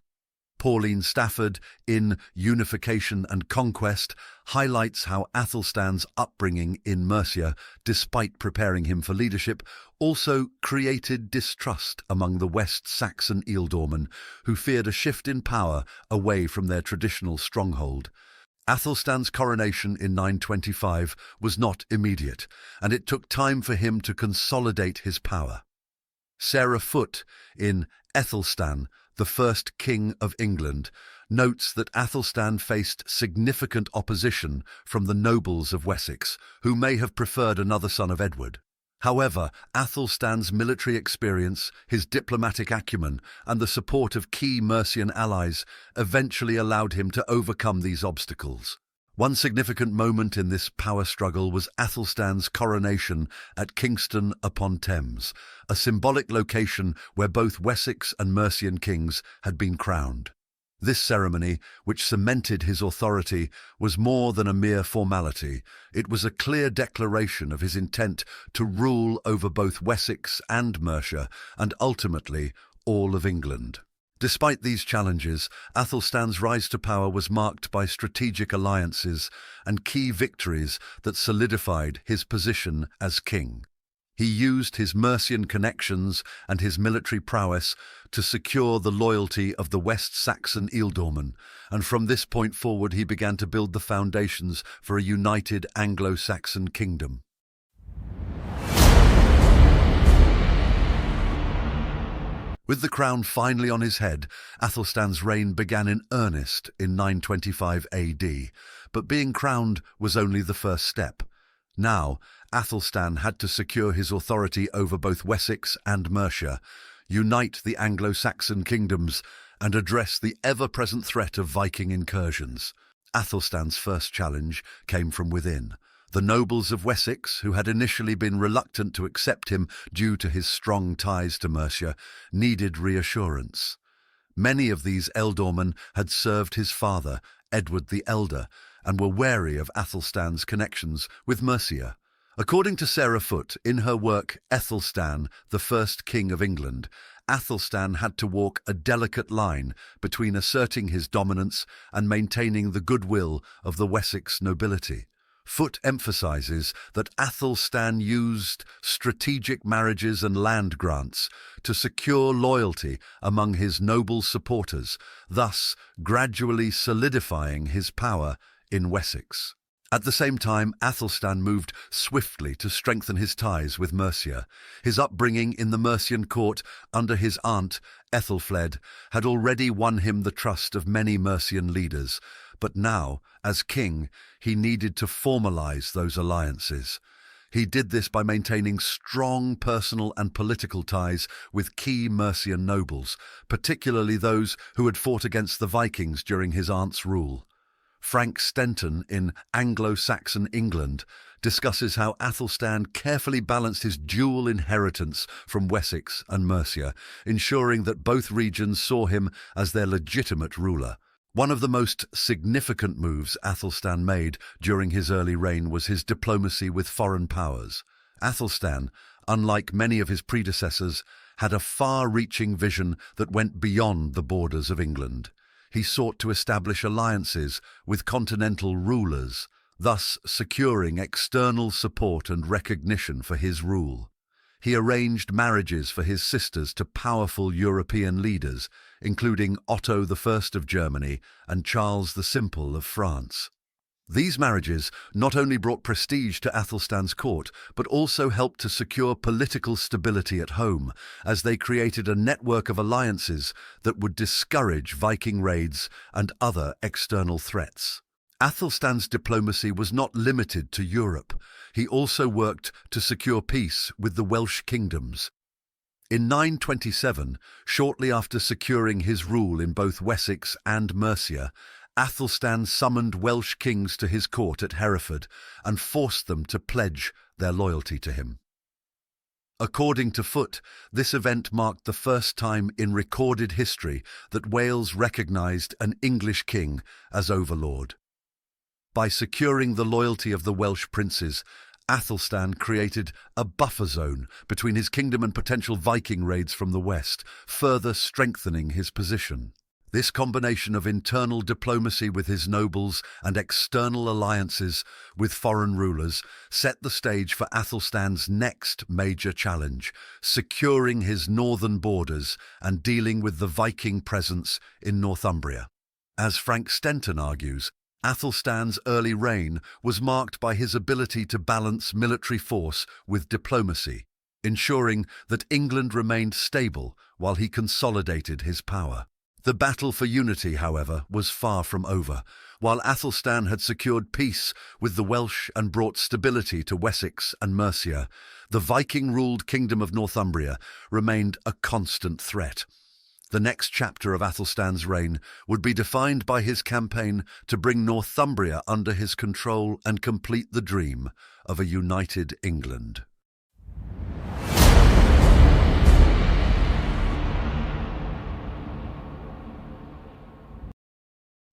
Pauline Stafford, in Unification and Conquest, highlights how Athelstan's upbringing in Mercia, despite preparing him for leadership, also created distrust among the West Saxon ealdormen, who feared a shift in power away from their traditional stronghold. Athelstan's coronation in 925 was not immediate, and it took time for him to consolidate his power. Sarah Foote, in Athelstan, the first king of England, notes that Athelstan faced significant opposition from the nobles of Wessex, who may have preferred another son of Edward. However, Athelstan's military experience, his diplomatic acumen, and the support of key Mercian allies eventually allowed him to overcome these obstacles. One significant moment in this power struggle was Athelstan's coronation at Kingston upon Thames, a symbolic location where both Wessex and Mercian kings had been crowned. This ceremony, which cemented his authority, was more than a mere formality. It was a clear declaration of his intent to rule over both Wessex and Mercia, and ultimately all of England. Despite these challenges, Athelstan's rise to power was marked by strategic alliances and key victories that solidified his position as king. He used his Mercian connections and his military prowess to secure the loyalty of the West Saxon ealdormen, and from this point forward he began to build the foundations for a united Anglo-Saxon kingdom. With the crown finally on his head, Athelstan's reign began in earnest in 925 AD, but being crowned was only the first step. Now, Athelstan had to secure his authority over both Wessex and Mercia, unite the Anglo-Saxon kingdoms, and address the ever-present threat of Viking incursions. Athelstan's first challenge came from within. The nobles of Wessex, who had initially been reluctant to accept him due to his strong ties to Mercia, needed reassurance. Many of these ealdormen had served his father, Edward the Elder, and were wary of Athelstan's connections with Mercia. According to Sarah Foote, in her work Athelstan, the First King of England, Athelstan had to walk a delicate line between asserting his dominance and maintaining the goodwill of the Wessex nobility. Foote emphasizes that Athelstan used strategic marriages and land grants to secure loyalty among his noble supporters, thus gradually solidifying his power in Wessex. At the same time, Athelstan moved swiftly to strengthen his ties with Mercia. His upbringing in the Mercian court under his aunt, Ethelfled, had already won him the trust of many Mercian leaders, but now, as king, he needed to formalize those alliances. He did this by maintaining strong personal and political ties with key Mercian nobles, particularly those who had fought against the Vikings during his aunt's rule. Frank Stenton in Anglo-Saxon England discusses how Athelstan carefully balanced his dual inheritance from Wessex and Mercia, ensuring that both regions saw him as their legitimate ruler. One of the most significant moves Athelstan made during his early reign was his diplomacy with foreign powers. Athelstan, unlike many of his predecessors, had a far-reaching vision that went beyond the borders of England. He sought to establish alliances with continental rulers, thus securing external support and recognition for his rule. He arranged marriages for his sisters to powerful European leaders, including Otto I of Germany and Charles the Simple of France. These marriages not only brought prestige to Athelstan's court, but also helped to secure political stability at home, as they created a network of alliances that would discourage Viking raids and other external threats. Athelstan's diplomacy was not limited to Europe. He also worked to secure peace with the Welsh kingdoms. In 927, shortly after securing his rule in both Wessex and Mercia, Athelstan summoned Welsh kings to his court at Hereford and forced them to pledge their loyalty to him. According to Foote, this event marked the first time in recorded history that Wales recognised an English king as overlord. By securing the loyalty of the Welsh princes, Athelstan created a buffer zone between his kingdom and potential Viking raids from the west, further strengthening his position. This combination of internal diplomacy with his nobles and external alliances with foreign rulers set the stage for Athelstan's next major challenge, securing his northern borders and dealing with the Viking presence in Northumbria. As Frank Stenton argues, Athelstan's early reign was marked by his ability to balance military force with diplomacy, ensuring that England remained stable while he consolidated his power. The battle for unity, however, was far from over. While Athelstan had secured peace with the Welsh and brought stability to Wessex and Mercia, the Viking-ruled kingdom of Northumbria remained a constant threat. The next chapter of Athelstan's reign would be defined by his campaign to bring Northumbria under his control and complete the dream of a united England.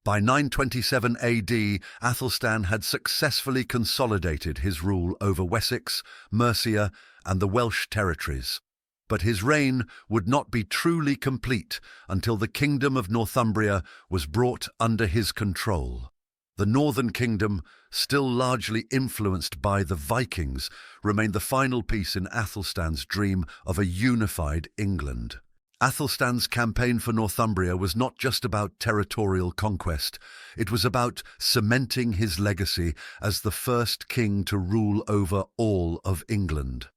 By 927 AD, Athelstan had successfully consolidated his rule over Wessex, Mercia, and the Welsh territories. But his reign would not be truly complete until the kingdom of Northumbria was brought under his control. The northern kingdom, still largely influenced by the Vikings, remained the final piece in Athelstan's dream of a unified England. Athelstan's campaign for Northumbria was not just about territorial conquest. It was about cementing his legacy as the first king to rule over all of England.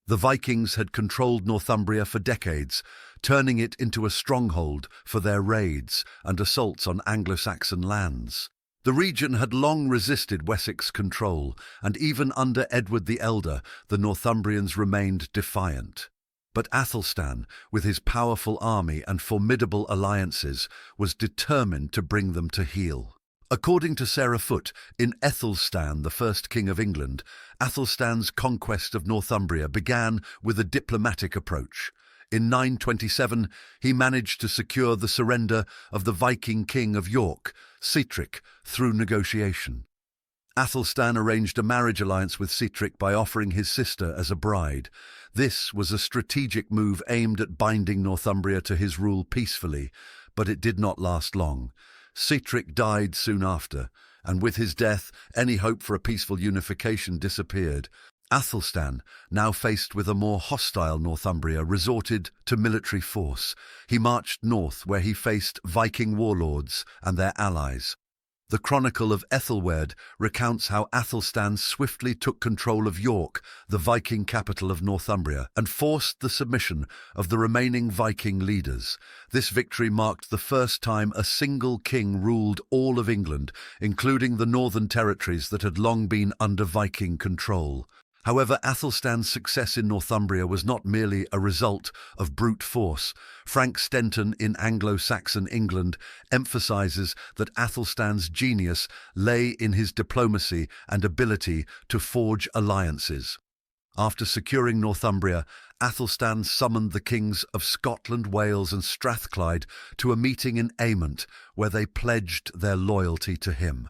The Vikings had controlled Northumbria for decades, turning it into a stronghold for their raids and assaults on Anglo-Saxon lands. The region had long resisted Wessex control, and even under Edward the Elder, the Northumbrians remained defiant. But Athelstan, with his powerful army and formidable alliances, was determined to bring them to heel. According to Sarah Foote, in Athelstan, the first king of England, Athelstan's conquest of Northumbria began with a diplomatic approach. In 927, he managed to secure the surrender of the Viking king of York, Sihtric, through negotiation. Athelstan arranged a marriage alliance with Sihtric by offering his sister as a bride. This was a strategic move aimed at binding Northumbria to his rule peacefully, but it did not last long. Sihtric died soon after, and with his death, any hope for a peaceful unification disappeared. Athelstan, now faced with a more hostile Northumbria, resorted to military force. He marched north, where he faced Viking warlords and their allies. The chronicle of Ethelfled recounts how Athelstan swiftly took control of York, the Viking capital of Northumbria, and forced the submission of the remaining Viking leaders. This victory marked the first time a single king ruled all of England, including the northern territories that had long been under Viking control. However, Athelstan's success in Northumbria was not merely a result of brute force. Frank Stenton in Anglo-Saxon England emphasizes that Athelstan's genius lay in his diplomacy and ability to forge alliances. After securing Northumbria, Athelstan summoned the kings of Scotland, Wales and Strathclyde to a meeting in Aymont, where they pledged their loyalty to him.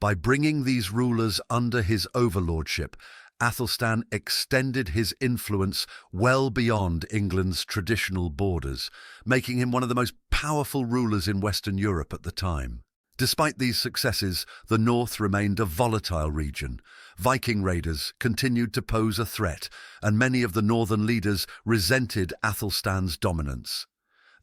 By bringing these rulers under his overlordship, Athelstan extended his influence well beyond England's traditional borders, making him one of the most powerful rulers in Western Europe at the time. Despite these successes, the north remained a volatile region. Viking raiders continued to pose a threat, and many of the northern leaders resented Athelstan's dominance.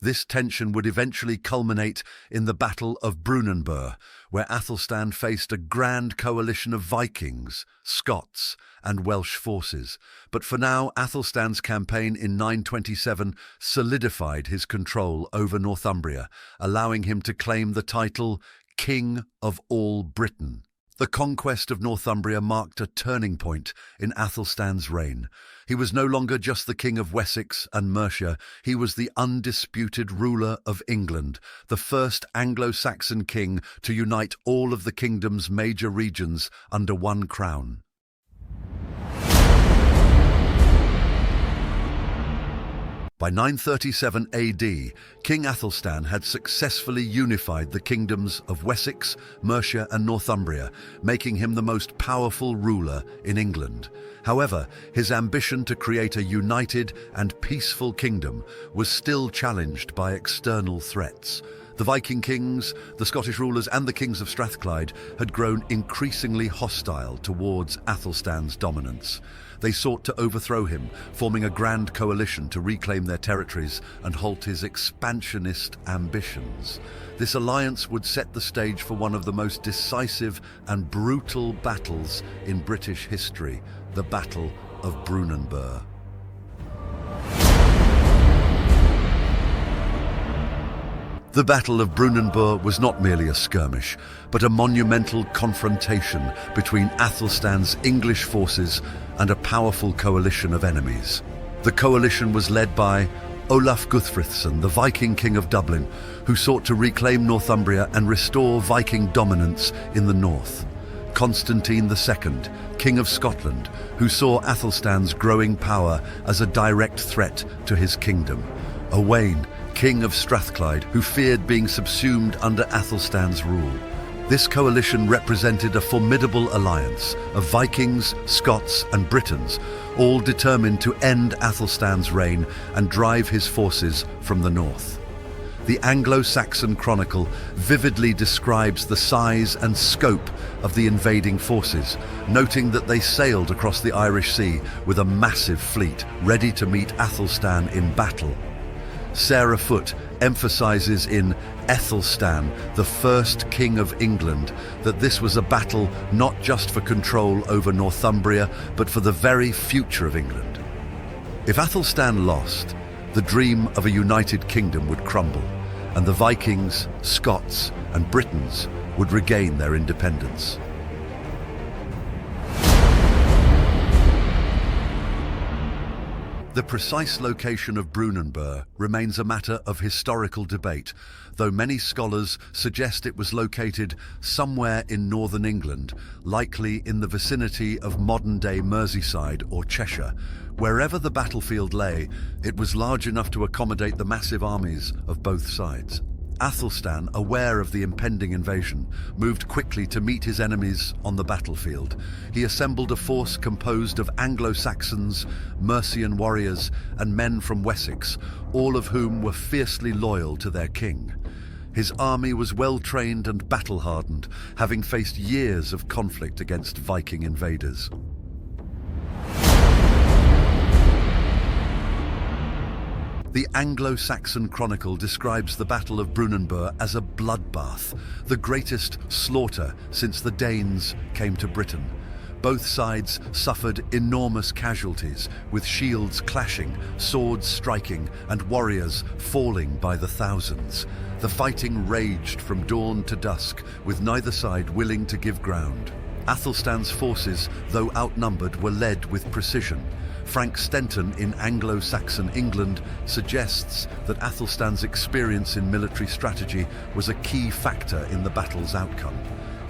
This tension would eventually culminate in the Battle of Brunanburh, where Athelstan faced a grand coalition of Vikings, Scots, and Welsh forces. But for now, Athelstan's campaign in 927 solidified his control over Northumbria, allowing him to claim the title King of all Britain. The conquest of Northumbria marked a turning point in Athelstan's reign. He was no longer just the king of Wessex and Mercia, he was the undisputed ruler of England, the first Anglo-Saxon king to unite all of the kingdom's major regions under one crown. By 937 AD, King Athelstan had successfully unified the kingdoms of Wessex, Mercia and Northumbria, making him the most powerful ruler in England. However, his ambition to create a united and peaceful kingdom was still challenged by external threats. The Viking kings, the Scottish rulers and the kings of Strathclyde had grown increasingly hostile towards Athelstan's dominance. They sought to overthrow him, forming a grand coalition to reclaim their territories and halt his expansionist ambitions. This alliance would set the stage for one of the most decisive and brutal battles in British history, the Battle of Brunanburh. The Battle of Brunanburh was not merely a skirmish, but a monumental confrontation between Athelstan's English forces and a powerful coalition of enemies. The coalition was led by Olaf Guthfrithson, the Viking king of Dublin, who sought to reclaim Northumbria and restore Viking dominance in the north. Constantine II, King of Scotland, who saw Athelstan's growing power as a direct threat to his kingdom. Owain, King of Strathclyde, who feared being subsumed under Athelstan's rule. This coalition represented a formidable alliance of Vikings, Scots and Britons, all determined to end Athelstan's reign and drive his forces from the north. The Anglo-Saxon chronicle vividly describes the size and scope of the invading forces, noting that they sailed across the Irish Sea with a massive fleet ready to meet Athelstan in battle. Sarah Foote emphasizes in Athelstan, the first king of England, that this was a battle not just for control over Northumbria, but for the very future of England. If Athelstan lost, the dream of a united kingdom would crumble, and the Vikings, Scots and Britons would regain their independence. The precise location of Brunanburh remains a matter of historical debate, though many scholars suggest it was located somewhere in northern England, likely in the vicinity of modern-day Merseyside or Cheshire. Wherever the battlefield lay, it was large enough to accommodate the massive armies of both sides. Athelstan, aware of the impending invasion, moved quickly to meet his enemies on the battlefield. He assembled a force composed of Anglo-Saxons, Mercian warriors, and men from Wessex, all of whom were fiercely loyal to their king. His army was well-trained and battle-hardened, having faced years of conflict against Viking invaders. The Anglo-Saxon chronicle describes the Battle of Brunanburh as a bloodbath, the greatest slaughter since the Danes came to Britain. Both sides suffered enormous casualties, with shields clashing, swords striking, and warriors falling by the thousands. The fighting raged from dawn to dusk, with neither side willing to give ground. Athelstan's forces, though outnumbered, were led with precision. Frank Stenton in Anglo-Saxon England suggests that Athelstan's experience in military strategy was a key factor in the battle's outcome.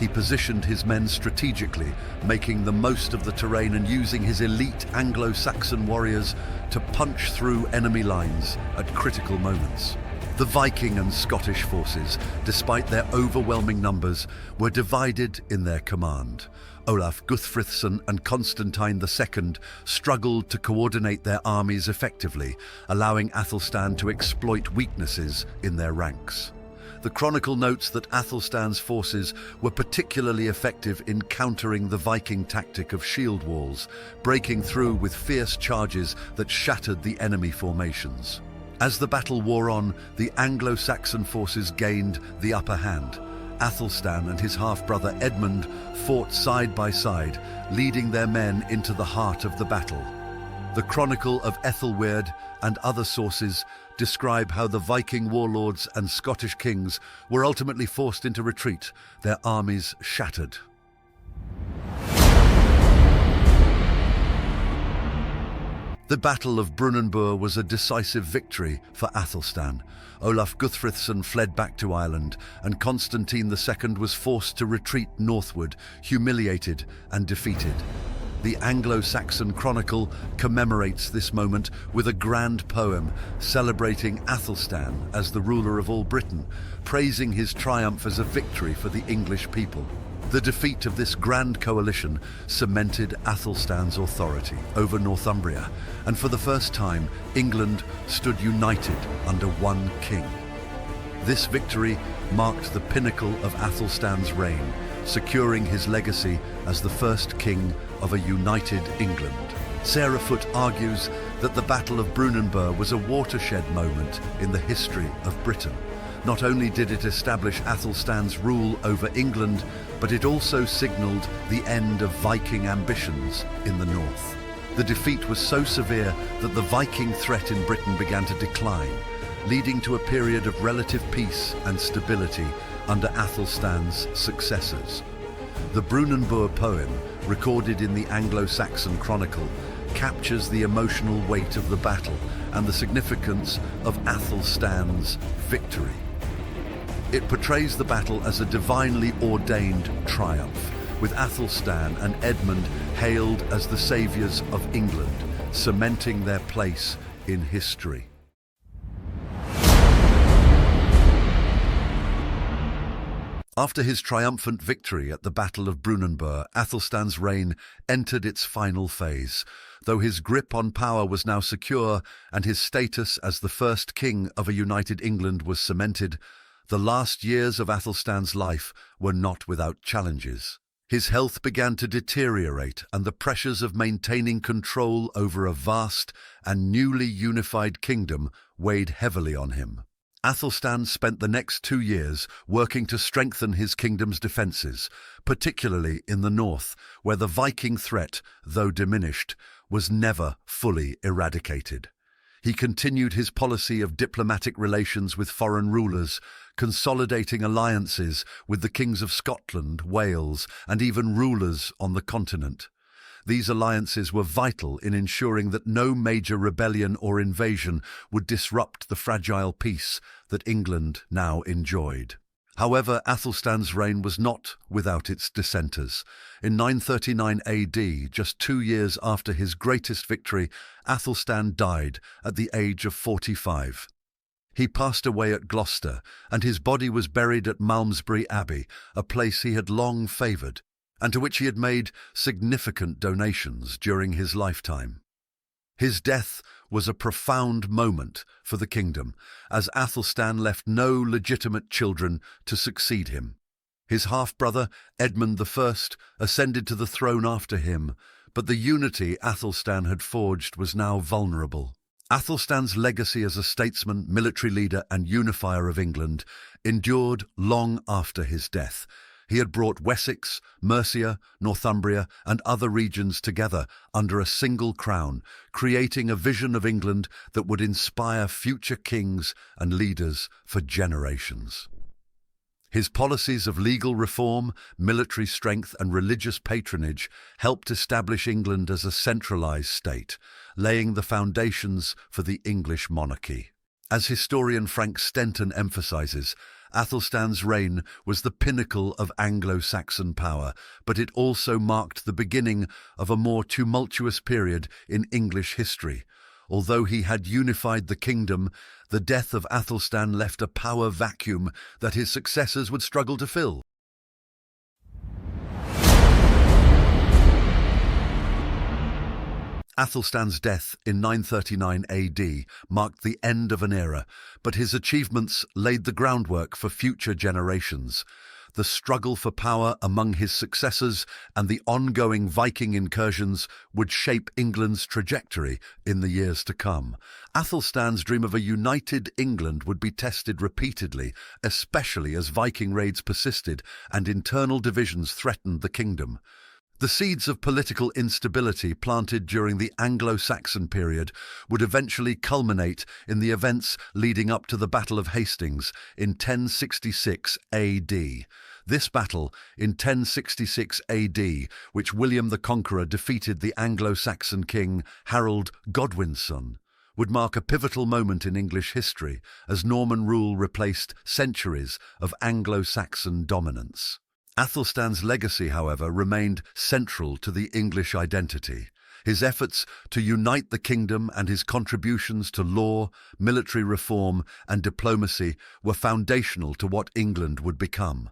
He positioned his men strategically, making the most of the terrain and using his elite Anglo-Saxon warriors to punch through enemy lines at critical moments. The Viking and Scottish forces, despite their overwhelming numbers, were divided in their command. Olaf Guthfrithson and Constantine II struggled to coordinate their armies effectively, allowing Athelstan to exploit weaknesses in their ranks. The chronicle notes that Athelstan's forces were particularly effective in countering the Viking tactic of shield walls, breaking through with fierce charges that shattered the enemy formations. As the battle wore on, the Anglo-Saxon forces gained the upper hand. Athelstan and his half-brother Edmund fought side by side, leading their men into the heart of the battle. The Chronicle of Ethelfled and other sources describe how the Viking warlords and Scottish kings were ultimately forced into retreat, their armies shattered. The Battle of Brunanburh was a decisive victory for Athelstan. Olaf Guthfrithson fled back to Ireland, and Constantine II was forced to retreat northward, humiliated and defeated. The Anglo-Saxon Chronicle commemorates this moment with a grand poem celebrating Athelstan as the ruler of all Britain, praising his triumph as a victory for the English people. The defeat of this grand coalition cemented Athelstan's authority over Northumbria, and for the first time, England stood united under one king. This victory marked the pinnacle of Athelstan's reign, securing his legacy as the first king of a united England. Sarah Foote argues that the Battle of Brunanburh was a watershed moment in the history of Britain. Not only did it establish Athelstan's rule over England, but it also signalled the end of Viking ambitions in the north. The defeat was so severe that the Viking threat in Britain began to decline, leading to a period of relative peace and stability under Athelstan's successors. The Brunanburh poem, recorded in the Anglo-Saxon Chronicle, captures the emotional weight of the battle and the significance of Athelstan's victory. It portrays the battle as a divinely ordained triumph, with Athelstan and Edmund hailed as the saviours of England, cementing their place in history. After his triumphant victory at the Battle of Brunanburh, Athelstan's reign entered its final phase. Though his grip on power was now secure and his status as the first king of a united England was cemented, the last years of Athelstan's life were not without challenges. His health began to deteriorate, and the pressures of maintaining control over a vast and newly unified kingdom weighed heavily on him. Athelstan spent the next 2 years working to strengthen his kingdom's defences, particularly in the north, where the Viking threat, though diminished, was never fully eradicated. He continued his policy of diplomatic relations with foreign rulers, consolidating alliances with the kings of Scotland, Wales, and even rulers on the continent. These alliances were vital in ensuring that no major rebellion or invasion would disrupt the fragile peace that England now enjoyed. However, Athelstan's reign was not without its dissenters. In 939 AD, just 2 years after his greatest victory, Athelstan died at the age of 45. He passed away at Gloucester, and his body was buried at Malmesbury Abbey, a place he had long favoured, and to which he had made significant donations during his lifetime. His death was a profound moment for the kingdom, as Athelstan left no legitimate children to succeed him. His half-brother, Edmund I, ascended to the throne after him, but the unity Athelstan had forged was now vulnerable. Athelstan's legacy as a statesman, military leader, and unifier of England endured long after his death. He had brought Wessex, Mercia, Northumbria, and other regions together under a single crown, creating a vision of England that would inspire future kings and leaders for generations. His policies of legal reform, military strength, and religious patronage helped establish England as a centralized state, laying the foundations for the English monarchy. As historian Frank Stenton emphasizes, Athelstan's reign was the pinnacle of Anglo-Saxon power, but it also marked the beginning of a more tumultuous period in English history. Although he had unified the kingdom, the death of Athelstan left a power vacuum that his successors would struggle to fill. Athelstan's death in 939 AD marked the end of an era, but his achievements laid the groundwork for future generations. The struggle for power among his successors and the ongoing Viking incursions would shape England's trajectory in the years to come. Athelstan's dream of a united England would be tested repeatedly, especially as Viking raids persisted and internal divisions threatened the kingdom. The seeds of political instability planted during the Anglo-Saxon period would eventually culminate in the events leading up to the Battle of Hastings in 1066 AD. This battle, in 1066 AD, which William the Conqueror defeated the Anglo-Saxon king Harold Godwin's son, would mark a pivotal moment in English history as Norman rule replaced centuries of Anglo-Saxon dominance. Athelstan's legacy, however, remained central to the English identity. His efforts to unite the kingdom and his contributions to law, military reform, and diplomacy were foundational to what England would become.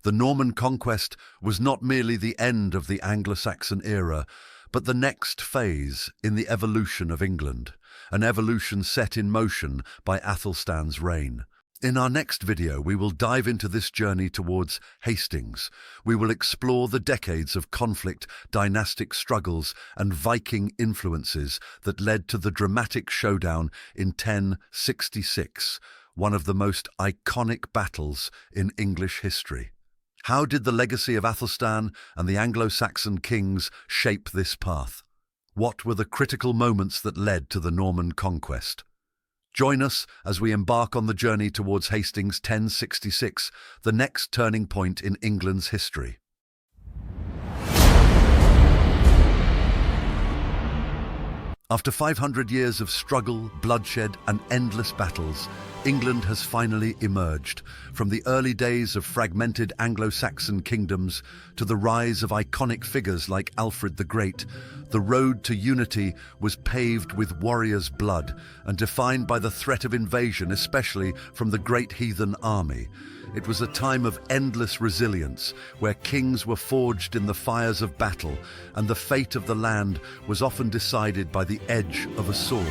The Norman conquest was not merely the end of the Anglo-Saxon era, but the next phase in the evolution of England, an evolution set in motion by Athelstan's reign. In our next video, we will dive into this journey towards Hastings. We will explore the decades of conflict, dynastic struggles, and Viking influences that led to the dramatic showdown in 1066, one of the most iconic battles in English history. How did the legacy of Athelstan and the Anglo-Saxon kings shape this path? What were the critical moments that led to the Norman conquest? Join us as we embark on the journey towards Hastings 1066, the next turning point in England's history. After 500 years of struggle, bloodshed, and endless battles, England has finally emerged. From the early days of fragmented Anglo-Saxon kingdoms to the rise of iconic figures like Alfred the Great, the road to unity was paved with warriors' blood and defined by the threat of invasion, especially from the great heathen army. It was a time of endless resilience, where kings were forged in the fires of battle, and the fate of the land was often decided by the edge of a sword.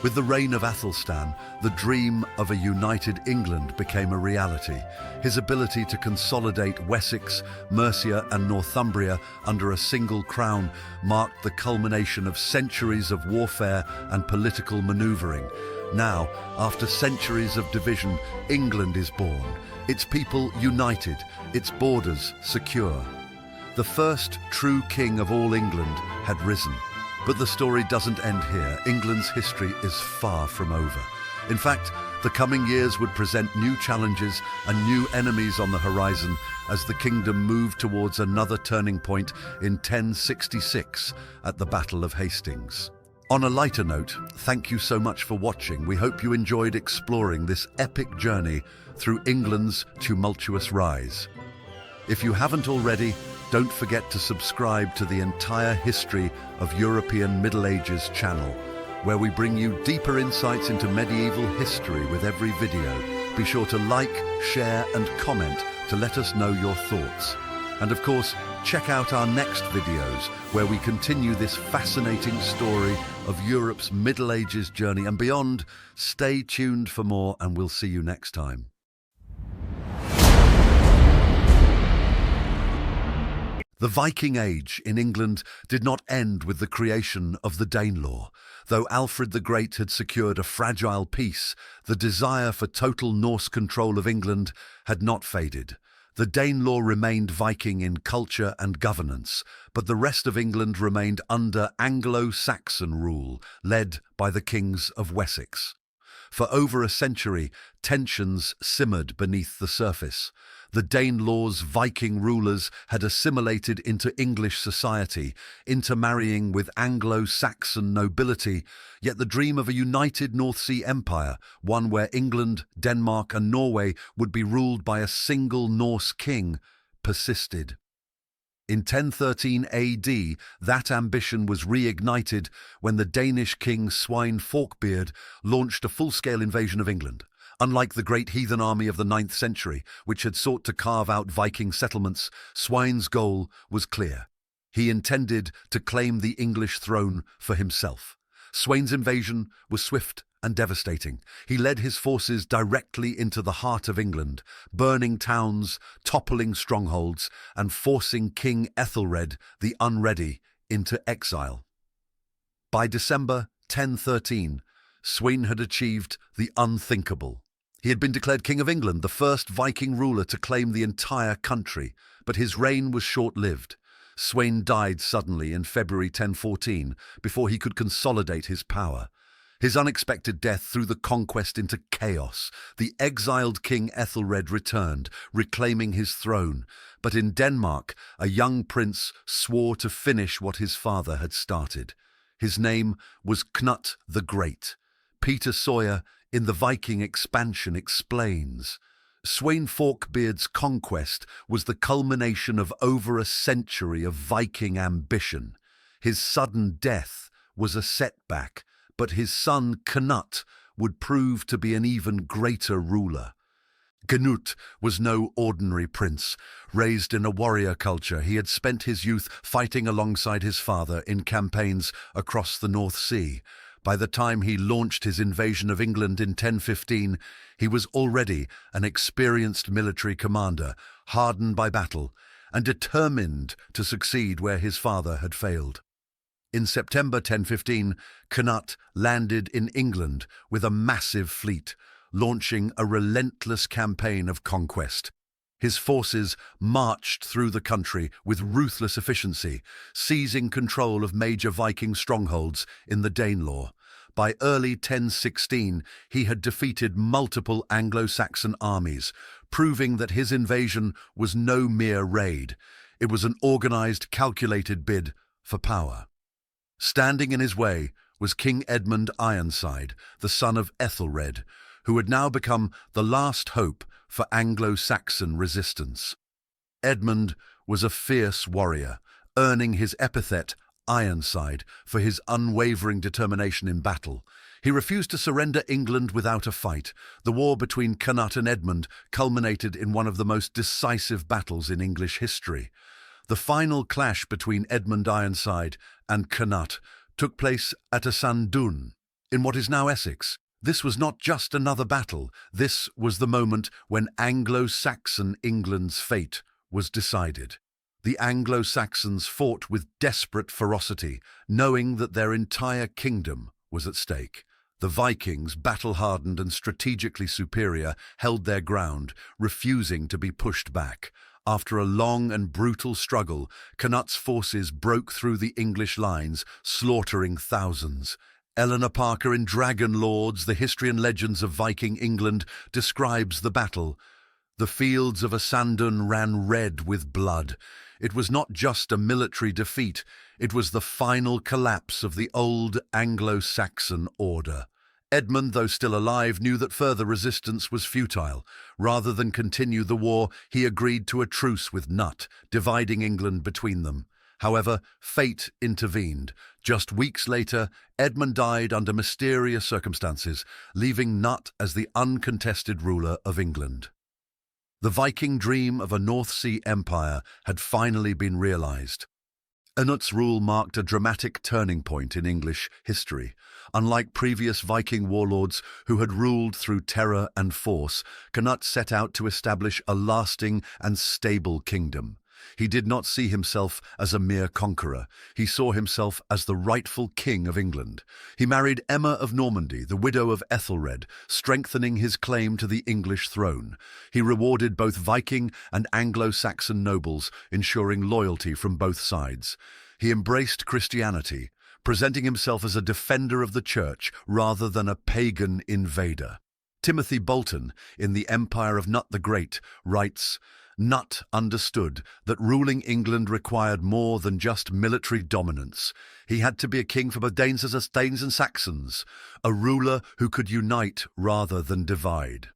With the reign of Athelstan, the dream of a united England became a reality. His ability to consolidate Wessex, Mercia, and Northumbria under a single crown marked the culmination of centuries of warfare and political maneuvering. Now, after centuries of division, England is born, its people united, its borders secure. The first true king of all England had risen. But the story doesn't end here. England's history is far from over. In fact, the coming years would present new challenges and new enemies on the horizon as the kingdom moved towards another turning point in 1066 at the Battle of Hastings. On a lighter note, thank you so much for watching. We hope you enjoyed exploring this epic journey through England's tumultuous rise. If you haven't already, don't forget to subscribe to the entire History of European Middle Ages channel, where we bring you deeper insights into medieval history with every video. Be sure to like, share and comment to let us know your thoughts. And of course, check out our next videos where we continue this fascinating story of Europe's Middle Ages journey and beyond. Stay tuned for more and we'll see you next time. The Viking Age in England did not end with the creation of the Danelaw. Though Alfred the Great had secured a fragile peace, the desire for total Norse control of England had not faded. The Danelaw remained Viking in culture and governance, but the rest of England remained under Anglo-Saxon rule, led by the kings of Wessex. For over a century, tensions simmered beneath the surface. The Danelaw's Viking rulers had assimilated into English society, intermarrying with Anglo-Saxon nobility, yet the dream of a united North Sea empire, one where England, Denmark and Norway would be ruled by a single Norse king, persisted. In 1013 AD, that ambition was reignited when the Danish king Svein Forkbeard launched a full-scale invasion of England. Unlike the great heathen army of the 9th century, which had sought to carve out Viking settlements, Svein's goal was clear. He intended to claim the English throne for himself. Svein's invasion was swift and devastating. He led his forces directly into the heart of England, burning towns, toppling strongholds, and forcing King Ethelred the Unready into exile. By December 1013, Svein had achieved the unthinkable. He had been declared King of England, the first Viking ruler to claim the entire country, but his reign was short-lived. Svein died suddenly in February 1014 before he could consolidate his power. His unexpected death threw the conquest into chaos. The exiled King Ethelred returned, reclaiming his throne, but in Denmark, a young prince swore to finish what his father had started. His name was Knut the Great. Peter Sawyer, in the Viking expansion, explains, Svein Forkbeard's conquest was the culmination of over a century of Viking ambition. His sudden death was a setback, but his son Knut would prove to be an even greater ruler. Knut was no ordinary prince. Raised in a warrior culture, he had spent his youth fighting alongside his father in campaigns across the North Sea. By the time he launched his invasion of England in 1015, he was already an experienced military commander, hardened by battle, and determined to succeed where his father had failed. In September 1015, Knut landed in England with a massive fleet, launching a relentless campaign of conquest. His forces marched through the country with ruthless efficiency, seizing control of major Viking strongholds in the Danelaw. By early 1016, he had defeated multiple Anglo-Saxon armies, proving that his invasion was no mere raid. It was an organized, calculated bid for power. Standing in his way was King Edmund Ironside, the son of Ethelred, who had now become the last hope for Anglo-Saxon resistance. Edmund was a fierce warrior, earning his epithet Ironside for his unwavering determination in battle. He refused to surrender England without a fight. The war between Knut and Edmund culminated in one of the most decisive battles in English history. The final clash between Edmund Ironside and Knut took place at Asandun, in what is now Essex. This was not just another battle. This was the moment when Anglo-Saxon England's fate was decided. The Anglo-Saxons fought with desperate ferocity, knowing that their entire kingdom was at stake. The Vikings, battle-hardened and strategically superior, held their ground, refusing to be pushed back. After a long and brutal struggle, Cnut's forces broke through the English lines, slaughtering thousands. Eleanor Parker in Dragon Lords, The History and Legends of Viking England, describes the battle. The fields of Asandun ran red with blood. It was not just a military defeat, it was the final collapse of the old Anglo-Saxon order. Edmund, though still alive, knew that further resistance was futile. Rather than continue the war, he agreed to a truce with Knut, dividing England between them. However, fate intervened. Just weeks later, Edmund died under mysterious circumstances, leaving Knut as the uncontested ruler of England. The Viking dream of a North Sea empire had finally been realized. Knut's rule marked a dramatic turning point in English history. Unlike previous Viking warlords who had ruled through terror and force, Knut set out to establish a lasting and stable kingdom. He did not see himself as a mere conqueror. He saw himself as the rightful king of England. He married Emma of Normandy, the widow of Ethelred, strengthening his claim to the English throne. He rewarded both Viking and Anglo-Saxon nobles, ensuring loyalty from both sides. He embraced Christianity, presenting himself as a defender of the church rather than a pagan invader. Timothy Bolton, in The Empire of Knut the Great, writes, Knut understood that ruling England required more than just military dominance. He had to be a king for both Danes and Saxons, a ruler who could unite rather than divide.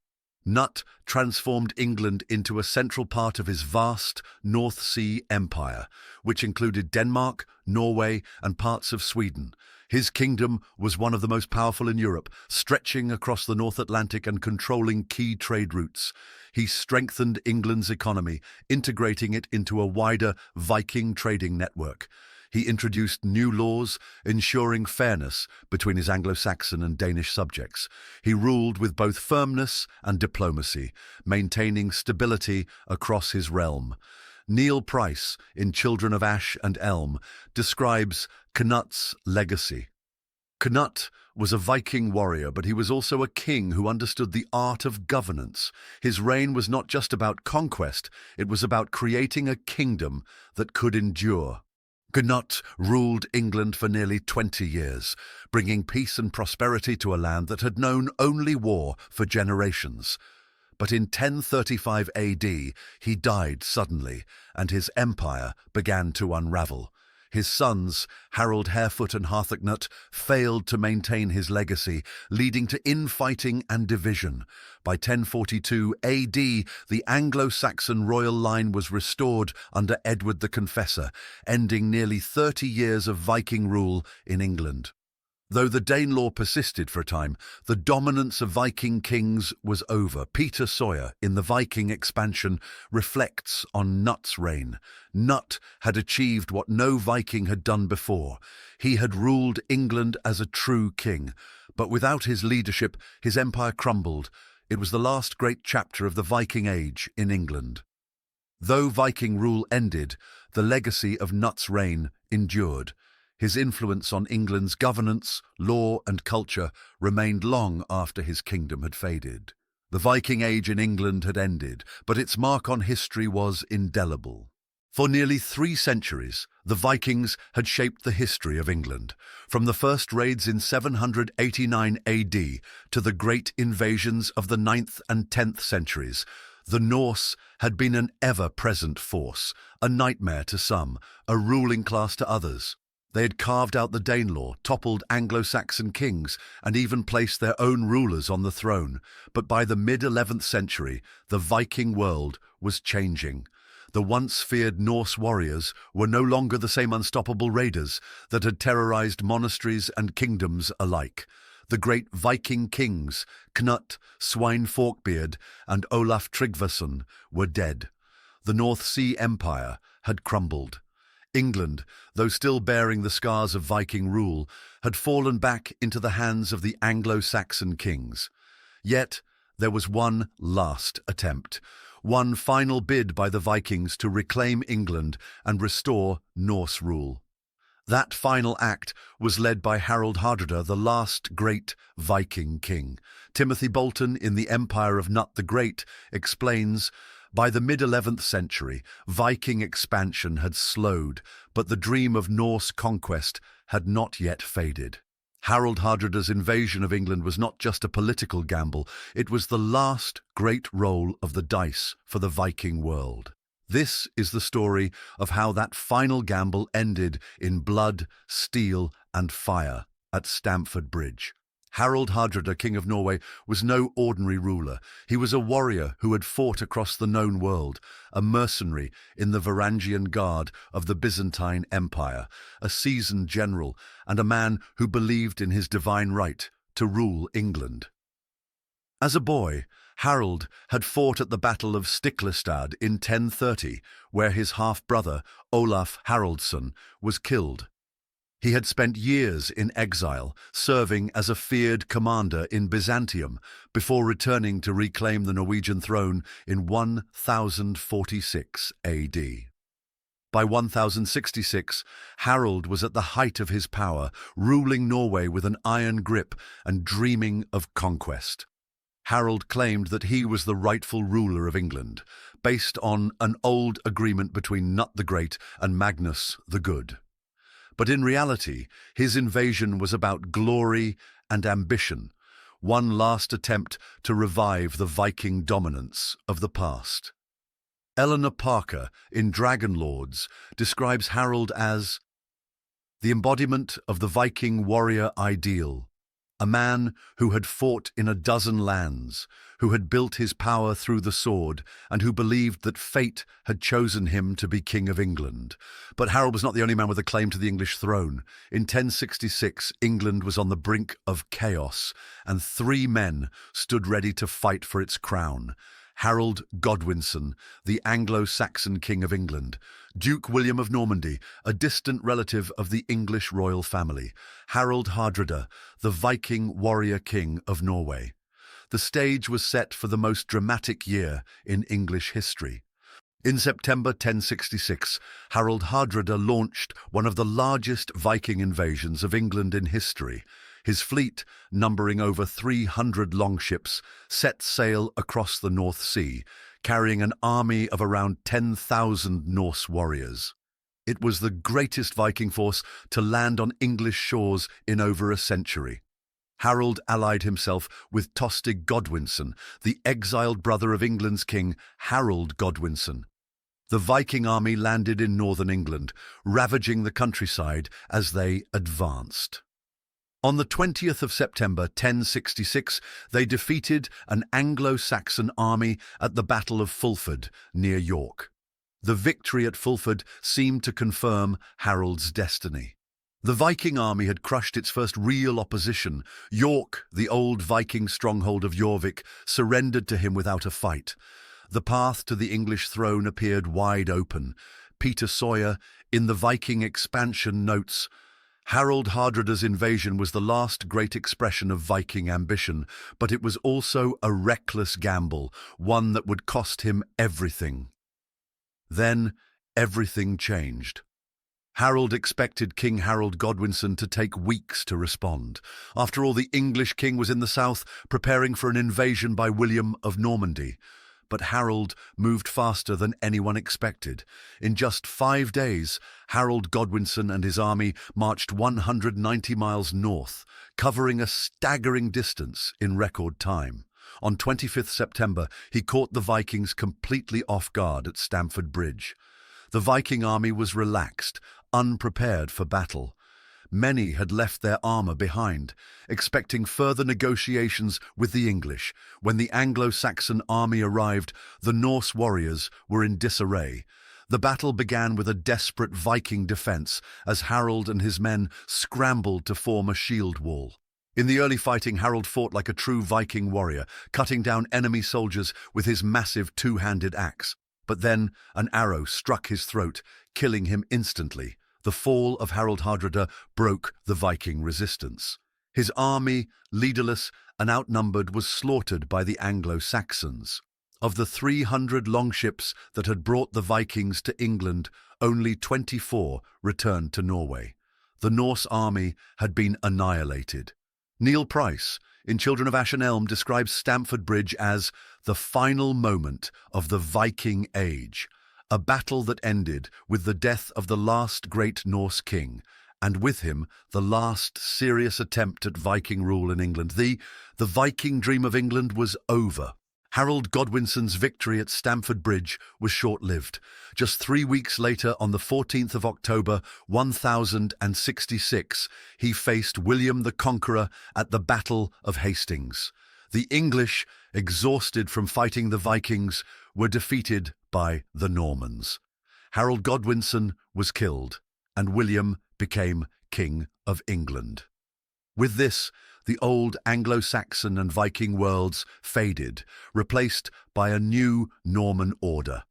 Knut transformed England into a central part of his vast North Sea empire, which included Denmark, Norway, and parts of Sweden. His kingdom was one of the most powerful in Europe, stretching across the North Atlantic and controlling key trade routes. He strengthened England's economy, integrating it into a wider Viking trading network. He introduced new laws, ensuring fairness between his Anglo-Saxon and Danish subjects. He ruled with both firmness and diplomacy, maintaining stability across his realm. Neil Price, in Children of Ash and Elm, describes Knut's legacy. Knut was a Viking warrior, but he was also a king who understood the art of governance. His reign was not just about conquest, it was about creating a kingdom that could endure. Knut ruled England for nearly 20 years, bringing peace and prosperity to a land that had known only war for generations. But in 1035 AD, he died suddenly, and his empire began to unravel. His sons, Harold Harefoot and Harthacnut, failed to maintain his legacy, leading to infighting and division. By 1042 AD, the Anglo-Saxon royal line was restored under Edward the Confessor, ending nearly 30 years of Viking rule in England. Though the Danelaw persisted for a time, the dominance of Viking kings was over. Peter Sawyer, in The Viking Expansion, reflects on Knut's reign. Knut had achieved what no Viking had done before. He had ruled England as a true king, but without his leadership, his empire crumbled. It was the last great chapter of the Viking Age in England. Though Viking rule ended, the legacy of Knut's reign endured. His influence on England's governance, law, and culture remained long after his kingdom had faded. The Viking Age in England had ended, but its mark on history was indelible. For nearly 3 centuries, the Vikings had shaped the history of England, from the first raids in 789 AD to the great invasions of the 9th and 10th centuries. The Norse had been an ever-present force, a nightmare to some, a ruling class to others. They had carved out the Danelaw, toppled Anglo-Saxon kings, and even placed their own rulers on the throne. But by the mid-11th century, the Viking world was changing. The once feared Norse warriors were no longer the same unstoppable raiders that had terrorized monasteries and kingdoms alike. The great Viking kings, Knut, Svein Forkbeard, and Olaf Tryggvason, were dead. The North Sea Empire had crumbled. England, though still bearing the scars of Viking rule, had fallen back into the hands of the Anglo-Saxon kings. Yet there was one last attempt, one final bid by the Vikings to reclaim England and restore Norse rule. That final act was led by Harold Hardrada, the last great Viking king. Timothy Bolton, in The Empire of Knut the Great, explains, By the mid-11th century, Viking expansion had slowed, but the dream of Norse conquest had not yet faded. Harold Hardrada's invasion of England was not just a political gamble, it was the last great roll of the dice for the Viking world. This is the story of how that final gamble ended in blood, steel, and fire at Stamford Bridge. Harold Hardrada, King of Norway, was no ordinary ruler. He was a warrior who had fought across the known world, a mercenary in the Verangian Guard of the Byzantine Empire, a seasoned general, and a man who believed in his divine right to rule England. As a boy, Harold had fought at the Battle of Stiklestad in 1030, where his half-brother, Olaf Haraldsson, was killed. He had spent years in exile, serving as a feared commander in Byzantium, before returning to reclaim the Norwegian throne in 1046 AD. By 1066, Harold was at the height of his power, ruling Norway with an iron grip and dreaming of conquest. Harold claimed that he was the rightful ruler of England, based on an old agreement between Nut the Great and Magnus the Good. But in reality, his invasion was about glory and ambition, one last attempt to revive the Viking dominance of the past. Eleanor Parker, in Dragon Lords, describes Harold as the embodiment of the Viking warrior ideal, a man who had fought in a dozen lands, who had built his power through the sword, and who believed that fate had chosen him to be King of England. But Harold was not the only man with a claim to the English throne. In 1066, England was on the brink of chaos, and three men stood ready to fight for its crown. Harold Godwinson, the Anglo-Saxon King of England; Duke William of Normandy, a distant relative of the English royal family; Harold Hardrada, the Viking warrior king of Norway. The stage was set for the most dramatic year in English history. In September 1066, Harold Hardrada launched one of the largest Viking invasions of England in history. His fleet, numbering over 300 longships, set sail across the North Sea, carrying an army of around 10,000 Norse warriors. It was the greatest Viking force to land on English shores in over a century. Harold allied himself with Tostig Godwinson, the exiled brother of England's king, Harold Godwinson. The Viking army landed in northern England, ravaging the countryside as they advanced. On the 20th of September 1066, they defeated an Anglo-Saxon army at the Battle of Fulford, near York. The victory at Fulford seemed to confirm Harold's destiny. The Viking army had crushed its first real opposition. York, the old Viking stronghold of Jorvik, surrendered to him without a fight. The path to the English throne appeared wide open. Peter Sawyer, in the Viking expansion, notes, Harold Hardrada's invasion was the last great expression of Viking ambition, but it was also a reckless gamble, one that would cost him everything. Then everything changed. Harold expected King Harold Godwinson to take weeks to respond. After all, the English king was in the south, preparing for an invasion by William of Normandy. But Harold moved faster than anyone expected. In just 5 days, Harold Godwinson and his army marched 190 miles north, covering a staggering distance in record time. On 25th September, he caught the Vikings completely off guard at Stamford Bridge. The Viking army was relaxed, unprepared for battle. Many had left their armour behind, expecting further negotiations with the English. When the Anglo-Saxon army arrived, the Norse warriors were in disarray. The battle began with a desperate Viking defence as Harold and his men scrambled to form a shield wall. In the early fighting, Harold fought like a true Viking warrior, cutting down enemy soldiers with his massive two-handed axe. But then an arrow struck his throat, killing him instantly. The fall of Harold Hardrada broke the Viking resistance. His army, leaderless and outnumbered, was slaughtered by the Anglo-Saxons. Of the 300 longships that had brought the Vikings to England, only 24 returned to Norway. The Norse army had been annihilated. Neil Price, in Children of Ash and Elm, describes Stamford Bridge as the final moment of the Viking Age, a battle that ended with the death of the last great Norse king, and with him the last serious attempt at Viking rule in England. The Viking dream of England was over. Harold Godwinson's victory at Stamford Bridge was short-lived. Just 3 weeks later, on the 14th of October, 1066, he faced William the Conqueror at the Battle of Hastings. The English, exhausted from fighting the Vikings, were defeated by the Normans. Harold Godwinson was killed, and William became King of England. With this, the old Anglo-Saxon and Viking worlds faded, replaced by a new Norman order.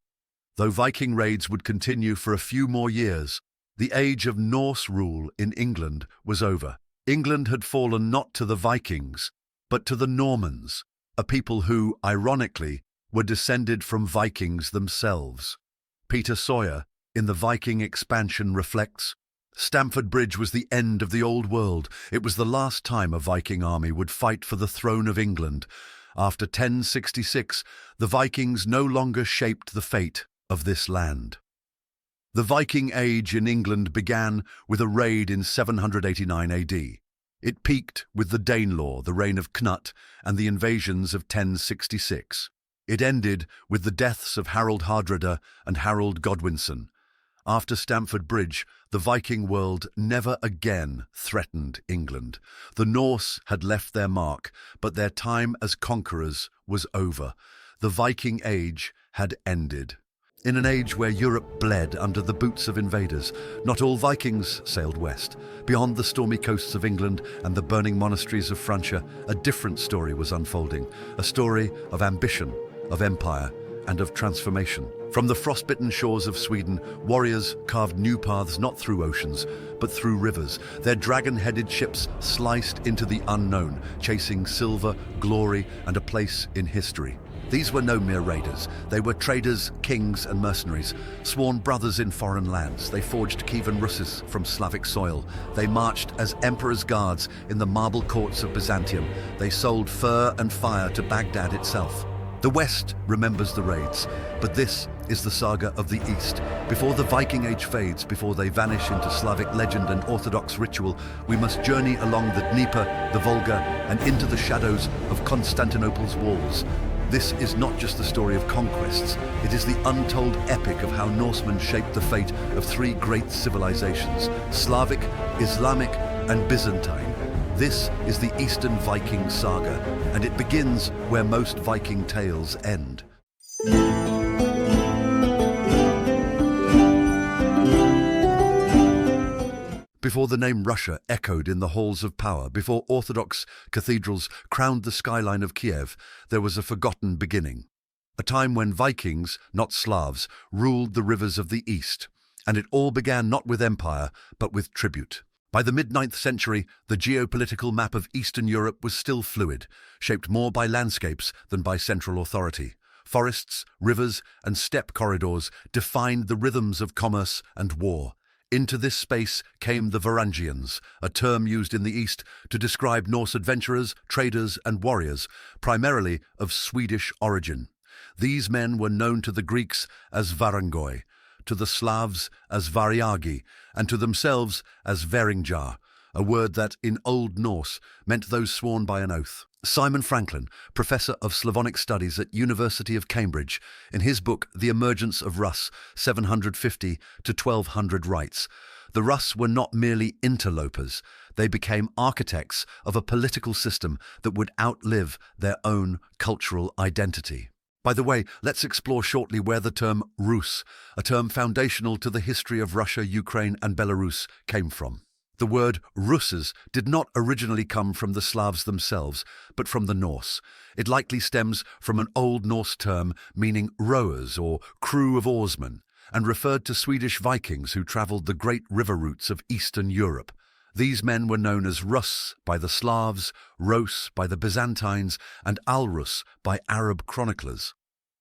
Though Viking raids would continue for a few more years, the age of Norse rule in England was over. England had fallen not to the Vikings, but to the Normans, a people who, ironically, were descended from Vikings themselves. Peter Sawyer, in The Viking Expansion, reflects, Stamford Bridge was the end of the old world. It was the last time a Viking army would fight for the throne of England. After 1066, the Vikings no longer shaped the fate of this land. The Viking Age in England began with a raid in 789 AD. It peaked with the Danelaw, the reign of Cnut, and the invasions of 1066. It ended with the deaths of Harold Hardrada and Harold Godwinson. After Stamford Bridge, the Viking world never again threatened England. The Norse had left their mark, but their time as conquerors was over. The Viking Age had ended. In an age where Europe bled under the boots of invaders, not all Vikings sailed west. Beyond the stormy coasts of England and the burning monasteries of Francia, a different story was unfolding, a story of ambition, of empire, and of transformation. From the frostbitten shores of Sweden, warriors carved new paths not through oceans, but through rivers. Their dragon-headed ships sliced into the unknown, chasing silver, glory, and a place in history. These were no mere raiders. They were traders, kings, and mercenaries, sworn brothers in foreign lands. They forged Kievan Russes from Slavic soil. They marched as emperor's guards in the marble courts of Byzantium. They sold fur and fire to Baghdad itself. The West remembers the raids, but this is the saga of the East. Before the Viking Age fades, before they vanish into Slavic legend and Orthodox ritual, we must journey along the Dnieper, the Volga, and into the shadows of Constantinople's walls. This is not just the story of conquests, it is the untold epic of how Norsemen shaped the fate of three great civilizations: Slavic, Islamic, and Byzantine. This is the Eastern Viking saga, and it begins where most Viking tales end. Before the name Russia echoed in the halls of power, before Orthodox cathedrals crowned the skyline of Kiev, there was a forgotten beginning. A time when Vikings, not Slavs, ruled the rivers of the East, and it all began not with empire, but with tribute. By the mid-9th century, the geopolitical map of Eastern Europe was still fluid, shaped more by landscapes than by central authority. Forests, rivers, and steppe corridors defined the rhythms of commerce and war. Into this space came the Varangians, a term used in the East to describe Norse adventurers, traders, and warriors, primarily of Swedish origin. These men were known to the Greeks as Varangoi, to the Slavs as Variagi, and to themselves as Verangiar, a word that, in Old Norse, meant those sworn by an oath. Simon Franklin, professor of Slavonic studies at University of Cambridge, in his book The Emergence of Russ, 750 to 1200 writes, the Russ were not merely interlopers, they became architects of a political system that would outlive their own cultural identity. By the way, let's explore shortly where the term Rus, a term foundational to the history of Russia, Ukraine, and Belarus, came from. The word Russes did not originally come from the Slavs themselves, but from the Norse. It likely stems from an Old Norse term meaning rowers or crew of oarsmen, and referred to Swedish Vikings who travelled the great river routes of Eastern Europe. These men were known as Russ by the Slavs, Ros by the Byzantines, and Alrus by Arab chroniclers.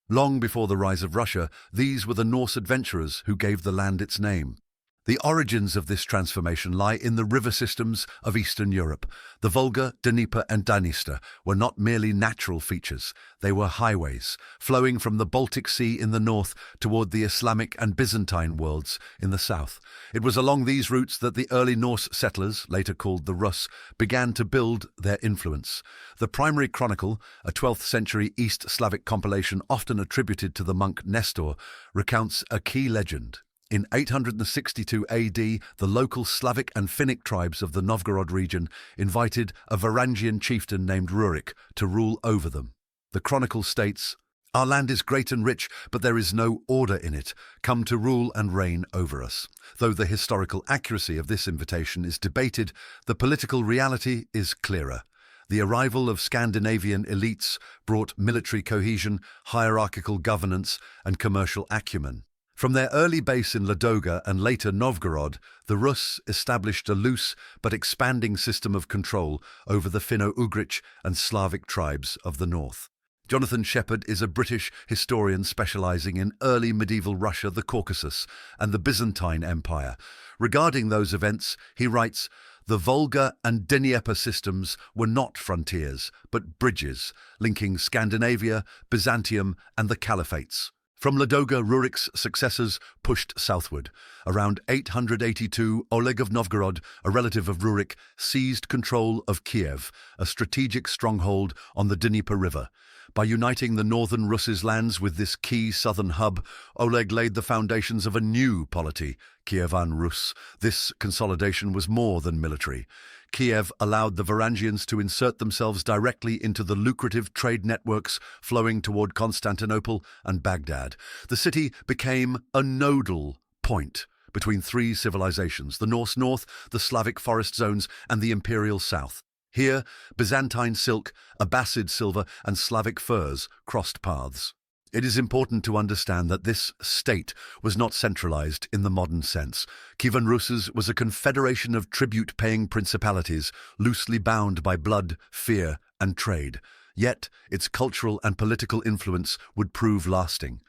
Long before the rise of Russia, these were the Norse adventurers who gave the land its name. The origins of this transformation lie in the river systems of Eastern Europe. The Volga, Dnieper and Dniester were not merely natural features, they were highways, flowing from the Baltic Sea in the north toward the Islamic and Byzantine worlds in the south. It was along these routes that the early Norse settlers, later called the Russ, began to build their influence. The primary chronicle, a 12th century East Slavic compilation often attributed to the monk Nestor, recounts a key legend. In 862 AD, the local Slavic and Finnic tribes of the Novgorod region invited a Varangian chieftain named Rurik to rule over them. The chronicle states, "Our land is great and rich, but there is no order in it. Come to rule and reign over us." Though the historical accuracy of this invitation is debated, the political reality is clearer. The arrival of Scandinavian elites brought military cohesion, hierarchical governance, and commercial acumen. From their early base in Ladoga and later Novgorod, the Rus established a loose but expanding system of control over the Finno-Ugric and Slavic tribes of the north. Jonathan Shepherd is a British historian specializing in early medieval Russia, the Caucasus, and the Byzantine Empire. Regarding those events, he writes, "The Volga and Dnieper systems were not frontiers, but bridges, linking Scandinavia, Byzantium, and the Caliphates. From Ladoga, Rurik's successors pushed southward. Around 882, Oleg of Novgorod, a relative of Rurik, seized control of Kiev, a strategic stronghold on the Dnieper River. By uniting the northern Rus's lands with this key southern hub, Oleg laid the foundations of a new polity, Kievan Rus. This consolidation was more than military. Kiev allowed the Varangians to insert themselves directly into the lucrative trade networks flowing toward Constantinople and Baghdad. The city became a nodal point between three civilizations, the Norse north, the Slavic forest zones, and the imperial south. Here, Byzantine silk, Abbasid silver, and Slavic furs crossed paths. It is important to understand that this state was not centralized in the modern sense. Kievan Rus was a confederation of tribute-paying principalities, loosely bound by blood, fear, and trade. Yet, its cultural and political influence would prove lasting.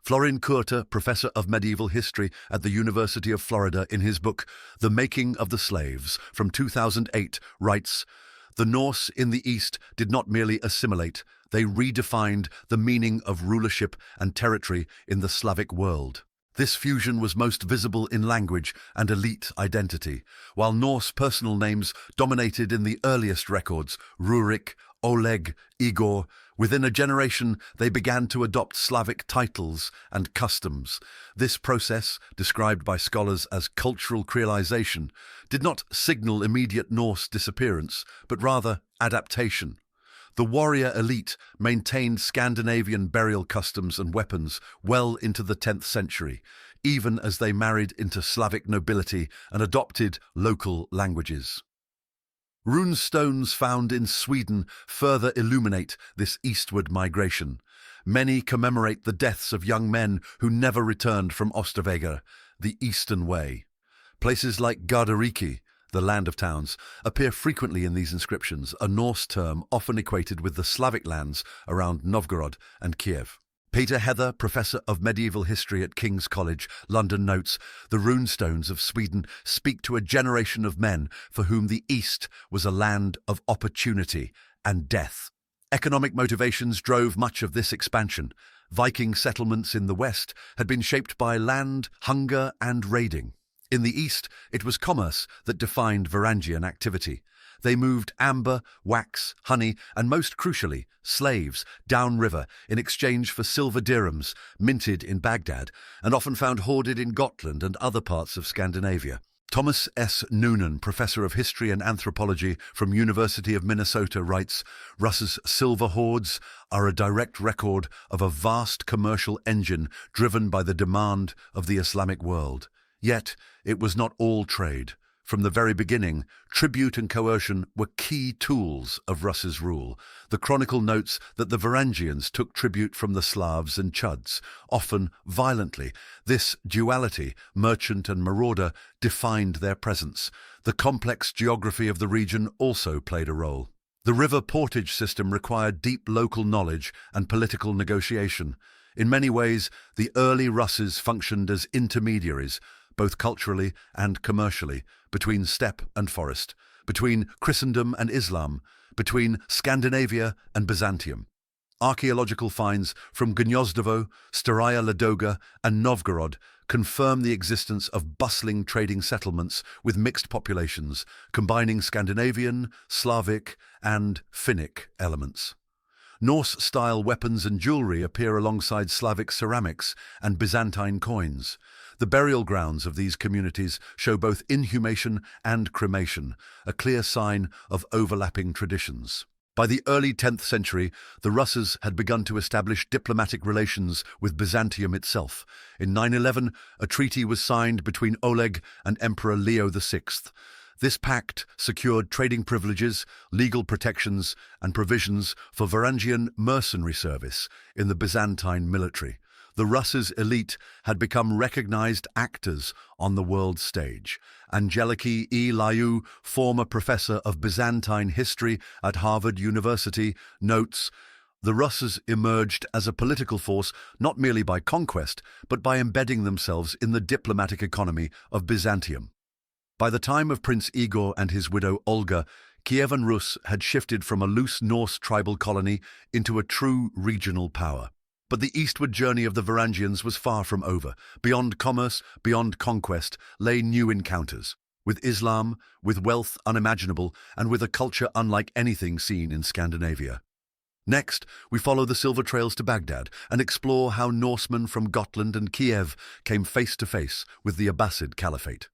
Florin Curta, professor of medieval history at the University of Florida, in his book The Making of the Slaves from 2008, writes, "The Norse in the East did not merely assimilate, they redefined the meaning of rulership and territory in the Slavic world. This fusion was most visible in language and elite identity. While Norse personal names dominated in the earliest records, Rurik, Oleg, Igor, within a generation they began to adopt Slavic titles and customs. This process, described by scholars as cultural creolization, did not signal immediate Norse disappearance, but rather adaptation. The warrior elite maintained Scandinavian burial customs and weapons well into the 10th century, even as they married into Slavic nobility and adopted local languages. Rune stones found in Sweden further illuminate this eastward migration. Many commemorate the deaths of young men who never returned from Ostervägar, the Eastern Way. Places like Gardariki, the land of towns, appear frequently in these inscriptions, a Norse term often equated with the Slavic lands around Novgorod and Kiev. Peter Heather, professor of medieval history at King's College, London, notes, "The runestones of Sweden speak to a generation of men for whom the East was a land of opportunity and death." Economic motivations drove much of this expansion. Viking settlements in the West had been shaped by land, hunger, and raiding. In the East, it was commerce that defined Varangian activity. They moved amber, wax, honey, and most crucially, slaves downriver in exchange for silver dirhams, minted in Baghdad, and often found hoarded in Gotland and other parts of Scandinavia. Thomas S. Noonan, professor of history and anthropology from University of Minnesota, writes, "Russ's silver hoards are a direct record of a vast commercial engine driven by the demand of the Islamic world. Yet, it was not all trade. From the very beginning, tribute and coercion were key tools of Russ's rule. The chronicle notes that the Varangians took tribute from the Slavs and Chuds, often violently. This duality, merchant and marauder, defined their presence. The complex geography of the region also played a role. The river portage system required deep local knowledge and political negotiation. In many ways, the early Russes functioned as intermediaries, both culturally and commercially, between steppe and forest, between Christendom and Islam, between Scandinavia and Byzantium. Archaeological finds from Gniozdovo, Staraya Ladoga, and Novgorod confirm the existence of bustling trading settlements with mixed populations, combining Scandinavian, Slavic, and Finnic elements. Norse-style weapons and jewellery appear alongside Slavic ceramics and Byzantine coins. The burial grounds of these communities show both inhumation and cremation, a clear sign of overlapping traditions. By the early 10th century, the Russes had begun to establish diplomatic relations with Byzantium itself. In 911, a treaty was signed between Oleg and Emperor Leo VI. This pact secured trading privileges, legal protections, and provisions for Varangian mercenary service in the Byzantine military. The Russes' elite had become recognized actors on the world stage. Angeliki E. Liu, former professor of Byzantine history at Harvard University, notes, "The Russes emerged as a political force not merely by conquest, but by embedding themselves in the diplomatic economy of Byzantium." By the time of Prince Igor and his widow Olga, Kievan Rus had shifted from a loose Norse tribal colony into a true regional power. But the eastward journey of the Varangians was far from over. Beyond commerce, beyond conquest, lay new encounters. With Islam, with wealth unimaginable, and with a culture unlike anything seen in Scandinavia. Next, we follow the silver trails to Baghdad and explore how Norsemen from Gotland and Kiev came face to face with the Abbasid Caliphate.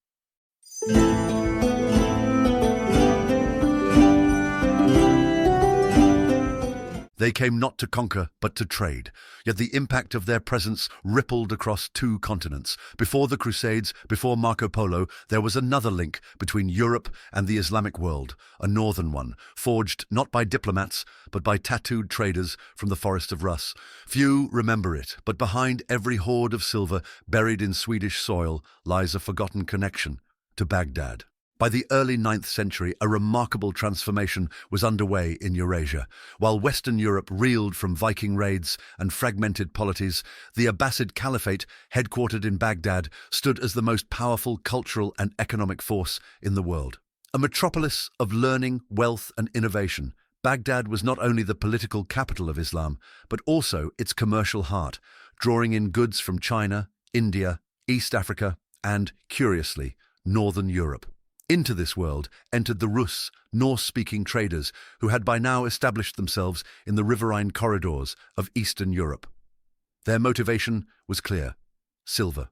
They came not to conquer, but to trade, yet the impact of their presence rippled across two continents. Before the Crusades, before Marco Polo, there was another link between Europe and the Islamic world, a northern one, forged not by diplomats, but by tattooed traders from the forest of Russ. Few remember it, but behind every hoard of silver buried in Swedish soil lies a forgotten connection to Baghdad. By the early 9th century, a remarkable transformation was underway in Eurasia. While Western Europe reeled from Viking raids and fragmented polities, the Abbasid Caliphate, headquartered in Baghdad, stood as the most powerful cultural and economic force in the world. A metropolis of learning, wealth, and innovation, Baghdad was not only the political capital of Islam, but also its commercial heart, drawing in goods from China, India, East Africa, and, curiously, Northern Europe. Into this world entered the Russ, Norse-speaking traders who had by now established themselves in the riverine corridors of Eastern Europe. Their motivation was clear: silver.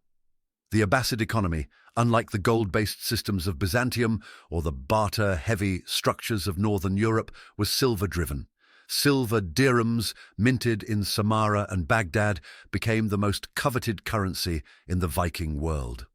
The Abbasid economy, unlike the gold-based systems of Byzantium or the barter-heavy structures of Northern Europe, was silver-driven. Silver dirhams, minted in Samarra and Baghdad, became the most coveted currency in the Viking world.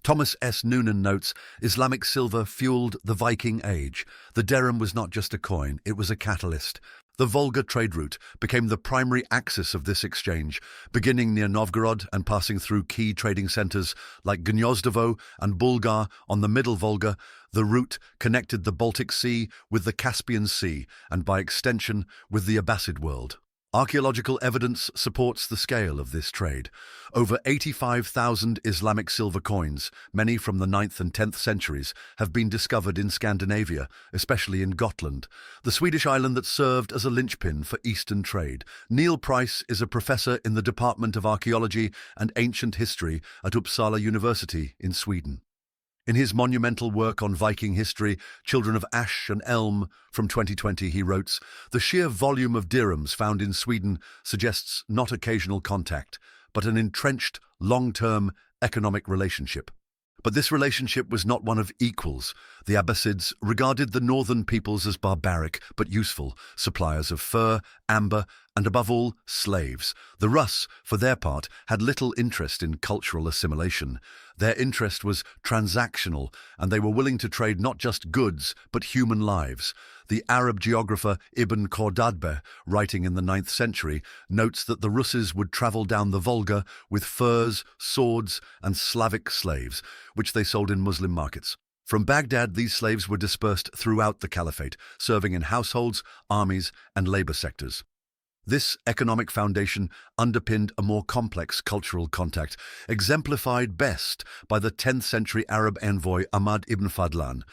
Thomas S. Noonan notes, Islamic silver fueled the Viking Age. The dirham was not just a coin, it was a catalyst. The Volga trade route became the primary axis of this exchange, beginning near Novgorod and passing through key trading centers like Gniozdovo and Bulgar on the Middle Volga. The route connected the Baltic Sea with the Caspian Sea and, by extension, with the Abbasid world. Archaeological evidence supports the scale of this trade. Over 85,000 Islamic silver coins, many from the 9th and 10th centuries, have been discovered in Scandinavia, especially in Gotland, the Swedish island that served as a linchpin for Eastern trade. Neil Price is a professor in the Department of Archaeology and Ancient History at Uppsala University in Sweden. In his monumental work on Viking history, Children of Ash and Elm, from 2020, he wrote, "The sheer volume of dirhams found in Sweden suggests not occasional contact, but an entrenched, long-term economic relationship." But this relationship was not one of equals. The Abbasids regarded the northern peoples as barbaric but useful, suppliers of fur, amber, and above all, slaves. The Russ, for their part, had little interest in cultural assimilation. Their interest was transactional, and they were willing to trade not just goods, but human lives. The Arab geographer Ibn Khordadbeh, writing in the 9th century, notes that the Russes would travel down the Volga with furs, swords, and Slavic slaves, which they sold in Muslim markets. From Baghdad, these slaves were dispersed throughout the caliphate, serving in households, armies, and labor sectors. This economic foundation underpinned a more complex cultural contact, exemplified best by the 10th century Arab envoy Ahmad ibn Fadlan,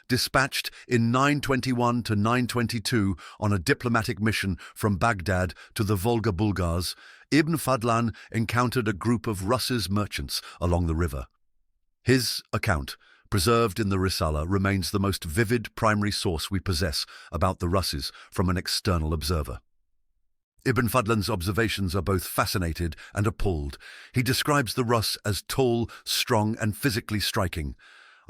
dispatched in 921 to 922 on a diplomatic mission from Baghdad to the Volga Bulgars. Ibn Fadlan encountered a group of Russ's merchants along the river. His account, preserved in the Risala, remains the most vivid primary source we possess about the Russes from an external observer. Ibn Fadlan's observations are both fascinated and appalled. He describes the Russ as tall, strong, and physically striking.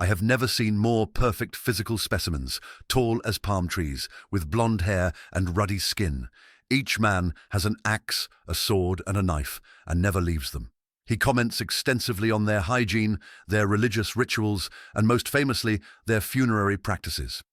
"I have never seen more perfect physical specimens, tall as palm trees, with blonde hair and ruddy skin. Each man has an axe, a sword, and a knife, and never leaves them." He comments extensively on their hygiene, their religious rituals, and most famously, their funerary practices.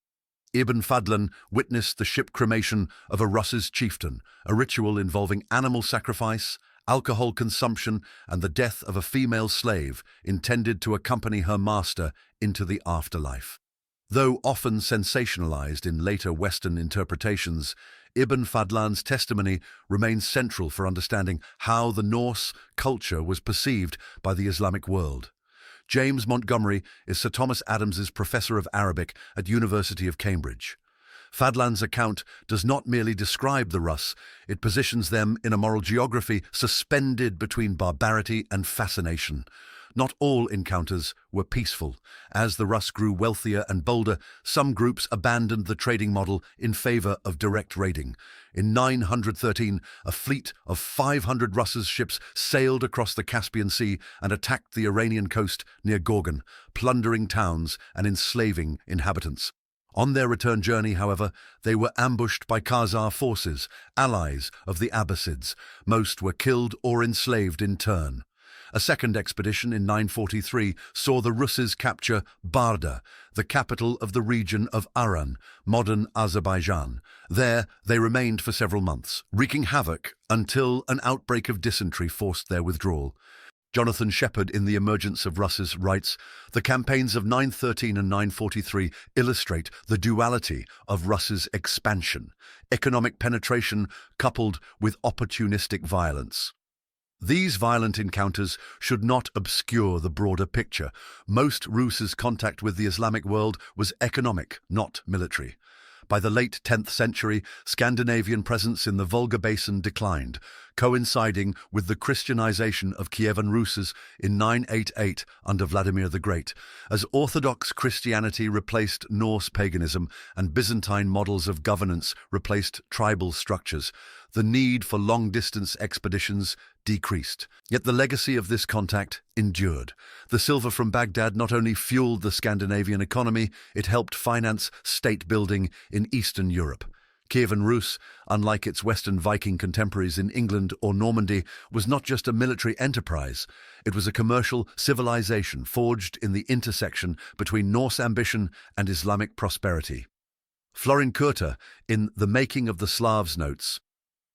Ibn Fadlan witnessed the ship cremation of a Russ's chieftain, a ritual involving animal sacrifice, alcohol consumption, and the death of a female slave intended to accompany her master into the afterlife. Though often sensationalized in later Western interpretations, Ibn Fadlan's testimony remains central for understanding how the Norse culture was perceived by the Islamic world. James Montgomery is Sir Thomas Adams's Professor of Arabic at University of Cambridge. Fadlan's account does not merely describe the Russ, it positions them in a moral geography suspended between barbarity and fascination. Not all encounters were peaceful. As the Russ grew wealthier and bolder, some groups abandoned the trading model in favor of direct raiding. In 913, a fleet of 500 Russ's ships sailed across the Caspian Sea and attacked the Iranian coast near Gorgan, plundering towns and enslaving inhabitants. On their return journey, however, they were ambushed by Khazar forces, allies of the Abbasids. Most were killed or enslaved in turn. A second expedition in 943 saw the Russes capture Barda, the capital of the region of Aran, modern Azerbaijan. There they remained for several months, wreaking havoc until an outbreak of dysentery forced their withdrawal. Jonathan Shepherd in The Emergence of Russes writes, "The campaigns of 913 and 943 illustrate the duality of Russes' expansion, economic penetration coupled with opportunistic violence." These violent encounters should not obscure the broader picture. Most Rus's contact with the Islamic world was economic, not military. By the late 10th century, Scandinavian presence in the Volga basin declined, coinciding with the Christianization of Kievan Rus' in 988 under Vladimir the Great. As Orthodox Christianity replaced Norse paganism and Byzantine models of governance replaced tribal structures, the need for long-distance expeditions decreased. Yet the legacy of this contact endured. The silver from Baghdad not only fueled the Scandinavian economy, it helped finance state building in Eastern Europe. Kievan Rus, unlike its Western Viking contemporaries in England or Normandy, was not just a military enterprise. It was a commercial civilization forged in the intersection between Norse ambition and Islamic prosperity. Florin Kurta, in The Making of the Slavs, notes,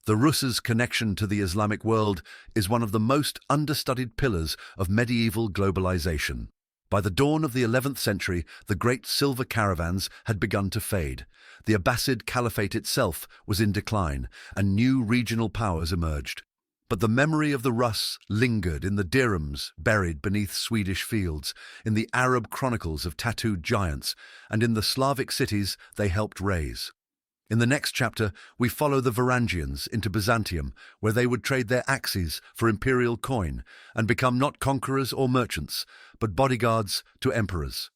"The Russes' connection to the Islamic world is one of the most understudied pillars of medieval globalization. By the dawn of the 11th century, the great silver caravans had begun to fade. The Abbasid Caliphate itself was in decline, and new regional powers emerged. But the memory of the Russ lingered in the dirhams buried beneath Swedish fields, in the Arab chronicles of tattooed giants, and in the Slavic cities they helped raise. In the next chapter, we follow the Varangians into Byzantium, where they would trade their axes for imperial coin and become not conquerors or merchants, but bodyguards to emperors.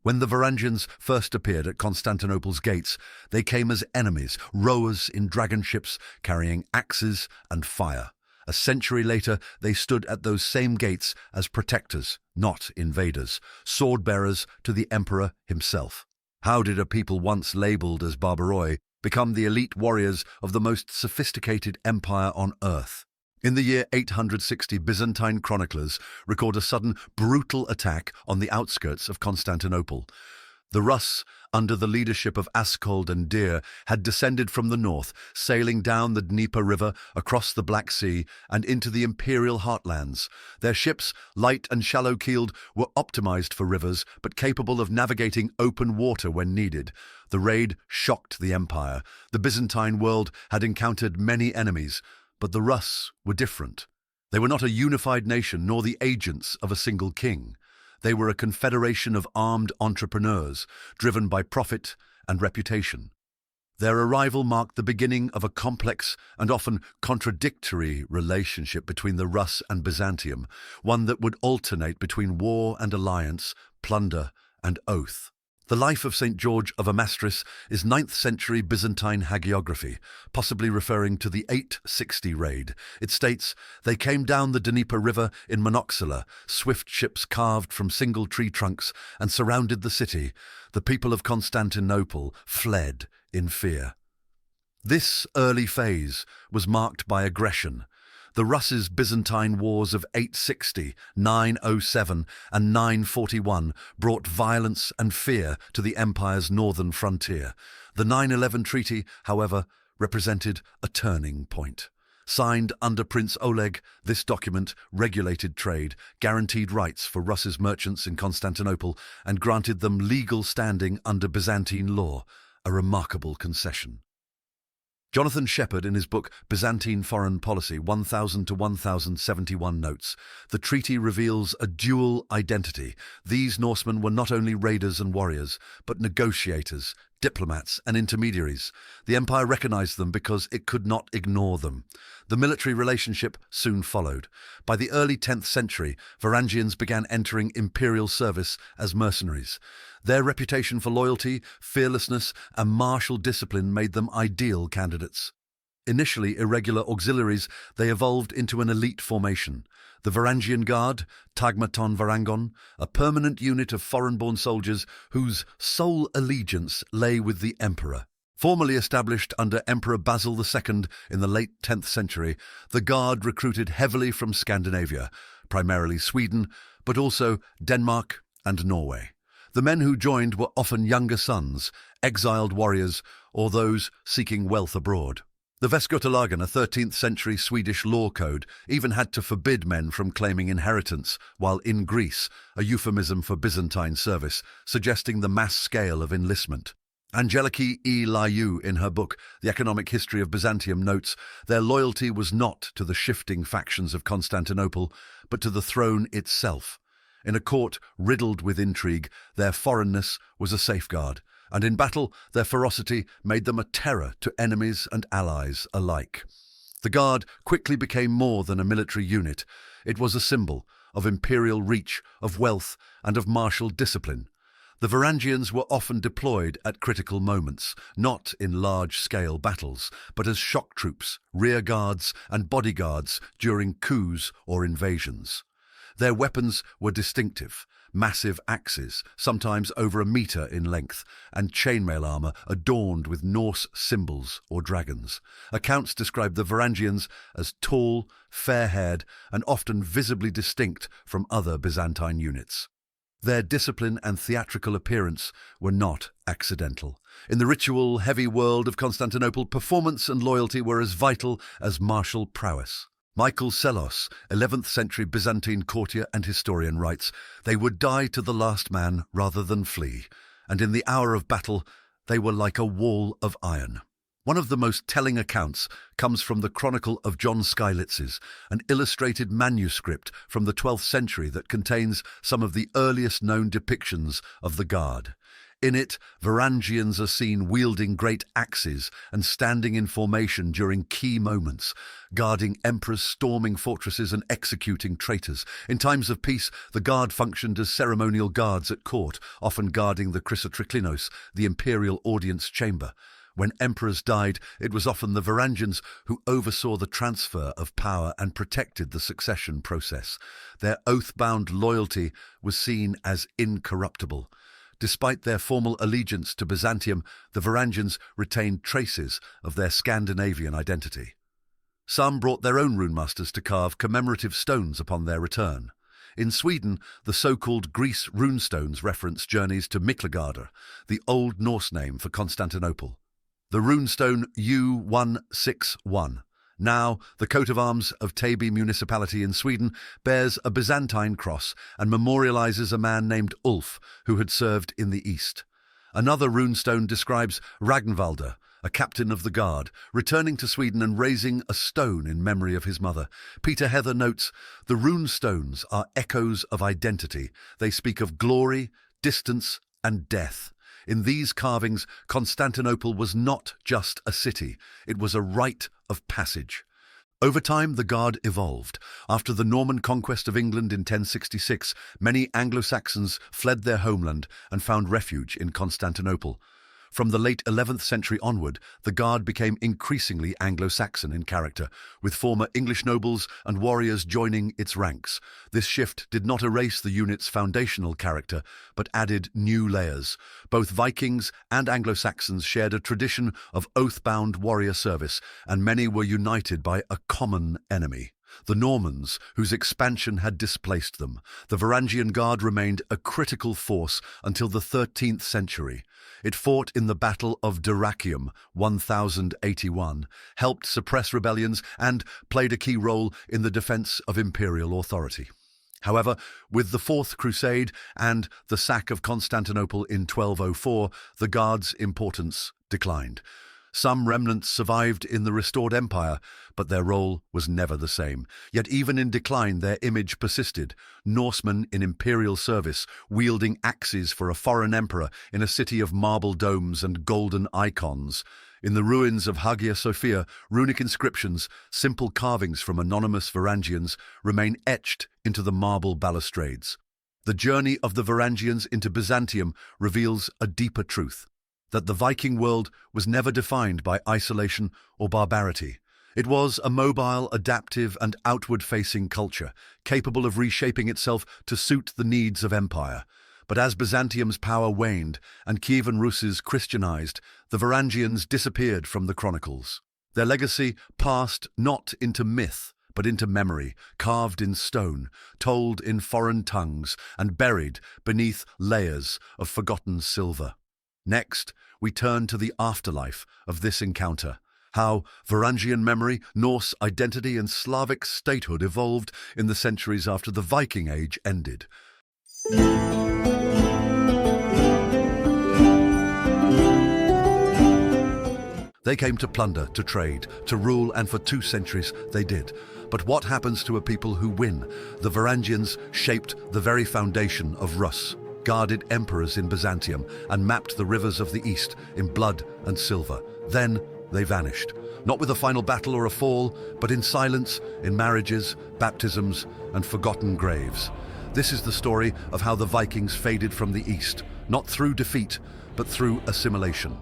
When the Varangians first appeared at Constantinople's gates, they came as enemies, rowers in dragon ships carrying axes and fire. A century later, they stood at those same gates as protectors, not invaders, sword-bearers to the emperor himself. How did a people once labelled as barbaroi become the elite warriors of the most sophisticated empire on earth? In the year 860, Byzantine chroniclers record a sudden, brutal attack on the outskirts of Constantinople. The Russ, under the leadership of Askold and Deer, had descended from the north, sailing down the Dnieper River, across the Black Sea, and into the imperial heartlands. Their ships, light and shallow-keeled, were optimized for rivers, but capable of navigating open water when needed. The raid shocked the empire. The Byzantine world had encountered many enemies, but the Russ were different. They were not a unified nation nor the agents of a single king. They were a confederation of armed entrepreneurs, driven by profit and reputation. Their arrival marked the beginning of a complex and often contradictory relationship between the Russ and Byzantium, one that would alternate between war and alliance, plunder and oath. The life of St. George of Amastris is 9th century Byzantine hagiography, possibly referring to the 860 raid. It states, "They came down the Dnieper River in monoxyla, swift ships carved from single tree trunks, and surrounded the city. The people of Constantinople fled in fear." This early phase was marked by aggression. The Russes' Byzantine wars of 860, 907 and 941 brought violence and fear to the empire's northern frontier. The 911 treaty, however, represented a turning point. Signed under Prince Oleg, this document regulated trade, guaranteed rights for Russ's merchants in Constantinople, and granted them legal standing under Byzantine law, a remarkable concession. Jonathan Shepherd, in his book Byzantine Foreign Policy 1000 to 1071 notes, the treaty reveals a dual identity. These Norsemen were not only raiders and warriors, but negotiators, diplomats and intermediaries. The empire recognized them because it could not ignore them. The military relationship soon followed. By the early 10th century, Varangians began entering imperial service as mercenaries. Their reputation for loyalty, fearlessness, and martial discipline made them ideal candidates. Initially irregular auxiliaries, they evolved into an elite formation. The Verangian Guard, Tagmaton Varangon, a permanent unit of foreign-born soldiers whose sole allegiance lay with the emperor. Formally established under Emperor Basil II in the late 10th century, the Guard recruited heavily from Scandinavia, primarily Sweden, but also Denmark and Norway. The men who joined were often younger sons, exiled warriors, or those seeking wealth abroad. The Västgötalagen, a 13th century Swedish law code, even had to forbid men from claiming inheritance, while in Greece, a euphemism for Byzantine service, suggesting the mass scale of enlistment. Angeliki E. Laiu, in her book The Economic History of Byzantium, notes, their loyalty was not to the shifting factions of Constantinople, but to the throne itself. In a court riddled with intrigue, their foreignness was a safeguard, and in battle their ferocity made them a terror to enemies and allies alike. The Guard quickly became more than a military unit. It was a symbol of imperial reach, of wealth, and of martial discipline. The Varangians were often deployed at critical moments, not in large-scale battles, but as shock troops, rear guards, and bodyguards during coups or invasions. Their weapons were distinctive, massive axes, sometimes over a metre in length, and chainmail armour adorned with Norse symbols or dragons. Accounts describe the Varangians as tall, fair-haired, and often visibly distinct from other Byzantine units. Their discipline and theatrical appearance were not accidental. In the ritual, heavy world of Constantinople, performance and loyalty were as vital as martial prowess. Michael Sellos, 11th century Byzantine courtier and historian, writes, "They would die to the last man rather than flee, and in the hour of battle they were like a wall of iron." One of the most telling accounts comes from the Chronicle of John Skylitzes, an illustrated manuscript from the 12th century that contains some of the earliest known depictions of the Guard. In it, Varangians are seen wielding great axes and standing in formation during key moments, guarding emperors, storming fortresses and executing traitors. In times of peace, the Guard functioned as ceremonial guards at court, often guarding the Chrysotriklinos, the imperial audience chamber. When emperors died, it was often the Varangians who oversaw the transfer of power and protected the succession process. Their oath-bound loyalty was seen as incorruptible. Despite their formal allegiance to Byzantium, the Varangians retained traces of their Scandinavian identity. Some brought their own rune masters to carve commemorative stones upon their return. In Sweden, the so-called Greece runestones reference journeys to Miklagardr, the Old Norse name for Constantinople. The runestone U161, now the coat of arms of Täby municipality in Sweden, bears a Byzantine cross and memorializes a man named Ulf who had served in the East. Another runestone describes Ragnvaldr, a captain of the guard, returning to Sweden and raising a stone in memory of his mother. Peter Heather notes, "The runestones are echoes of identity. They speak of glory, distance, and death. In these carvings, Constantinople was not just a city, it was a rite of passage." Over time, the Guard evolved. After the Norman conquest of England in 1066, many Anglo-Saxons fled their homeland and found refuge in Constantinople. From the late 11th century onward, the Guard became increasingly Anglo-Saxon in character, with former English nobles and warriors joining its ranks. This shift did not erase the unit's foundational character, but added new layers. Both Vikings and Anglo-Saxons shared a tradition of oath-bound warrior service, and many were united by a common enemy: the Normans, whose expansion had displaced them. The Verangian Guard remained a critical force until the 13th century. It fought in the Battle of Dyrrhachium, 1081, helped suppress rebellions, and played a key role in the defense of imperial authority. However, with the Fourth Crusade and the sack of Constantinople in 1204, the Guard's importance declined. Some remnants survived in the restored empire, but their role was never the same. Yet even in decline, their image persisted. Norsemen in imperial service, wielding axes for a foreign emperor in a city of marble domes and golden icons. In the ruins of Hagia Sophia, runic inscriptions, simple carvings from anonymous Varangians, remain etched into the marble balustrades. The journey of the Varangians into Byzantium reveals a deeper truth: that the Viking world was never defined by isolation or barbarity. It was a mobile, adaptive, and outward-facing culture, capable of reshaping itself to suit the needs of empire. But as Byzantium's power waned and Kievan Russes Christianized, the Varangians disappeared from the chronicles. Their legacy passed not into myth, but into memory, carved in stone, told in foreign tongues, and buried beneath layers of forgotten silver. Next, we turn to the afterlife of this encounter: how Varangian memory, Norse identity, and Slavic statehood evolved in the centuries after the Viking Age ended. They came to plunder, to trade, to rule, and for 2 centuries they did. But what happens to a people who win? The Varangians shaped the very foundation of Russ, guarded emperors in Byzantium, and mapped the rivers of the East in blood and silver. Then they vanished, not with a final battle or a fall, but in silence, in marriages, baptisms, and forgotten graves. This is the story of how the Vikings faded from the East, not through defeat, but through assimilation.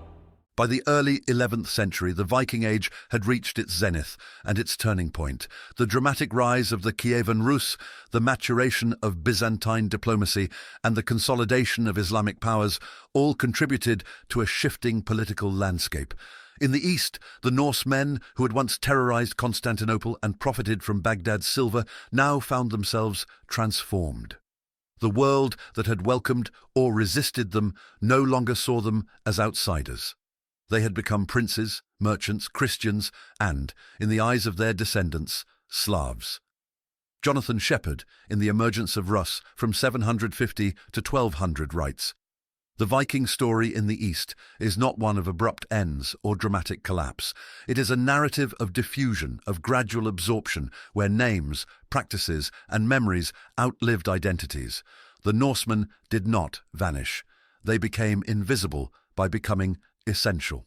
By the early 11th century, the Viking Age had reached its zenith and its turning point. The dramatic rise of the Kievan Rus, the maturation of Byzantine diplomacy, and the consolidation of Islamic powers all contributed to a shifting political landscape. In the East, the Norsemen, who had once terrorized Constantinople and profited from Baghdad's silver, now found themselves transformed. The world that had welcomed or resisted them no longer saw them as outsiders. They had become princes, merchants, Christians, and, in the eyes of their descendants, Slavs. Jonathan Shepherd, in The Emergence of Russ, from 750 to 1200, writes, "The Viking story in the East is not one of abrupt ends or dramatic collapse. It is a narrative of diffusion, of gradual absorption, where names, practices, and memories outlived identities. The Norsemen did not vanish. They became invisible by becoming essential."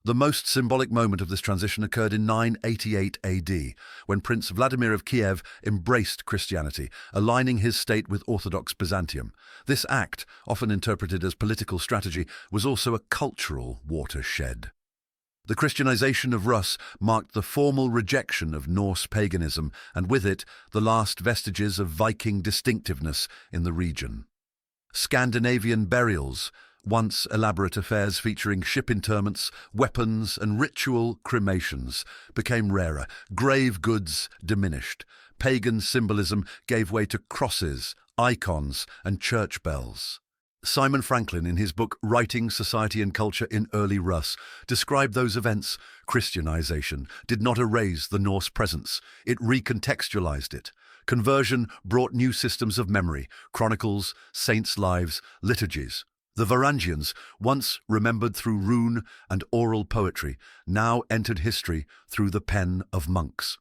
The most symbolic moment of this transition occurred in 988 AD, when Prince Vladimir of Kiev embraced Christianity, aligning his state with Orthodox Byzantium. This act, often interpreted as political strategy, was also a cultural watershed. The Christianization of Russ marked the formal rejection of Norse paganism, and with it, the last vestiges of Viking distinctiveness in the region. Scandinavian burials, once elaborate affairs featuring ship interments, weapons, and ritual cremations, became rarer. Grave goods diminished. pagan symbolism gave way to crosses, icons, and church bells. Simon Franklin, in his book Writing, Society and Culture in Early Russ, described those events. Christianization did not erase the Norse presence, it recontextualized it. Conversion brought new systems of memory, chronicles, saints' lives, liturgies. The Varangians, once remembered through rune and oral poetry, now entered history through the pen of monks.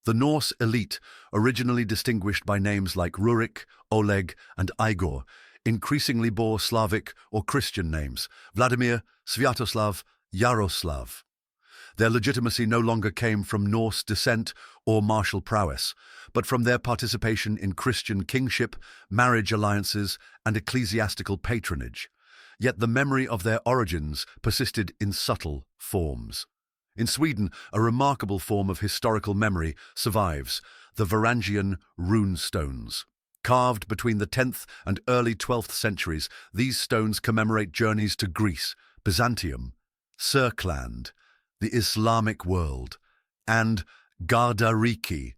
The Norse elite, originally distinguished by names like Rurik, Oleg, and Igor, increasingly bore Slavic or Christian names: Vladimir, Sviatoslav, Yaroslav. Their legitimacy no longer came from Norse descent or martial prowess, but from their participation in Christian kingship, marriage alliances, and ecclesiastical patronage. Yet the memory of their origins persisted in subtle forms. In Sweden, a remarkable form of historical memory survives: the Varangian rune stones. Carved between the 10th and early 12th centuries, these stones commemorate journeys to Greece, Byzantium, Sirkland, the Islamic world, and Gardariki,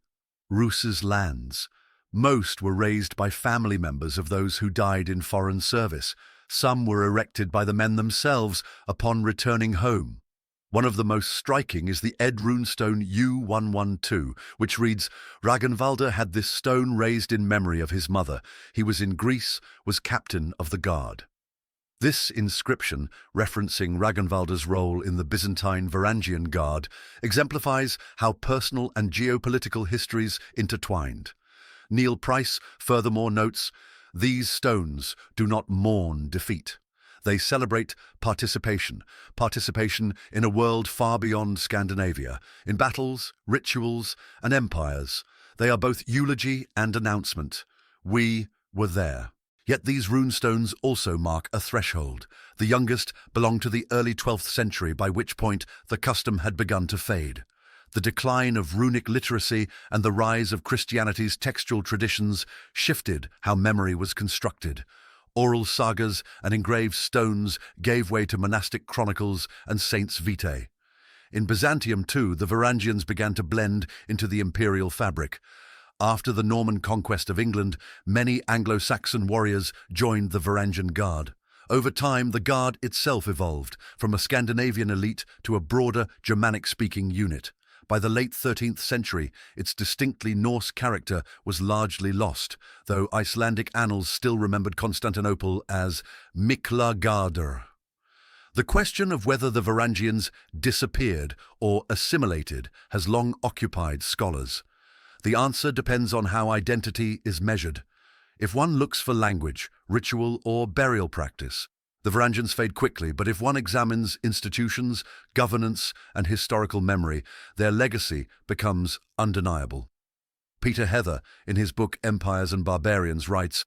Rus's lands. Most were raised by family members of those who died in foreign service. Some were erected by the men themselves upon returning home. One of the most striking is the Ed runestone U112, which reads, "Ragnvaldr had this stone raised in memory of his mother. He was in Greece, was captain of the guard." This inscription, referencing Ragnvaldr's role in the Byzantine Verangian Guard, exemplifies how personal and geopolitical histories intertwined. Neil Price furthermore notes, "These stones do not mourn defeat. They celebrate participation in a world far beyond Scandinavia, in battles, rituals, and empires. They are both eulogy and announcement. We were there." Yet these runestones also mark a threshold. The youngest belonged to the early 12th century, by which point the custom had begun to fade. The decline of runic literacy and the rise of Christianity's textual traditions shifted how memory was constructed. Oral sagas and engraved stones gave way to monastic chronicles and saints' vitae. In Byzantium, too, the Varangians began to blend into the imperial fabric. After the Norman conquest of England, many Anglo-Saxon warriors joined the Verangian Guard. Over time, the Guard itself evolved, from a Scandinavian elite to a broader Germanic-speaking unit. By the late 13th century, its distinctly Norse character was largely lost, though Icelandic annals still remembered Constantinople as Miklagardr. The question of whether the Varangians disappeared or assimilated has long occupied scholars. The answer depends on how identity is measured. If one looks for language, ritual, or burial practice, the Varangians fade quickly, but if one examines institutions, governance, and historical memory, their legacy becomes undeniable. Peter Heather, in his book Empires and Barbarians, writes,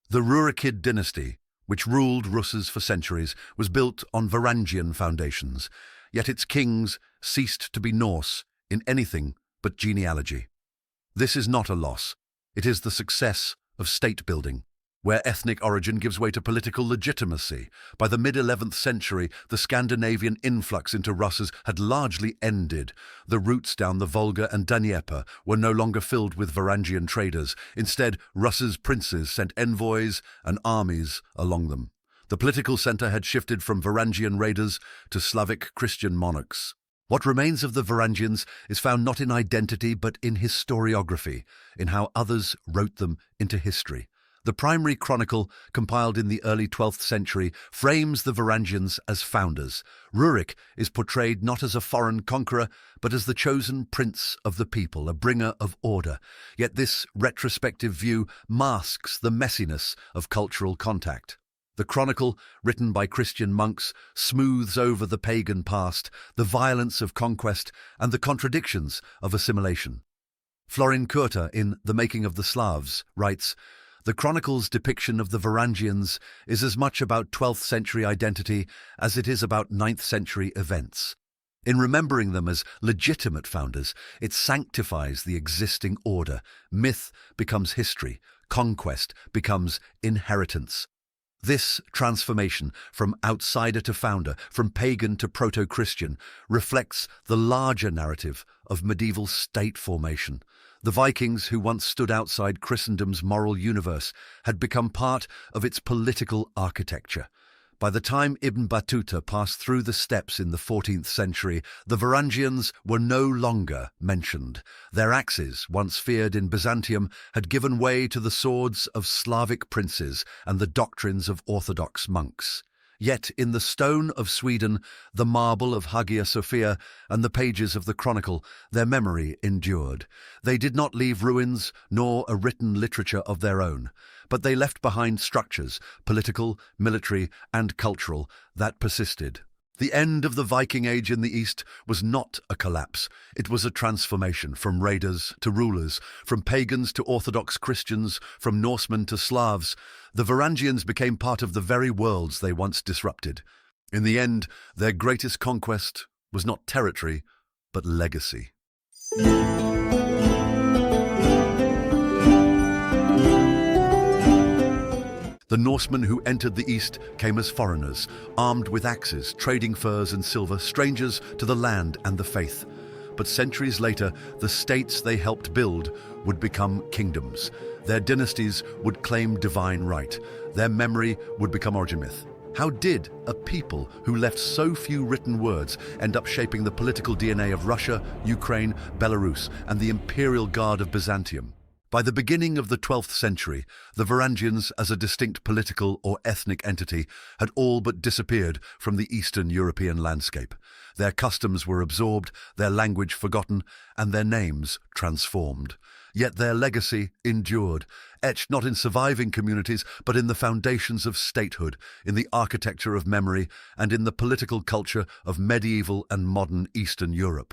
"The Rurikid dynasty, which ruled Russes for centuries, was built on Varangian foundations, yet its kings ceased to be Norse in anything but genealogy. This is not a loss. It is the success of state building, where ethnic origin gives way to political legitimacy. By the mid-11th century, the Scandinavian influx into Russes had largely ended. The routes down the Volga and Dnieper were no longer filled with Varangian traders. Instead, Russes' princes sent envoys and armies along them. The political centre had shifted from Varangian raiders to Slavic Christian monarchs. What remains of the Varangians is found not in identity but in historiography, in how others wrote them into history. The primary chronicle, compiled in the early 12th century, frames the Varangians as founders. Rurik is portrayed not as a foreign conqueror, but as the chosen prince of the people, a bringer of order. Yet this retrospective view masks the messiness of cultural contact. The chronicle, written by Christian monks, smooths over the pagan past, the violence of conquest, and the contradictions of assimilation. Florin Curta, in The Making of the Slavs, writes, "The chronicle's depiction of the Varangians is as much about 12th century identity as it is about 9th century events. In remembering them as legitimate founders, it sanctifies the existing order. Myth becomes history, conquest becomes inheritance. This transformation from outsider to founder, from pagan to proto-Christian, reflects the larger narrative of medieval state formation. The Vikings, who once stood outside Christendom's moral universe, had become part of its political architecture. By the time Ibn Battuta passed through the steppes in the 14th century, the Varangians were no longer mentioned. Their axes, once feared in Byzantium, had given way to the swords of Slavic princes and the doctrines of Orthodox monks. Yet in the stone of Sweden, the marble of Hagia Sophia, and the pages of the chronicle, their memory endured. They did not leave ruins nor a written literature of their own, but they left behind structures, political, military, and cultural, that persisted. The end of the Viking Age in the East was not a collapse. It was a transformation, from raiders to rulers, from pagans to Orthodox Christians, from Norsemen to Slavs. The Varangians became part of the very worlds they once disrupted. In the end, their greatest conquest was not territory, but legacy. The Norsemen who entered the East came as foreigners, armed with axes, trading furs and silver, strangers to the land and the faith. But centuries later, the states they helped build would become kingdoms. Their dynasties would claim divine right. Their memory would become origin myth. How did a people who left so few written words end up shaping the political DNA of Russia, Ukraine, Belarus, and the imperial guard of Byzantium? By the beginning of the 12th century, the Varangians, as a distinct political or ethnic entity, had all but disappeared from the Eastern European landscape. Their customs were absorbed, their language forgotten, and their names transformed. Yet their legacy endured, etched not in surviving communities, but in the foundations of statehood, in the architecture of memory, and in the political culture of medieval and modern Eastern Europe.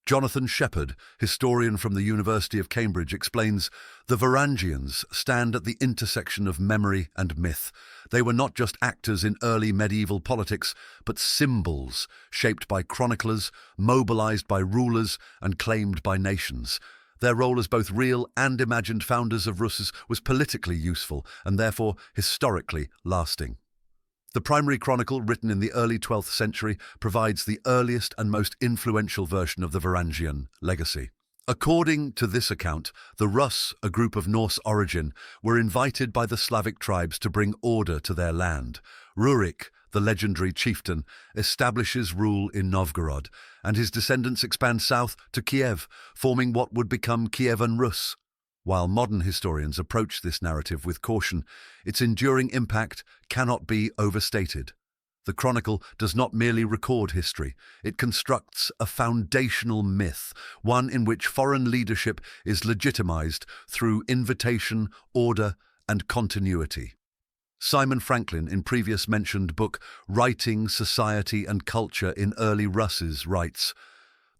Jonathan Shepherd, historian from the University of Cambridge, explains, "The Varangians stand at the intersection of memory and myth. They were not just actors in early medieval politics, but symbols shaped by chroniclers, mobilized by rulers, and claimed by nations. Their role as both real and imagined founders of Russes was politically useful and therefore historically lasting." The primary chronicle, written in the early 12th century, provides the earliest and most influential version of the Varangian legacy. According to this account, the Russ, a group of Norse origin, were invited by the Slavic tribes to bring order to their land. Rurik, the legendary chieftain, establishes rule in Novgorod, and his descendants expand south to Kiev, forming what would become Kievan Rus. While modern historians approach this narrative with caution, its enduring impact cannot be overstated. The chronicle does not merely record history, it constructs a foundational myth, one in which foreign leadership is legitimized through invitation, order, and continuity. Simon Franklin, in previous mentioned book Writing, Society and Culture in Early Russes, writes,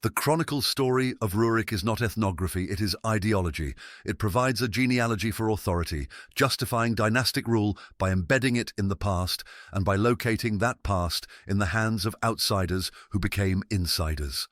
"The chronicle story of Rurik is not ethnography, it is ideology. It provides a genealogy for authority, justifying dynastic rule by embedding it in the past and by locating that past in the hands of outsiders who became insiders."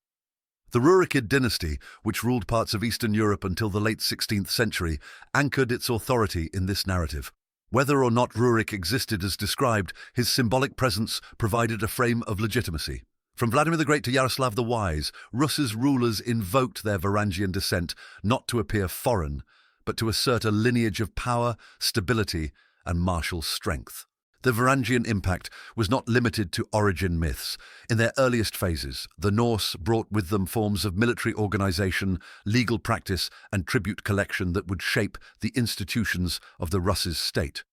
The Rurikid dynasty, which ruled parts of Eastern Europe until the late 16th century, anchored its authority in this narrative. Whether or not Rurik existed as described, his symbolic presence provided a frame of legitimacy. From Vladimir the Great to Yaroslav the Wise, Russ's rulers invoked their Varangian descent not to appear foreign, but to assert a lineage of power, stability, and martial strength. The Varangian impact was not limited to origin myths. In their earliest phases, the Norse brought with them forms of military organization, legal practice, and tribute collection that would shape the institutions of the Russ's state.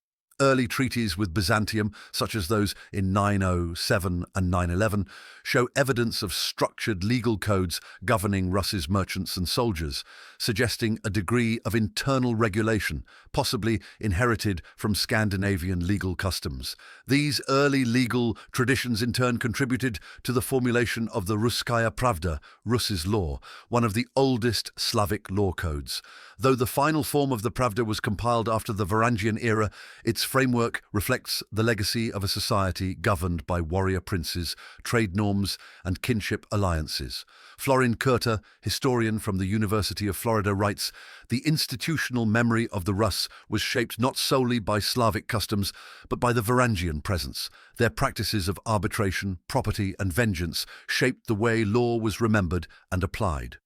Early treaties with Byzantium, such as those in 907 and 911, show evidence of structured legal codes governing Russ's merchants and soldiers, suggesting a degree of internal regulation, possibly inherited from Scandinavian legal customs. These early legal traditions in turn contributed to the formulation of the Russkaya Pravda, Russ's law, one of the oldest Slavic law codes. Though the final form of the Pravda was compiled after the Varangian era, its framework reflects the legacy of a society governed by warrior princes, trade norms, and kinship alliances. Florin Kurta, historian from the University of Florida, writes, "The institutional memory of the Russ was shaped not solely by Slavic customs, but by the Varangian presence. Their practices of arbitration, property, and vengeance shaped the way law was remembered and applied."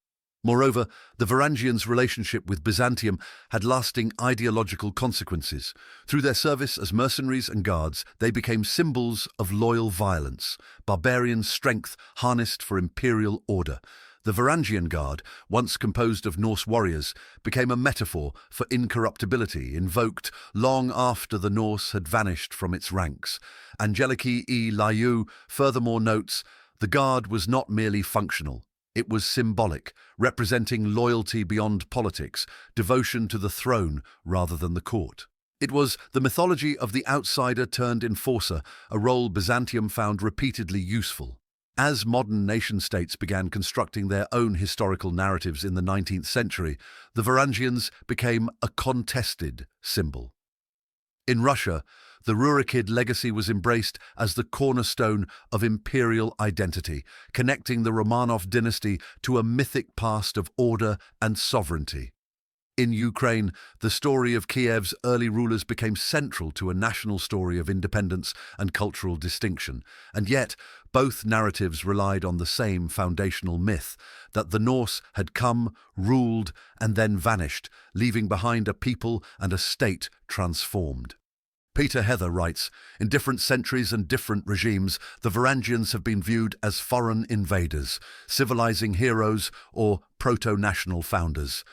Moreover, the Varangians' relationship with Byzantium had lasting ideological consequences. Through their service as mercenaries and guards, they became symbols of loyal violence, barbarian strength harnessed for imperial order. The Verangian Guard, once composed of Norse warriors, became a metaphor for incorruptibility, invoked long after the Norse had vanished from its ranks. Angeliki E. Liu furthermore notes, the Guard was not merely functional. It was symbolic, representing loyalty beyond politics, devotion to the throne rather than the court. It was the mythology of the outsider turned enforcer, a role Byzantium found repeatedly useful. As modern nation-states began constructing their own historical narratives in the 19th century, the Varangians became a contested symbol. In Russia, the Rurikid legacy was embraced as the cornerstone of imperial identity, connecting the Romanov dynasty to a mythic past of order and sovereignty. In Ukraine, the story of Kiev's early rulers became central to a national story of independence and cultural distinction, and yet both narratives relied on the same foundational myth, that the Norse had come, ruled, and then vanished, leaving behind a people and a state transformed. Peter Heather writes, in different centuries and different regimes, the Varangians have been viewed as foreign invaders, civilizing heroes or proto-national founders.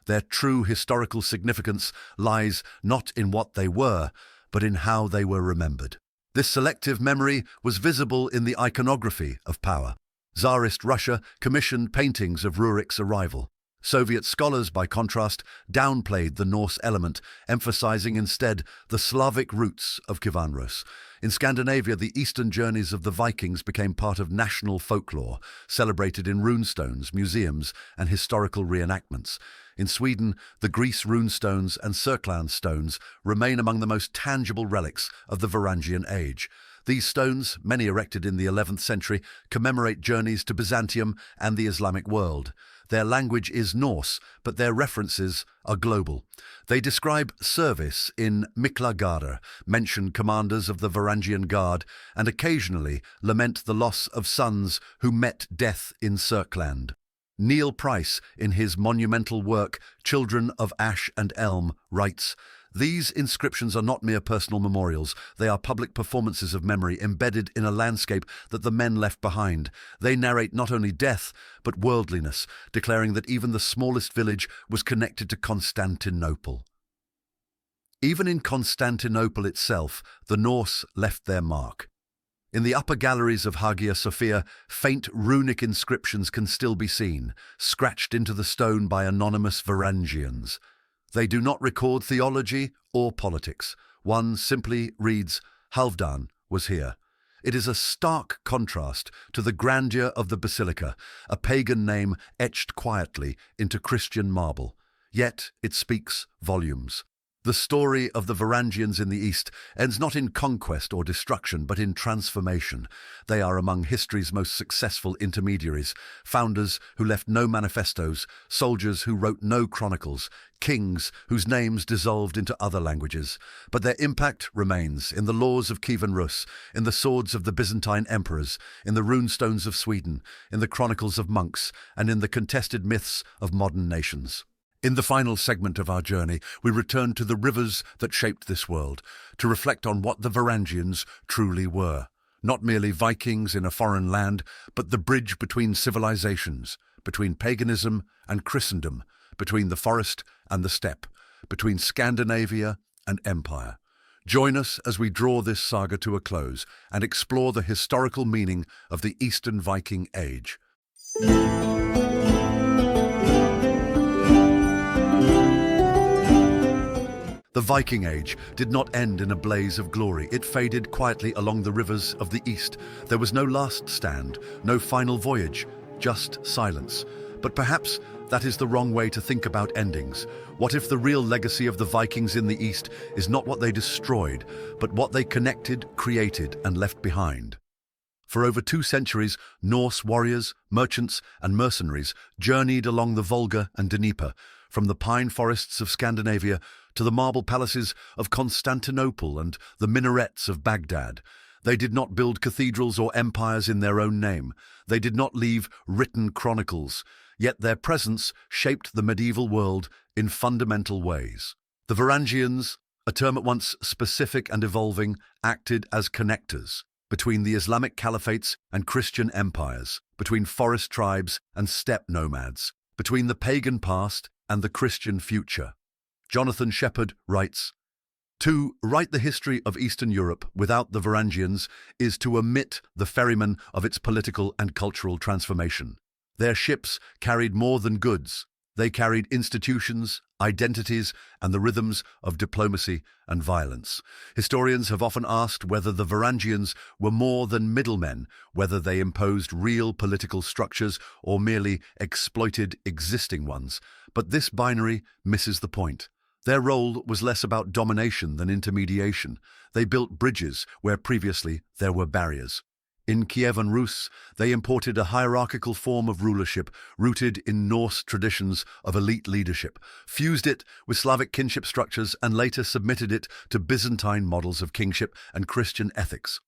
Their true historical significance lies not in what they were, but in how they were remembered. This selective memory was visible in the iconography of power. Tsarist Russia commissioned paintings of Rurik's arrival. Soviet scholars, by contrast, downplayed the Norse element, emphasizing instead the Slavic roots of Kievan Rus. In Scandinavia, the eastern journeys of the Vikings became part of national folklore, celebrated in runestones, museums, and historical reenactments. In Sweden, the Gris runestones and Sörkland stones remain among the most tangible relics of the Varangian age. These stones, many erected in the 11th century, commemorate journeys to Byzantium and the Islamic world. Their language is Norse, but their references are global. They describe service in Miklagardr, mention commanders of the Verangian Guard, and occasionally lament the loss of sons who met death in Sörkland. Neil Price, in his monumental work Children of Ash and Elm, writes, "These inscriptions are not mere personal memorials. They are public performances of memory embedded in a landscape that the men left behind. They narrate not only death, but worldliness, declaring that even the smallest village was connected to Constantinople." Even in Constantinople itself, the Norse left their mark. In the upper galleries of Hagia Sophia, faint runic inscriptions can still be seen, scratched into the stone by anonymous Varangians. They do not record theology or politics. One simply reads, Halfdan was here. It is a stark contrast to the grandeur of the basilica, a pagan name etched quietly into Christian marble. Yet it speaks volumes. The story of the Varangians in the East ends not in conquest or destruction, but in transformation. They are among history's most successful intermediaries, founders who left no manifestos, soldiers who wrote no chronicles, kings whose names dissolved into other languages. But their impact remains in the laws of Kievan Rus, in the swords of the Byzantine emperors, in the runestones of Sweden, in the chronicles of monks, and in the contested myths of modern nations. In the final segment of our journey, we return to the rivers that shaped this world, to reflect on what the Varangians truly were. Not merely Vikings in a foreign land, but the bridge between civilizations, between paganism and Christendom, between the forest and the steppe, between Scandinavia and empire. Join us as we draw this saga to a close and explore the historical meaning of the Eastern Viking Age. The Viking Age did not end in a blaze of glory. It faded quietly along the rivers of the East. There was no last stand, no final voyage, just silence. But perhaps that is the wrong way to think about endings. What if the real legacy of the Vikings in the East is not what they destroyed, but what they connected, created, and left behind? For over 2 centuries, Norse warriors, merchants, and mercenaries journeyed along the Volga and Dnieper, from the pine forests of Scandinavia to the marble palaces of Constantinople and the minarets of Baghdad. They did not build cathedrals or empires in their own name. They did not leave written chronicles. yet their presence shaped the medieval world in fundamental ways. The Varangians, a term at once specific and evolving, acted as connectors between the Islamic caliphates and Christian empires, between forest tribes and steppe nomads, between the pagan past and the Christian future. Jonathan Shepherd writes, "To write the history of Eastern Europe without the Varangians is to omit the ferryman of its political and cultural transformation. Their ships carried more than goods. They carried institutions, identities, and the rhythms of diplomacy and violence." Historians have often asked whether the Varangians were more than middlemen, whether they imposed real political structures or merely exploited existing ones. But this binary misses the point. Their role was less about domination than intermediation. They built bridges where previously there were barriers. In Kiev and Rus, they imported a hierarchical form of rulership rooted in Norse traditions of elite leadership, fused it with Slavic kinship structures, and later submitted it to Byzantine models of kingship and Christian ethics.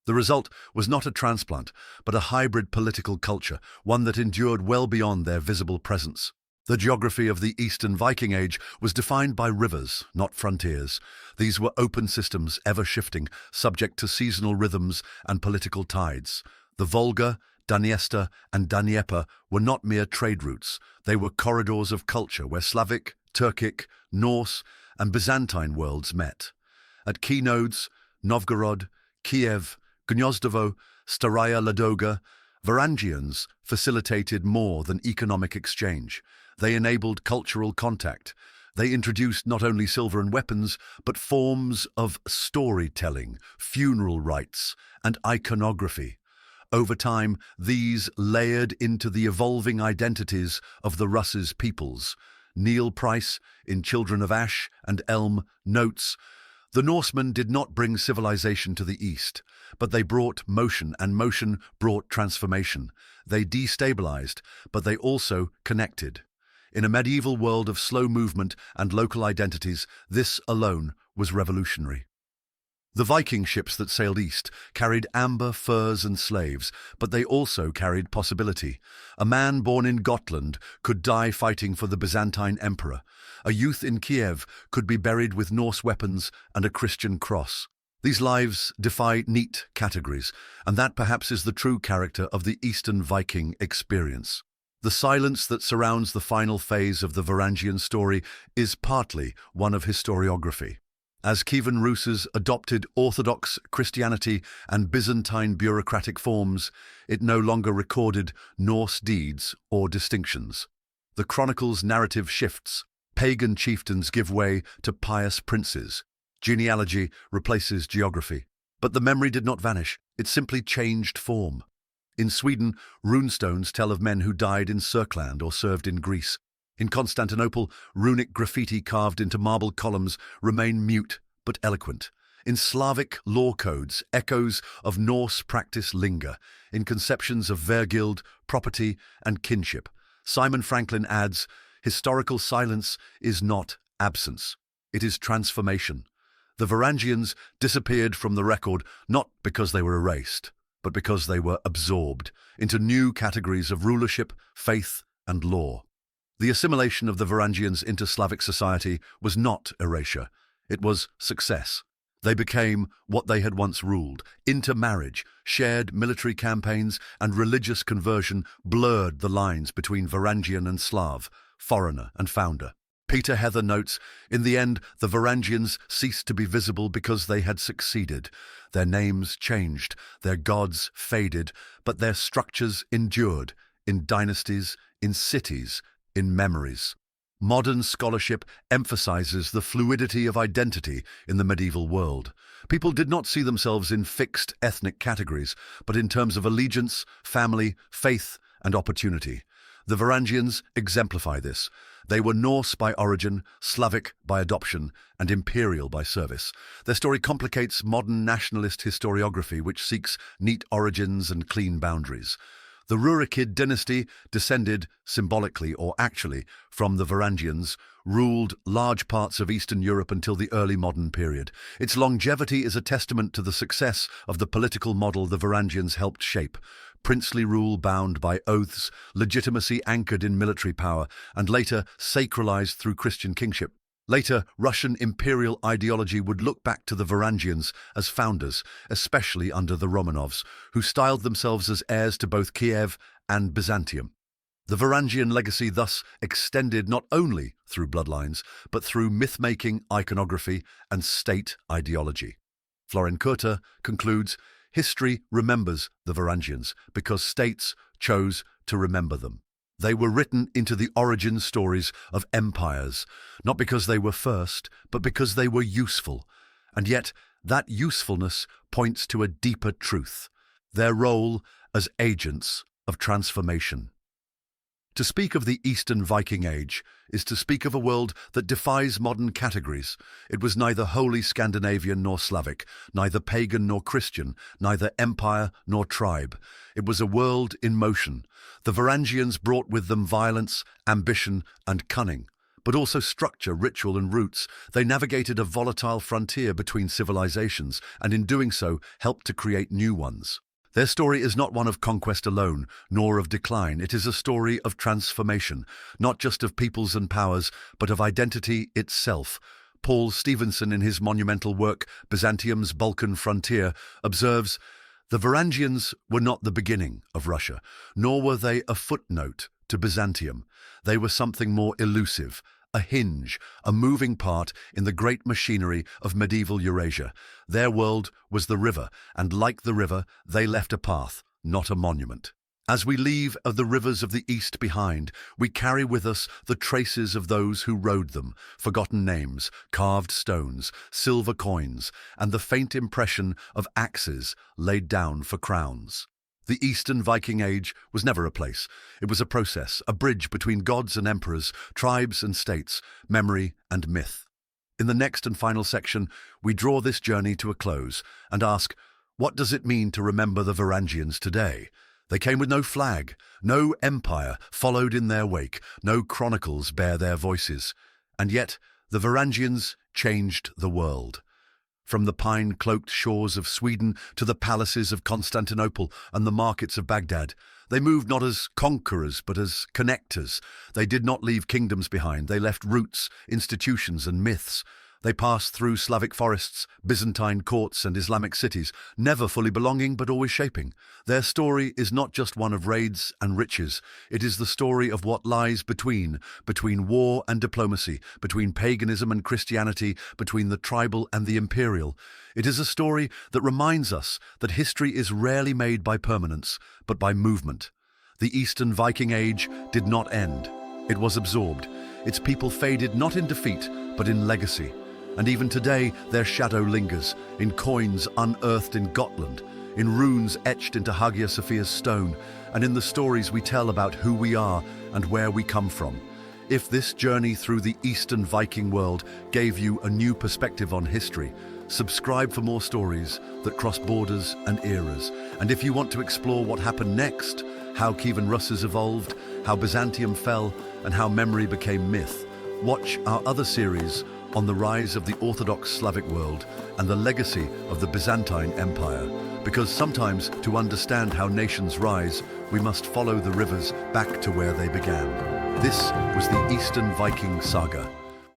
The result was not a transplant, but a hybrid political culture, one that endured well beyond their visible presence. The geography of the Eastern Viking Age was defined by rivers, not frontiers. These were open systems, ever-shifting, subject to seasonal rhythms and political tides. The Volga, Dniester, and Dnieper were not mere trade routes. They were corridors of culture where Slavic, Turkic, Norse, and Byzantine worlds met. At key nodes, Novgorod, Kiev, Gnezdovo, Staraya Ladoga, Varangians facilitated more than economic exchange. They enabled cultural contact. They introduced not only silver and weapons, but forms of storytelling, funeral rites, and iconography. Over time, these layered into the evolving identities of the Russes peoples. Neil Price, in Children of Ash and Elm, notes, "The Norsemen did not bring civilization to the east, but they brought motion, and motion brought transformation. They destabilized, but they also connected." In a medieval world of slow movement and local identities, this alone was revolutionary. The Viking ships that sailed east carried amber, furs, and slaves, but they also carried possibility. A man born in Gotland could die fighting for the Byzantine emperor. A youth in Kiev could be buried with Norse weapons and a Christian cross. These lives defy neat categories, and that perhaps is the true character of the Eastern Viking experience. The silence that surrounds the final phase of the Varangian story is partly one of historiography. As Kievan Rus's adopted Orthodox Christianity and Byzantine bureaucratic forms, it no longer recorded Norse deeds or distinctions. The chronicle's narrative shifts. Pagan chieftains give way to pious princes. Genealogy replaces geography. But the memory did not vanish, it simply changed form. In Sweden, runestones tell of men who died in Serkland or served in Greece. In Constantinople, runic graffiti carved into marble columns remain mute but eloquent. In Slavic law codes, echoes of Norse practice linger. In conceptions of Vergild, property, and kinship, Simon Franklin adds, "Historical silence is not absence, it is transformation." The Varangians disappeared from the record not because they were erased, but because they were absorbed into new categories of rulership, faith, and law. The assimilation of the Varangians into Slavic society was not erasure, it was success. They became what they had once ruled. Intermarriage, shared military campaigns, and religious conversion blurred the lines between Varangian and Slav, foreigner and founder. Peter Heather notes, "In the end, the Varangians ceased to be visible because they had succeeded. Their names changed, their gods faded, but their structures endured, in dynasties, in cities, in memories." Modern scholarship emphasizes the fluidity of identity in the medieval world. People did not see themselves in fixed ethnic categories, but in terms of allegiance, family, faith, and opportunity. The Varangians exemplify this. They were Norse by origin, Slavic by adoption, and imperial by service. Their story complicates modern nationalist historiography, which seeks neat origins and clean boundaries. The Rurikid dynasty, descended symbolically or actually from the Varangians, ruled large parts of Eastern Europe until the early modern period. Its longevity is a testament to the success of the political model the Varangians helped shape. princely rule bound by oaths, legitimacy anchored in military power, and later sacralized through Christian kingship. Later, Russian imperial ideology would look back to the Varangians as founders, especially under the Romanovs, who styled themselves as heirs to both Kiev and Byzantium. The Varangian legacy thus extended not only through bloodlines, but through myth-making, iconography, and state ideology. Florin Curta concludes, history remembers the Varangians because states chose to remember them. They were written into the origin stories of empires, not because they were first, but because they were useful. And yet, that usefulness points to a deeper truth, their role as agents of transformation. To speak of the Eastern Viking Age is to speak of a world that defies modern categories. It was neither wholly Scandinavian nor Slavic, neither pagan nor Christian, neither empire nor tribe. It was a world in motion. The Varangians brought with them violence, ambition, and cunning, but also structure, ritual, and roots. They navigated a volatile frontier between civilizations, and in doing so, helped to create new ones. Their story is not one of conquest alone, nor of decline. It is a story of transformation, not just of peoples and powers, but of identity itself. Paul Stevenson, in his monumental work, Byzantium's Balkan Frontier, observes, "The Varangians were not the beginning of Russia, nor were they a footnote to Byzantium. They were something more elusive, a hinge, a moving part in the great machinery of medieval Eurasia. Their world was the river, and like the river, they left a path, not a monument. As we leave the rivers of the East behind, we carry with us the traces of those who rode them, forgotten names, carved stones, silver coins, and the faint impression of axes laid down for crowns. The Eastern Viking Age was never a place. It was a process, a bridge between gods and emperors, tribes and states, memory and myth. In the next and final section, we draw this journey to a close and ask, what does it mean to remember the Varangians today? They came with no flag, no empire followed in their wake, no chronicles bear their voices. And yet, the Varangians changed the world. From the pine-cloaked shores of Sweden to the palaces of Constantinople and the markets of Baghdad, they moved not as conquerors but as connectors. They did not leave kingdoms behind. They left roots, institutions and myths. They passed through Slavic forests, Byzantine courts and Islamic cities, never fully belonging but always shaping. Their story is not just one of raids and riches. It is the story of what lies between war and diplomacy, between paganism and Christianity, between the tribal and the imperial. It is a story that reminds us that history is rarely made by permanence, but by movement. The Eastern Viking Age did not end. It was absorbed. Its people faded not in defeat, but in legacy. And even today, their shadow lingers, in coins unearthed in Gotland, in runes etched into Hagia Sophia's stone, and in the stories we tell about who we are and where we come from. If this journey through the Eastern Viking world gave you a new perspective on history, subscribe for more stories that cross borders and eras. And if you want to explore what happened next, how Kievan Russes evolved, how Byzantium fell, and how memory became myth, watch our other series on the rise of the Orthodox Slavic world and the legacy of the Byzantine Empire. Because sometimes, to understand how nations rise, we must follow the rivers back to where they began. This was the Eastern Viking Saga.